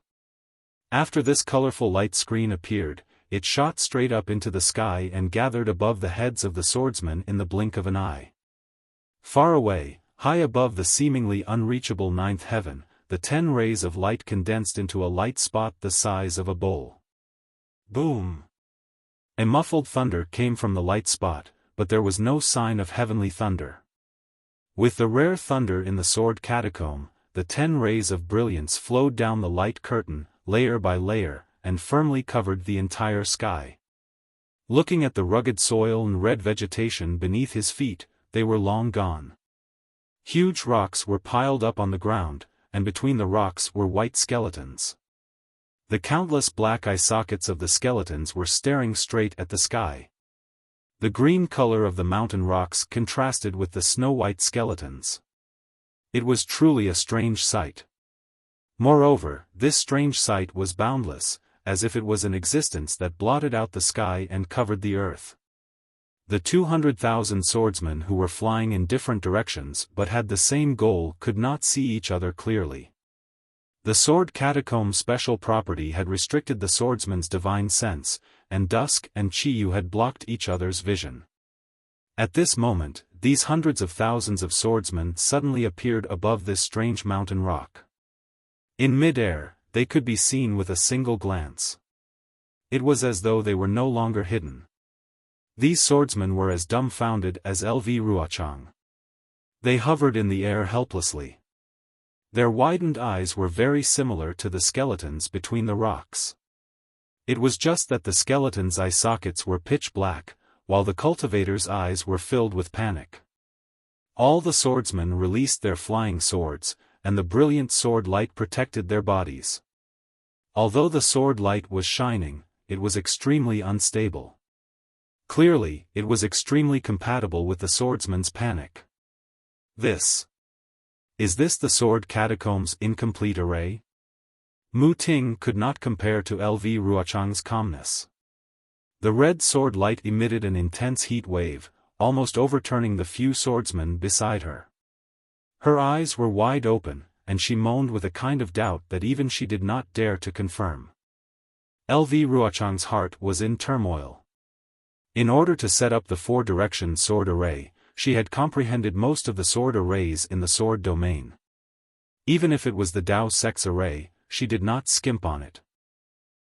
After this colorful light screen appeared, it shot straight up into the sky and gathered above the heads of the swordsmen in the blink of an eye. Far away, high above the seemingly unreachable ninth heaven, the 10 rays of light condensed into a light spot the size of a bowl. Boom! A muffled thunder came from the light spot, but there was no sign of heavenly thunder. With the rare thunder in the sword catacomb, the 10 rays of brilliance flowed down the light curtain, layer by layer, and firmly covered the entire sky. Looking at the rugged soil and red vegetation beneath his feet, they were long gone. Huge rocks were piled up on the ground, and between the rocks were white skeletons. The countless black eye sockets of the skeletons were staring straight at the sky. The green color of the mountain rocks contrasted with the snow-white skeletons. It was truly a strange sight. Moreover, this strange sight was boundless, as if it was an existence that blotted out the sky and covered the earth. The 200,000 swordsmen who were flying in different directions but had the same goal could not see each other clearly. The sword catacomb special property had restricted the swordsman's divine sense, and dusk and Chiyu had blocked each other's vision. At this moment, these hundreds of thousands of swordsmen suddenly appeared above this strange mountain rock. In mid-air, they could be seen with a single glance. It was as though they were no longer hidden. These swordsmen were as dumbfounded as LV Ruochang. They hovered in the air helplessly. Their widened eyes were very similar to the skeletons between the rocks. It was just that the skeletons' eye sockets were pitch black, while the cultivator's eyes were filled with panic. All the swordsmen released their flying swords, and the brilliant sword light protected their bodies. Although the sword light was shining, it was extremely unstable. Clearly, it was extremely compatible with the swordsman's panic. Is this the sword catacomb's incomplete array? Mu Ting could not compare to LV Ruochang's calmness. The red sword light emitted an intense heat wave, almost overturning the few swordsmen beside her. Her eyes were wide open, and she moaned with a kind of doubt that even she did not dare to confirm. LV Ruochang's heart was in turmoil. In order to set up the 4-direction sword array, she had comprehended most of the sword arrays in the sword domain. Even if it was the Dao Sex array, she did not skimp on it.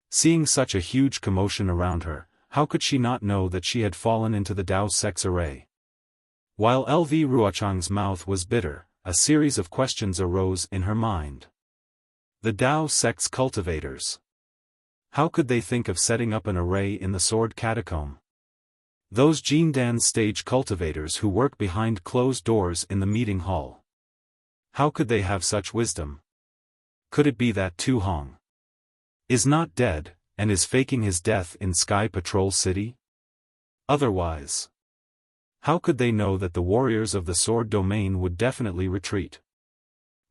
Seeing such a huge commotion around her, how could she not know that she had fallen into the Dao Sex array? While LV Ruochang's mouth was bitter, a series of questions arose in her mind. The Dao Sex cultivators. How could they think of setting up an array in the sword catacomb? Those Jindan stage cultivators who work behind closed doors in the meeting hall. How could they have such wisdom? Could it be that Tu Hong is not dead, and is faking his death in Sky Patrol City? Otherwise, how could they know that the warriors of the sword domain would definitely retreat?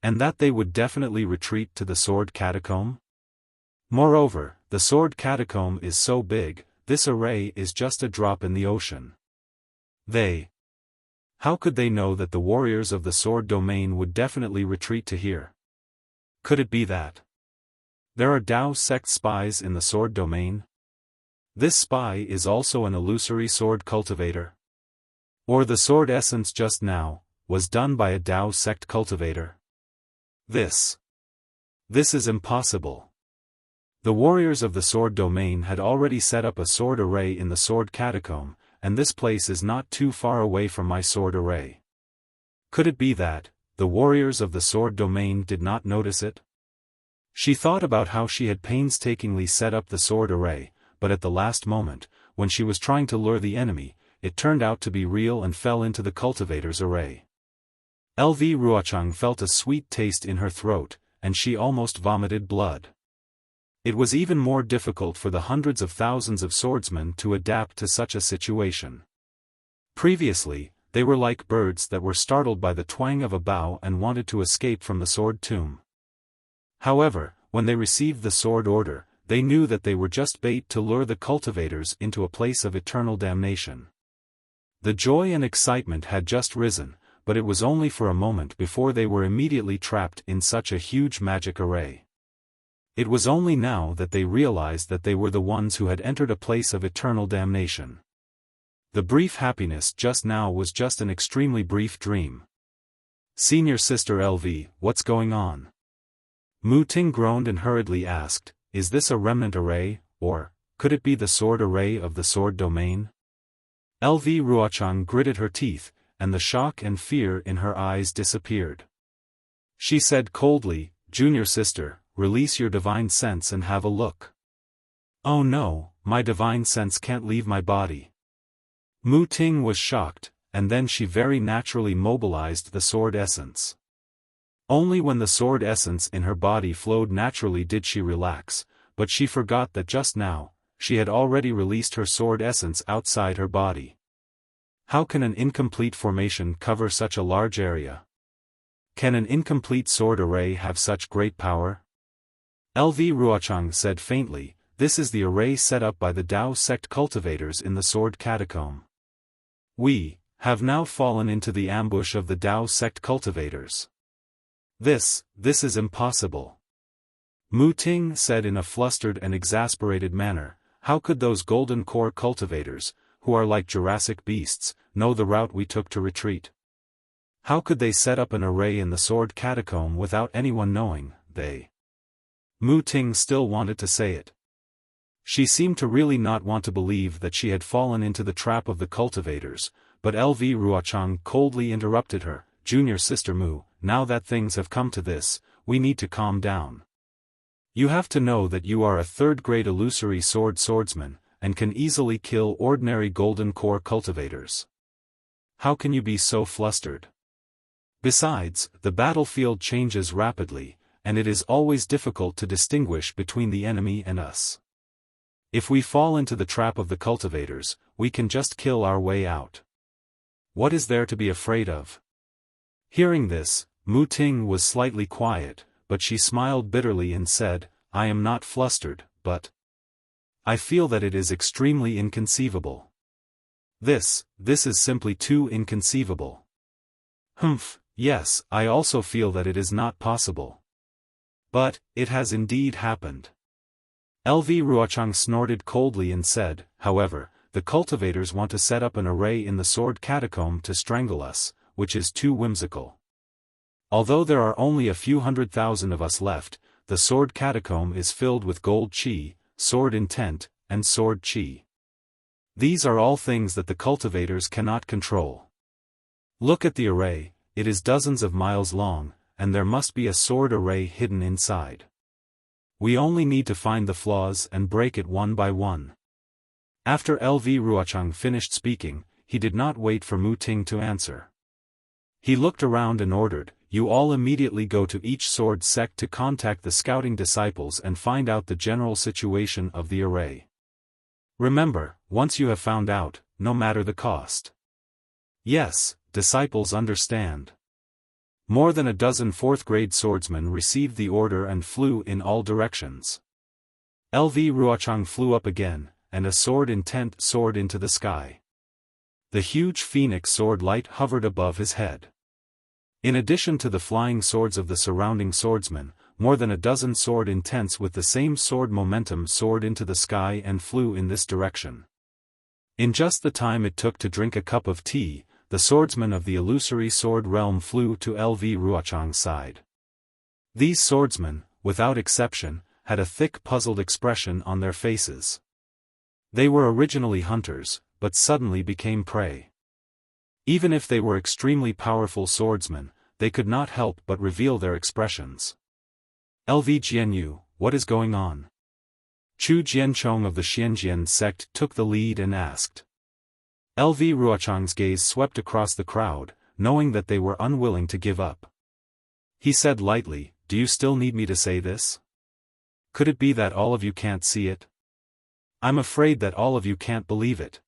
And that they would definitely retreat to the sword catacomb? Moreover, the sword catacomb is so big, this array is just a drop in the ocean. How could they know that the warriors of the sword domain would definitely retreat to here? Could it be that there are Dao sect spies in the sword domain? This spy is also an illusory sword cultivator? Or the sword essence just now was done by a Dao sect cultivator? This is impossible. The warriors of the sword domain had already set up a sword array in the sword catacomb, and this place is not too far away from my sword array. Could it be that the warriors of the sword domain did not notice it? She thought about how she had painstakingly set up the sword array, but at the last moment, when she was trying to lure the enemy, it turned out to be real and fell into the cultivator's array. LV Ruochang felt a sweet taste in her throat, and she almost vomited blood. It was even more difficult for the hundreds of thousands of swordsmen to adapt to such a situation. Previously, they were like birds that were startled by the twang of a bow and wanted to escape from the sword tomb. However, when they received the sword order, they knew that they were just bait to lure the cultivators into a place of eternal damnation. The joy and excitement had just risen, but it was only for a moment before they were immediately trapped in such a huge magic array. It was only now that they realized that they were the ones who had entered a place of eternal damnation. The brief happiness just now was just an extremely brief dream. Senior Sister LV, what's going on? Mu Ting groaned and hurriedly asked, is this a remnant array, or could it be the sword array of the sword domain? LV Ruochang gritted her teeth, and the shock and fear in her eyes disappeared. She said coldly, "Junior sister, release your divine sense and have a look." "Oh no, my divine sense can't leave my body." Mu Ting was shocked, and then she very naturally mobilized the sword essence. Only when the sword essence in her body flowed naturally did she relax, but she forgot that just now, she had already released her sword essence outside her body. How can an incomplete formation cover such a large area? Can an incomplete sword array have such great power? LV Ruochang said faintly, "This is the array set up by the Tao sect cultivators in the sword catacomb. We have now fallen into the ambush of the Tao sect cultivators. This is impossible." Mu Ting said in a flustered and exasperated manner, "How could those golden core cultivators, who are like Jurassic beasts, know the route we took to retreat? How could they set up an array in the sword catacomb without anyone knowing, they?" Mu Ting still wanted to say it. She seemed to really not want to believe that she had fallen into the trap of the cultivators, but LV Ruochang coldly interrupted her, "Junior sister Mu, now that things have come to this, we need to calm down. You have to know that you are a third-grade illusory swordsman, and can easily kill ordinary golden core cultivators. How can you be so flustered? Besides, the battlefield changes rapidly, and it is always difficult to distinguish between the enemy and us. If we fall into the trap of the cultivators, we can just kill our way out. What is there to be afraid of?" Hearing this, Mu Ting was slightly quiet, but she smiled bitterly and said, "I am not flustered, but I feel that it is extremely inconceivable. This is simply too inconceivable. Humph, yes, I also feel that it is not possible. But, it has indeed happened." LV Ruochang snorted coldly and said, "However, the cultivators want to set up an array in the sword catacomb to strangle us, which is too whimsical. Although there are only a few 100,000 of us left, the sword catacomb is filled with gold qi, sword intent, and sword qi. These are all things that the cultivators cannot control. Look at the array, it is dozens of miles long, and there must be a sword array hidden inside. We only need to find the flaws and break it one by one." After LV Ruochang finished speaking, he did not wait for Mu Ting to answer. He looked around and ordered, "You all immediately go to each sword sect to contact the scouting disciples and find out the general situation of the array. Remember, once you have found out, no matter the cost." Yes, disciples understand. More than a dozen fourth-grade swordsmen received the order and flew in all directions. LV Ruochang flew up again, and a sword intent soared into the sky. The huge phoenix sword light hovered above his head. In addition to the flying swords of the surrounding swordsmen, more than a dozen sword intents with the same sword momentum soared into the sky and flew in this direction. In just the time it took to drink a cup of tea, the swordsmen of the illusory sword realm flew to LV Ruochang's side. These swordsmen, without exception, had a thick puzzled expression on their faces. They were originally hunters, but suddenly became prey. Even if they were extremely powerful swordsmen, they could not help but reveal their expressions. "LV Jianyu, what is going on?" Chu Jianchong of the Xianjian sect took the lead and asked. LV Ruochang's gaze swept across the crowd, knowing that they were unwilling to give up. He said lightly, "Do you still need me to say this? Could it be that all of you can't see it? I'm afraid that all of you can't believe it."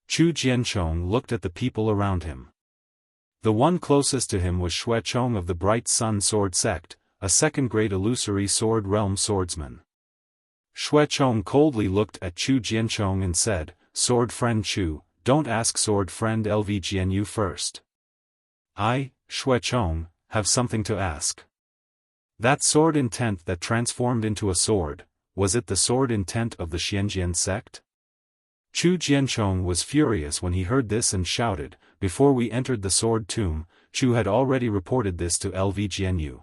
Chu Jianchong looked at the people around him. The one closest to him was Xuechong of the Bright Sun Sword Sect, a second-grade illusory sword realm swordsman. Xuechong coldly looked at Chu Jianchong and said, "Sword friend Chu, don't ask sword friend LV Jianyu first. I, Xuechong, have something to ask. That sword intent that transformed into a sword, was it the sword intent of the Xianjian sect?" Chu Jianchong was furious when he heard this and shouted, "Before we entered the sword tomb, Chu had already reported this to LV Jianyu.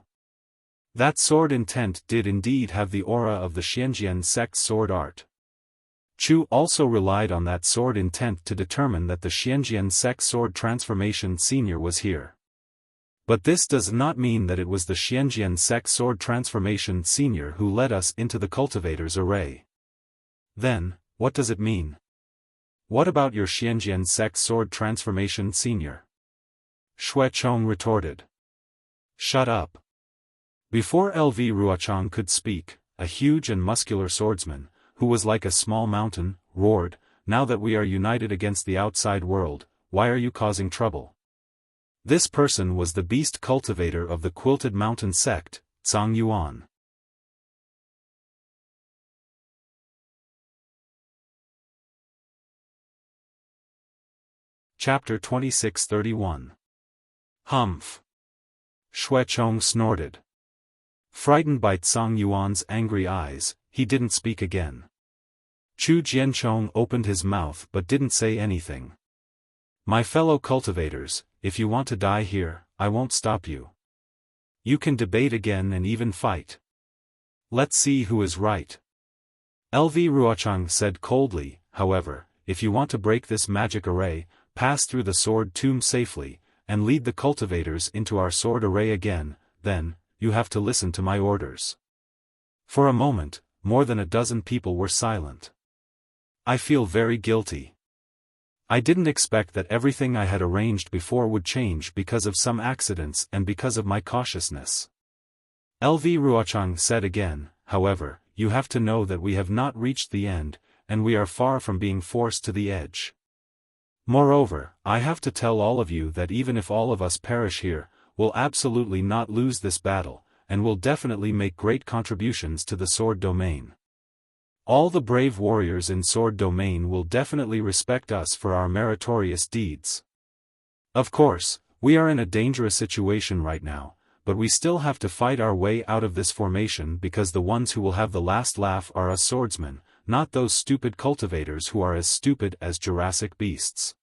That sword intent did indeed have the aura of the Xianjian sect's sword art." Chu also relied on that sword intent to determine that the Xianjian Sec Sword Transformation Senior was here. But this does not mean that it was the Xianjian Sec Sword Transformation Senior who led us into the Cultivator's array. Then, what does it mean? What about your Xianjian Sec Sword Transformation Senior? Xue Chong retorted. Shut up. Before LV Ruochang could speak, a huge and muscular swordsman, who was like a small mountain, roared, "Now that we are united against the outside world, why are you causing trouble?" This person was the beast cultivator of the Quilted Mountain sect, Zhang Yuan. Chapter 2631. Humph. Xue Chong snorted. Frightened by Zhang Yuan's angry eyes, he didn't speak again. Chu Jianchong opened his mouth but didn't say anything. My fellow cultivators, if you want to die here, I won't stop you. You can debate again and even fight. Let's see who is right. LV Ruochang said coldly, however, if you want to break this magic array, pass through the sword tomb safely, and lead the cultivators into our sword array again, then, you have to listen to my orders. For a moment, more than a dozen people were silent. I feel very guilty. I didn't expect that everything I had arranged before would change because of some accidents and because of my cautiousness. LV Ruochang said again, however, you have to know that we have not reached the end, and we are far from being forced to the edge. Moreover, I have to tell all of you that even if all of us perish here, we'll absolutely not lose this battle, and will definitely make great contributions to the sword domain. All the brave warriors in sword domain will definitely respect us for our meritorious deeds. Of course, we are in a dangerous situation right now, but we still have to fight our way out of this formation because the ones who will have the last laugh are us swordsmen, not those stupid cultivators who are as stupid as Jurassic beasts.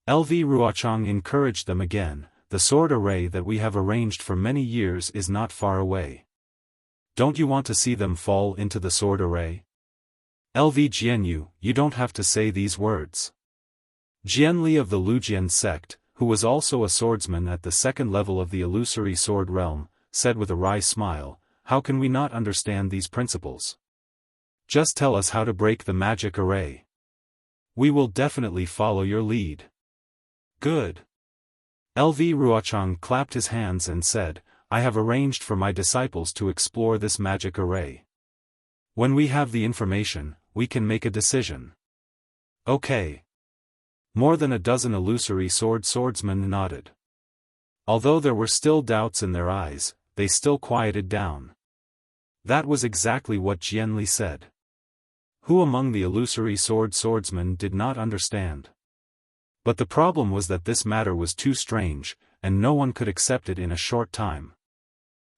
LV Ruochang encouraged them again. The sword array that we have arranged for many years is not far away. Don't you want to see them fall into the sword array? LV Jianyu, you don't have to say these words. Jianli of the Lujian sect, who was also a swordsman at the second level of the illusory sword realm, said with a wry smile, how can we not understand these principles? Just tell us how to break the magic array. We will definitely follow your lead. Good. LV Ruochang clapped his hands and said, I have arranged for my disciples to explore this magic array. When we have the information, we can make a decision. Okay. More than a dozen illusory swordsmen nodded. Although there were still doubts in their eyes, they still quieted down. That was exactly what Jianli said. Who among the illusory swordsmen did not understand? But the problem was that this matter was too strange, and no one could accept it in a short time.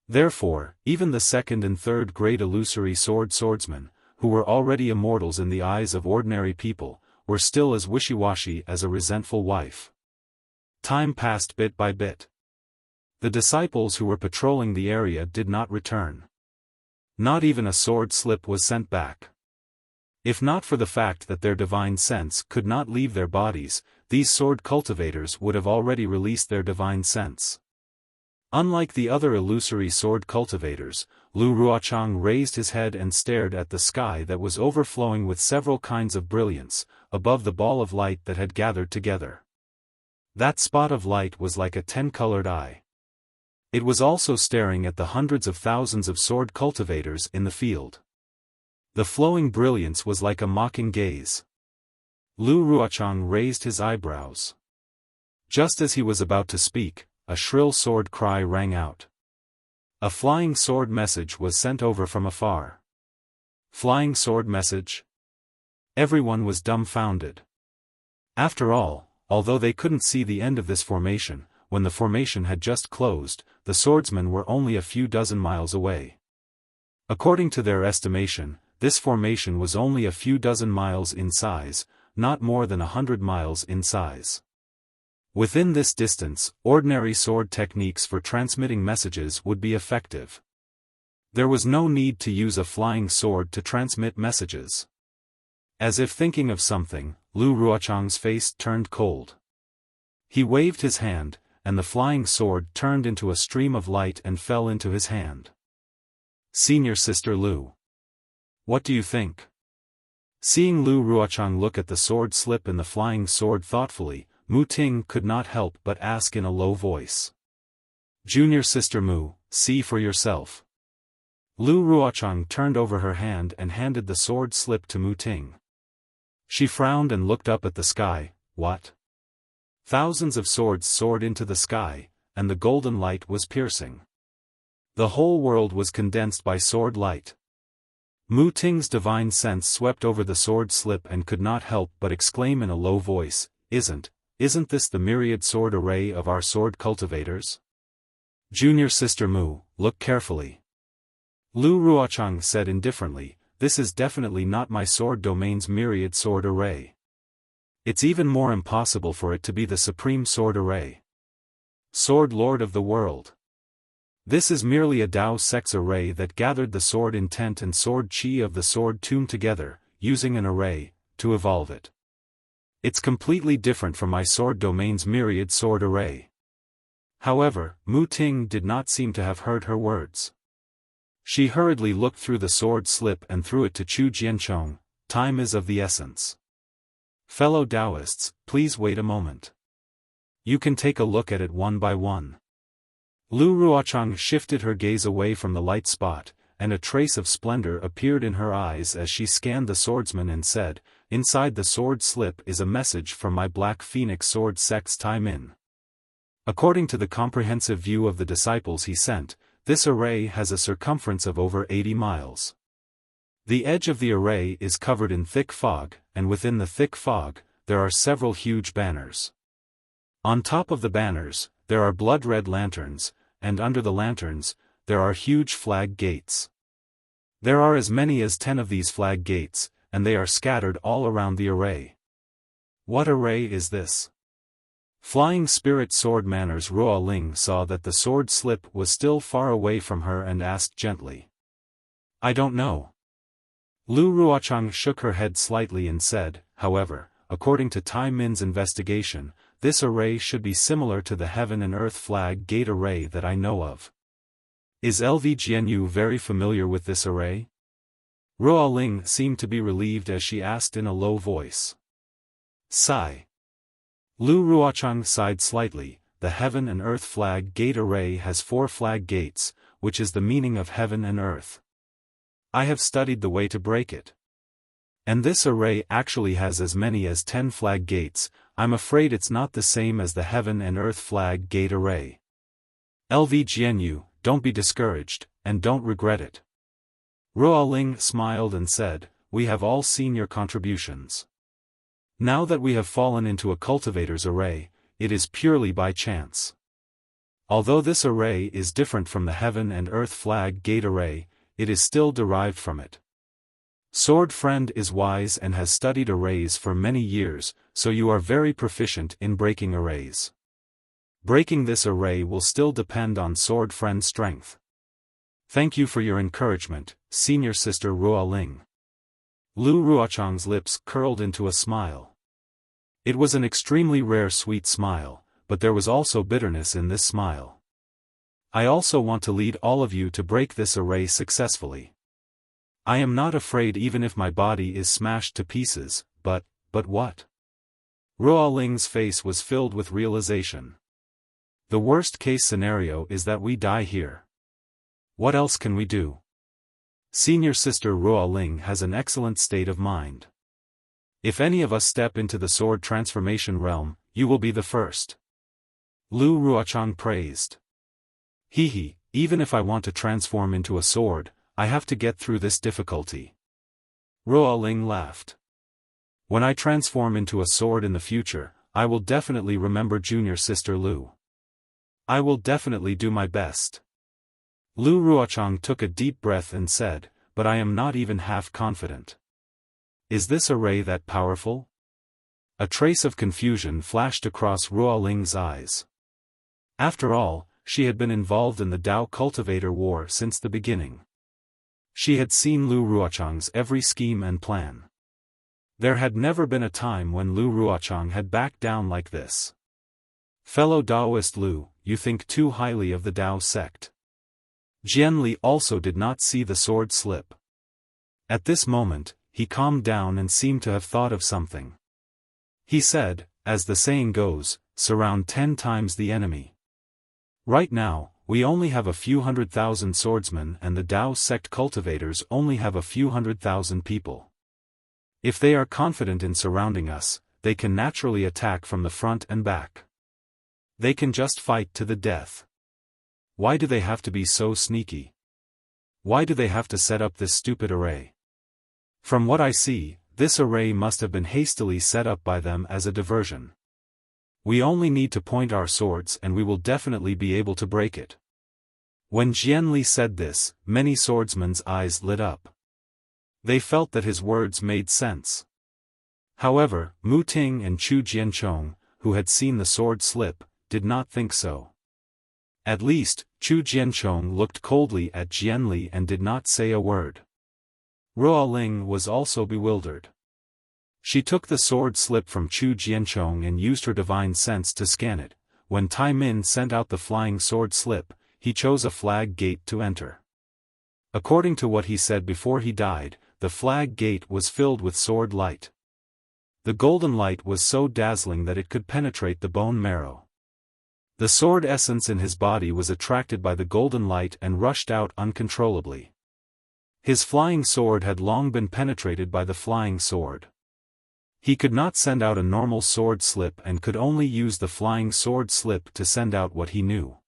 Therefore, even the second and third grade illusory swordsmen, who were already immortals in the eyes of ordinary people, were still as wishy-washy as a resentful wife. Time passed bit by bit. The disciples who were patrolling the area did not return. Not even a sword slip was sent back. If not for the fact that their divine sense could not leave their bodies, these sword cultivators would have already released their divine sense. Unlike the other illusory sword cultivators, Lu Ruochang raised his head and stared at the sky that was overflowing with several kinds of brilliance, above the ball of light that had gathered together. That spot of light was like a 10-colored eye. It was also staring at the hundreds of thousands of sword cultivators in the field. The flowing brilliance was like a mocking gaze. Lu Ruochang raised his eyebrows. Just as he was about to speak, a shrill sword cry rang out. A flying sword message was sent over from afar. Flying sword message? Everyone was dumbfounded. After all, although they couldn't see the end of this formation, when the formation had just closed, the swordsmen were only a few dozen miles away. According to their estimation, this formation was only a few dozen miles in size, not more than 100 miles in size. Within this distance, ordinary sword techniques for transmitting messages would be effective. There was no need to use a flying sword to transmit messages. As if thinking of something, Lu Ruochang's face turned cold. He waved his hand, and the flying sword turned into a stream of light and fell into his hand. Senior Sister Lu. What do you think? Seeing Lu Ruochang look at the sword slip in the flying sword thoughtfully, Mu Ting could not help but ask in a low voice. Junior Sister Mu, see for yourself. Lu Ruochang turned over her hand and handed the sword slip to Mu Ting. She frowned and looked up at the sky. What? Thousands of swords soared into the sky, and the golden light was piercing. The whole world was condensed by sword light. Mu Ting's divine sense swept over the sword slip and could not help but exclaim in a low voice, Isn't this the myriad sword array of our sword cultivators? Junior Sister Mu, look carefully. Lu Ruochang said indifferently, This is definitely not my sword domain's myriad sword array. It's even more impossible for it to be the supreme sword array. Sword Lord of the world. This is merely a Dao Sex array that gathered the sword intent and sword chi of the sword tomb together, using an array, to evolve it. It's completely different from my sword domain's myriad sword array. However, Mu Ting did not seem to have heard her words. She hurriedly looked through the sword slip and threw it to Chu Jianchong. Time is of the essence. Fellow Taoists, please wait a moment. You can take a look at it one by one. Lu Ruochang shifted her gaze away from the light spot, and a trace of splendor appeared in her eyes as she scanned the swordsman and said, Inside the sword slip is a message from my Black Phoenix sword Sex Tai Min. According to the comprehensive view of the disciples he sent, this array has a circumference of over 80 miles. The edge of the array is covered in thick fog, and within the thick fog, there are several huge banners. On top of the banners, there are blood-red lanterns, and under the lanterns, there are huge flag gates. There are as many as 10 of these flag gates, and they are scattered all around the array. What array is this? Flying Spirit Sword Manners Ruo Ling saw that the sword slip was still far away from her and asked gently. I don't know. Lu Ruochang shook her head slightly and said, however, according to Tai Min's investigation, this array should be similar to the Heaven and Earth Flag Gate array that I know of. Is LV Jianyu very familiar with this array? Ruo Ling seemed to be relieved as she asked in a low voice. Sigh. Lu Ruochang sighed slightly. The Heaven and Earth Flag Gate array has 4 flag gates, which is the meaning of heaven and earth. I have studied the way to break it. And this array actually has as many as 10 flag gates. I'm afraid it's not the same as the Heaven and Earth Flag Gate array. LV Jianyu, don't be discouraged, and don't regret it. Ruo Ling smiled and said, We have all seen your contributions. Now that we have fallen into a cultivator's array, it is purely by chance. Although this array is different from the Heaven and Earth Flag Gate array, it is still derived from it. Sword Friend is wise and has studied arrays for many years, so you are very proficient in breaking arrays. Breaking this array will still depend on Sword Friend's strength. Thank you for your encouragement, Senior Sister Ruo Ling. Lu Ruochang's lips curled into a smile. It was an extremely rare sweet smile, but there was also bitterness in this smile. I also want to lead all of you to break this array successfully. I am not afraid even if my body is smashed to pieces, but what? Ruo Ling's face was filled with realization. The worst-case scenario is that we die here. What else can we do? Senior Sister Ruo Ling has an excellent state of mind. If any of us step into the sword transformation realm, you will be the first. Lu Ruochang praised. Even if I want to transform into a sword, I have to get through this difficulty. Ruo Ling laughed. When I transform into a sword in the future, I will definitely remember Junior Sister Lu. I will definitely do my best. Lu Ruochang took a deep breath and said, but I am not even half confident. Is this array that powerful? A trace of confusion flashed across Ruo Ling's eyes. After all, she had been involved in the Dao Cultivator War since the beginning. She had seen Lu Ruochang's every scheme and plan. There had never been a time when Lu Ruochang had backed down like this. Fellow Taoist Lu, you think too highly of the Tao sect. Jianli also did not see the sword slip. At this moment, he calmed down and seemed to have thought of something. He said, as the saying goes, surround 10 times the enemy. Right now, we only have a few 100,000 swordsmen and the Tao sect cultivators only have a few 100,000 people. If they are confident in surrounding us, they can naturally attack from the front and back. They can just fight to the death. Why do they have to be so sneaky? Why do they have to set up this stupid array? From what I see, this array must have been hastily set up by them as a diversion. We only need to point our swords and we will definitely be able to break it. When Jianli said this, many swordsmen's eyes lit up. They felt that his words made sense. However, Mu Ting and Chu Jianchong, who had seen the sword slip, did not think so. At least, Chu Jianchong looked coldly at Jianli and did not say a word. Ruo Ling was also bewildered. She took the sword slip from Chu Jianchong and used her divine sense to scan it. When Tai Min sent out the flying sword slip, he chose a flag gate to enter. According to what he said before he died, the flag gate was filled with sword light. The golden light was so dazzling that it could penetrate the bone marrow. The sword essence in his body was attracted by the golden light and rushed out uncontrollably. His flying sword had long been penetrated by the flying sword. He could not send out a normal sword slip and could only use the flying sword slip to send out what he knew.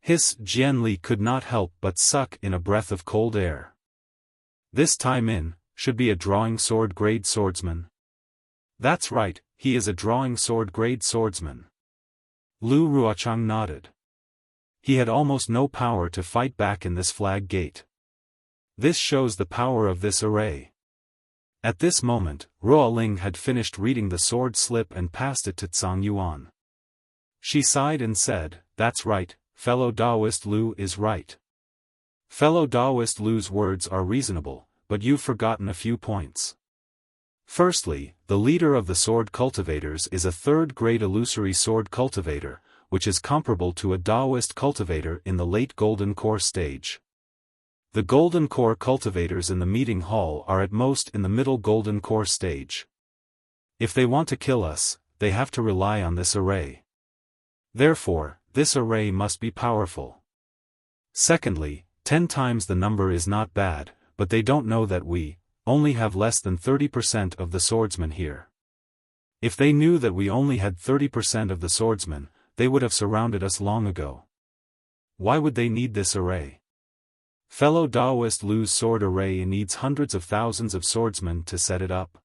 Jianli could not help but suck in a breath of cold air. This Tai Min should be a drawing sword grade swordsman. That's right, he is a drawing sword grade swordsman. Lu Ruochang nodded. He had almost no power to fight back in this flag gate. This shows the power of this array. At this moment, Ruo Ling had finished reading the sword slip and passed it to Tsang Yuan. She sighed and said, "That's right, fellow Taoist Lu is right. Fellow Taoist Lu's words are reasonable, but you've forgotten a few points. Firstly, the leader of the sword cultivators is a third-grade illusory sword cultivator, which is comparable to a Taoist cultivator in the late Golden Core stage. The Golden Core cultivators in the meeting hall are at most in the middle Golden Core stage. If they want to kill us, they have to rely on this array. Therefore, this array must be powerful. Secondly, 10 times the number is not bad, but they don't know that we only have less than 30% of the swordsmen here. If they knew that we only had 30% of the swordsmen, they would have surrounded us long ago. Why would they need this array? Fellow Taoist Lu's sword array needs hundreds of thousands of swordsmen to set it up.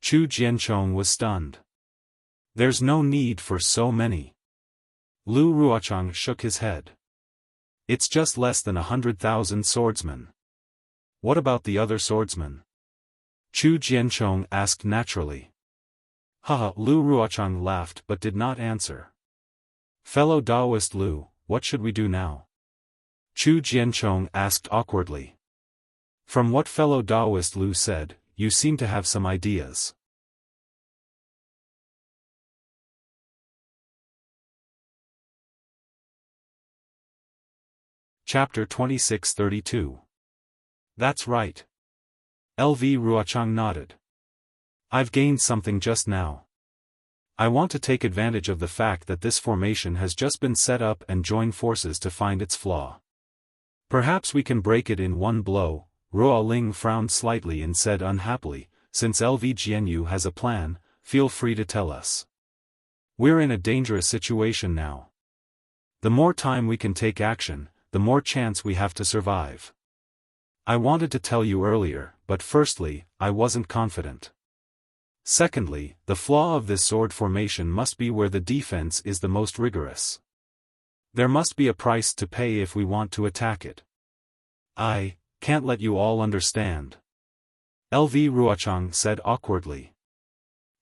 Chu Jianchong was stunned. There's no need for so many. Lu Ruochang shook his head. It's just less than 100,000 swordsmen. What about the other swordsmen? Chu Jianchong asked naturally. Haha, Lu Ruochang laughed but did not answer. Fellow Taoist Lu, what should we do now? Chu Jianchong asked awkwardly. From what fellow Taoist Lu said, you seem to have some ideas. Chapter 2632. That's right. LV Ruochang nodded. I've gained something just now. I want to take advantage of the fact that this formation has just been set up and join forces to find its flaw. Perhaps we can break it in one blow. Ruo Ling frowned slightly and said unhappily, since LV Jianyu has a plan, feel free to tell us. We're in a dangerous situation now. The more time we can take action, the more chance we have to survive. I wanted to tell you earlier, but firstly, I wasn't confident. Secondly, the flaw of this sword formation must be where the defense is the most rigorous. There must be a price to pay if we want to attack it. I can't let you all understand. LV Ruochang said awkwardly.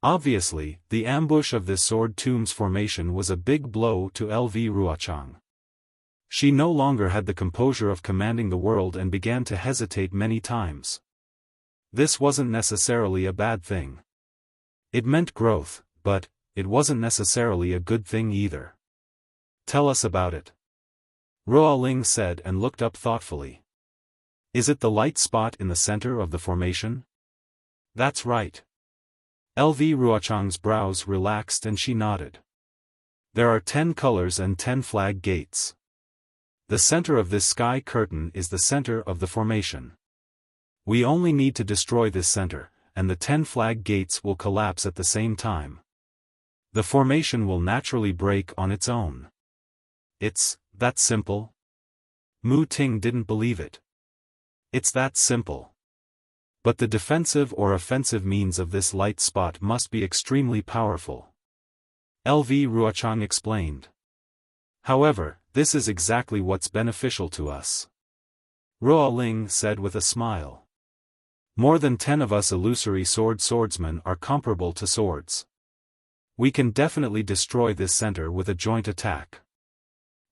Obviously, the ambush of this sword tombs formation was a big blow to LV Ruochang. She no longer had the composure of commanding the world and began to hesitate many times. This wasn't necessarily a bad thing. It meant growth, but it wasn't necessarily a good thing either. Tell us about it. Ruo Ling said and looked up thoughtfully. Is it the light spot in the center of the formation? That's right. LV Ruochang's brows relaxed and she nodded. There are 10 colors and 10 flag gates. The center of this sky curtain is the center of the formation. We only need to destroy this center, and the 10 flag gates will collapse at the same time. The formation will naturally break on its own. It's that simple? Mu Ting didn't believe it. It's that simple. But the defensive or offensive means of this light spot must be extremely powerful. LV Ruochang explained. However, this is exactly what's beneficial to us. Ruo Ling said with a smile. More than 10 of us illusory swordsmen are comparable to swords. We can definitely destroy this center with a joint attack.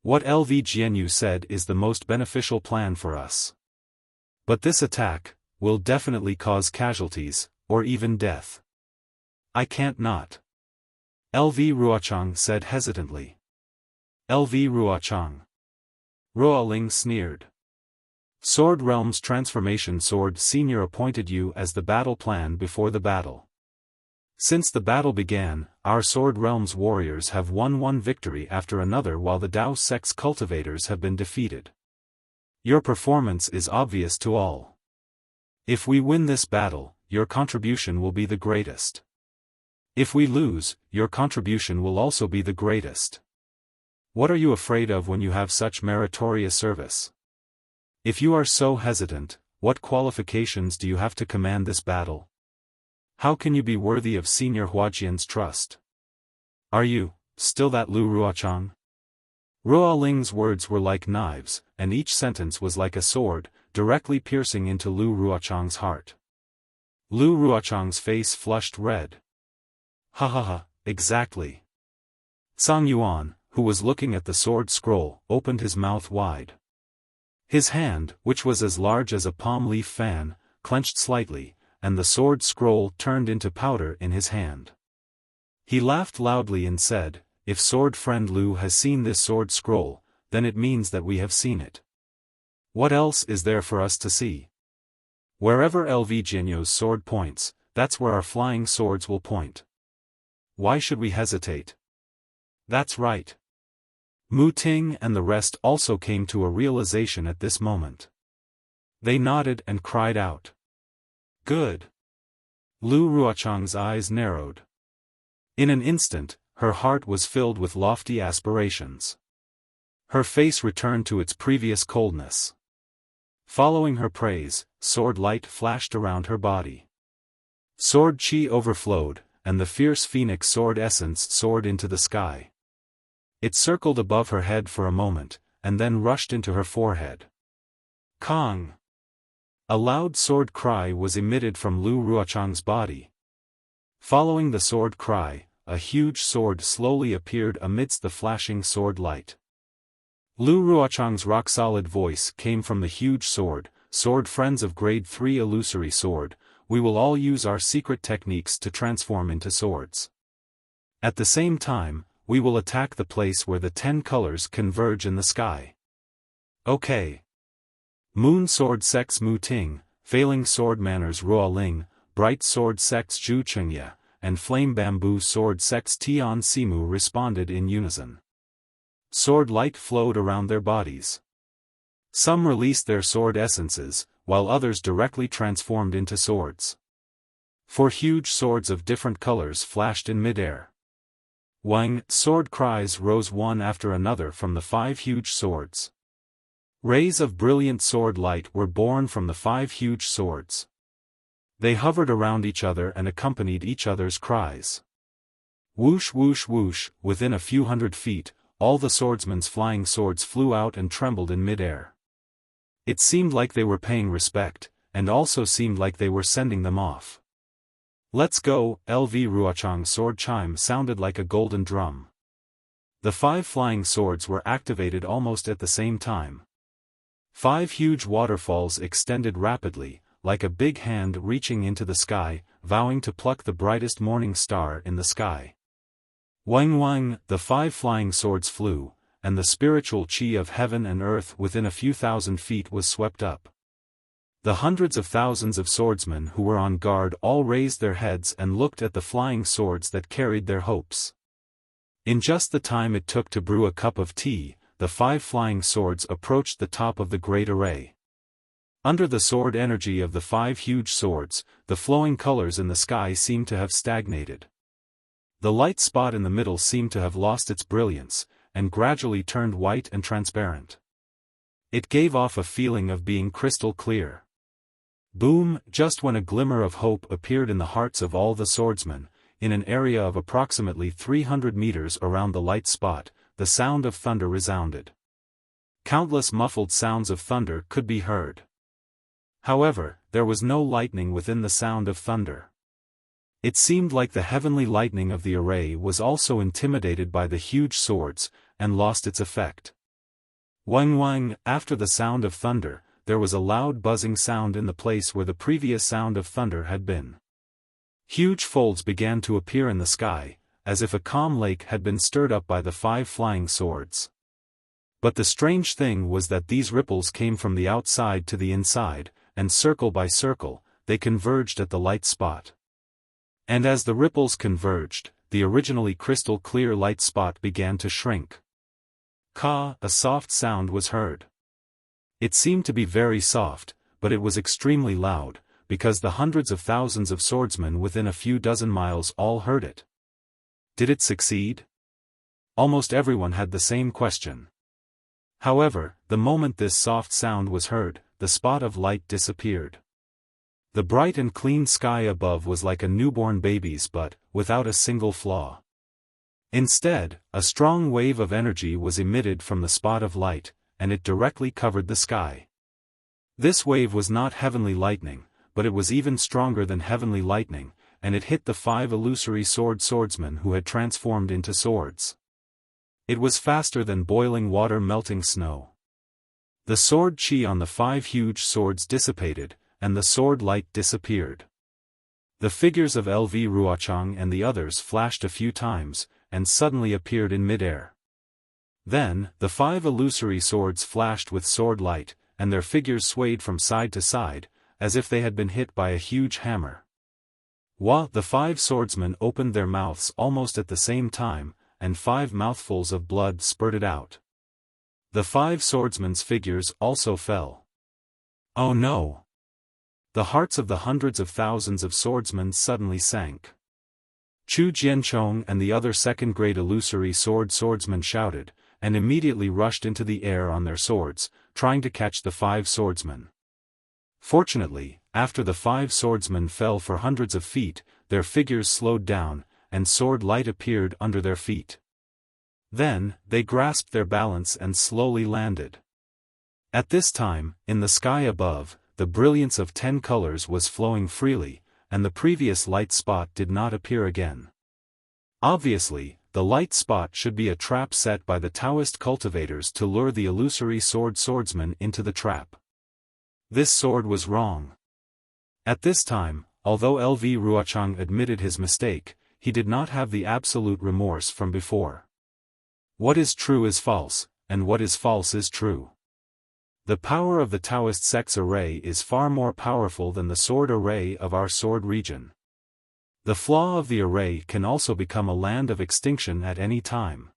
What LV Jianyu said is the most beneficial plan for us. But this attack will definitely cause casualties, or even death. I can't not. LV Ruochang said hesitantly. LV Ruochang. Ruo Ling sneered. Sword Realm's Transformation Sword Senior appointed you as the battle plan before the battle. Since the battle began, our Sword Realm's warriors have won one victory after another while the Dao Sect's cultivators have been defeated. Your performance is obvious to all. If we win this battle, your contribution will be the greatest. If we lose, your contribution will also be the greatest. What are you afraid of when you have such meritorious service? If you are so hesitant, what qualifications do you have to command this battle? How can you be worthy of Senior Huajian's trust? Are you still that Lu Ruochang? Ruo Ling's words were like knives, and each sentence was like a sword, directly piercing into Lu Ruochang's heart. Lu Ruochang's face flushed red. Ha ha ha, exactly. Zhang Yuan, who was looking at the sword scroll, opened his mouth wide. His hand, which was as large as a palm leaf fan, clenched slightly, and the sword scroll turned into powder in his hand. He laughed loudly and said, if sword friend Lu has seen this sword scroll, then it means that we have seen it. What else is there for us to see? Wherever LV Jianyu's sword points, that's where our flying swords will point. Why should we hesitate? That's right. Mu Ting and the rest also came to a realization at this moment. They nodded and cried out. Good. Lu Ruochang's eyes narrowed. In an instant, her heart was filled with lofty aspirations. Her face returned to its previous coldness. Following her praise, sword light flashed around her body. Sword chi overflowed, and the fierce phoenix sword essence soared into the sky. It circled above her head for a moment, and then rushed into her forehead. Kong! A loud sword cry was emitted from Lu Ruochang's body. Following the sword cry, a huge sword slowly appeared amidst the flashing sword light. Lu Ruochang's rock-solid voice came from the huge sword, sword friends of grade 3 illusory sword, we will all use our secret techniques to transform into swords. At the same time, we will attack the place where the 10 colors converge in the sky. Okay. Moon Sword Sect's Mu Ting, Failing Sword Manners Ruo Ling, Bright Sword Sect's Zhu Chengye, and Flame Bamboo Sword Sect's Tian Simu responded in unison. Sword light flowed around their bodies. Some released their sword essences, while others directly transformed into swords. 4 huge swords of different colors flashed in midair. Wang, sword cries rose one after another from the 5 huge swords. Rays of brilliant sword light were born from the 5 huge swords. They hovered around each other and accompanied each other's cries. Whoosh whoosh whoosh, within a few hundred feet, all the swordsmen's flying swords flew out and trembled in midair. It seemed like they were paying respect, and also seemed like they were sending them off. Let's go, LV Ruochang's sword chime sounded like a golden drum. The 5 flying swords were activated almost at the same time. 5 huge waterfalls extended rapidly, like a big hand reaching into the sky, vowing to pluck the brightest morning star in the sky. Wang Wang, the 5 flying swords flew, and the spiritual chi of heaven and earth within a few thousand feet was swept up. The hundreds of thousands of swordsmen who were on guard all raised their heads and looked at the flying swords that carried their hopes. In just the time it took to brew a cup of tea, the 5 flying swords approached the top of the great array. Under the sword energy of the 5 huge swords, the flowing colors in the sky seemed to have stagnated. The light spot in the middle seemed to have lost its brilliance, and gradually turned white and transparent. It gave off a feeling of being crystal clear. Boom! Just when a glimmer of hope appeared in the hearts of all the swordsmen, in an area of approximately 300 meters around the light spot, the sound of thunder resounded. Countless muffled sounds of thunder could be heard. However, there was no lightning within the sound of thunder. It seemed like the heavenly lightning of the array was also intimidated by the huge swords, and lost its effect. Wang Wang, after the sound of thunder, there was a loud buzzing sound in the place where the previous sound of thunder had been. Huge folds began to appear in the sky, as if a calm lake had been stirred up by the 5 flying swords. But the strange thing was that these ripples came from the outside to the inside, and circle by circle, they converged at the light spot. And as the ripples converged, the originally crystal clear light spot began to shrink. Ka, a soft sound was heard. It seemed to be very soft, but it was extremely loud, because the hundreds of thousands of swordsmen within a few dozen miles all heard it. Did it succeed? Almost everyone had the same question. However, the moment this soft sound was heard, the spot of light disappeared. The bright and clean sky above was like a newborn baby's but, without a single flaw. Instead, a strong wave of energy was emitted from the spot of light, and it directly covered the sky. This wave was not heavenly lightning, but it was even stronger than heavenly lightning, and it hit the 5 illusory swordsmen who had transformed into swords. It was faster than boiling water melting snow. The sword chi on the 5 huge swords dissipated, and the sword light disappeared. The figures of LV Ruochang and the others flashed a few times, and suddenly appeared in midair. Then, the 5 illusory swords flashed with sword light, and their figures swayed from side to side, as if they had been hit by a huge hammer. The 5 swordsmen opened their mouths almost at the same time, and 5 mouthfuls of blood spurted out. The 5 swordsmen's figures also fell. Oh no! The hearts of the hundreds of thousands of swordsmen suddenly sank. Chu Jianchong and the other second-grade illusory swordsmen shouted, and immediately rushed into the air on their swords, trying to catch the 5 swordsmen. Fortunately, after the 5 swordsmen fell for hundreds of feet, their figures slowed down, and sword light appeared under their feet. Then, they grasped their balance and slowly landed. At this time, in the sky above, the brilliance of 10 colors was flowing freely, and the previous light spot did not appear again. Obviously, the light spot should be a trap set by the Taoist cultivators to lure the illusory swordsman into the trap. This sword was wrong. At this time, although LV Ruochang admitted his mistake, he did not have the absolute remorse from before. What is true is false, and what is false is true. The power of the Taoist sect's array is far more powerful than the sword array of our sword region. The flaw of the array can also become a land of extinction at any time.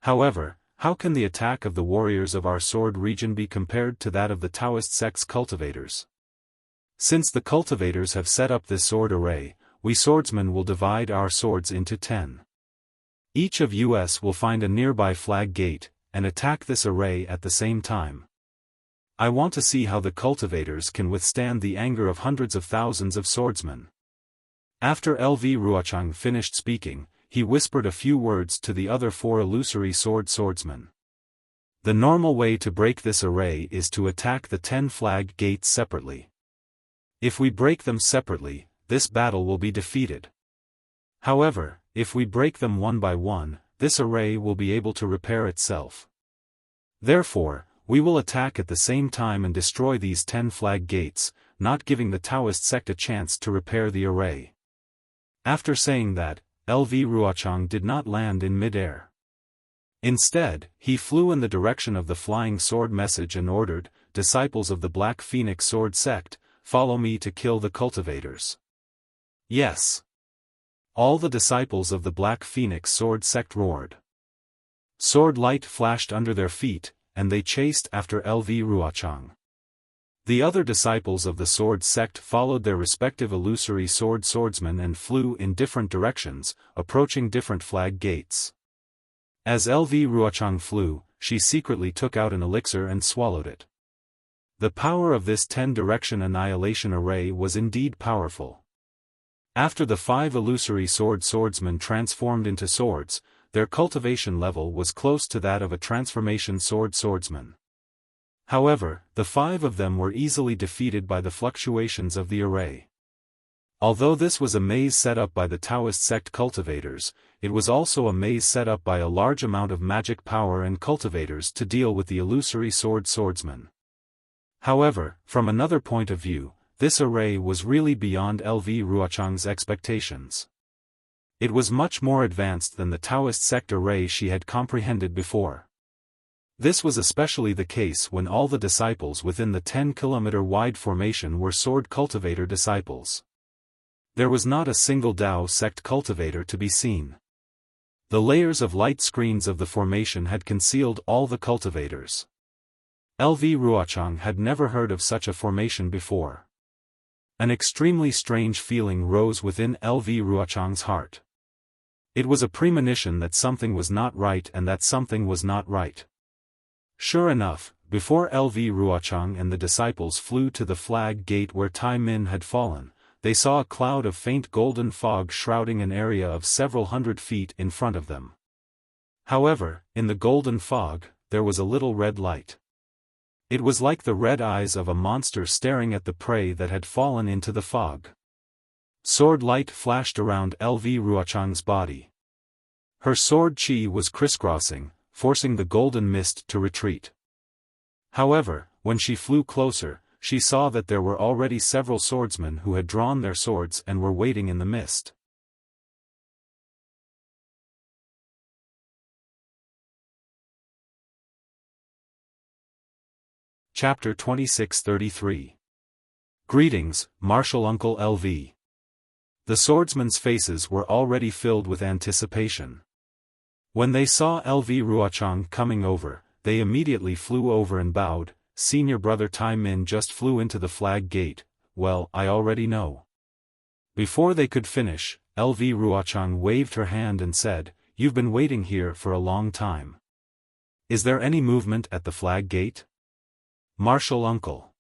However, how can the attack of the warriors of our sword region be compared to that of the Taoist sect's cultivators? Since the cultivators have set up this sword array, we swordsmen will divide our swords into 10. Each of us will find a nearby flag gate, and attack this array at the same time. I want to see how the cultivators can withstand the anger of hundreds of thousands of swordsmen. After LV Ruochang finished speaking, he whispered a few words to the other 4 illusory swordsmen. The normal way to break this array is to attack the 10 flag gates separately. If we break them separately, this battle will be defeated. However, if we break them one by one, this array will be able to repair itself. Therefore, we will attack at the same time and destroy these 10 flag gates, not giving the Taoist sect a chance to repair the array." After saying that, LV Ruochang did not land in mid-air. Instead, he flew in the direction of the flying sword message and ordered, "Disciples of the Black Phoenix Sword Sect, follow me to kill the cultivators." Yes. All the disciples of the Black Phoenix Sword Sect roared. Sword light flashed under their feet, and they chased after LV Ruochang. The other disciples of the Sword Sect followed their respective illusory swordsmen and flew in different directions, approaching different flag gates. As LV Ruochang flew, she secretly took out an elixir and swallowed it. The power of this 10-direction annihilation array was indeed powerful. After the 5 illusory swordsmen transformed into swords, their cultivation level was close to that of a transformation swordsman. However, the 5 of them were easily defeated by the fluctuations of the array. Although this was a maze set up by the Taoist sect cultivators, it was also a maze set up by a large amount of magic power and cultivators to deal with the illusory swordsmen. However, from another point of view, this array was really beyond LV Ruochang's expectations. It was much more advanced than the Taoist sect array she had comprehended before. This was especially the case when all the disciples within the 10-kilometer-wide formation were sword cultivator disciples. There was not a single Dao sect cultivator to be seen. The layers of light screens of the formation had concealed all the cultivators. LV Ruochang had never heard of such a formation before. An extremely strange feeling rose within LV Ruochang's heart. It was a premonition that something was not right and that something was not right. Sure enough, before LV Ruochang and the disciples flew to the flag gate where Tai Min had fallen, they saw a cloud of faint golden fog shrouding an area of several hundred feet in front of them. However, in the golden fog, there was a little red light. It was like the red eyes of a monster staring at the prey that had fallen into the fog. Sword light flashed around LV Ruochang's body. Her sword chi was crisscrossing, forcing the golden mist to retreat. However, when she flew closer, she saw that there were already several swordsmen who had drawn their swords and were waiting in the mist. Chapter 26:33. Greetings, Martial Uncle LV. The swordsmen's faces were already filled with anticipation. When they saw LV Ruochang coming over, they immediately flew over and bowed. "Senior brother Tai Min just flew into the flag gate, well, I already know." Before they could finish, LV Ruochang waved her hand and said, "You've been waiting here for a long time. Is there any movement at the flag gate?" "Martial Uncle."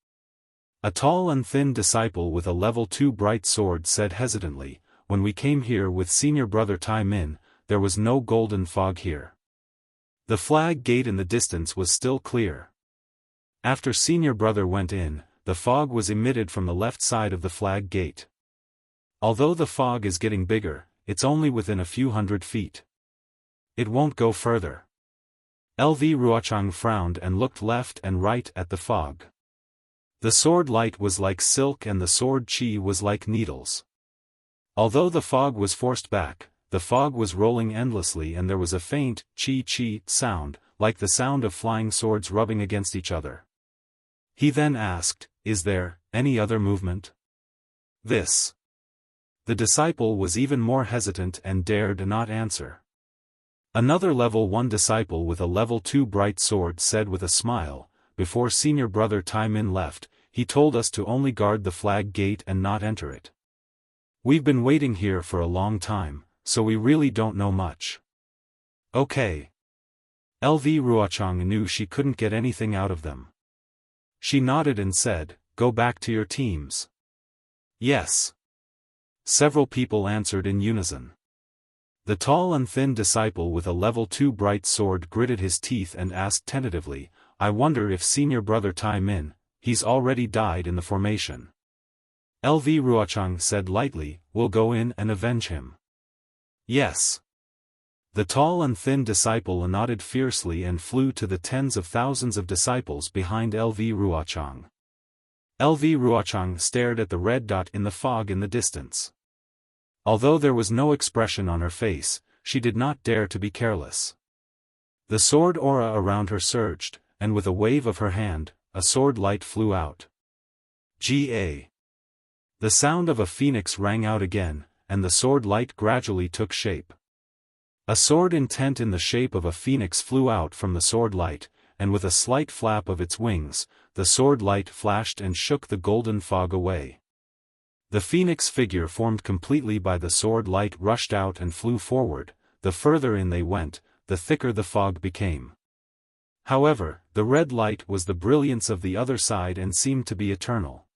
A tall and thin disciple with a level 2 bright sword said hesitantly, "When we came here with senior brother Tai Min, there was no golden fog here. The flag gate in the distance was still clear. After senior brother went in, the fog was emitted from the left side of the flag gate. Although the fog is getting bigger, it's only within a few hundred feet. It won't go further." LV Ruochang frowned and looked left and right at the fog. The sword light was like silk and the sword chi was like needles. Although the fog was forced back, the fog was rolling endlessly and there was a faint, chi sound, like the sound of flying swords rubbing against each other. He then asked, "Is there any other movement?" "This." The disciple was even more hesitant and dared not answer. Another level 1 disciple with a level 2 bright sword said with a smile, "Before senior brother Tai Min left, he told us to only guard the flag gate and not enter it. We've been waiting here for a long time, so we really don't know much." "Okay." LV Ruochang knew she couldn't get anything out of them. She nodded and said, "Go back to your teams." "Yes." Several people answered in unison. The tall and thin disciple with a level 2 bright sword gritted his teeth and asked tentatively, "I wonder if senior brother Tai Min, he's already died in the formation." LV Ruochang said lightly, "We'll go in and avenge him." "Yes." The tall and thin disciple nodded fiercely and flew to the tens of thousands of disciples behind LV Ruochang. LV Ruochang stared at the red dot in the fog in the distance. Although there was no expression on her face, she did not dare to be careless. The sword aura around her surged, and with a wave of her hand, a sword light flew out. Ga. The sound of a phoenix rang out again, and the sword light gradually took shape. A sword intent in the shape of a phoenix flew out from the sword light, and with a slight flap of its wings, the sword light flashed and shook the golden fog away. The phoenix figure formed completely by the sword light rushed out and flew forward. The further in they went, the thicker the fog became. However, the red light was the brilliance of the other side and seemed to be eternal.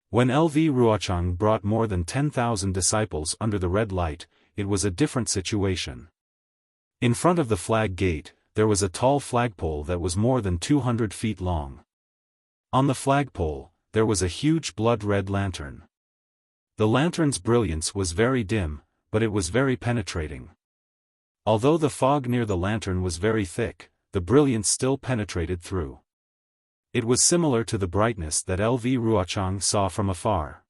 When LV Ruochang brought more than 10,000 disciples under the red light, it was a different situation. In front of the flag gate, there was a tall flagpole that was more than 200 feet long. On the flagpole, there was a huge blood-red lantern. The lantern's brilliance was very dim, but it was very penetrating. Although the fog near the lantern was very thick, the brilliance still penetrated through. It was similar to the brightness that LV Ruochang saw from afar.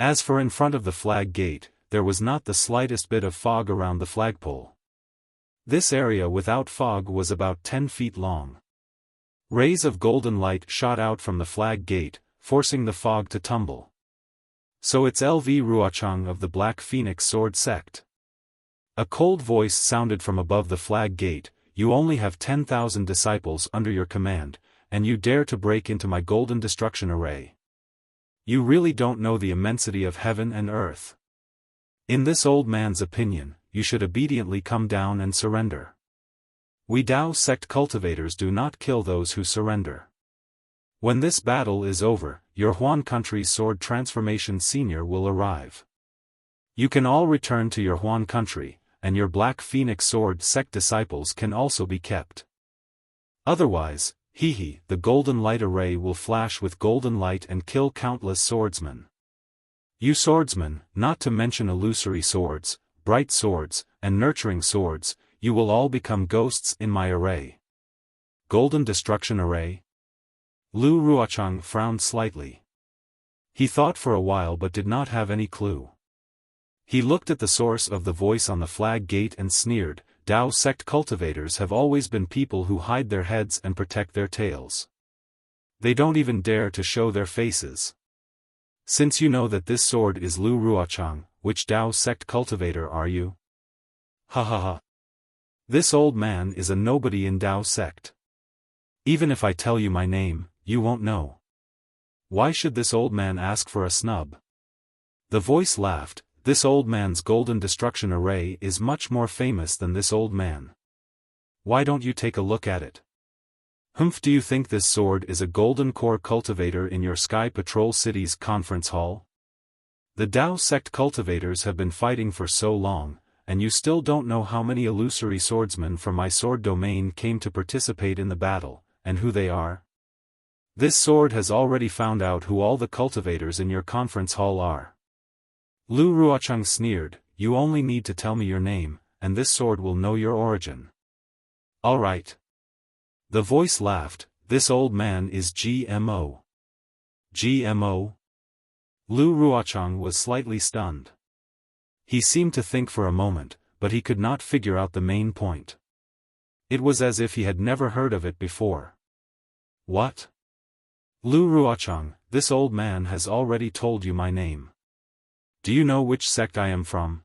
As for in front of the flag gate, there was not the slightest bit of fog around the flagpole. This area without fog was about 10 feet long. Rays of golden light shot out from the flag gate, forcing the fog to tumble. So it's LV Ruochang of the Black Phoenix Sword Sect. A cold voice sounded from above the flag gate, "You only have 10,000 disciples under your command, and you dare to break into my golden destruction array. You really don't know the immensity of heaven and earth. In this old man's opinion, you should obediently come down and surrender. We Dao sect cultivators do not kill those who surrender. When this battle is over, your Huan country's sword transformation senior will arrive. You can all return to your Huan country, and your Black Phoenix Sword sect disciples can also be kept. Otherwise, the golden light array will flash with golden light and kill countless swordsmen. You swordsmen, not to mention illusory swords, bright swords, and nurturing swords, you will all become ghosts in my array." Golden Destruction Array? Lu Ruochang frowned slightly. He thought for a while but did not have any clue. He looked at the source of the voice on the flag gate and sneered, "Dao sect cultivators have always been people who hide their heads and protect their tails. They don't even dare to show their faces. Since you know that this sword is Lu Ruochang, which Dao sect cultivator are you?" Ha ha ha. This old man is a nobody in Dao sect. Even if I tell you my name, you won't know. Why should this old man ask for a snub? The voice laughed. This old man's golden destruction array is much more famous than this old man. Why don't you take a look at it? Do you think this sword is a golden core cultivator in your Sky Patrol City's conference hall? The Dao sect cultivators have been fighting for so long, and you still don't know how many illusory swordsmen from my sword domain came to participate in the battle, and who they are? This sword has already found out who all the cultivators in your conference hall are. Lu Ruochang sneered, "You only need to tell me your name, and this sword will know your origin." "All right." The voice laughed, "This old man is GMO. GMO? Lu Ruochang was slightly stunned. He seemed to think for a moment, but he could not figure out the main point. It was as if he had never heard of it before. What? Lu Ruochang, this old man has already told you my name. Do you know which sect I am from?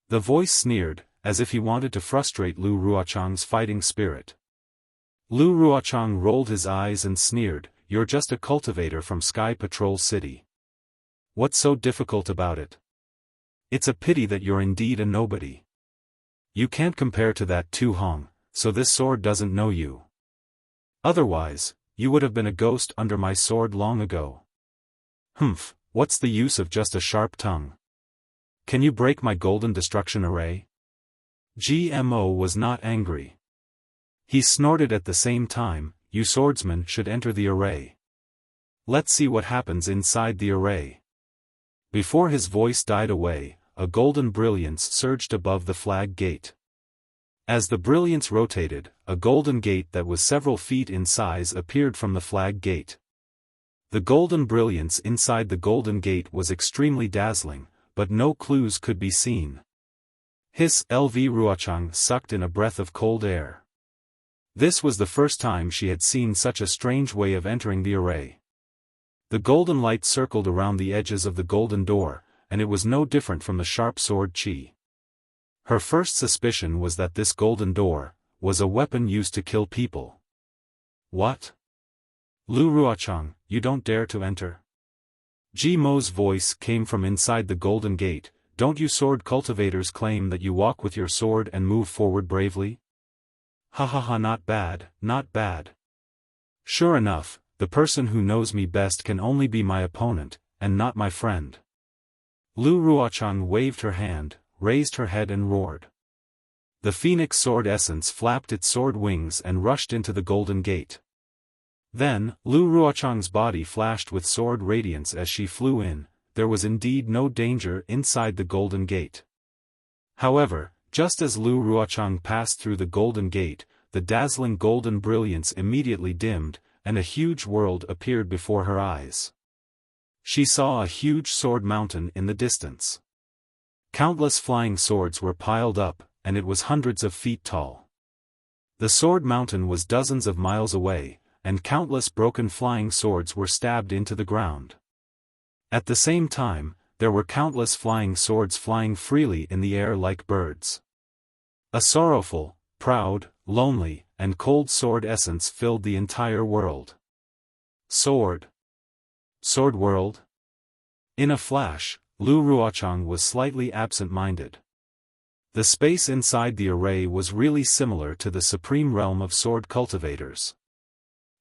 The voice sneered, as if he wanted to frustrate Lu Ruochang's fighting spirit. Lu Ruochang rolled his eyes and sneered, "You're just a cultivator from Sky Patrol City. What's so difficult about it? It's a pity that you're indeed a nobody. You can't compare to that Tu Hong, so this sword doesn't know you. Otherwise, you would have been a ghost under my sword long ago. What's the use of just a sharp tongue? Can you break my golden destruction array?" GMO was not angry. He snorted at the same time, "You swordsmen should enter the array. Let's see what happens inside the array." Before his voice died away, a golden brilliance surged above the flag gate. As the brilliance rotated, a golden gate that was several feet in size appeared from the flag gate. The golden brilliance inside the golden gate was extremely dazzling, but no clues could be seen. Hiss! LV Ruochang sucked in a breath of cold air. This was the first time she had seen such a strange way of entering the array. The golden light circled around the edges of the golden door, and it was no different from the sharp sword Qi. Her first suspicion was that this golden door was a weapon used to kill people. What? Lu Ruochang, you don't dare to enter? Ji Mo's voice came from inside the golden gate. Don't you sword cultivators claim that you walk with your sword and move forward bravely? Ha ha ha, not bad, not bad. Sure enough, the person who knows me best can only be my opponent, and not my friend. Lu Ruochang waved her hand, raised her head and roared. The phoenix sword essence flapped its sword wings and rushed into the golden gate. Then, Lu Ruochang's body flashed with sword radiance as she flew in. There was indeed no danger inside the golden gate. However, just as Lu Ruochang passed through the golden gate, the dazzling golden brilliance immediately dimmed, and a huge world appeared before her eyes. She saw a huge sword mountain in the distance. Countless flying swords were piled up, and it was hundreds of feet tall. The sword mountain was dozens of miles away, and countless broken flying swords were stabbed into the ground. At the same time, there were countless flying swords flying freely in the air like birds. A sorrowful, proud, lonely, and cold sword essence filled the entire world. Sword. Sword world? In a flash, Lu Ruochang was slightly absent-minded. The space inside the array was really similar to the supreme realm of sword cultivators.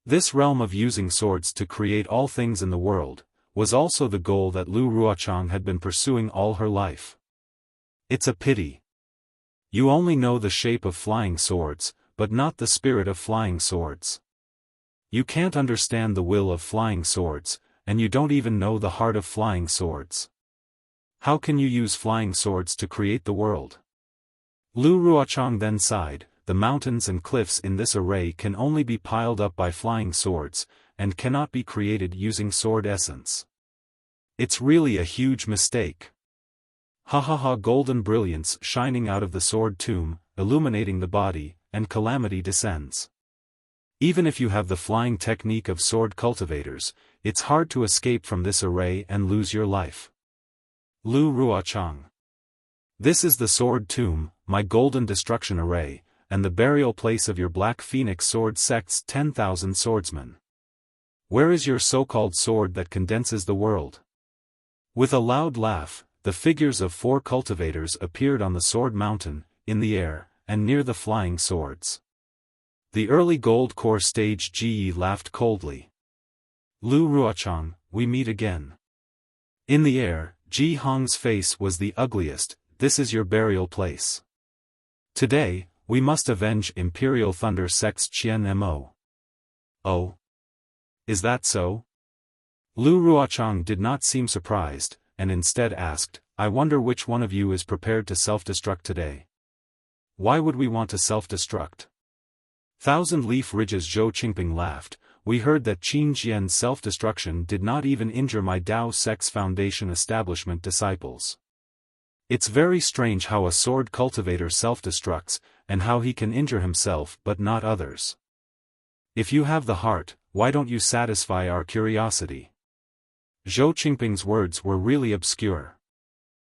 This realm of using swords to create all things in the world was also the goal that Lu Ruochang had been pursuing all her life. It's a pity. You only know the shape of flying swords, but not the spirit of flying swords. You can't understand the will of flying swords, and you don't even know the heart of flying swords. How can you use flying swords to create the world? Lu Ruochang then sighed. The mountains and cliffs in this array can only be piled up by flying swords, and cannot be created using sword essence. It's really a huge mistake. Ha ha ha, golden brilliance shining out of the sword tomb, illuminating the body, and calamity descends. Even if you have the flying technique of sword cultivators, it's hard to escape from this array and lose your life. Lu Ruochang. This is the sword tomb, my golden destruction array, and the burial place of your Black Phoenix sword sect's 10,000 swordsmen. Where is your so-called sword that condenses the world? With a loud laugh, the figures of 4 cultivators appeared on the sword mountain, in the air, and near the flying swords. The early gold core stage Ji laughed coldly. Lu Ruochang, we meet again. In the air, Ji Hong's face was the ugliest. This is your burial place. Today, we must avenge Imperial Thunder Sect's Qian Mo. Oh? Is that so? Lu Ruochang did not seem surprised, and instead asked, I wonder which one of you is prepared to self-destruct today. Why would we want to self-destruct? Thousand Leaf Ridge's Zhou Qingping laughed. We heard that Qin Jian's self-destruction did not even injure my Dao Sect's Foundation establishment disciples. It's very strange how a sword cultivator self-destructs, and how he can injure himself but not others. If you have the heart, why don't you satisfy our curiosity? Zhou Qingping's words were really obscure.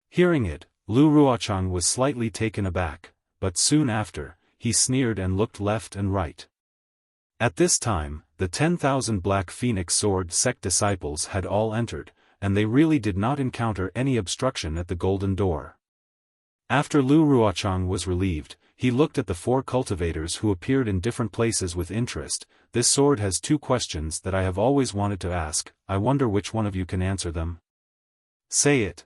Hearing it, Lu Ruochang was slightly taken aback, but soon after, he sneered and looked left and right. At this time, the 10,000 Black Phoenix Sword Sect disciples had all entered, and they really did not encounter any obstruction at the golden door. After Lu Ruochang was relieved, he looked at the 4 cultivators who appeared in different places with interest. This sword has 2 questions that I have always wanted to ask. I wonder which one of you can answer them. Say it.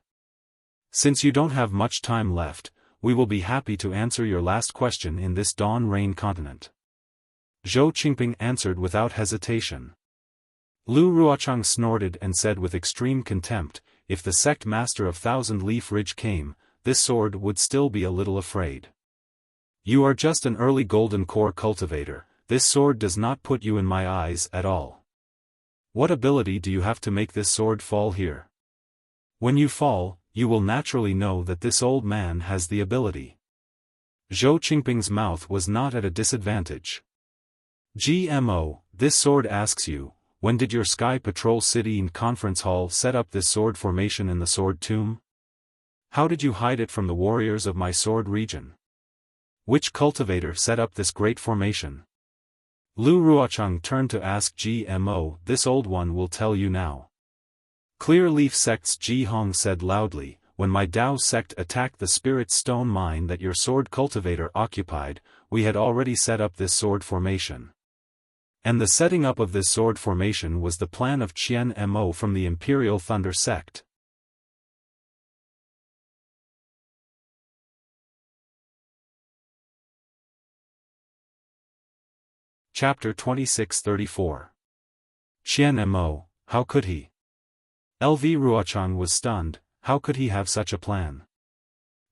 Since you don't have much time left, we will be happy to answer your last question in this Dawn Rain continent. Zhou Qingping answered without hesitation. Lu Ruochang snorted and said with extreme contempt, if the sect master of Thousand Leaf Ridge came, this sword would still be a little afraid. You are just an early golden core cultivator, this sword does not put you in my eyes at all. What ability do you have to make this sword fall here? When you fall, you will naturally know that this old man has the ability. Zhou Qingping's mouth was not at a disadvantage. GMO, this sword asks you, when did your Sky Patrol City and Conference Hall set up this sword formation in the Sword Tomb? How did you hide it from the warriors of my sword region? Which cultivator set up this great formation? Lu Ruochang turned to ask GMO, this old one will tell you now. Clear Leaf Sect's Ji Hong said loudly, when my Dao sect attacked the Spirit Stone mine that your sword cultivator occupied, we had already set up this sword formation. And the setting up of this sword formation was the plan of Qian Mo from the Imperial Thunder sect. Chapter 26-34. Qian Mo, how could he? LV Ruochang was stunned, how could he have such a plan?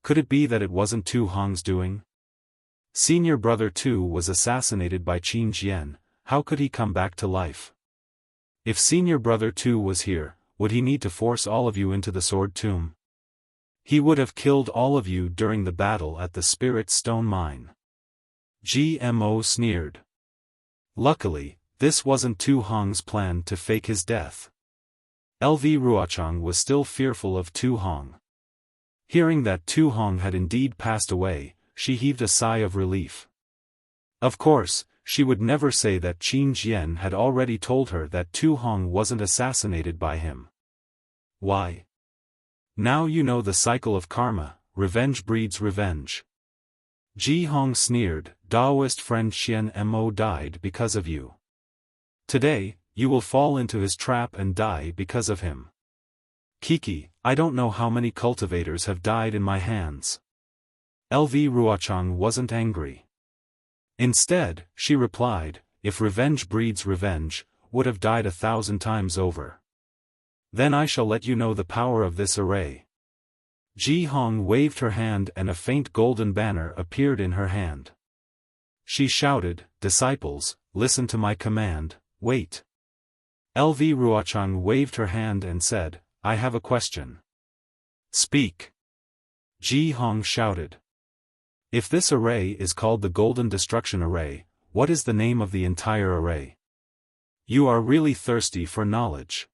Could it be that it wasn't Tu Hong's doing? Senior brother Tu was assassinated by Qin Jian, how could he come back to life? If senior brother Tu was here, would he need to force all of you into the sword tomb? He would have killed all of you during the battle at the Spirit Stone mine. GMO sneered. Luckily, this wasn't Tu Hong's plan to fake his death. LV Ruochang was still fearful of Tu Hong. Hearing that Tu Hong had indeed passed away, she heaved a sigh of relief. Of course, she would never say that Qin Jian had already told her that Tu Hong wasn't assassinated by him. Why? Now you know the cycle of karma, revenge breeds revenge. Ji Hong sneered, Daoist friend Xian Mo died because of you. Today, you will fall into his trap and die because of him. Kiki, I don't know how many cultivators have died in my hands. LV Ruochang wasn't angry. Instead, she replied, if revenge breeds revenge, would have died 1,000 times over. Then I shall let you know the power of this array. Ji Hong waved her hand and a faint golden banner appeared in her hand. She shouted, disciples, listen to my command, wait. LV Ruochang waved her hand and said, I have a question. Speak. Ji Hong shouted. If this array is called the Golden Destruction Array, what is the name of the entire array? You are really thirsty for knowledge.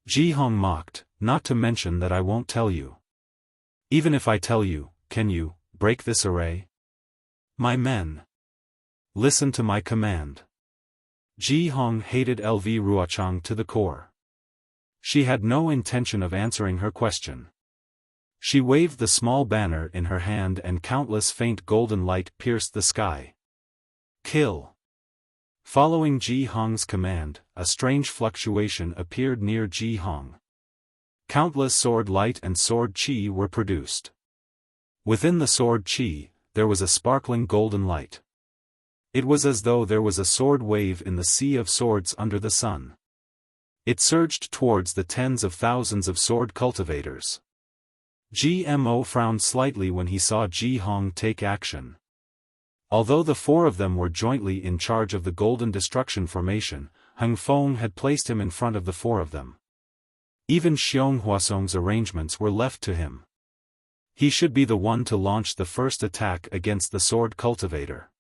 Ji Hong mocked, not to mention that I won't tell you. Even if I tell you, can you break this array? My men. Listen to my command. Ji Hong hated LV Ruochang to the core. She had no intention of answering her question. She waved the small banner in her hand and countless faint golden light pierced the sky. Kill. Following Ji Hong's command, a strange fluctuation appeared near Ji Hong. Countless sword light and sword chi were produced. Within the sword chi, there was a sparkling golden light. It was as though there was a sword wave in the sea of swords under the sun. It surged towards the tens of thousands of sword cultivators. GMO frowned slightly when he saw Ji Hong take action. Although the four of them were jointly in charge of the Golden Destruction Formation, Heng Feng had placed him in front of the four of them. Even Xiong Huasong's arrangements were left to him. He should be the one to launch the first attack against the sword cultivator.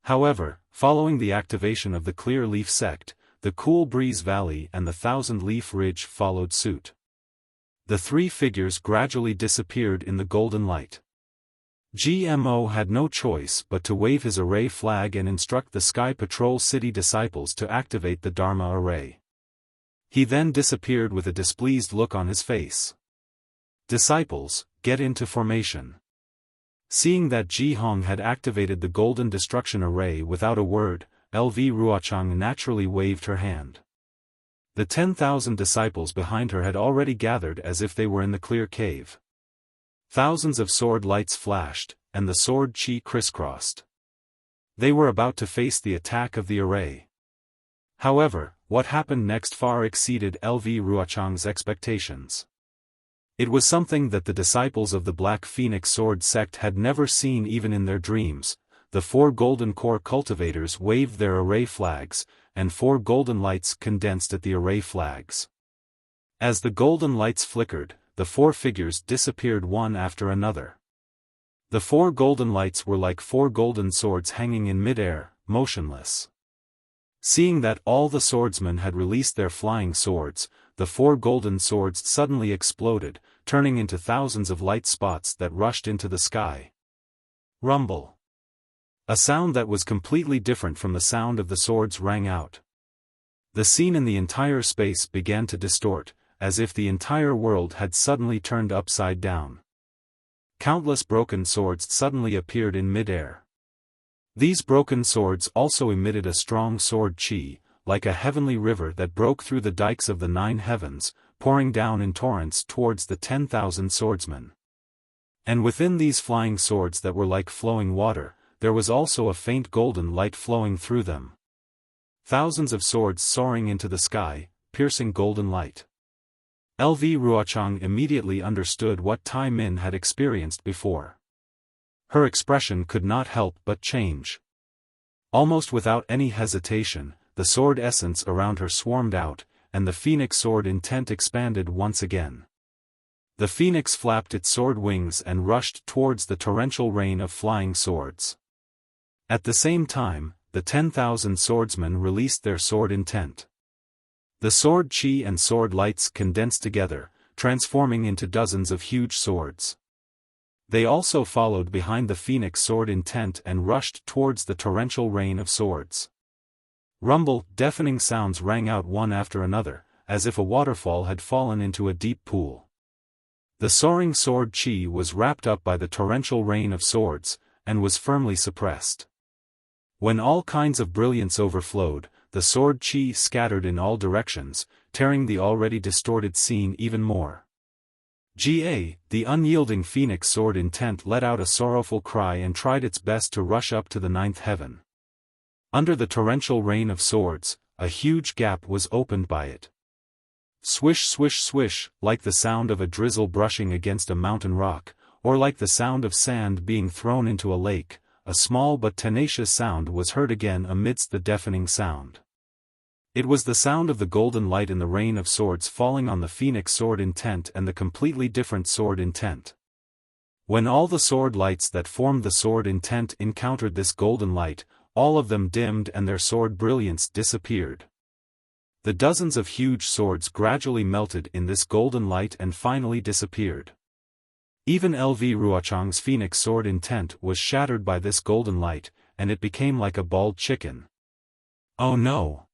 However, following the activation of the Clear Leaf Sect, the Cool Breeze Valley and the Thousand Leaf Ridge followed suit. The three figures gradually disappeared in the golden light. GMO had no choice but to wave his array flag and instruct the Sky Patrol City disciples to activate the Dharma array. He then disappeared with a displeased look on his face. Disciples, get into formation. Seeing that Ji Hong had activated the Golden Destruction Array without a word, LV Ruochang naturally waved her hand. The 10,000 disciples behind her had already gathered as if they were in the clear cave. Thousands of sword lights flashed, and the sword chi crisscrossed. They were about to face the attack of the array. However, what happened next far exceeded LV Ruochang's expectations. It was something that the disciples of the Black Phoenix Sword sect had never seen even in their dreams. The 4 golden core cultivators waved their array flags, and 4 golden lights condensed at the array flags. As the golden lights flickered, the 4 figures disappeared one after another. The 4 golden lights were like 4 golden swords hanging in midair, motionless. Seeing that all the swordsmen had released their flying swords, the 4 golden swords suddenly exploded, turning into thousands of light spots that rushed into the sky. Rumble. A sound that was completely different from the sound of the swords rang out. The scene in the entire space began to distort, as if the entire world had suddenly turned upside down. Countless broken swords suddenly appeared in midair. These broken swords also emitted a strong sword chi, like a heavenly river that broke through the dikes of the 9 heavens, pouring down in torrents towards the 10,000 swordsmen. And within these flying swords that were like flowing water, there was also a faint golden light flowing through them. Thousands of swords soaring into the sky, piercing golden light. LV Ruochang immediately understood what Tai Min had experienced before. Her expression could not help but change. Almost without any hesitation, the sword essence around her swarmed out, and the phoenix sword intent expanded once again. The phoenix flapped its sword wings and rushed towards the torrential rain of flying swords. At the same time, the 10,000 swordsmen released their sword intent. The sword chi and sword lights condensed together, transforming into dozens of huge swords. They also followed behind the phoenix sword intent and rushed towards the torrential rain of swords. Rumble, deafening sounds rang out one after another, as if a waterfall had fallen into a deep pool. The soaring sword chi was wrapped up by the torrential rain of swords, and was firmly suppressed. When all kinds of brilliance overflowed, the sword chi scattered in all directions, tearing the already distorted scene even more. The unyielding phoenix sword intent let out a sorrowful cry and tried its best to rush up to the 9th heaven. Under the torrential rain of swords, a huge gap was opened by it. Swish swish swish, like the sound of a drizzle brushing against a mountain rock, or like the sound of sand being thrown into a lake, a small but tenacious sound was heard again amidst the deafening sound. It was the sound of the golden light in the rain of swords falling on the phoenix sword intent and the completely different sword intent. When all the sword lights that formed the sword intent encountered this golden light, all of them dimmed and their sword brilliance disappeared. The dozens of huge swords gradually melted in this golden light and finally disappeared. Even LV Ruochang's phoenix sword intent was shattered by this golden light, and it became like a bald chicken. Oh no!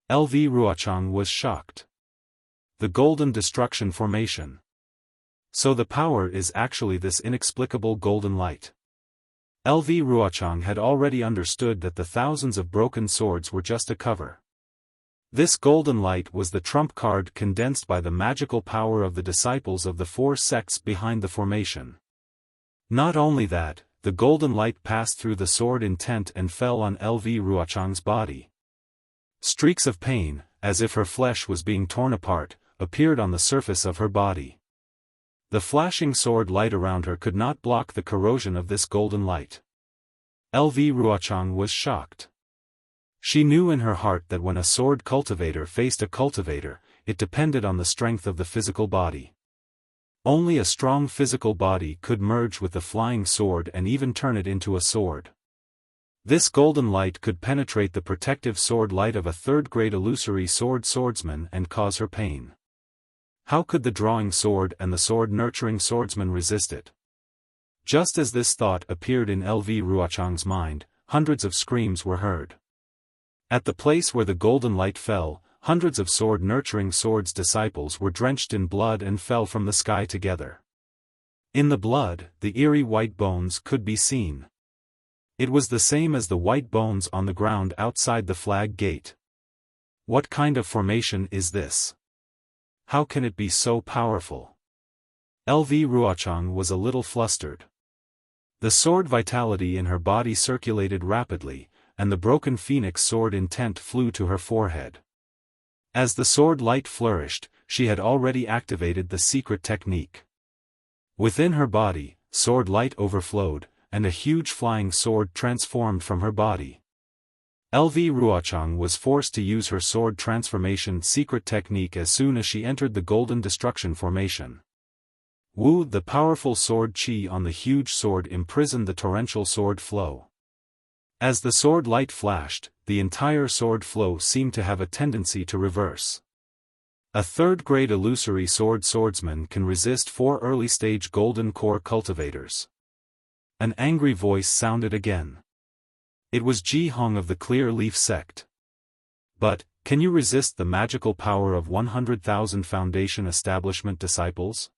LV Ruochang was shocked. The golden destruction formation. So the power is actually this inexplicable golden light. LV Ruochang had already understood that the thousands of broken swords were just a cover. This golden light was the trump card condensed by the magical power of the disciples of the 4 sects behind the formation. Not only that, the golden light passed through the sword intent and fell on LV Ruochang's body. Streaks of pain, as if her flesh was being torn apart, appeared on the surface of her body. The flashing sword light around her could not block the corrosion of this golden light. LV Ruochang was shocked. She knew in her heart that when a sword cultivator faced a cultivator, it depended on the strength of the physical body. Only a strong physical body could merge with the flying sword and even turn it into a sword. This golden light could penetrate the protective sword light of a third-grade illusory swordsman and cause her pain. How could the drawing sword and the sword-nurturing swordsman resist it? Just as this thought appeared in LV Ruochang's mind, hundreds of screams were heard. At the place where the golden light fell, hundreds of sword-nurturing swords disciples were drenched in blood and fell from the sky together. In the blood, the eerie white bones could be seen. It was the same as the white bones on the ground outside the flag gate. What kind of formation is this? How can it be so powerful? LV Ruochang was a little flustered. The sword vitality in her body circulated rapidly, and the broken phoenix sword intent flew to her forehead. As the sword light flourished, she had already activated the secret technique. Within her body, sword light overflowed, and a huge flying sword transformed from her body. LV Ruochang was forced to use her sword transformation secret technique as soon as she entered the Golden Destruction formation. Wu, the powerful sword chi on the huge sword imprisoned the torrential sword flow. As the sword light flashed, the entire sword flow seemed to have a tendency to reverse. A third-grade illusory swordsman can resist 4 early-stage golden core cultivators. An angry voice sounded again. It was Ji Hong of the Clear Leaf sect. But, can you resist the magical power of 100,000 Foundation Establishment disciples?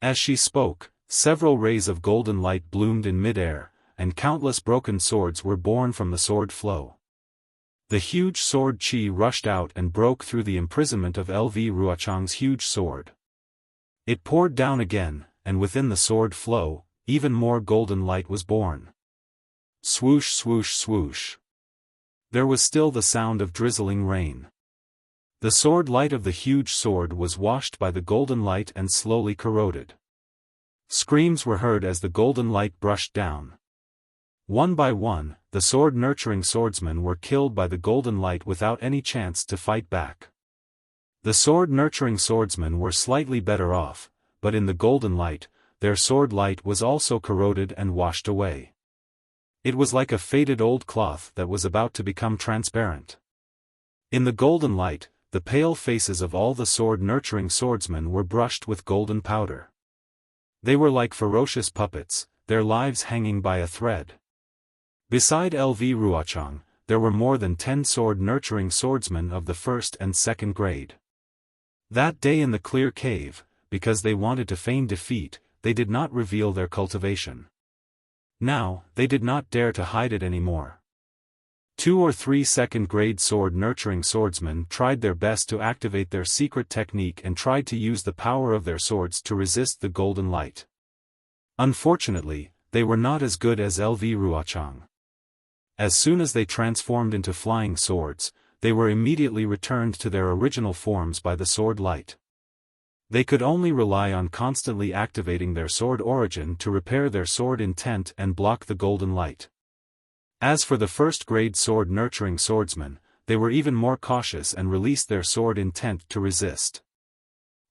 As she spoke, several rays of golden light bloomed in mid-air, and countless broken swords were born from the sword flow. The huge sword chi rushed out and broke through the imprisonment of LV Ruochang's huge sword. It poured down again, and within the sword flow, even more golden light was born. Swoosh swoosh swoosh. There was still the sound of drizzling rain. The sword light of the huge sword was washed by the golden light and slowly corroded. Screams were heard as the golden light brushed down. One by one, the sword-nurturing swordsmen were killed by the golden light without any chance to fight back. The sword-nurturing swordsmen were slightly better off, but in the golden light, their sword light was also corroded and washed away. It was like a faded old cloth that was about to become transparent. In the golden light, the pale faces of all the sword-nurturing swordsmen were brushed with golden powder. They were like ferocious puppets, their lives hanging by a thread. Beside LV Ruochang, there were more than 10 sword-nurturing swordsmen of the first and second grade. That day in the clear cave, because they wanted to feign defeat, they did not reveal their cultivation. Now, they did not dare to hide it anymore. 2 or 3 second-grade sword-nurturing swordsmen tried their best to activate their secret technique and tried to use the power of their swords to resist the golden light. Unfortunately, they were not as good as LV Ruochang. As soon as they transformed into flying swords, they were immediately returned to their original forms by the sword light. They could only rely on constantly activating their sword origin to repair their sword intent and block the golden light. As for the first-grade sword-nurturing swordsmen, they were even more cautious and released their sword intent to resist.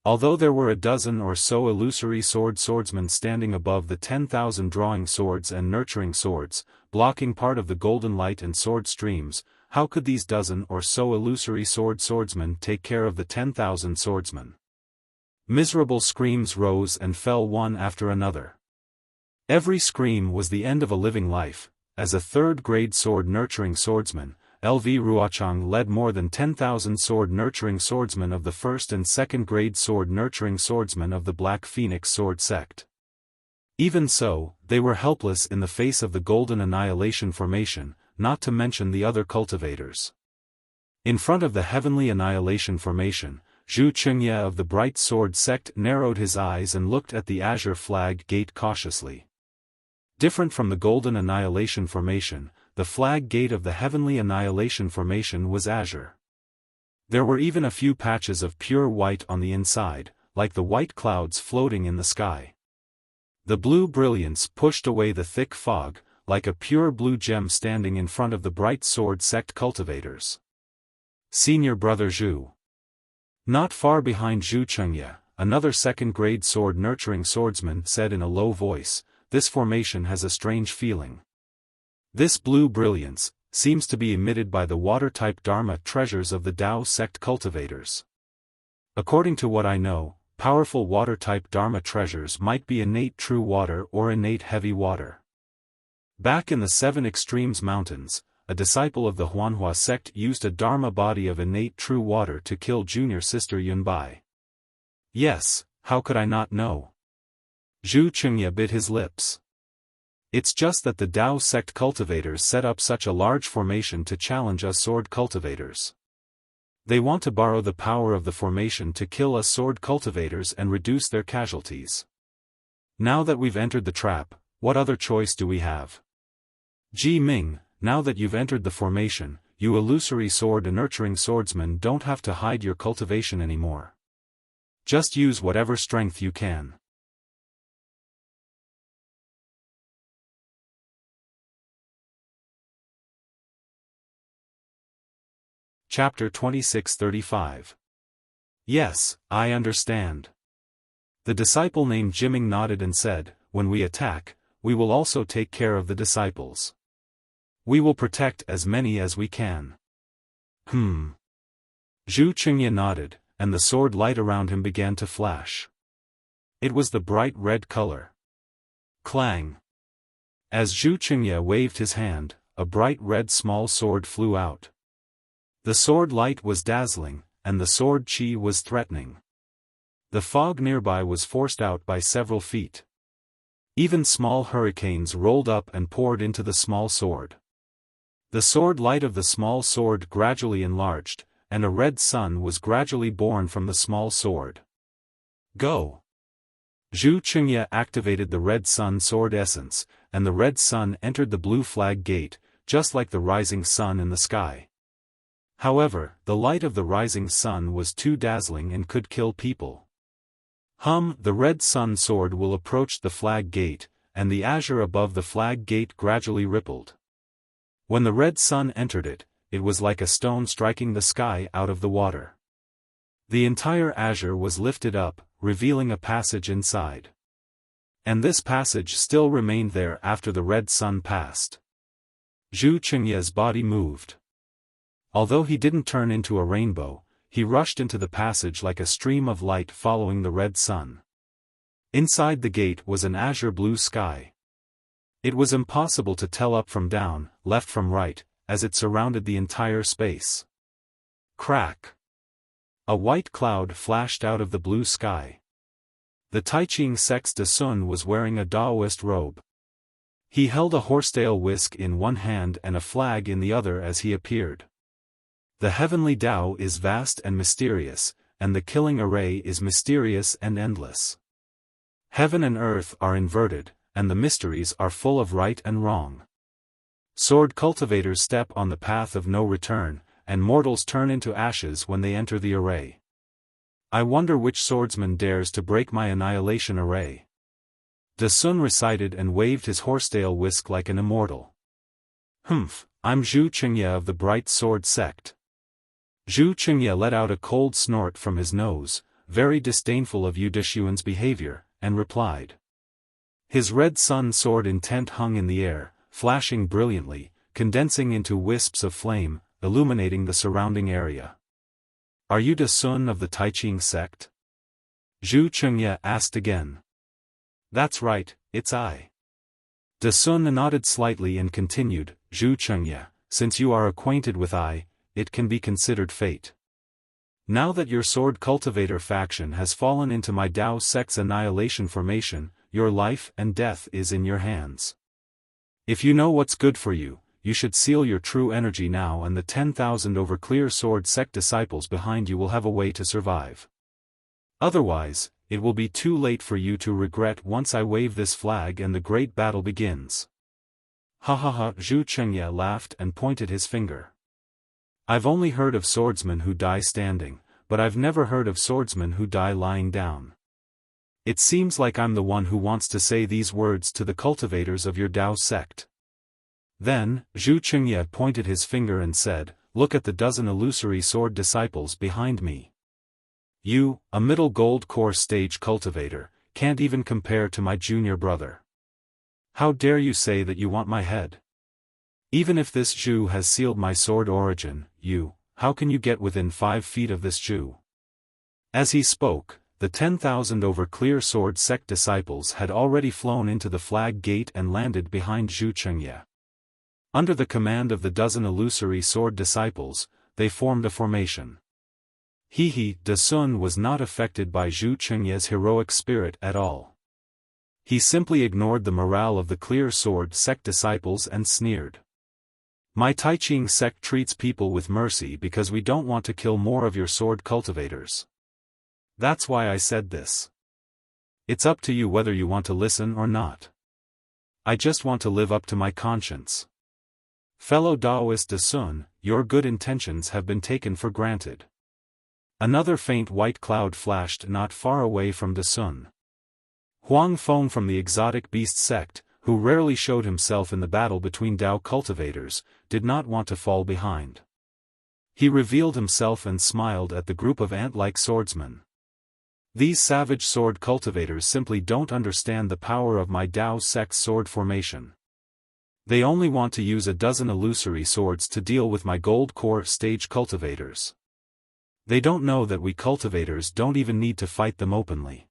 Although there were a dozen or so illusory swordsmen standing above the 10,000 drawing swords and nurturing swords, blocking part of the golden light and sword streams, how could these dozen or so illusory swordsmen take care of the 10,000 swordsmen? Miserable screams rose and fell one after another. Every scream was the end of a living life. As a third-grade sword-nurturing swordsman, LV Ruochang led more than 10,000 sword-nurturing swordsmen of the first and second-grade sword-nurturing swordsmen of the Black Phoenix Sword Sect. Even so, they were helpless in the face of the Golden Annihilation Formation, not to mention the other cultivators. In front of the Heavenly Annihilation Formation, Zhu Chengye of the Bright Sword Sect narrowed his eyes and looked at the Azure Flag Gate cautiously. Different from the Golden Annihilation Formation, the flag gate of the Heavenly Annihilation Formation was azure. There were even a few patches of pure white on the inside, like the white clouds floating in the sky. The blue brilliance pushed away the thick fog, like a pure blue gem standing in front of the Bright Sword Sect cultivators. Senior Brother Zhu. Not far behind Zhu Chengye, another second-grade sword-nurturing swordsman said in a low voice, "This formation has a strange feeling. This blue brilliance seems to be emitted by the water-type Dharma treasures of the Tao sect cultivators. According to what I know, powerful water-type Dharma treasures might be innate true water or innate heavy water. Back in the Seven Extremes Mountains, a disciple of the Huanhua sect used a Dharma body of innate true water to kill junior sister Yunbai. Yes, how could I not know?" Zhu Chengye bit his lips. It's just that the Tao sect cultivators set up such a large formation to challenge us sword cultivators. They want to borrow the power of the formation to kill us sword cultivators and reduce their casualties. Now that we've entered the trap, what other choice do we have? Ji Ming, now that you've entered the formation, you illusory sword-nurturing swordsmen don't have to hide your cultivation anymore. Just use whatever strength you can. Chapter 26:35. Yes, I understand. The disciple named Jiming nodded and said, when we attack, we will also take care of the disciples. We will protect as many as we can. Zhu Qingye nodded, and the sword light around him began to flash. It was the bright red color. Clang! As Zhu Qingye waved his hand, a bright red small sword flew out. The sword light was dazzling, and the sword chi was threatening. The fog nearby was forced out by several feet. Even small hurricanes rolled up and poured into the small sword. The sword light of the small sword gradually enlarged, and a red sun was gradually born from the small sword. Go! Zhu Qingye activated the red sun sword essence, and the red sun entered the blue flag gate, just like the rising sun in the sky. However, the light of the rising sun was too dazzling and could kill people. The red sun sword will approach the flag gate, and the azure above the flag gate gradually rippled. When the red sun entered it, it was like a stone striking the sky out of the water. The entire azure was lifted up, revealing a passage inside. And this passage still remained there after the red sun passed. Zhu Qingye's body moved. Although he didn't turn into a rainbow, he rushed into the passage like a stream of light following the red sun. Inside the gate was an azure blue sky. It was impossible to tell up from down, left from right, as it surrounded the entire space. Crack! A white cloud flashed out of the blue sky. The Taiching sect's Dasun was wearing a Taoist robe. He held a horsetail whisk in one hand and a flag in the other as he appeared. The heavenly Tao is vast and mysterious, and the killing array is mysterious and endless. Heaven and earth are inverted, and the mysteries are full of right and wrong. Sword cultivators step on the path of no return, and mortals turn into ashes when they enter the array. I wonder which swordsman dares to break my annihilation array. Dasun recited and waved his horsetail whisk like an immortal. I'm Zhu Qingye of the Bright Sword Sect. Zhu Qingye let out a cold snort from his nose, very disdainful of Yu Dishuan's behavior, and replied. His red sun sword intent hung in the air, flashing brilliantly, condensing into wisps of flame, illuminating the surrounding area. Are you Dasun of the Taiching sect? Zhu Qingye asked again. That's right, it's I. Dasun nodded slightly and continued, Zhu Qingye, since you are acquainted with I, it can be considered fate. Now that your sword cultivator faction has fallen into my Tao sect's annihilation formation, your life and death is in your hands. If you know what's good for you, you should seal your true energy now, and the 10,000 over clear sword sect disciples behind you will have a way to survive. Otherwise, it will be too late for you to regret once I wave this flag and the great battle begins. Zhu Qingye laughed and pointed his finger. I've only heard of swordsmen who die standing, but I've never heard of swordsmen who die lying down. It seems like I'm the one who wants to say these words to the cultivators of your Tao sect. Then, Zhu Qingye pointed his finger and said, look at the dozen illusory sword disciples behind me. You, a middle gold core stage cultivator, can't even compare to my junior brother. How dare you say that you want my head? Even if this Zhu has sealed my sword origin, how can you get within 5 feet of this Zhu? As he spoke, the 10,000 over clear sword sect disciples had already flown into the flag gate and landed behind Zhu Qingye. Under the command of the dozen illusory sword disciples, they formed a formation. Dasun was not affected by Zhu Qingye's heroic spirit at all. He simply ignored the morale of the clear sword sect disciples and sneered. My Taiching sect treats people with mercy because we don't want to kill more of your sword cultivators. That's why I said this. It's up to you whether you want to listen or not. I just want to live up to my conscience. Fellow Taoist Dasun, your good intentions have been taken for granted. Another faint white cloud flashed not far away from Dasun. Huang Feng from the exotic beast sect, who rarely showed himself in the battle between Dao cultivators, did not want to fall behind. He revealed himself and smiled at the group of ant-like swordsmen. These savage sword cultivators simply don't understand the power of my Dao sect's sword formation. They only want to use a dozen illusory swords to deal with my gold core stage cultivators. They don't know that we cultivators don't even need to fight them openly.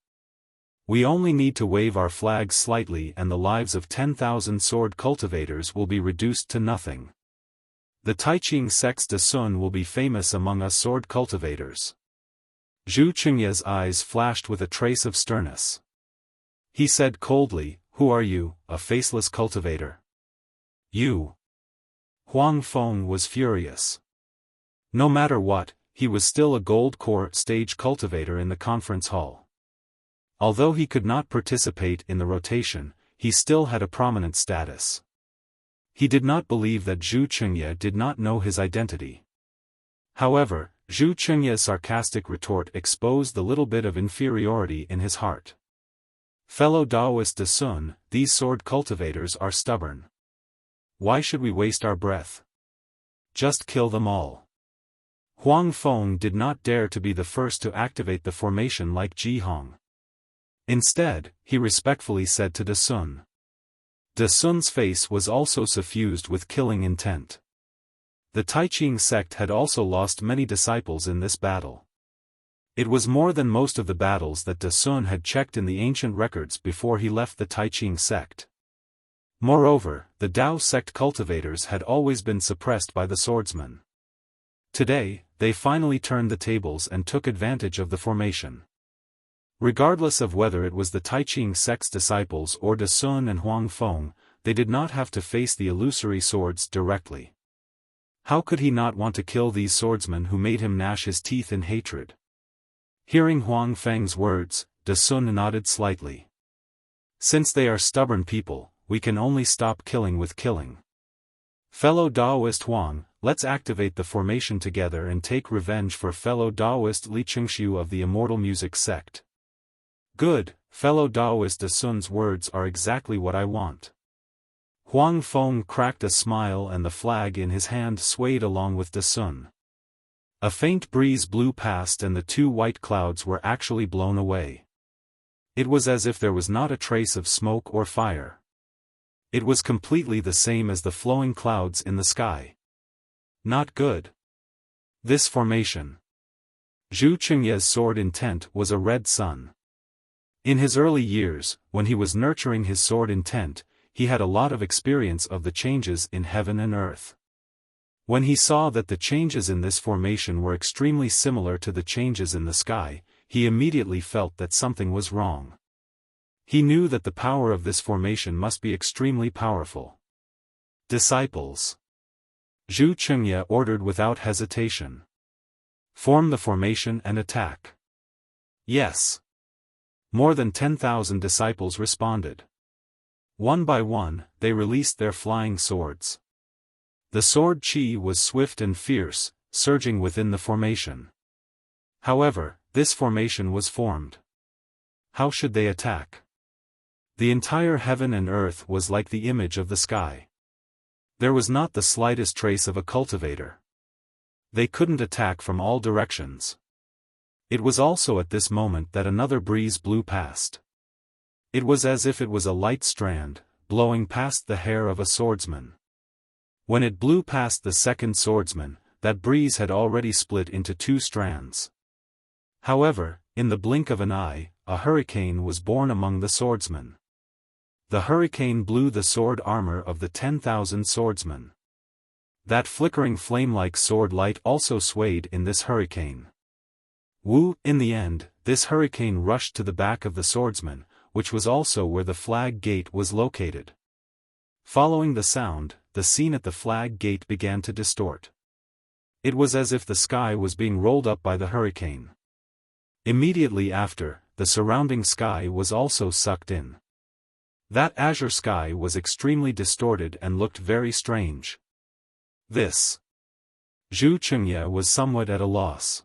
We only need to wave our flags slightly and the lives of 10,000 sword cultivators will be reduced to nothing. The Taiqing sect's Dasun will be famous among us sword cultivators. Zhu Qingye's eyes flashed with a trace of sternness. He said coldly, "Who are you, a faceless cultivator?" "You." Huang Feng was furious. No matter what, he was still a gold core stage cultivator in the conference hall. Although he could not participate in the rotation, he still had a prominent status. He did not believe that Zhu Qingye did not know his identity. However, Zhu Qingye's sarcastic retort exposed the little bit of inferiority in his heart. "Fellow Daoist Dasun, these sword cultivators are stubborn. Why should we waste our breath? Just kill them all." Huang Feng did not dare to be the first to activate the formation like Ji Hong. Instead, he respectfully said to Dasun. Dasun's face was also suffused with killing intent. The Taiqing sect had also lost many disciples in this battle. It was more than most of the battles that Dasun had checked in the ancient records before he left the Taiqing sect. Moreover, the Dao sect cultivators had always been suppressed by the swordsmen. Today, they finally turned the tables and took advantage of the formation. Regardless of whether it was the Taiqing sect's disciples or Dasun and Huang Feng, they did not have to face the illusory swords directly. How could he not want to kill these swordsmen who made him gnash his teeth in hatred? Hearing Huang Feng's words, Dasun nodded slightly. "Since they are stubborn people, we can only stop killing with killing. Fellow Daoist Huang, let's activate the formation together and take revenge for fellow Daoist Li Qingxiu of the Immortal Music sect." "Good, fellow Daoist Dasun's words are exactly what I want." Huang Feng cracked a smile and the flag in his hand swayed along with Dasun. A faint breeze blew past and the two white clouds were actually blown away. It was as if there was not a trace of smoke or fire. It was completely the same as the flowing clouds in the sky. Not good. This formation. Zhu Qingye's sword intent was a red sun. In his early years, when he was nurturing his sword intent, he had a lot of experience of the changes in heaven and earth. When he saw that the changes in this formation were extremely similar to the changes in the sky, he immediately felt that something was wrong. He knew that the power of this formation must be extremely powerful. "Disciples," Zhu Qingye ordered without hesitation. "Form the formation and attack." "Yes." More than 10,000 disciples responded. One by one, they released their flying swords. The sword chi was swift and fierce, surging within the formation. However, this formation was formed. How should they attack? The entire heaven and earth was like the image of the sky. There was not the slightest trace of a cultivator. They couldn't attack from all directions. It was also at this moment that another breeze blew past. It was as if it was a light strand, blowing past the hair of a swordsman. When it blew past the second swordsman, that breeze had already split into two strands. However, in the blink of an eye, a hurricane was born among the swordsmen. The hurricane blew the sword armor of the 10,000 swordsmen. That flickering flame-like sword light also swayed in this hurricane. In the end, this hurricane rushed to the back of the swordsman, which was also where the flag gate was located. Following the sound, the scene at the flag gate began to distort. It was as if the sky was being rolled up by the hurricane. Immediately after, the surrounding sky was also sucked in. That azure sky was extremely distorted and looked very strange. This. Zhu Qingye was somewhat at a loss.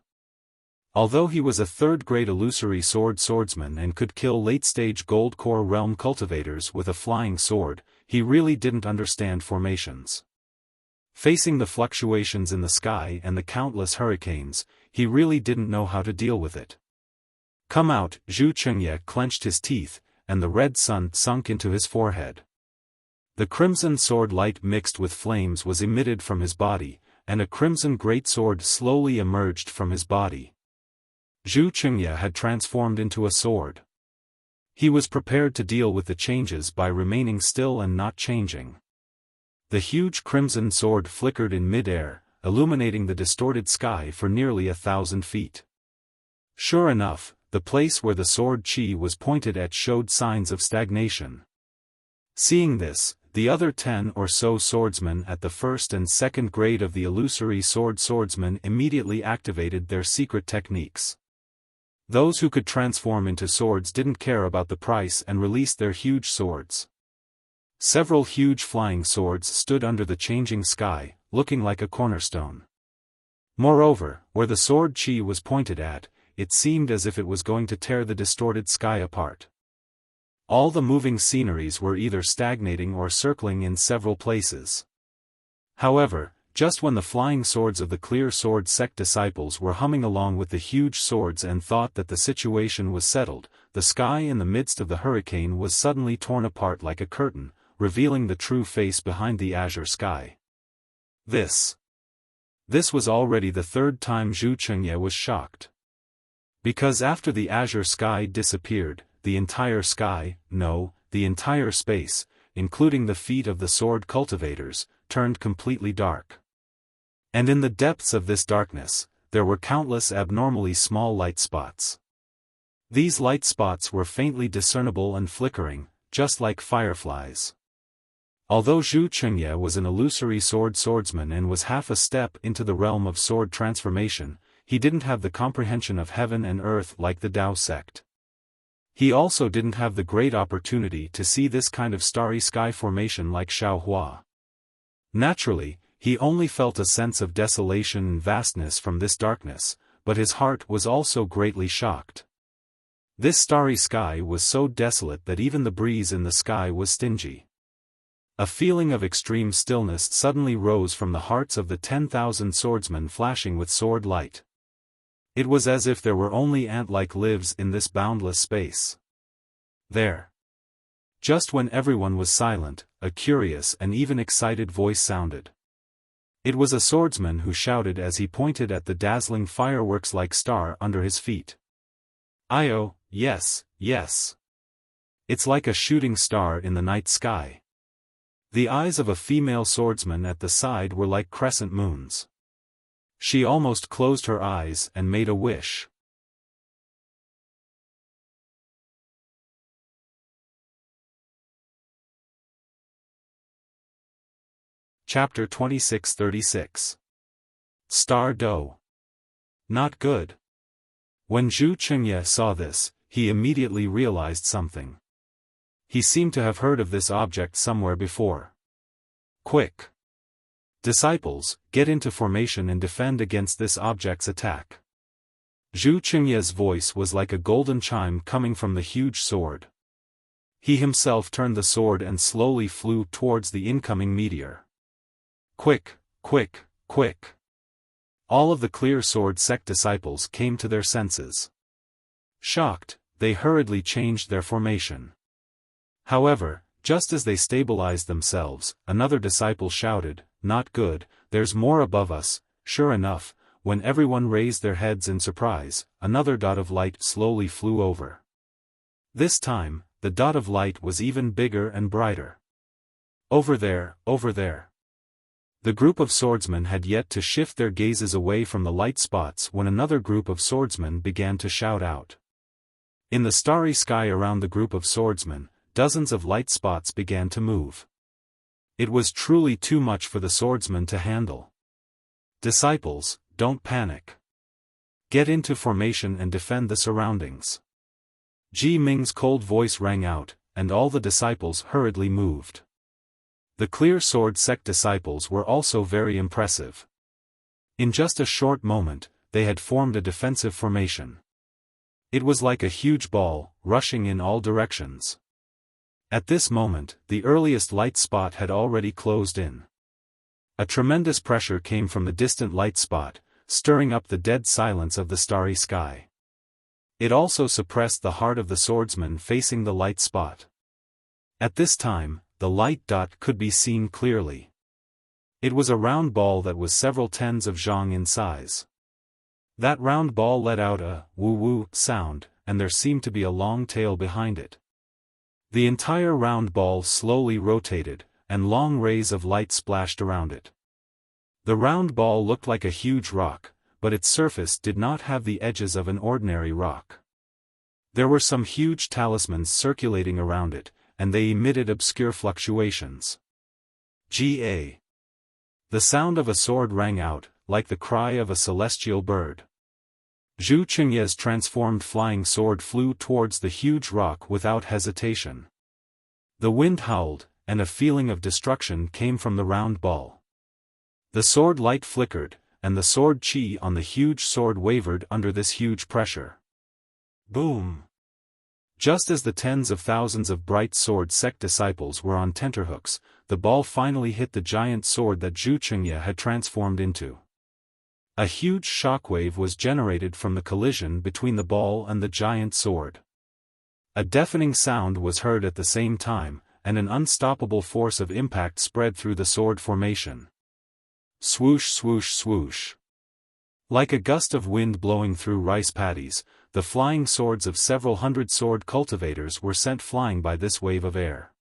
Although he was a third-grade illusory swordsman and could kill late-stage Gold Core realm cultivators with a flying sword, he really didn't understand formations. Facing the fluctuations in the sky and the countless hurricanes, he really didn't know how to deal with it. "Come out!" Zhu Chengye clenched his teeth, and the red sun sunk into his forehead. The crimson sword light mixed with flames was emitted from his body, and a crimson greatsword slowly emerged from his body. Zhu Chengye had transformed into a sword. He was prepared to deal with the changes by remaining still and not changing. The huge crimson sword flickered in mid-air, illuminating the distorted sky for nearly 1,000 feet. Sure enough, the place where the sword chi was pointed at showed signs of stagnation. Seeing this, the other 10 or so swordsmen at the first and second grade of the illusory swordsmen immediately activated their secret techniques. Those who could transform into swords didn't care about the price and released their huge swords. Several huge flying swords stood under the changing sky, looking like a cornerstone. Moreover, where the sword chi was pointed at, it seemed as if it was going to tear the distorted sky apart. All the moving sceneries were either stagnating or circling in several places. However, just when the flying swords of the clear sword sect disciples were humming along with the huge swords and thought that the situation was settled, the sky in the midst of the hurricane was suddenly torn apart like a curtain, revealing the true face behind the azure sky. This was already the third time Zhu Chengye was shocked. Because after the azure sky disappeared, the entire sky, no, the entire space, including the feet of the sword cultivators, turned completely dark. And in the depths of this darkness, there were countless abnormally small light spots. These light spots were faintly discernible and flickering, just like fireflies. Although Zhu Chengye was an illusory swordsman and was half a step into the realm of sword transformation, he didn't have the comprehension of heaven and earth like the Tao sect. He also didn't have the great opportunity to see this kind of starry sky formation like Xiaofan. Naturally, he only felt a sense of desolation and vastness from this darkness, but his heart was also greatly shocked. This starry sky was so desolate that even the breeze in the sky was stingy. A feeling of extreme stillness suddenly rose from the hearts of the 10,000 swordsmen flashing with sword light. It was as if there were only ant-like lives in this boundless space. There. Just when everyone was silent, a curious and even excited voice sounded. It was a swordsman who shouted as he pointed at the dazzling fireworks-like star under his feet. "Io, yes, yes. It's like a shooting star in the night sky." The eyes of a female swordsman at the side were like crescent moons. She almost closed her eyes and made a wish. Chapter 2636. Star Doe. Not good. When Zhu Chengye saw this, he immediately realized something. He seemed to have heard of this object somewhere before. Quick! Disciples, get into formation and defend against this object's attack. Zhu Chengye's voice was like a golden chime coming from the huge sword. He himself turned the sword and slowly flew towards the incoming meteor. Quick, quick, quick! All of the clear sword sect disciples came to their senses. Shocked, they hurriedly changed their formation. However, just as they stabilized themselves, another disciple shouted, "Not good, there's more above us." Sure enough, when everyone raised their heads in surprise, another dot of light slowly flew over. This time, the dot of light was even bigger and brighter. Over there, over there. The group of swordsmen had yet to shift their gazes away from the light spots when another group of swordsmen began to shout out. In the starry sky around the group of swordsmen, dozens of light spots began to move. It was truly too much for the swordsmen to handle. Disciples, don't panic. Get into formation and defend the surroundings. Ji Ming's cold voice rang out, and all the disciples hurriedly moved. The clear sword sect disciples were also very impressive. In just a short moment, they had formed a defensive formation. It was like a huge ball, rushing in all directions. At this moment, the earliest light spot had already closed in. A tremendous pressure came from the distant light spot, stirring up the dead silence of the starry sky. It also suppressed the heart of the swordsman facing the light spot. At this time, the light dot could be seen clearly. It was a round ball that was several tens of zhang in size. That round ball let out a woo-woo sound, and there seemed to be a long tail behind it. The entire round ball slowly rotated, and long rays of light splashed around it. The round ball looked like a huge rock, but its surface did not have the edges of an ordinary rock. There were some huge talismans circulating around it, and they emitted obscure fluctuations. Ga. The sound of a sword rang out, like the cry of a celestial bird. Zhu Qingye's transformed flying sword flew towards the huge rock without hesitation. The wind howled, and a feeling of destruction came from the round ball. The sword light flickered, and the sword qi on the huge sword wavered under this huge pressure. Boom! Just as the tens of thousands of bright sword sect disciples were on tenterhooks, the ball finally hit the giant sword that Zhu Qingye had transformed into. A huge shockwave was generated from the collision between the ball and the giant sword. A deafening sound was heard at the same time, and an unstoppable force of impact spread through the sword formation. Swoosh swoosh swoosh. Like a gust of wind blowing through rice paddies, the flying swords of several hundred sword cultivators were sent flying by this wave of air.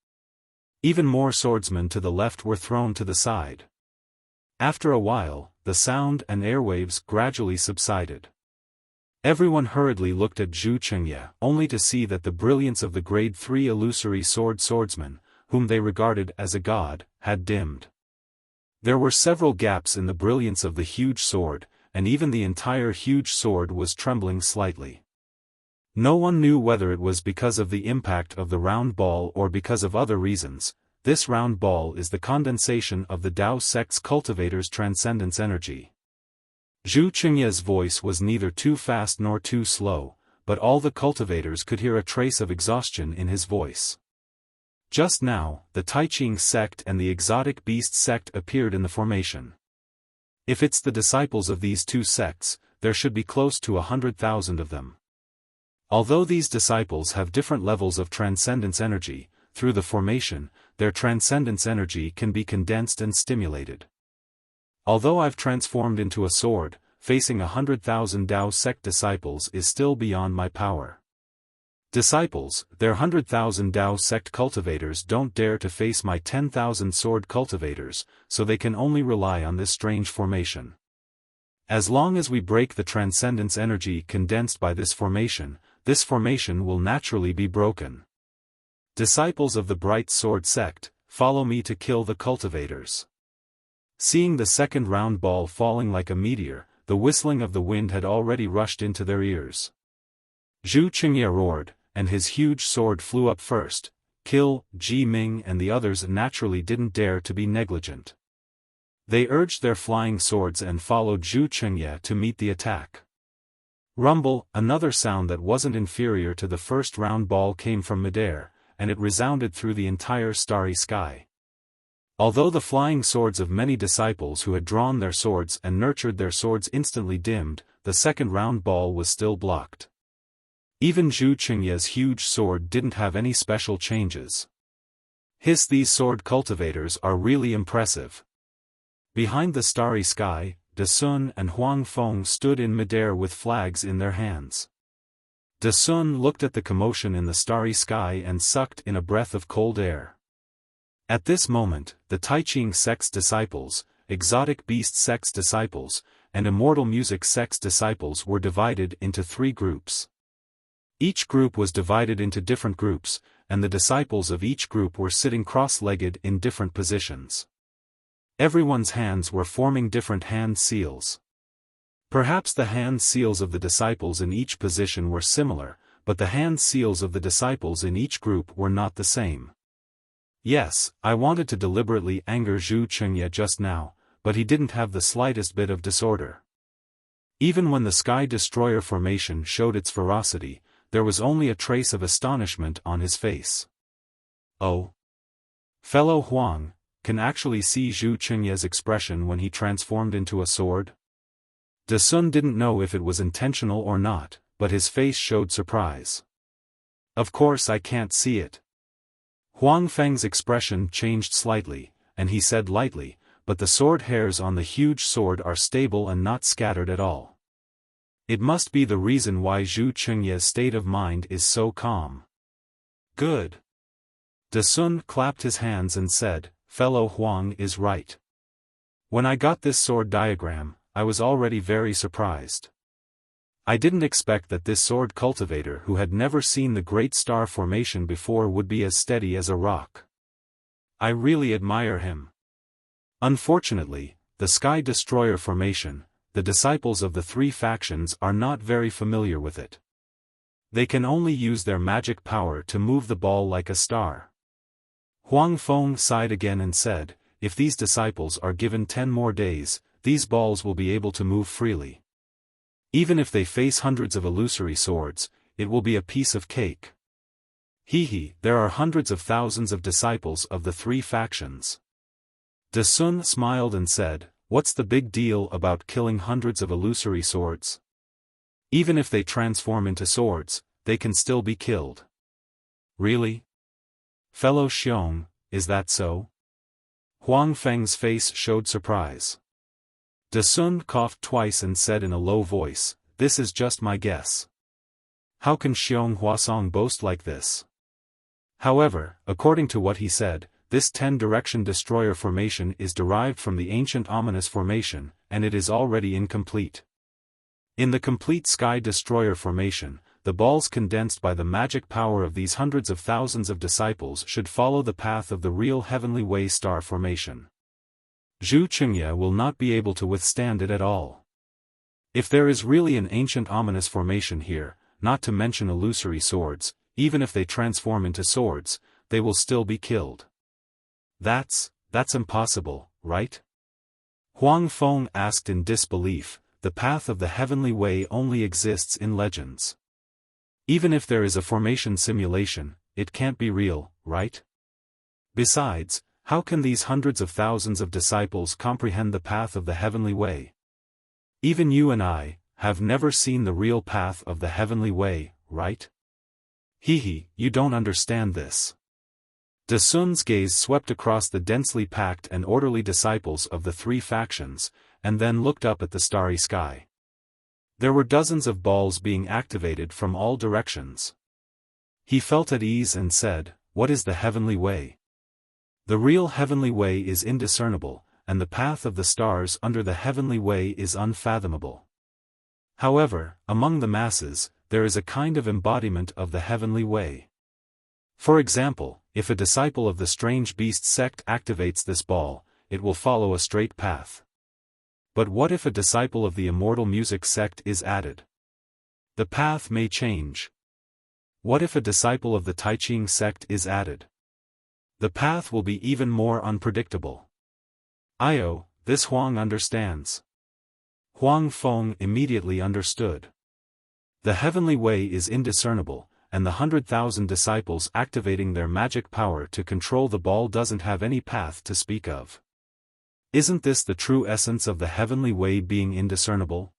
Even more swordsmen to the left were thrown to the side. After a while, the sound and airwaves gradually subsided. Everyone hurriedly looked at Zhu Qingye, only to see that the brilliance of the grade 3 illusory swordsman, whom they regarded as a god, had dimmed. There were several gaps in the brilliance of the huge sword, and even the entire huge sword was trembling slightly. No one knew whether it was because of the impact of the round ball or because of other reasons. This round ball is the condensation of the Tao sect's cultivator's transcendence energy. Zhu Qingye's voice was neither too fast nor too slow, but all the cultivators could hear a trace of exhaustion in his voice. Just now, the Taiqing sect and the exotic beast sect appeared in the formation. If it's the disciples of these two sects, there should be close to 100,000 of them. Although these disciples have different levels of transcendence energy, through the formation, their transcendence energy can be condensed and stimulated. Although I've transformed into a sword, facing 100,000 Tao sect disciples is still beyond my power. Disciples, their 100,000 Tao sect cultivators don't dare to face my 10,000 sword cultivators, so they can only rely on this strange formation. As long as we break the transcendence energy condensed by this formation will naturally be broken. Disciples of the bright sword sect, follow me to kill the cultivators. Seeing the second round ball falling like a meteor, the whistling of the wind had already rushed into their ears. Zhu Qingye roared, and his huge sword flew up first. Ji Ming and the others naturally didn't dare to be negligent. They urged their flying swords and followed Zhu Qingye to meet the attack. Rumble, another sound that wasn't inferior to the first round ball came from midair, and it resounded through the entire starry sky. Although the flying swords of many disciples who had drawn their swords and nurtured their swords instantly dimmed, the second round ball was still blocked. Even Zhu Qingye's huge sword didn't have any special changes. These sword cultivators are really impressive. Behind the starry sky, De Sun and Huang Feng stood in midair with flags in their hands. De Sun looked at the commotion in the starry sky and sucked in a breath of cold air. At this moment, the Taiqing sect's disciples, exotic beast sect's disciples, and immortal music sect's disciples were divided into 3 groups. Each group was divided into different groups, and the disciples of each group were sitting cross-legged in different positions. Everyone's hands were forming different hand seals. Perhaps the hand seals of the disciples in each position were similar, but the hand seals of the disciples in each group were not the same. Yes, I wanted to deliberately anger Zhu Qingye just now, but he didn't have the slightest bit of disorder. Even when the Sky Destroyer formation showed its ferocity, there was only a trace of astonishment on his face. Oh. Fellow Huang, can actually see Zhu Qingye's expression when he transformed into a sword? De Sun didn't know if it was intentional or not, but his face showed surprise. Of course I can't see it. Huang Feng's expression changed slightly, and he said lightly, but the sword hairs on the huge sword are stable and not scattered at all. It must be the reason why Zhu Qingye's state of mind is so calm. Good. De Sun clapped his hands and said, Fellow Huang is right. When I got this sword diagram, I was already very surprised. I didn't expect that this sword cultivator who had never seen the great star formation before would be as steady as a rock. I really admire him. Unfortunately, the Sky Destroyer formation, the disciples of the three factions are not very familiar with it. They can only use their magic power to move the ball like a star. Huang Feng sighed again and said, if these disciples are given 10 more days, these balls will be able to move freely. Even if they face hundreds of illusory swords, it will be a piece of cake. There are hundreds of thousands of disciples of the three factions. De Sun smiled and said, what's the big deal about killing hundreds of illusory swords? Even if they transform into swords, they can still be killed. Really? Fellow Xiong, is that so? Huang Feng's face showed surprise. De Sun coughed twice and said in a low voice, this is just my guess. How can Xiong Huasong boast like this? However, according to what he said, this 10-direction destroyer formation is derived from the ancient ominous formation, and it is already incomplete. In the complete Sky Destroyer formation, the balls condensed by the magic power of these hundreds of thousands of disciples should follow the path of the real Heavenly Way star formation. Zhu Qingye will not be able to withstand it at all. If there is really an ancient ominous formation here, not to mention illusory swords, even if they transform into swords, they will still be killed. That's impossible, right? Huang Feng asked in disbelief, the path of the Heavenly Way only exists in legends. Even if there is a formation simulation, it can't be real, right? Besides, how can these hundreds of thousands of disciples comprehend the path of the Heavenly Way? Even you and I have never seen the real path of the Heavenly Way, right? You don't understand this. De Sun's gaze swept across the densely packed and orderly disciples of the three factions, and then looked up at the starry sky. There were dozens of balls being activated from all directions. He felt at ease and said, what is the Heavenly Way? The real Heavenly Way is indiscernible, and the path of the stars under the Heavenly Way is unfathomable. However, among the masses, there is a kind of embodiment of the Heavenly Way. For example, if a disciple of the Strange Beast sect activates this ball, it will follow a straight path. But what if a disciple of the Immortal Music sect is added? The path may change. What if a disciple of the Taiching sect is added? The path will be even more unpredictable. This Huang understands. Huang Feng immediately understood. The Heavenly Way is indiscernible, and the 100,000 disciples activating their magic power to control the ball doesn't have any path to speak of. Isn't this the true essence of the Heavenly Way being indiscernible?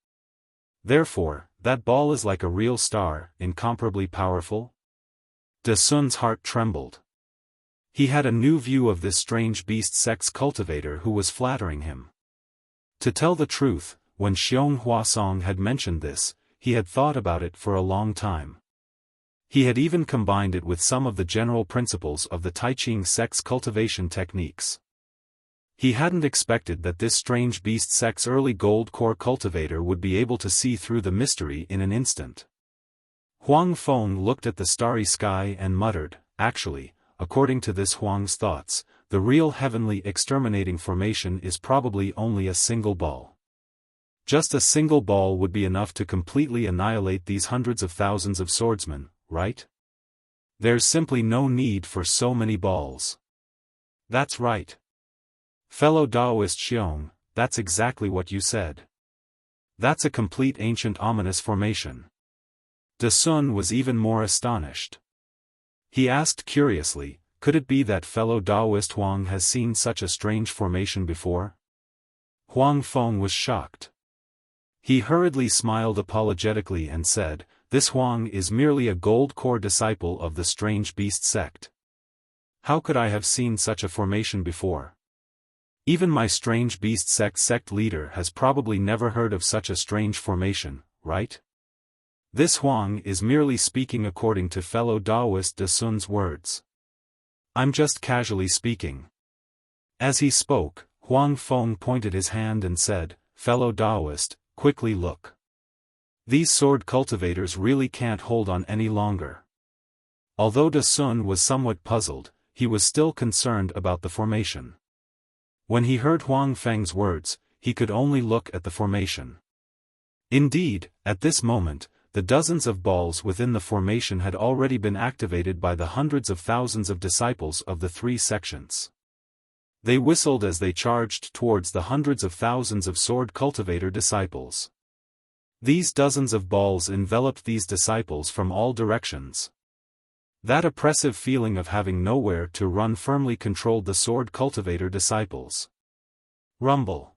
Therefore, that ball is like a real star, incomparably powerful? De Sun's heart trembled. He had a new view of this Strange Beast sect's cultivator who was flattering him. To tell the truth, when Xiong Huasong had mentioned this, he had thought about it for a long time. He had even combined it with some of the general principles of the Taiching sect's cultivation techniques. He hadn't expected that this Strange Beast sect's early gold core cultivator would be able to see through the mystery in an instant. Huang Feng looked at the starry sky and muttered, actually, according to this Huang's thoughts, the real heavenly exterminating formation is probably only a single ball. Just a single ball would be enough to completely annihilate these hundreds of thousands of swordsmen, right? There's simply no need for so many balls. That's right. Fellow Taoist Xiong, that's exactly what you said. That's a complete ancient ominous formation. De Sun was even more astonished. He asked curiously, could it be that fellow Taoist Huang has seen such a strange formation before? Huang Feng was shocked. He hurriedly smiled apologetically and said, this Huang is merely a gold core disciple of the strange beast sect. How could I have seen such a formation before? Even my strange beast sect leader has probably never heard of such a strange formation, right? This Huang is merely speaking according to fellow Taoist De Sun's words. I'm just casually speaking. As he spoke, Huang Feng pointed his hand and said, fellow Taoist, quickly look. These sword cultivators really can't hold on any longer. Although De Sun was somewhat puzzled, he was still concerned about the formation. When he heard Huang Feng's words, he could only look at the formation. Indeed, at this moment, the dozens of balls within the formation had already been activated by the hundreds of thousands of disciples of the three sections. They whistled as they charged towards the hundreds of thousands of sword cultivator disciples. These dozens of balls enveloped these disciples from all directions. That oppressive feeling of having nowhere to run firmly controlled the sword cultivator disciples. Rumble.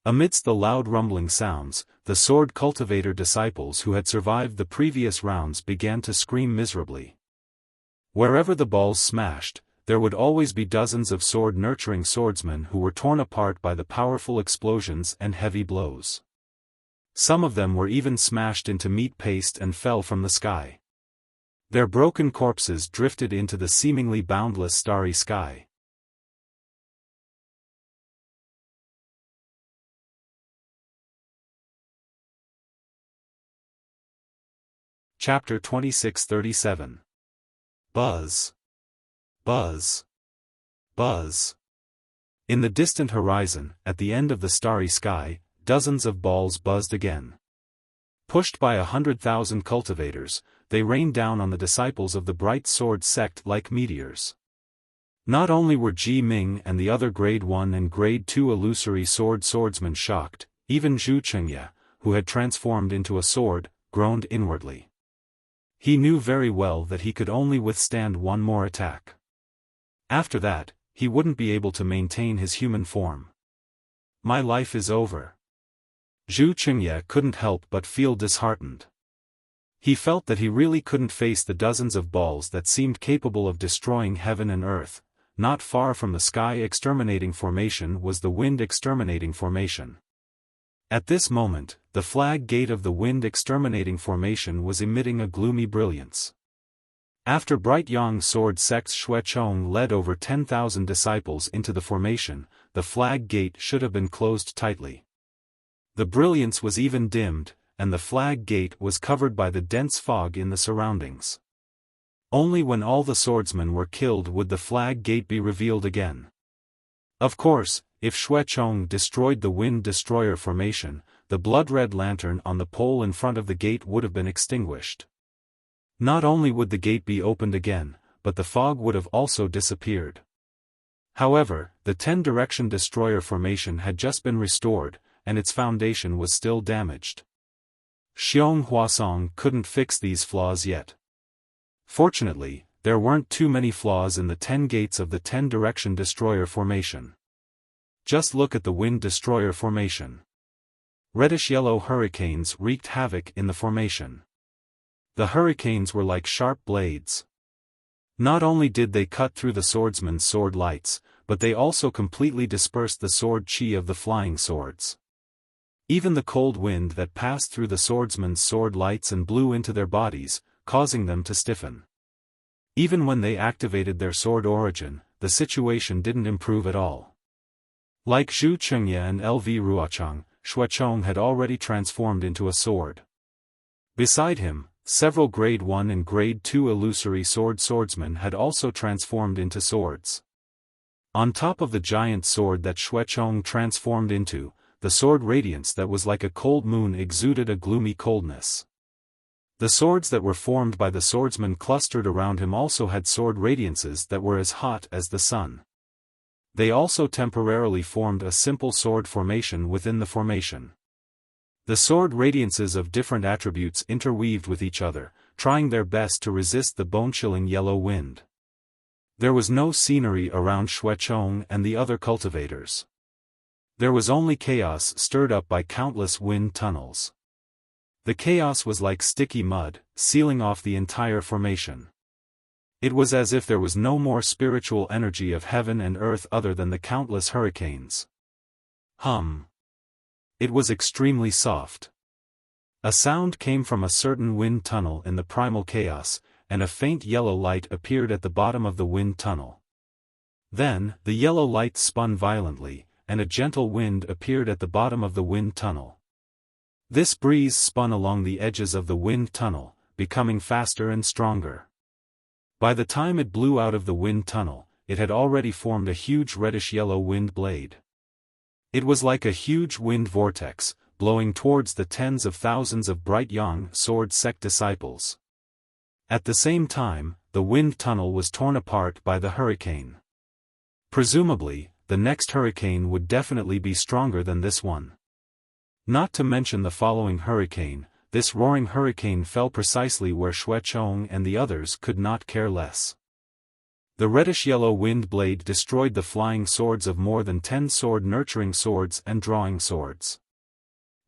Amidst the loud rumbling sounds, the sword cultivator disciples who had survived the previous rounds began to scream miserably. Wherever the balls smashed, there would always be dozens of sword-nurturing swordsmen who were torn apart by the powerful explosions and heavy blows. Some of them were even smashed into meat paste and fell from the sky. Their broken corpses drifted into the seemingly boundless starry sky. Chapter 2637. Buzz. Buzz. Buzz. In the distant horizon, at the end of the starry sky, dozens of balls buzzed again. Pushed by 100,000 cultivators, they rained down on the disciples of the bright sword sect like meteors. Not only were Ji Ming and the other Grade 1 and Grade 2 illusory swordsmen shocked, even Zhu Chengye, who had transformed into a sword, groaned inwardly. He knew very well that he could only withstand one more attack. After that, he wouldn't be able to maintain his human form. My life is over. Zhu Chengye couldn't help but feel disheartened. He felt that he really couldn't face the dozens of balls that seemed capable of destroying heaven and earth. Not far from the sky exterminating formation was the wind exterminating formation. At this moment, the flag gate of the wind exterminating formation was emitting a gloomy brilliance. After Bright Yang sword sect's Xue Chong led over 10,000 disciples into the formation, the flag gate should have been closed tightly. The brilliance was even dimmed, and the flag gate was covered by the dense fog in the surroundings. Only when all the swordsmen were killed would the flag gate be revealed again. Of course, if Xue Chong destroyed the wind destroyer formation, the blood-red lantern on the pole in front of the gate would have been extinguished. Not only would the gate be opened again, but the fog would have also disappeared. However, the 10-direction destroyer formation had just been restored, and its foundation was still damaged. Xiong Huasong couldn't fix these flaws yet. Fortunately, there weren't too many flaws in the 10 gates of the 10-direction destroyer formation. Just look at the wind destroyer formation. Reddish-yellow hurricanes wreaked havoc in the formation. The hurricanes were like sharp blades. Not only did they cut through the swordsman's sword lights, but they also completely dispersed the sword chi of the flying swords. Even the cold wind that passed through the swordsman's sword lights and blew into their bodies, causing them to stiffen. Even when they activated their sword origin, the situation didn't improve at all. Like Zhu Chengye and LV Ruochang, Xue Chong had already transformed into a sword. Beside him, several Grade 1 and Grade 2 illusory swordsmen had also transformed into swords. On top of the giant sword that Xue Chong transformed into, the sword radiance that was like a cold moon exuded a gloomy coldness. The swords that were formed by the swordsmen clustered around him also had sword radiances that were as hot as the sun. They also temporarily formed a simple sword formation within the formation. The sword radiances of different attributes interweaved with each other, trying their best to resist the bone-chilling yellow wind. There was no scenery around Xuechong and the other cultivators. There was only chaos stirred up by countless wind tunnels. The chaos was like sticky mud, sealing off the entire formation. It was as if there was no more spiritual energy of heaven and earth other than the countless hurricanes. Hum. It was extremely soft. A sound came from a certain wind tunnel in the primal chaos, and a faint yellow light appeared at the bottom of the wind tunnel. Then, the yellow light spun violently, and a gentle wind appeared at the bottom of the wind tunnel. This breeze spun along the edges of the wind tunnel, becoming faster and stronger. By the time it blew out of the wind tunnel, it had already formed a huge reddish-yellow wind blade. It was like a huge wind vortex, blowing towards the tens of thousands of bright young sword sect disciples. At the same time, the wind tunnel was torn apart by the hurricane. Presumably, the next hurricane would definitely be stronger than this one. Not to mention the following hurricane, this roaring hurricane fell precisely where Xuechong and the others could not care less. The reddish-yellow wind blade destroyed the flying swords of more than 10 sword-nurturing swords and drawing swords.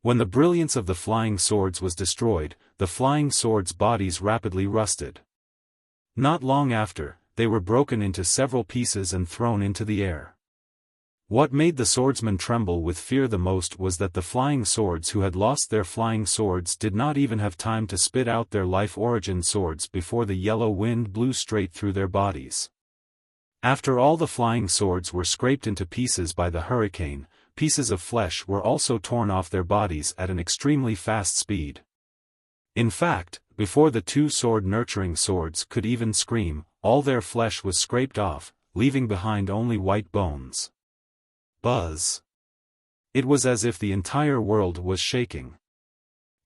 When the brilliance of the flying swords was destroyed, the flying swords' bodies rapidly rusted. Not long after, they were broken into several pieces and thrown into the air. What made the swordsmen tremble with fear the most was that the flying swords who had lost their flying swords did not even have time to spit out their life-origin swords before the yellow wind blew straight through their bodies. After all the flying swords were scraped into pieces by the hurricane, pieces of flesh were also torn off their bodies at an extremely fast speed. In fact, before the two sword-nurturing swords could even scream, all their flesh was scraped off, leaving behind only white bones. Buzz. It was as if the entire world was shaking.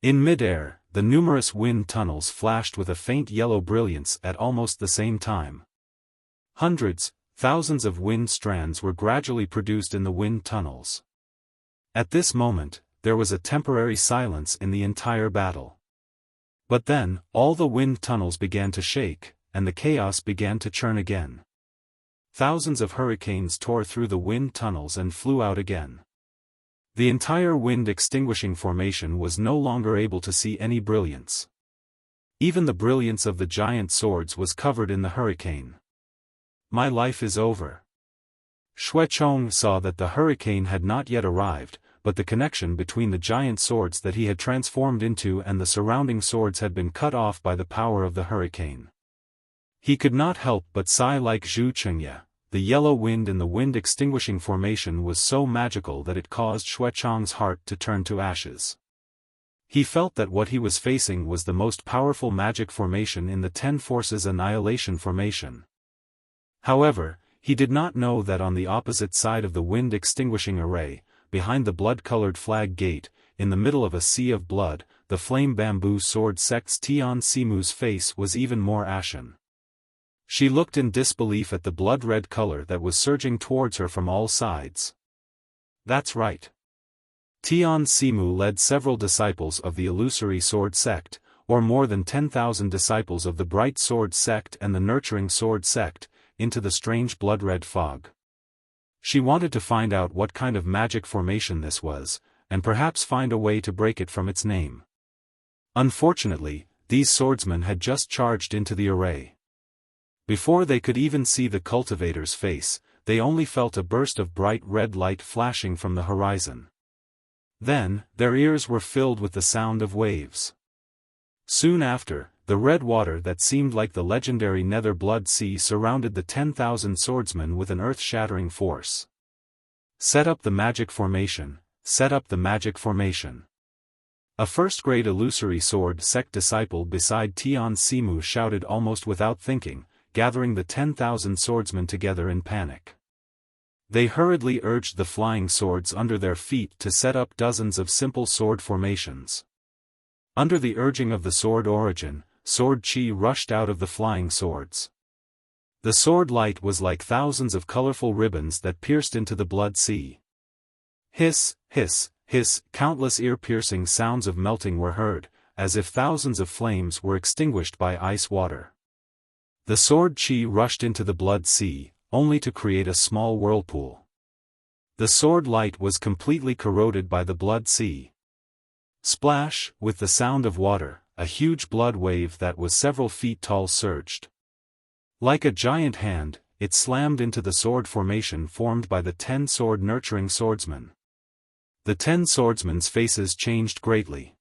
In mid-air, the numerous wind tunnels flashed with a faint yellow brilliance at almost the same time. Hundreds, thousands of wind strands were gradually produced in the wind tunnels. At this moment, there was a temporary silence in the entire battle. But then, all the wind tunnels began to shake, and the chaos began to churn again. Thousands of hurricanes tore through the wind tunnels and flew out again. The entire wind-extinguishing formation was no longer able to see any brilliance. Even the brilliance of the giant swords was covered in the hurricane. My life is over. Xuechong saw that the hurricane had not yet arrived, but the connection between the giant swords that he had transformed into and the surrounding swords had been cut off by the power of the hurricane. He could not help but sigh like Zhu Chengye. The yellow wind in the wind-extinguishing formation was so magical that it caused Xuechong's heart to turn to ashes. He felt that what he was facing was the most powerful magic formation in the 10 Forces Annihilation formation. However, he did not know that on the opposite side of the wind-extinguishing array, behind the blood-colored flag gate, in the middle of a sea of blood, the flame bamboo sword sect's Tian Simu's face was even more ashen. She looked in disbelief at the blood-red color that was surging towards her from all sides. That's right. Tian Simu led several disciples of the illusory sword sect, or more than 10,000 disciples of the bright sword sect and the nurturing sword sect, into the strange blood-red fog. She wanted to find out what kind of magic formation this was, and perhaps find a way to break it from its name. Unfortunately, these swordsmen had just charged into the array. Before they could even see the cultivator's face, they only felt a burst of bright red light flashing from the horizon. Then, their ears were filled with the sound of waves. Soon after, the red water that seemed like the legendary Nether Blood Sea surrounded the 10,000 swordsmen with an earth-shattering force. Set up the magic formation, set up the magic formation. A first-grade illusory sword sect disciple beside Tian Simu shouted almost without thinking, gathering the 10,000 swordsmen together in panic. They hurriedly urged the flying swords under their feet to set up dozens of simple sword formations. Under the urging of the sword origin, sword chi rushed out of the flying swords. The sword light was like thousands of colorful ribbons that pierced into the blood sea. Hiss, hiss, hiss, countless ear-piercing sounds of melting were heard, as if thousands of flames were extinguished by ice water. The sword chi rushed into the blood sea, only to create a small whirlpool. The sword light was completely corroded by the blood sea. Splash, with the sound of water, a huge blood wave that was several feet tall surged. Like a giant hand, it slammed into the sword formation formed by the 10 sword-nurturing swordsmen. The 10 swordsmen's faces changed greatly.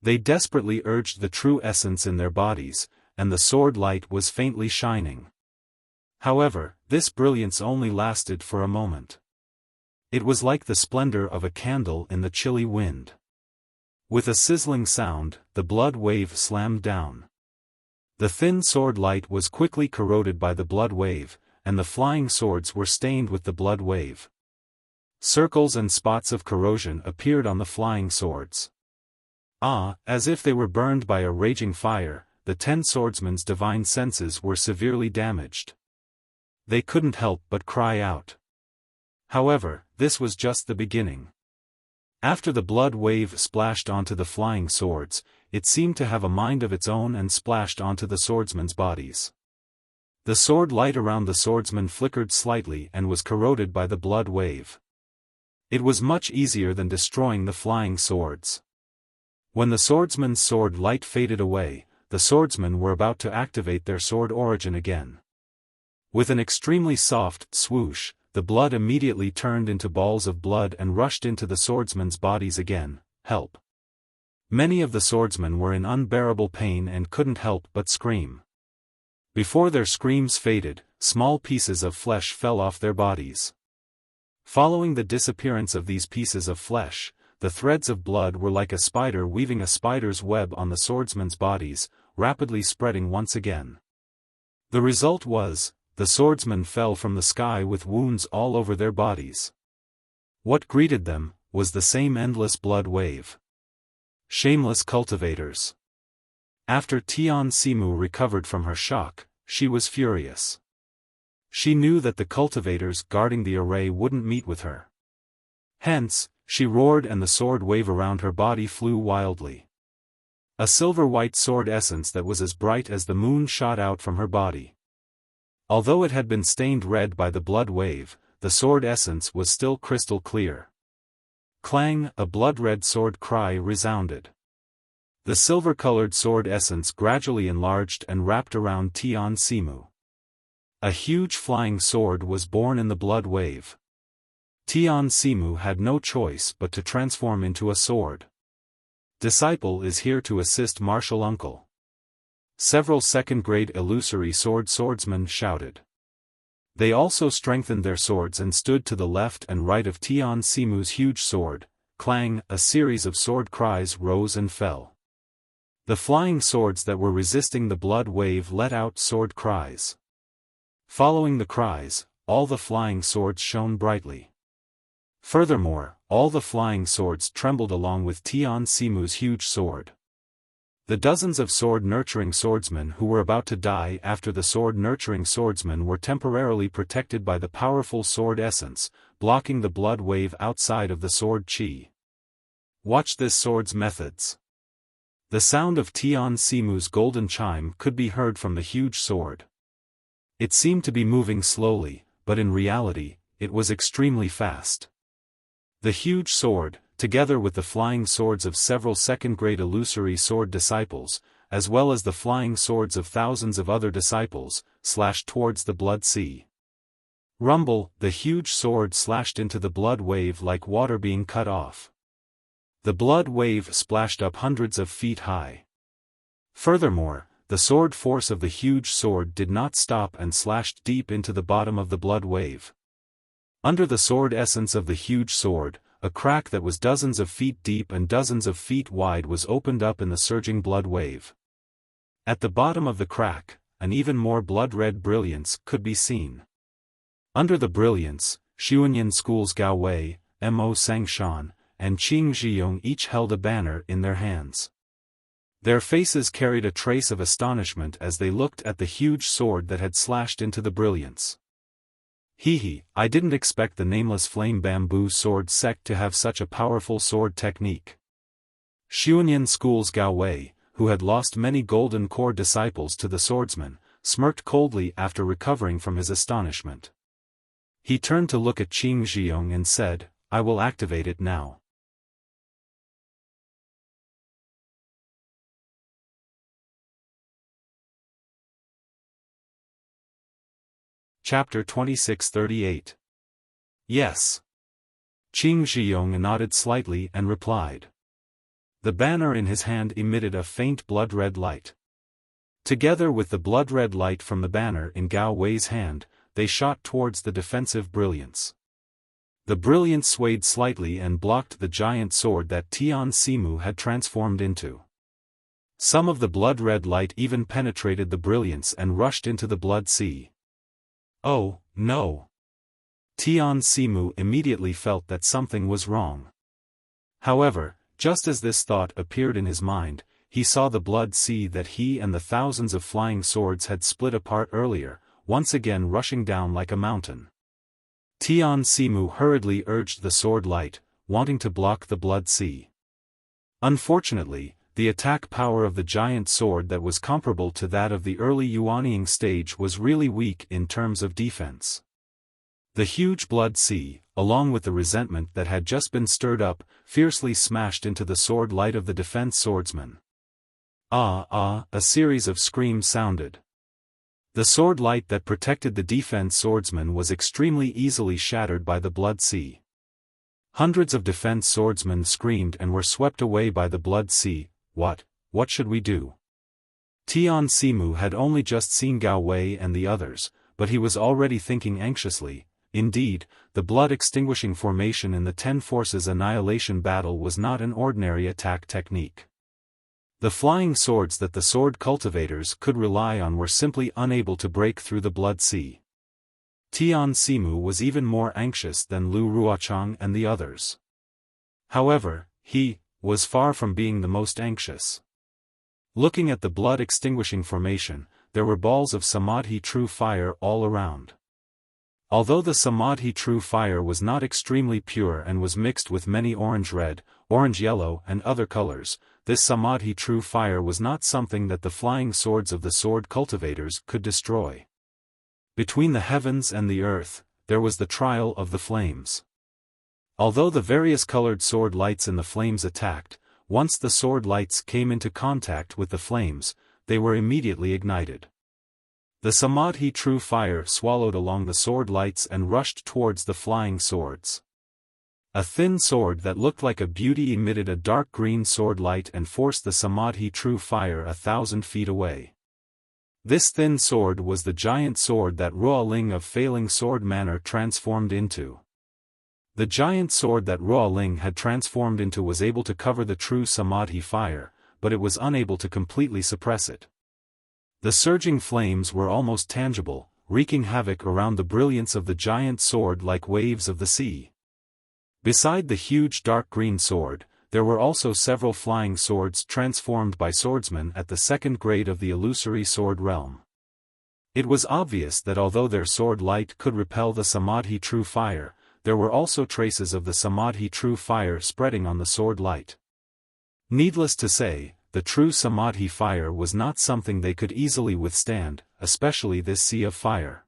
They desperately urged the true essence in their bodies, and the sword light was faintly shining. However, this brilliance only lasted for a moment. It was like the splendor of a candle in the chilly wind. With a sizzling sound, the blood wave slammed down. The thin sword light was quickly corroded by the blood wave, and the flying swords were stained with the blood wave. Circles and spots of corrosion appeared on the flying swords. As if they were burned by a raging fire, the 10 swordsmen's divine senses were severely damaged. They couldn't help but cry out. However, this was just the beginning. After the blood wave splashed onto the flying swords, it seemed to have a mind of its own and splashed onto the swordsmen's bodies. The sword light around the swordsmen flickered slightly and was corroded by the blood wave. It was much easier than destroying the flying swords. When the swordsman's sword light faded away, the swordsmen were about to activate their sword origin again. With an extremely soft swoosh, the blood immediately turned into balls of blood and rushed into the swordsmen's bodies again. Help! Many of the swordsmen were in unbearable pain and couldn't help but scream. Before their screams faded, small pieces of flesh fell off their bodies. Following the disappearance of these pieces of flesh, the threads of blood were like a spider weaving a spider's web on the swordsmen's bodies, rapidly spreading once again. The result was, the swordsmen fell from the sky with wounds all over their bodies. What greeted them was the same endless blood wave. Shameless cultivators. After Tian Simu recovered from her shock, she was furious. She knew that the cultivators guarding the array wouldn't meet with her. Hence, she roared and the sword wave around her body flew wildly. A silver-white sword essence that was as bright as the moon shot out from her body. Although it had been stained red by the blood wave, the sword essence was still crystal clear. Clang! A blood-red sword cry resounded. The silver-colored sword essence gradually enlarged and wrapped around Tian Simu. A huge flying sword was born in the blood wave. Tian Simu had no choice but to transform into a sword. Disciple is here to assist martial uncle. Several second-grade illusory swordsmen shouted. They also strengthened their swords and stood to the left and right of Tian Simu's huge sword. Clang! A series of sword cries rose and fell. The flying swords that were resisting the blood wave let out sword cries. Following the cries, all the flying swords shone brightly. Furthermore, all the flying swords trembled along with Tian Simu's huge sword. The dozens of sword-nurturing swordsmen who were about to die after the sword-nurturing swordsmen were temporarily protected by the powerful sword essence, blocking the blood wave outside of the sword chi. Watch this sword's methods. The sound of Tian Simu's golden chime could be heard from the huge sword. It seemed to be moving slowly, but in reality, it was extremely fast. The huge sword, together with the flying swords of several second-grade illusory sword disciples, as well as the flying swords of thousands of other disciples, slashed towards the blood sea. Rumble! The huge sword slashed into the blood wave like water being cut off. The blood wave splashed up hundreds of feet high. Furthermore, the sword force of the huge sword did not stop and slashed deep into the bottom of the blood wave. Under the sword essence of the huge sword, a crack that was dozens of feet deep and dozens of feet wide was opened up in the surging blood wave. At the bottom of the crack, an even more blood-red brilliance could be seen. Under the brilliance, Xuanyan School's Gao Wei, Mo Sangshan, and Qing Zhiyong each held a banner in their hands. Their faces carried a trace of astonishment as they looked at the huge sword that had slashed into the brilliance. Hee, I didn't expect the nameless flame bamboo sword sect to have such a powerful sword technique. Xuanyan School's Gao Wei, who had lost many golden core disciples to the swordsman, smirked coldly after recovering from his astonishment. He turned to look at Qing Zhiyong and said, I will activate it now. Chapter 2638. Yes. Qing Zhiyong nodded slightly and replied. The banner in his hand emitted a faint blood-red light. Together with the blood-red light from the banner in Gao Wei's hand, they shot towards the defensive brilliance. The brilliance swayed slightly and blocked the giant sword that Tian Simu had transformed into. Some of the blood-red light even penetrated the brilliance and rushed into the blood sea. Oh, no! Tian Simu immediately felt that something was wrong. However, just as this thought appeared in his mind, he saw the blood sea that he and the thousands of flying swords had split apart earlier, once again rushing down like a mountain. Tian Simu hurriedly urged the sword light, wanting to block the blood sea. Unfortunately, the attack power of the giant sword that was comparable to that of the early Yuanying stage was really weak in terms of defense. The huge blood sea, along with the resentment that had just been stirred up, fiercely smashed into the sword light of the defense swordsman. A series of screams sounded. The sword light that protected the defense swordsman was extremely easily shattered by the blood sea. Hundreds of defense swordsmen screamed and were swept away by the blood sea. What should we do? Tian Simu had only just seen Gao Wei and the others, but he was already thinking anxiously. Indeed, the blood-extinguishing formation in the 10 Forces Annihilation battle was not an ordinary attack technique. The flying swords that the sword cultivators could rely on were simply unable to break through the blood sea. Tian Simu was even more anxious than Lu Ruochang and the others. However, he was far from being the most anxious. Looking at the blood-extinguishing formation, there were balls of Samadhi true fire all around. Although the Samadhi true fire was not extremely pure and was mixed with many orange-red, orange-yellow and other colors, this Samadhi true fire was not something that the flying swords of the sword cultivators could destroy. Between the heavens and the earth, there was the trial of the flames. Although the various colored sword lights in the flames attacked, once the sword lights came into contact with the flames, they were immediately ignited. The Samadhi true fire swallowed along the sword lights and rushed towards the flying swords. A thin sword that looked like a beauty emitted a dark green sword light and forced the Samadhi true fire 1,000 feet away. This thin sword was the giant sword that Ruoling of Failing Sword Manor transformed into. The giant sword that Ruoling had transformed into was able to cover the true Samadhi fire, but it was unable to completely suppress it. The surging flames were almost tangible, wreaking havoc around the brilliance of the giant sword like waves of the sea. Beside the huge dark green sword, there were also several flying swords transformed by swordsmen at the second grade of the illusory sword realm. It was obvious that although their sword light could repel the Samadhi true fire, there were also traces of the Samadhi true fire spreading on the sword light. Needless to say, the true Samadhi fire was not something they could easily withstand, especially this sea of fire.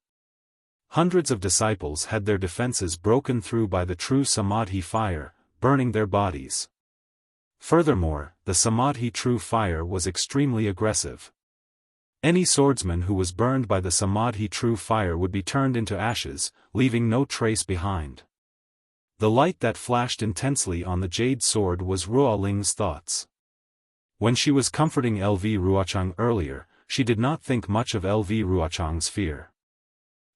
Hundreds of disciples had their defenses broken through by the true Samadhi fire, burning their bodies. Furthermore, the Samadhi true fire was extremely aggressive. Any swordsman who was burned by the Samadhi true fire would be turned into ashes, leaving no trace behind. The light that flashed intensely on the jade sword was Ruoling's thoughts. When she was comforting LV Ruochang earlier, she did not think much of LV Ruochang's fear.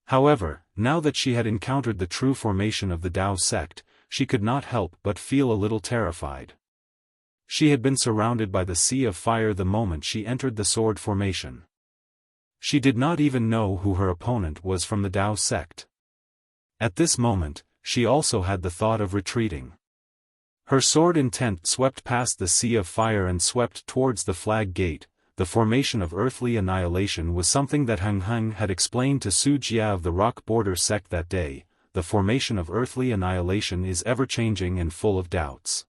However, now that she had encountered the true formation of the Dao sect, she could not help but feel a little terrified. She had been surrounded by the sea of fire the moment she entered the sword formation. She did not even know who her opponent was from the Dao sect. At this moment, she also had the thought of retreating. Her sword intent swept past the sea of fire and swept towards the flag gate, the formation of earthly annihilation was something that Heng Heng had explained to Su Jia of the Rock Border sect that day. The formation of earthly annihilation is ever-changing and full of doubts.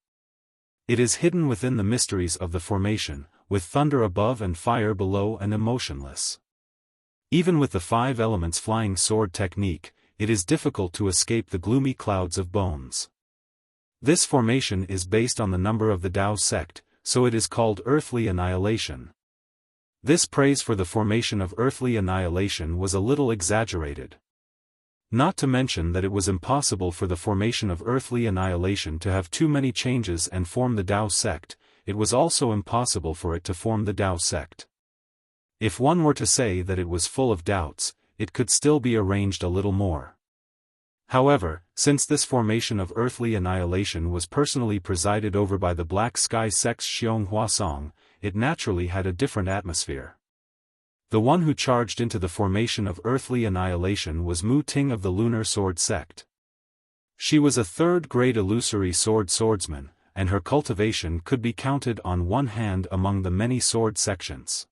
It is hidden within the mysteries of the formation, with thunder above and fire below and emotionless. Even with the 5 elements flying sword technique, it is difficult to escape the gloomy clouds of bones. This formation is based on the number of the Tao sect, so it is called earthly annihilation. This praise for the formation of earthly annihilation was a little exaggerated. Not to mention that it was impossible for the formation of earthly annihilation to have too many changes and form the Tao sect. It was also impossible for it to form the Tao sect. If one were to say that it was full of doubts, it could still be arranged a little more. However, since this formation of earthly annihilation was personally presided over by the Black Sky sect's Xiong Huasong, it naturally had a different atmosphere. The one who charged into the formation of earthly annihilation was Mu Ting of the Lunar Sword sect. She was a 3rd-grade illusory swordsman, and her cultivation could be counted on one hand among the many sword sections.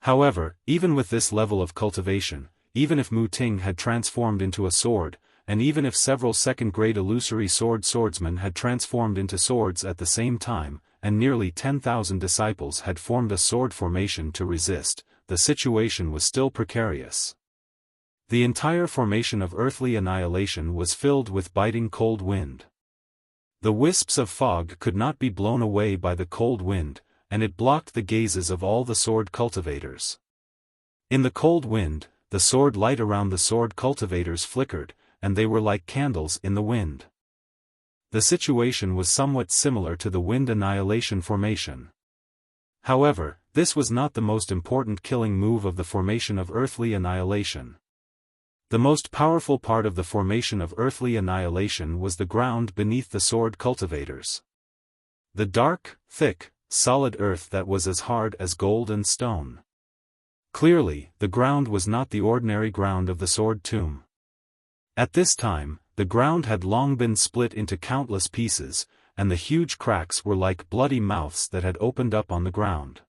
However, even with this level of cultivation, even if Mu Ting had transformed into a sword, and even if several 2nd-grade illusory swordsmen had transformed into swords at the same time, and nearly 10,000 disciples had formed a sword formation to resist, the situation was still precarious. The entire formation of earthly annihilation was filled with biting cold wind. The wisps of fog could not be blown away by the cold wind, and it blocked the gazes of all the sword cultivators. In the cold wind, the sword light around the sword cultivators flickered, and they were like candles in the wind. The situation was somewhat similar to the wind annihilation formation. However, this was not the most important killing move of the formation of earthly annihilation. The most powerful part of the formation of earthly annihilation was the ground beneath the sword cultivators. The dark, thick, solid earth that was as hard as gold and stone. Clearly, the ground was not the ordinary ground of the sword tomb. At this time, the ground had long been split into countless pieces, and the huge cracks were like bloody mouths that had opened up on the ground.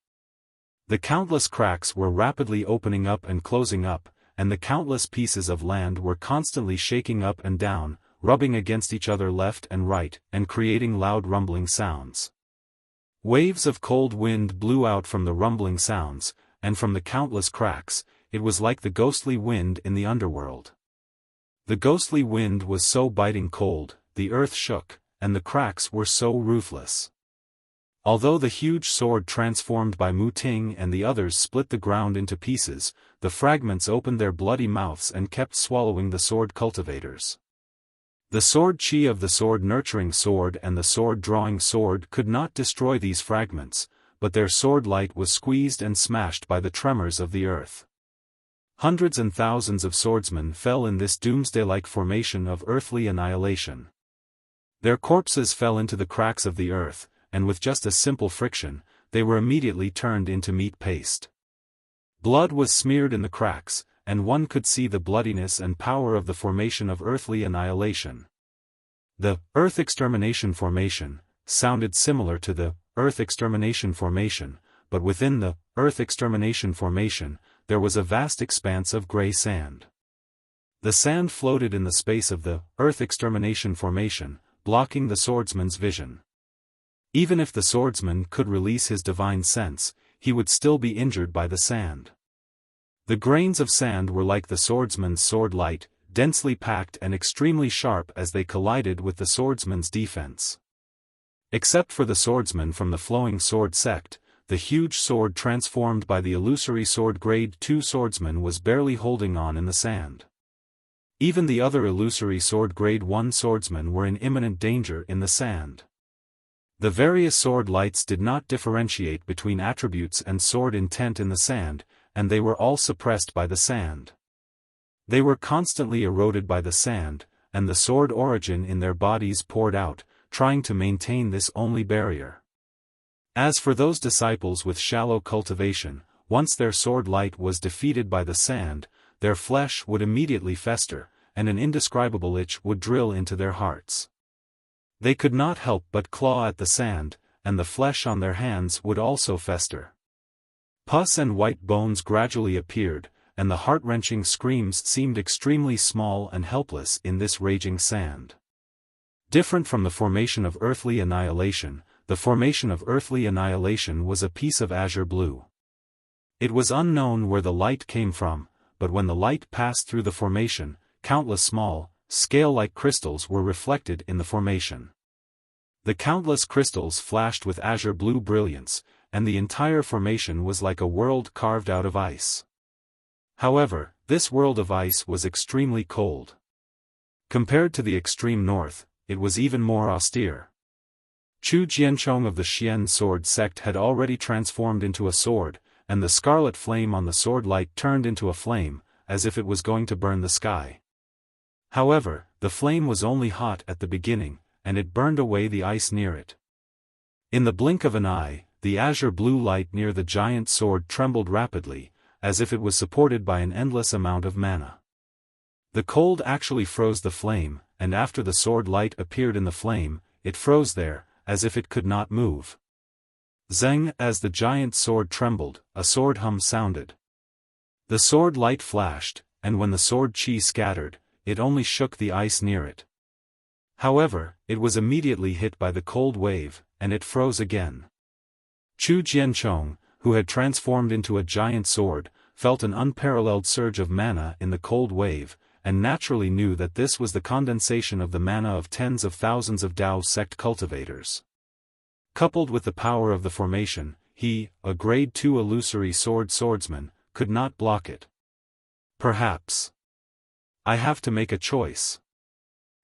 The countless cracks were rapidly opening up and closing up, and the countless pieces of land were constantly shaking up and down, rubbing against each other left and right, and creating loud rumbling sounds. Waves of cold wind blew out from the rumbling sounds, and from the countless cracks, it was like the ghostly wind in the underworld. The ghostly wind was so biting cold, the earth shook, and the cracks were so ruthless. Although the huge sword transformed by Mu Ting and the others split the ground into pieces, the fragments opened their bloody mouths and kept swallowing the sword cultivators. The sword chi of the sword nurturing sword and the sword drawing sword could not destroy these fragments, but their sword light was squeezed and smashed by the tremors of the earth. Hundreds and thousands of swordsmen fell in this doomsday-like formation of earthly annihilation. Their corpses fell into the cracks of the earth, and with just a simple friction, they were immediately turned into meat paste. Blood was smeared in the cracks, and one could see the bloodiness and power of the formation of earthly annihilation. The Earth Extermination Formation sounded similar to the Earth Extermination Formation, but within the Earth Extermination Formation, there was a vast expanse of gray sand. The sand floated in the space of the Earth Extermination Formation, blocking the swordsman's vision. Even if the swordsman could release his divine sense, he would still be injured by the sand. The grains of sand were like the swordsman's sword light, densely packed and extremely sharp as they collided with the swordsman's defense. Except for the swordsman from the flowing sword sect, the huge sword transformed by the illusory sword grade 2 swordsman was barely holding on in the sand. Even the other illusory sword grade 1 swordsmen were in imminent danger in the sand. The various sword lights did not differentiate between attributes and sword intent in the sand, and they were all suppressed by the sand. They were constantly eroded by the sand, and the sword origin in their bodies poured out, trying to maintain this only barrier. As for those disciples with shallow cultivation, once their sword light was defeated by the sand, their flesh would immediately fester, and an indescribable itch would drill into their hearts. They could not help but claw at the sand, and the flesh on their hands would also fester. Pus and white bones gradually appeared, and the heart-wrenching screams seemed extremely small and helpless in this raging sand. Different from the formation of earthly annihilation, the formation of earthly annihilation was a piece of azure blue. It was unknown where the light came from, but when the light passed through the formation, countless small, scale-like crystals were reflected in the formation. The countless crystals flashed with azure blue brilliance, and the entire formation was like a world carved out of ice. However, this world of ice was extremely cold. Compared to the extreme north, it was even more austere. Chu Jianchong of the Xian sword sect had already transformed into a sword, and the scarlet flame on the sword light turned into a flame, as if it was going to burn the sky. However, the flame was only hot at the beginning, and it burned away the ice near it. In the blink of an eye, the azure blue light near the giant sword trembled rapidly, as if it was supported by an endless amount of mana. The cold actually froze the flame, and after the sword light appeared in the flame, it froze there, as if it could not move. Zeng, as the giant sword trembled, a sword hum sounded. The sword light flashed, and when the sword chi scattered, it only shook the ice near it. However, it was immediately hit by the cold wave, and it froze again. Chu Jianchong, who had transformed into a giant sword, felt an unparalleled surge of mana in the cold wave, and naturally knew that this was the condensation of the mana of tens of thousands of Dao sect cultivators. Coupled with the power of the formation, he, a grade 2 illusory swordsman, could not block it. Perhaps I have to make a choice.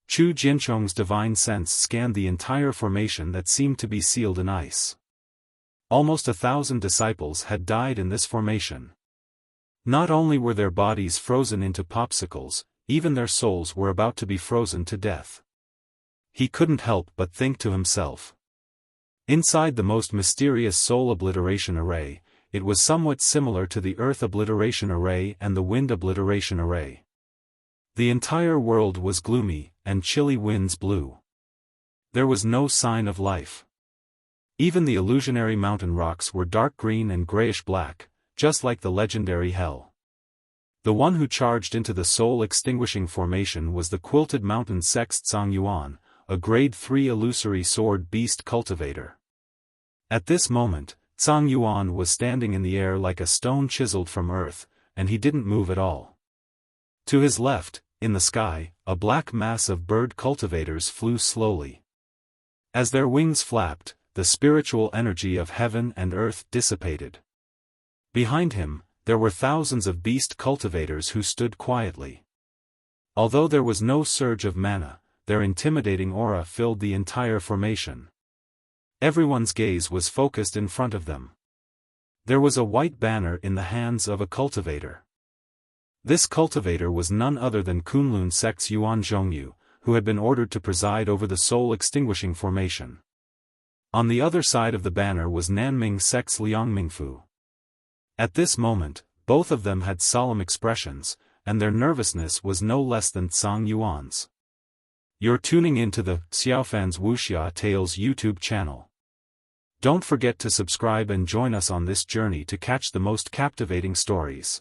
Chu Jianchong's divine sense scanned the entire formation that seemed to be sealed in ice. Almost 1,000 disciples had died in this formation. Not only were their bodies frozen into popsicles, even their souls were about to be frozen to death. He couldn't help but think to himself. Inside the most mysterious soul obliteration array, it was somewhat similar to the earth obliteration array and the wind obliteration array. The entire world was gloomy, and chilly winds blew. There was no sign of life. Even the illusionary mountain rocks were dark green and grayish-black, just like the legendary hell. The one who charged into the soul-extinguishing formation was the Quilted Mountain Sect's Zhang Yuan, a grade 3 illusory sword beast cultivator. At this moment, Zhang Yuan was standing in the air like a stone chiseled from earth, and he didn't move at all. To his left, in the sky, a black mass of bird cultivators flew slowly. As their wings flapped, the spiritual energy of heaven and earth dissipated. Behind him, there were thousands of beast cultivators who stood quietly. Although there was no surge of mana, their intimidating aura filled the entire formation. Everyone's gaze was focused in front of them. There was a white banner in the hands of a cultivator. This cultivator was none other than Kunlun sect's Yuan Zhongyu, who had been ordered to preside over the soul-extinguishing formation. On the other side of the banner was Nanming sect's Liang Mingfu. At this moment, both of them had solemn expressions, and their nervousness was no less than Zhang Yuan's. You're tuning into the Xiaofan's Wuxia Tales YouTube channel. Don't forget to subscribe and join us on this journey to catch the most captivating stories.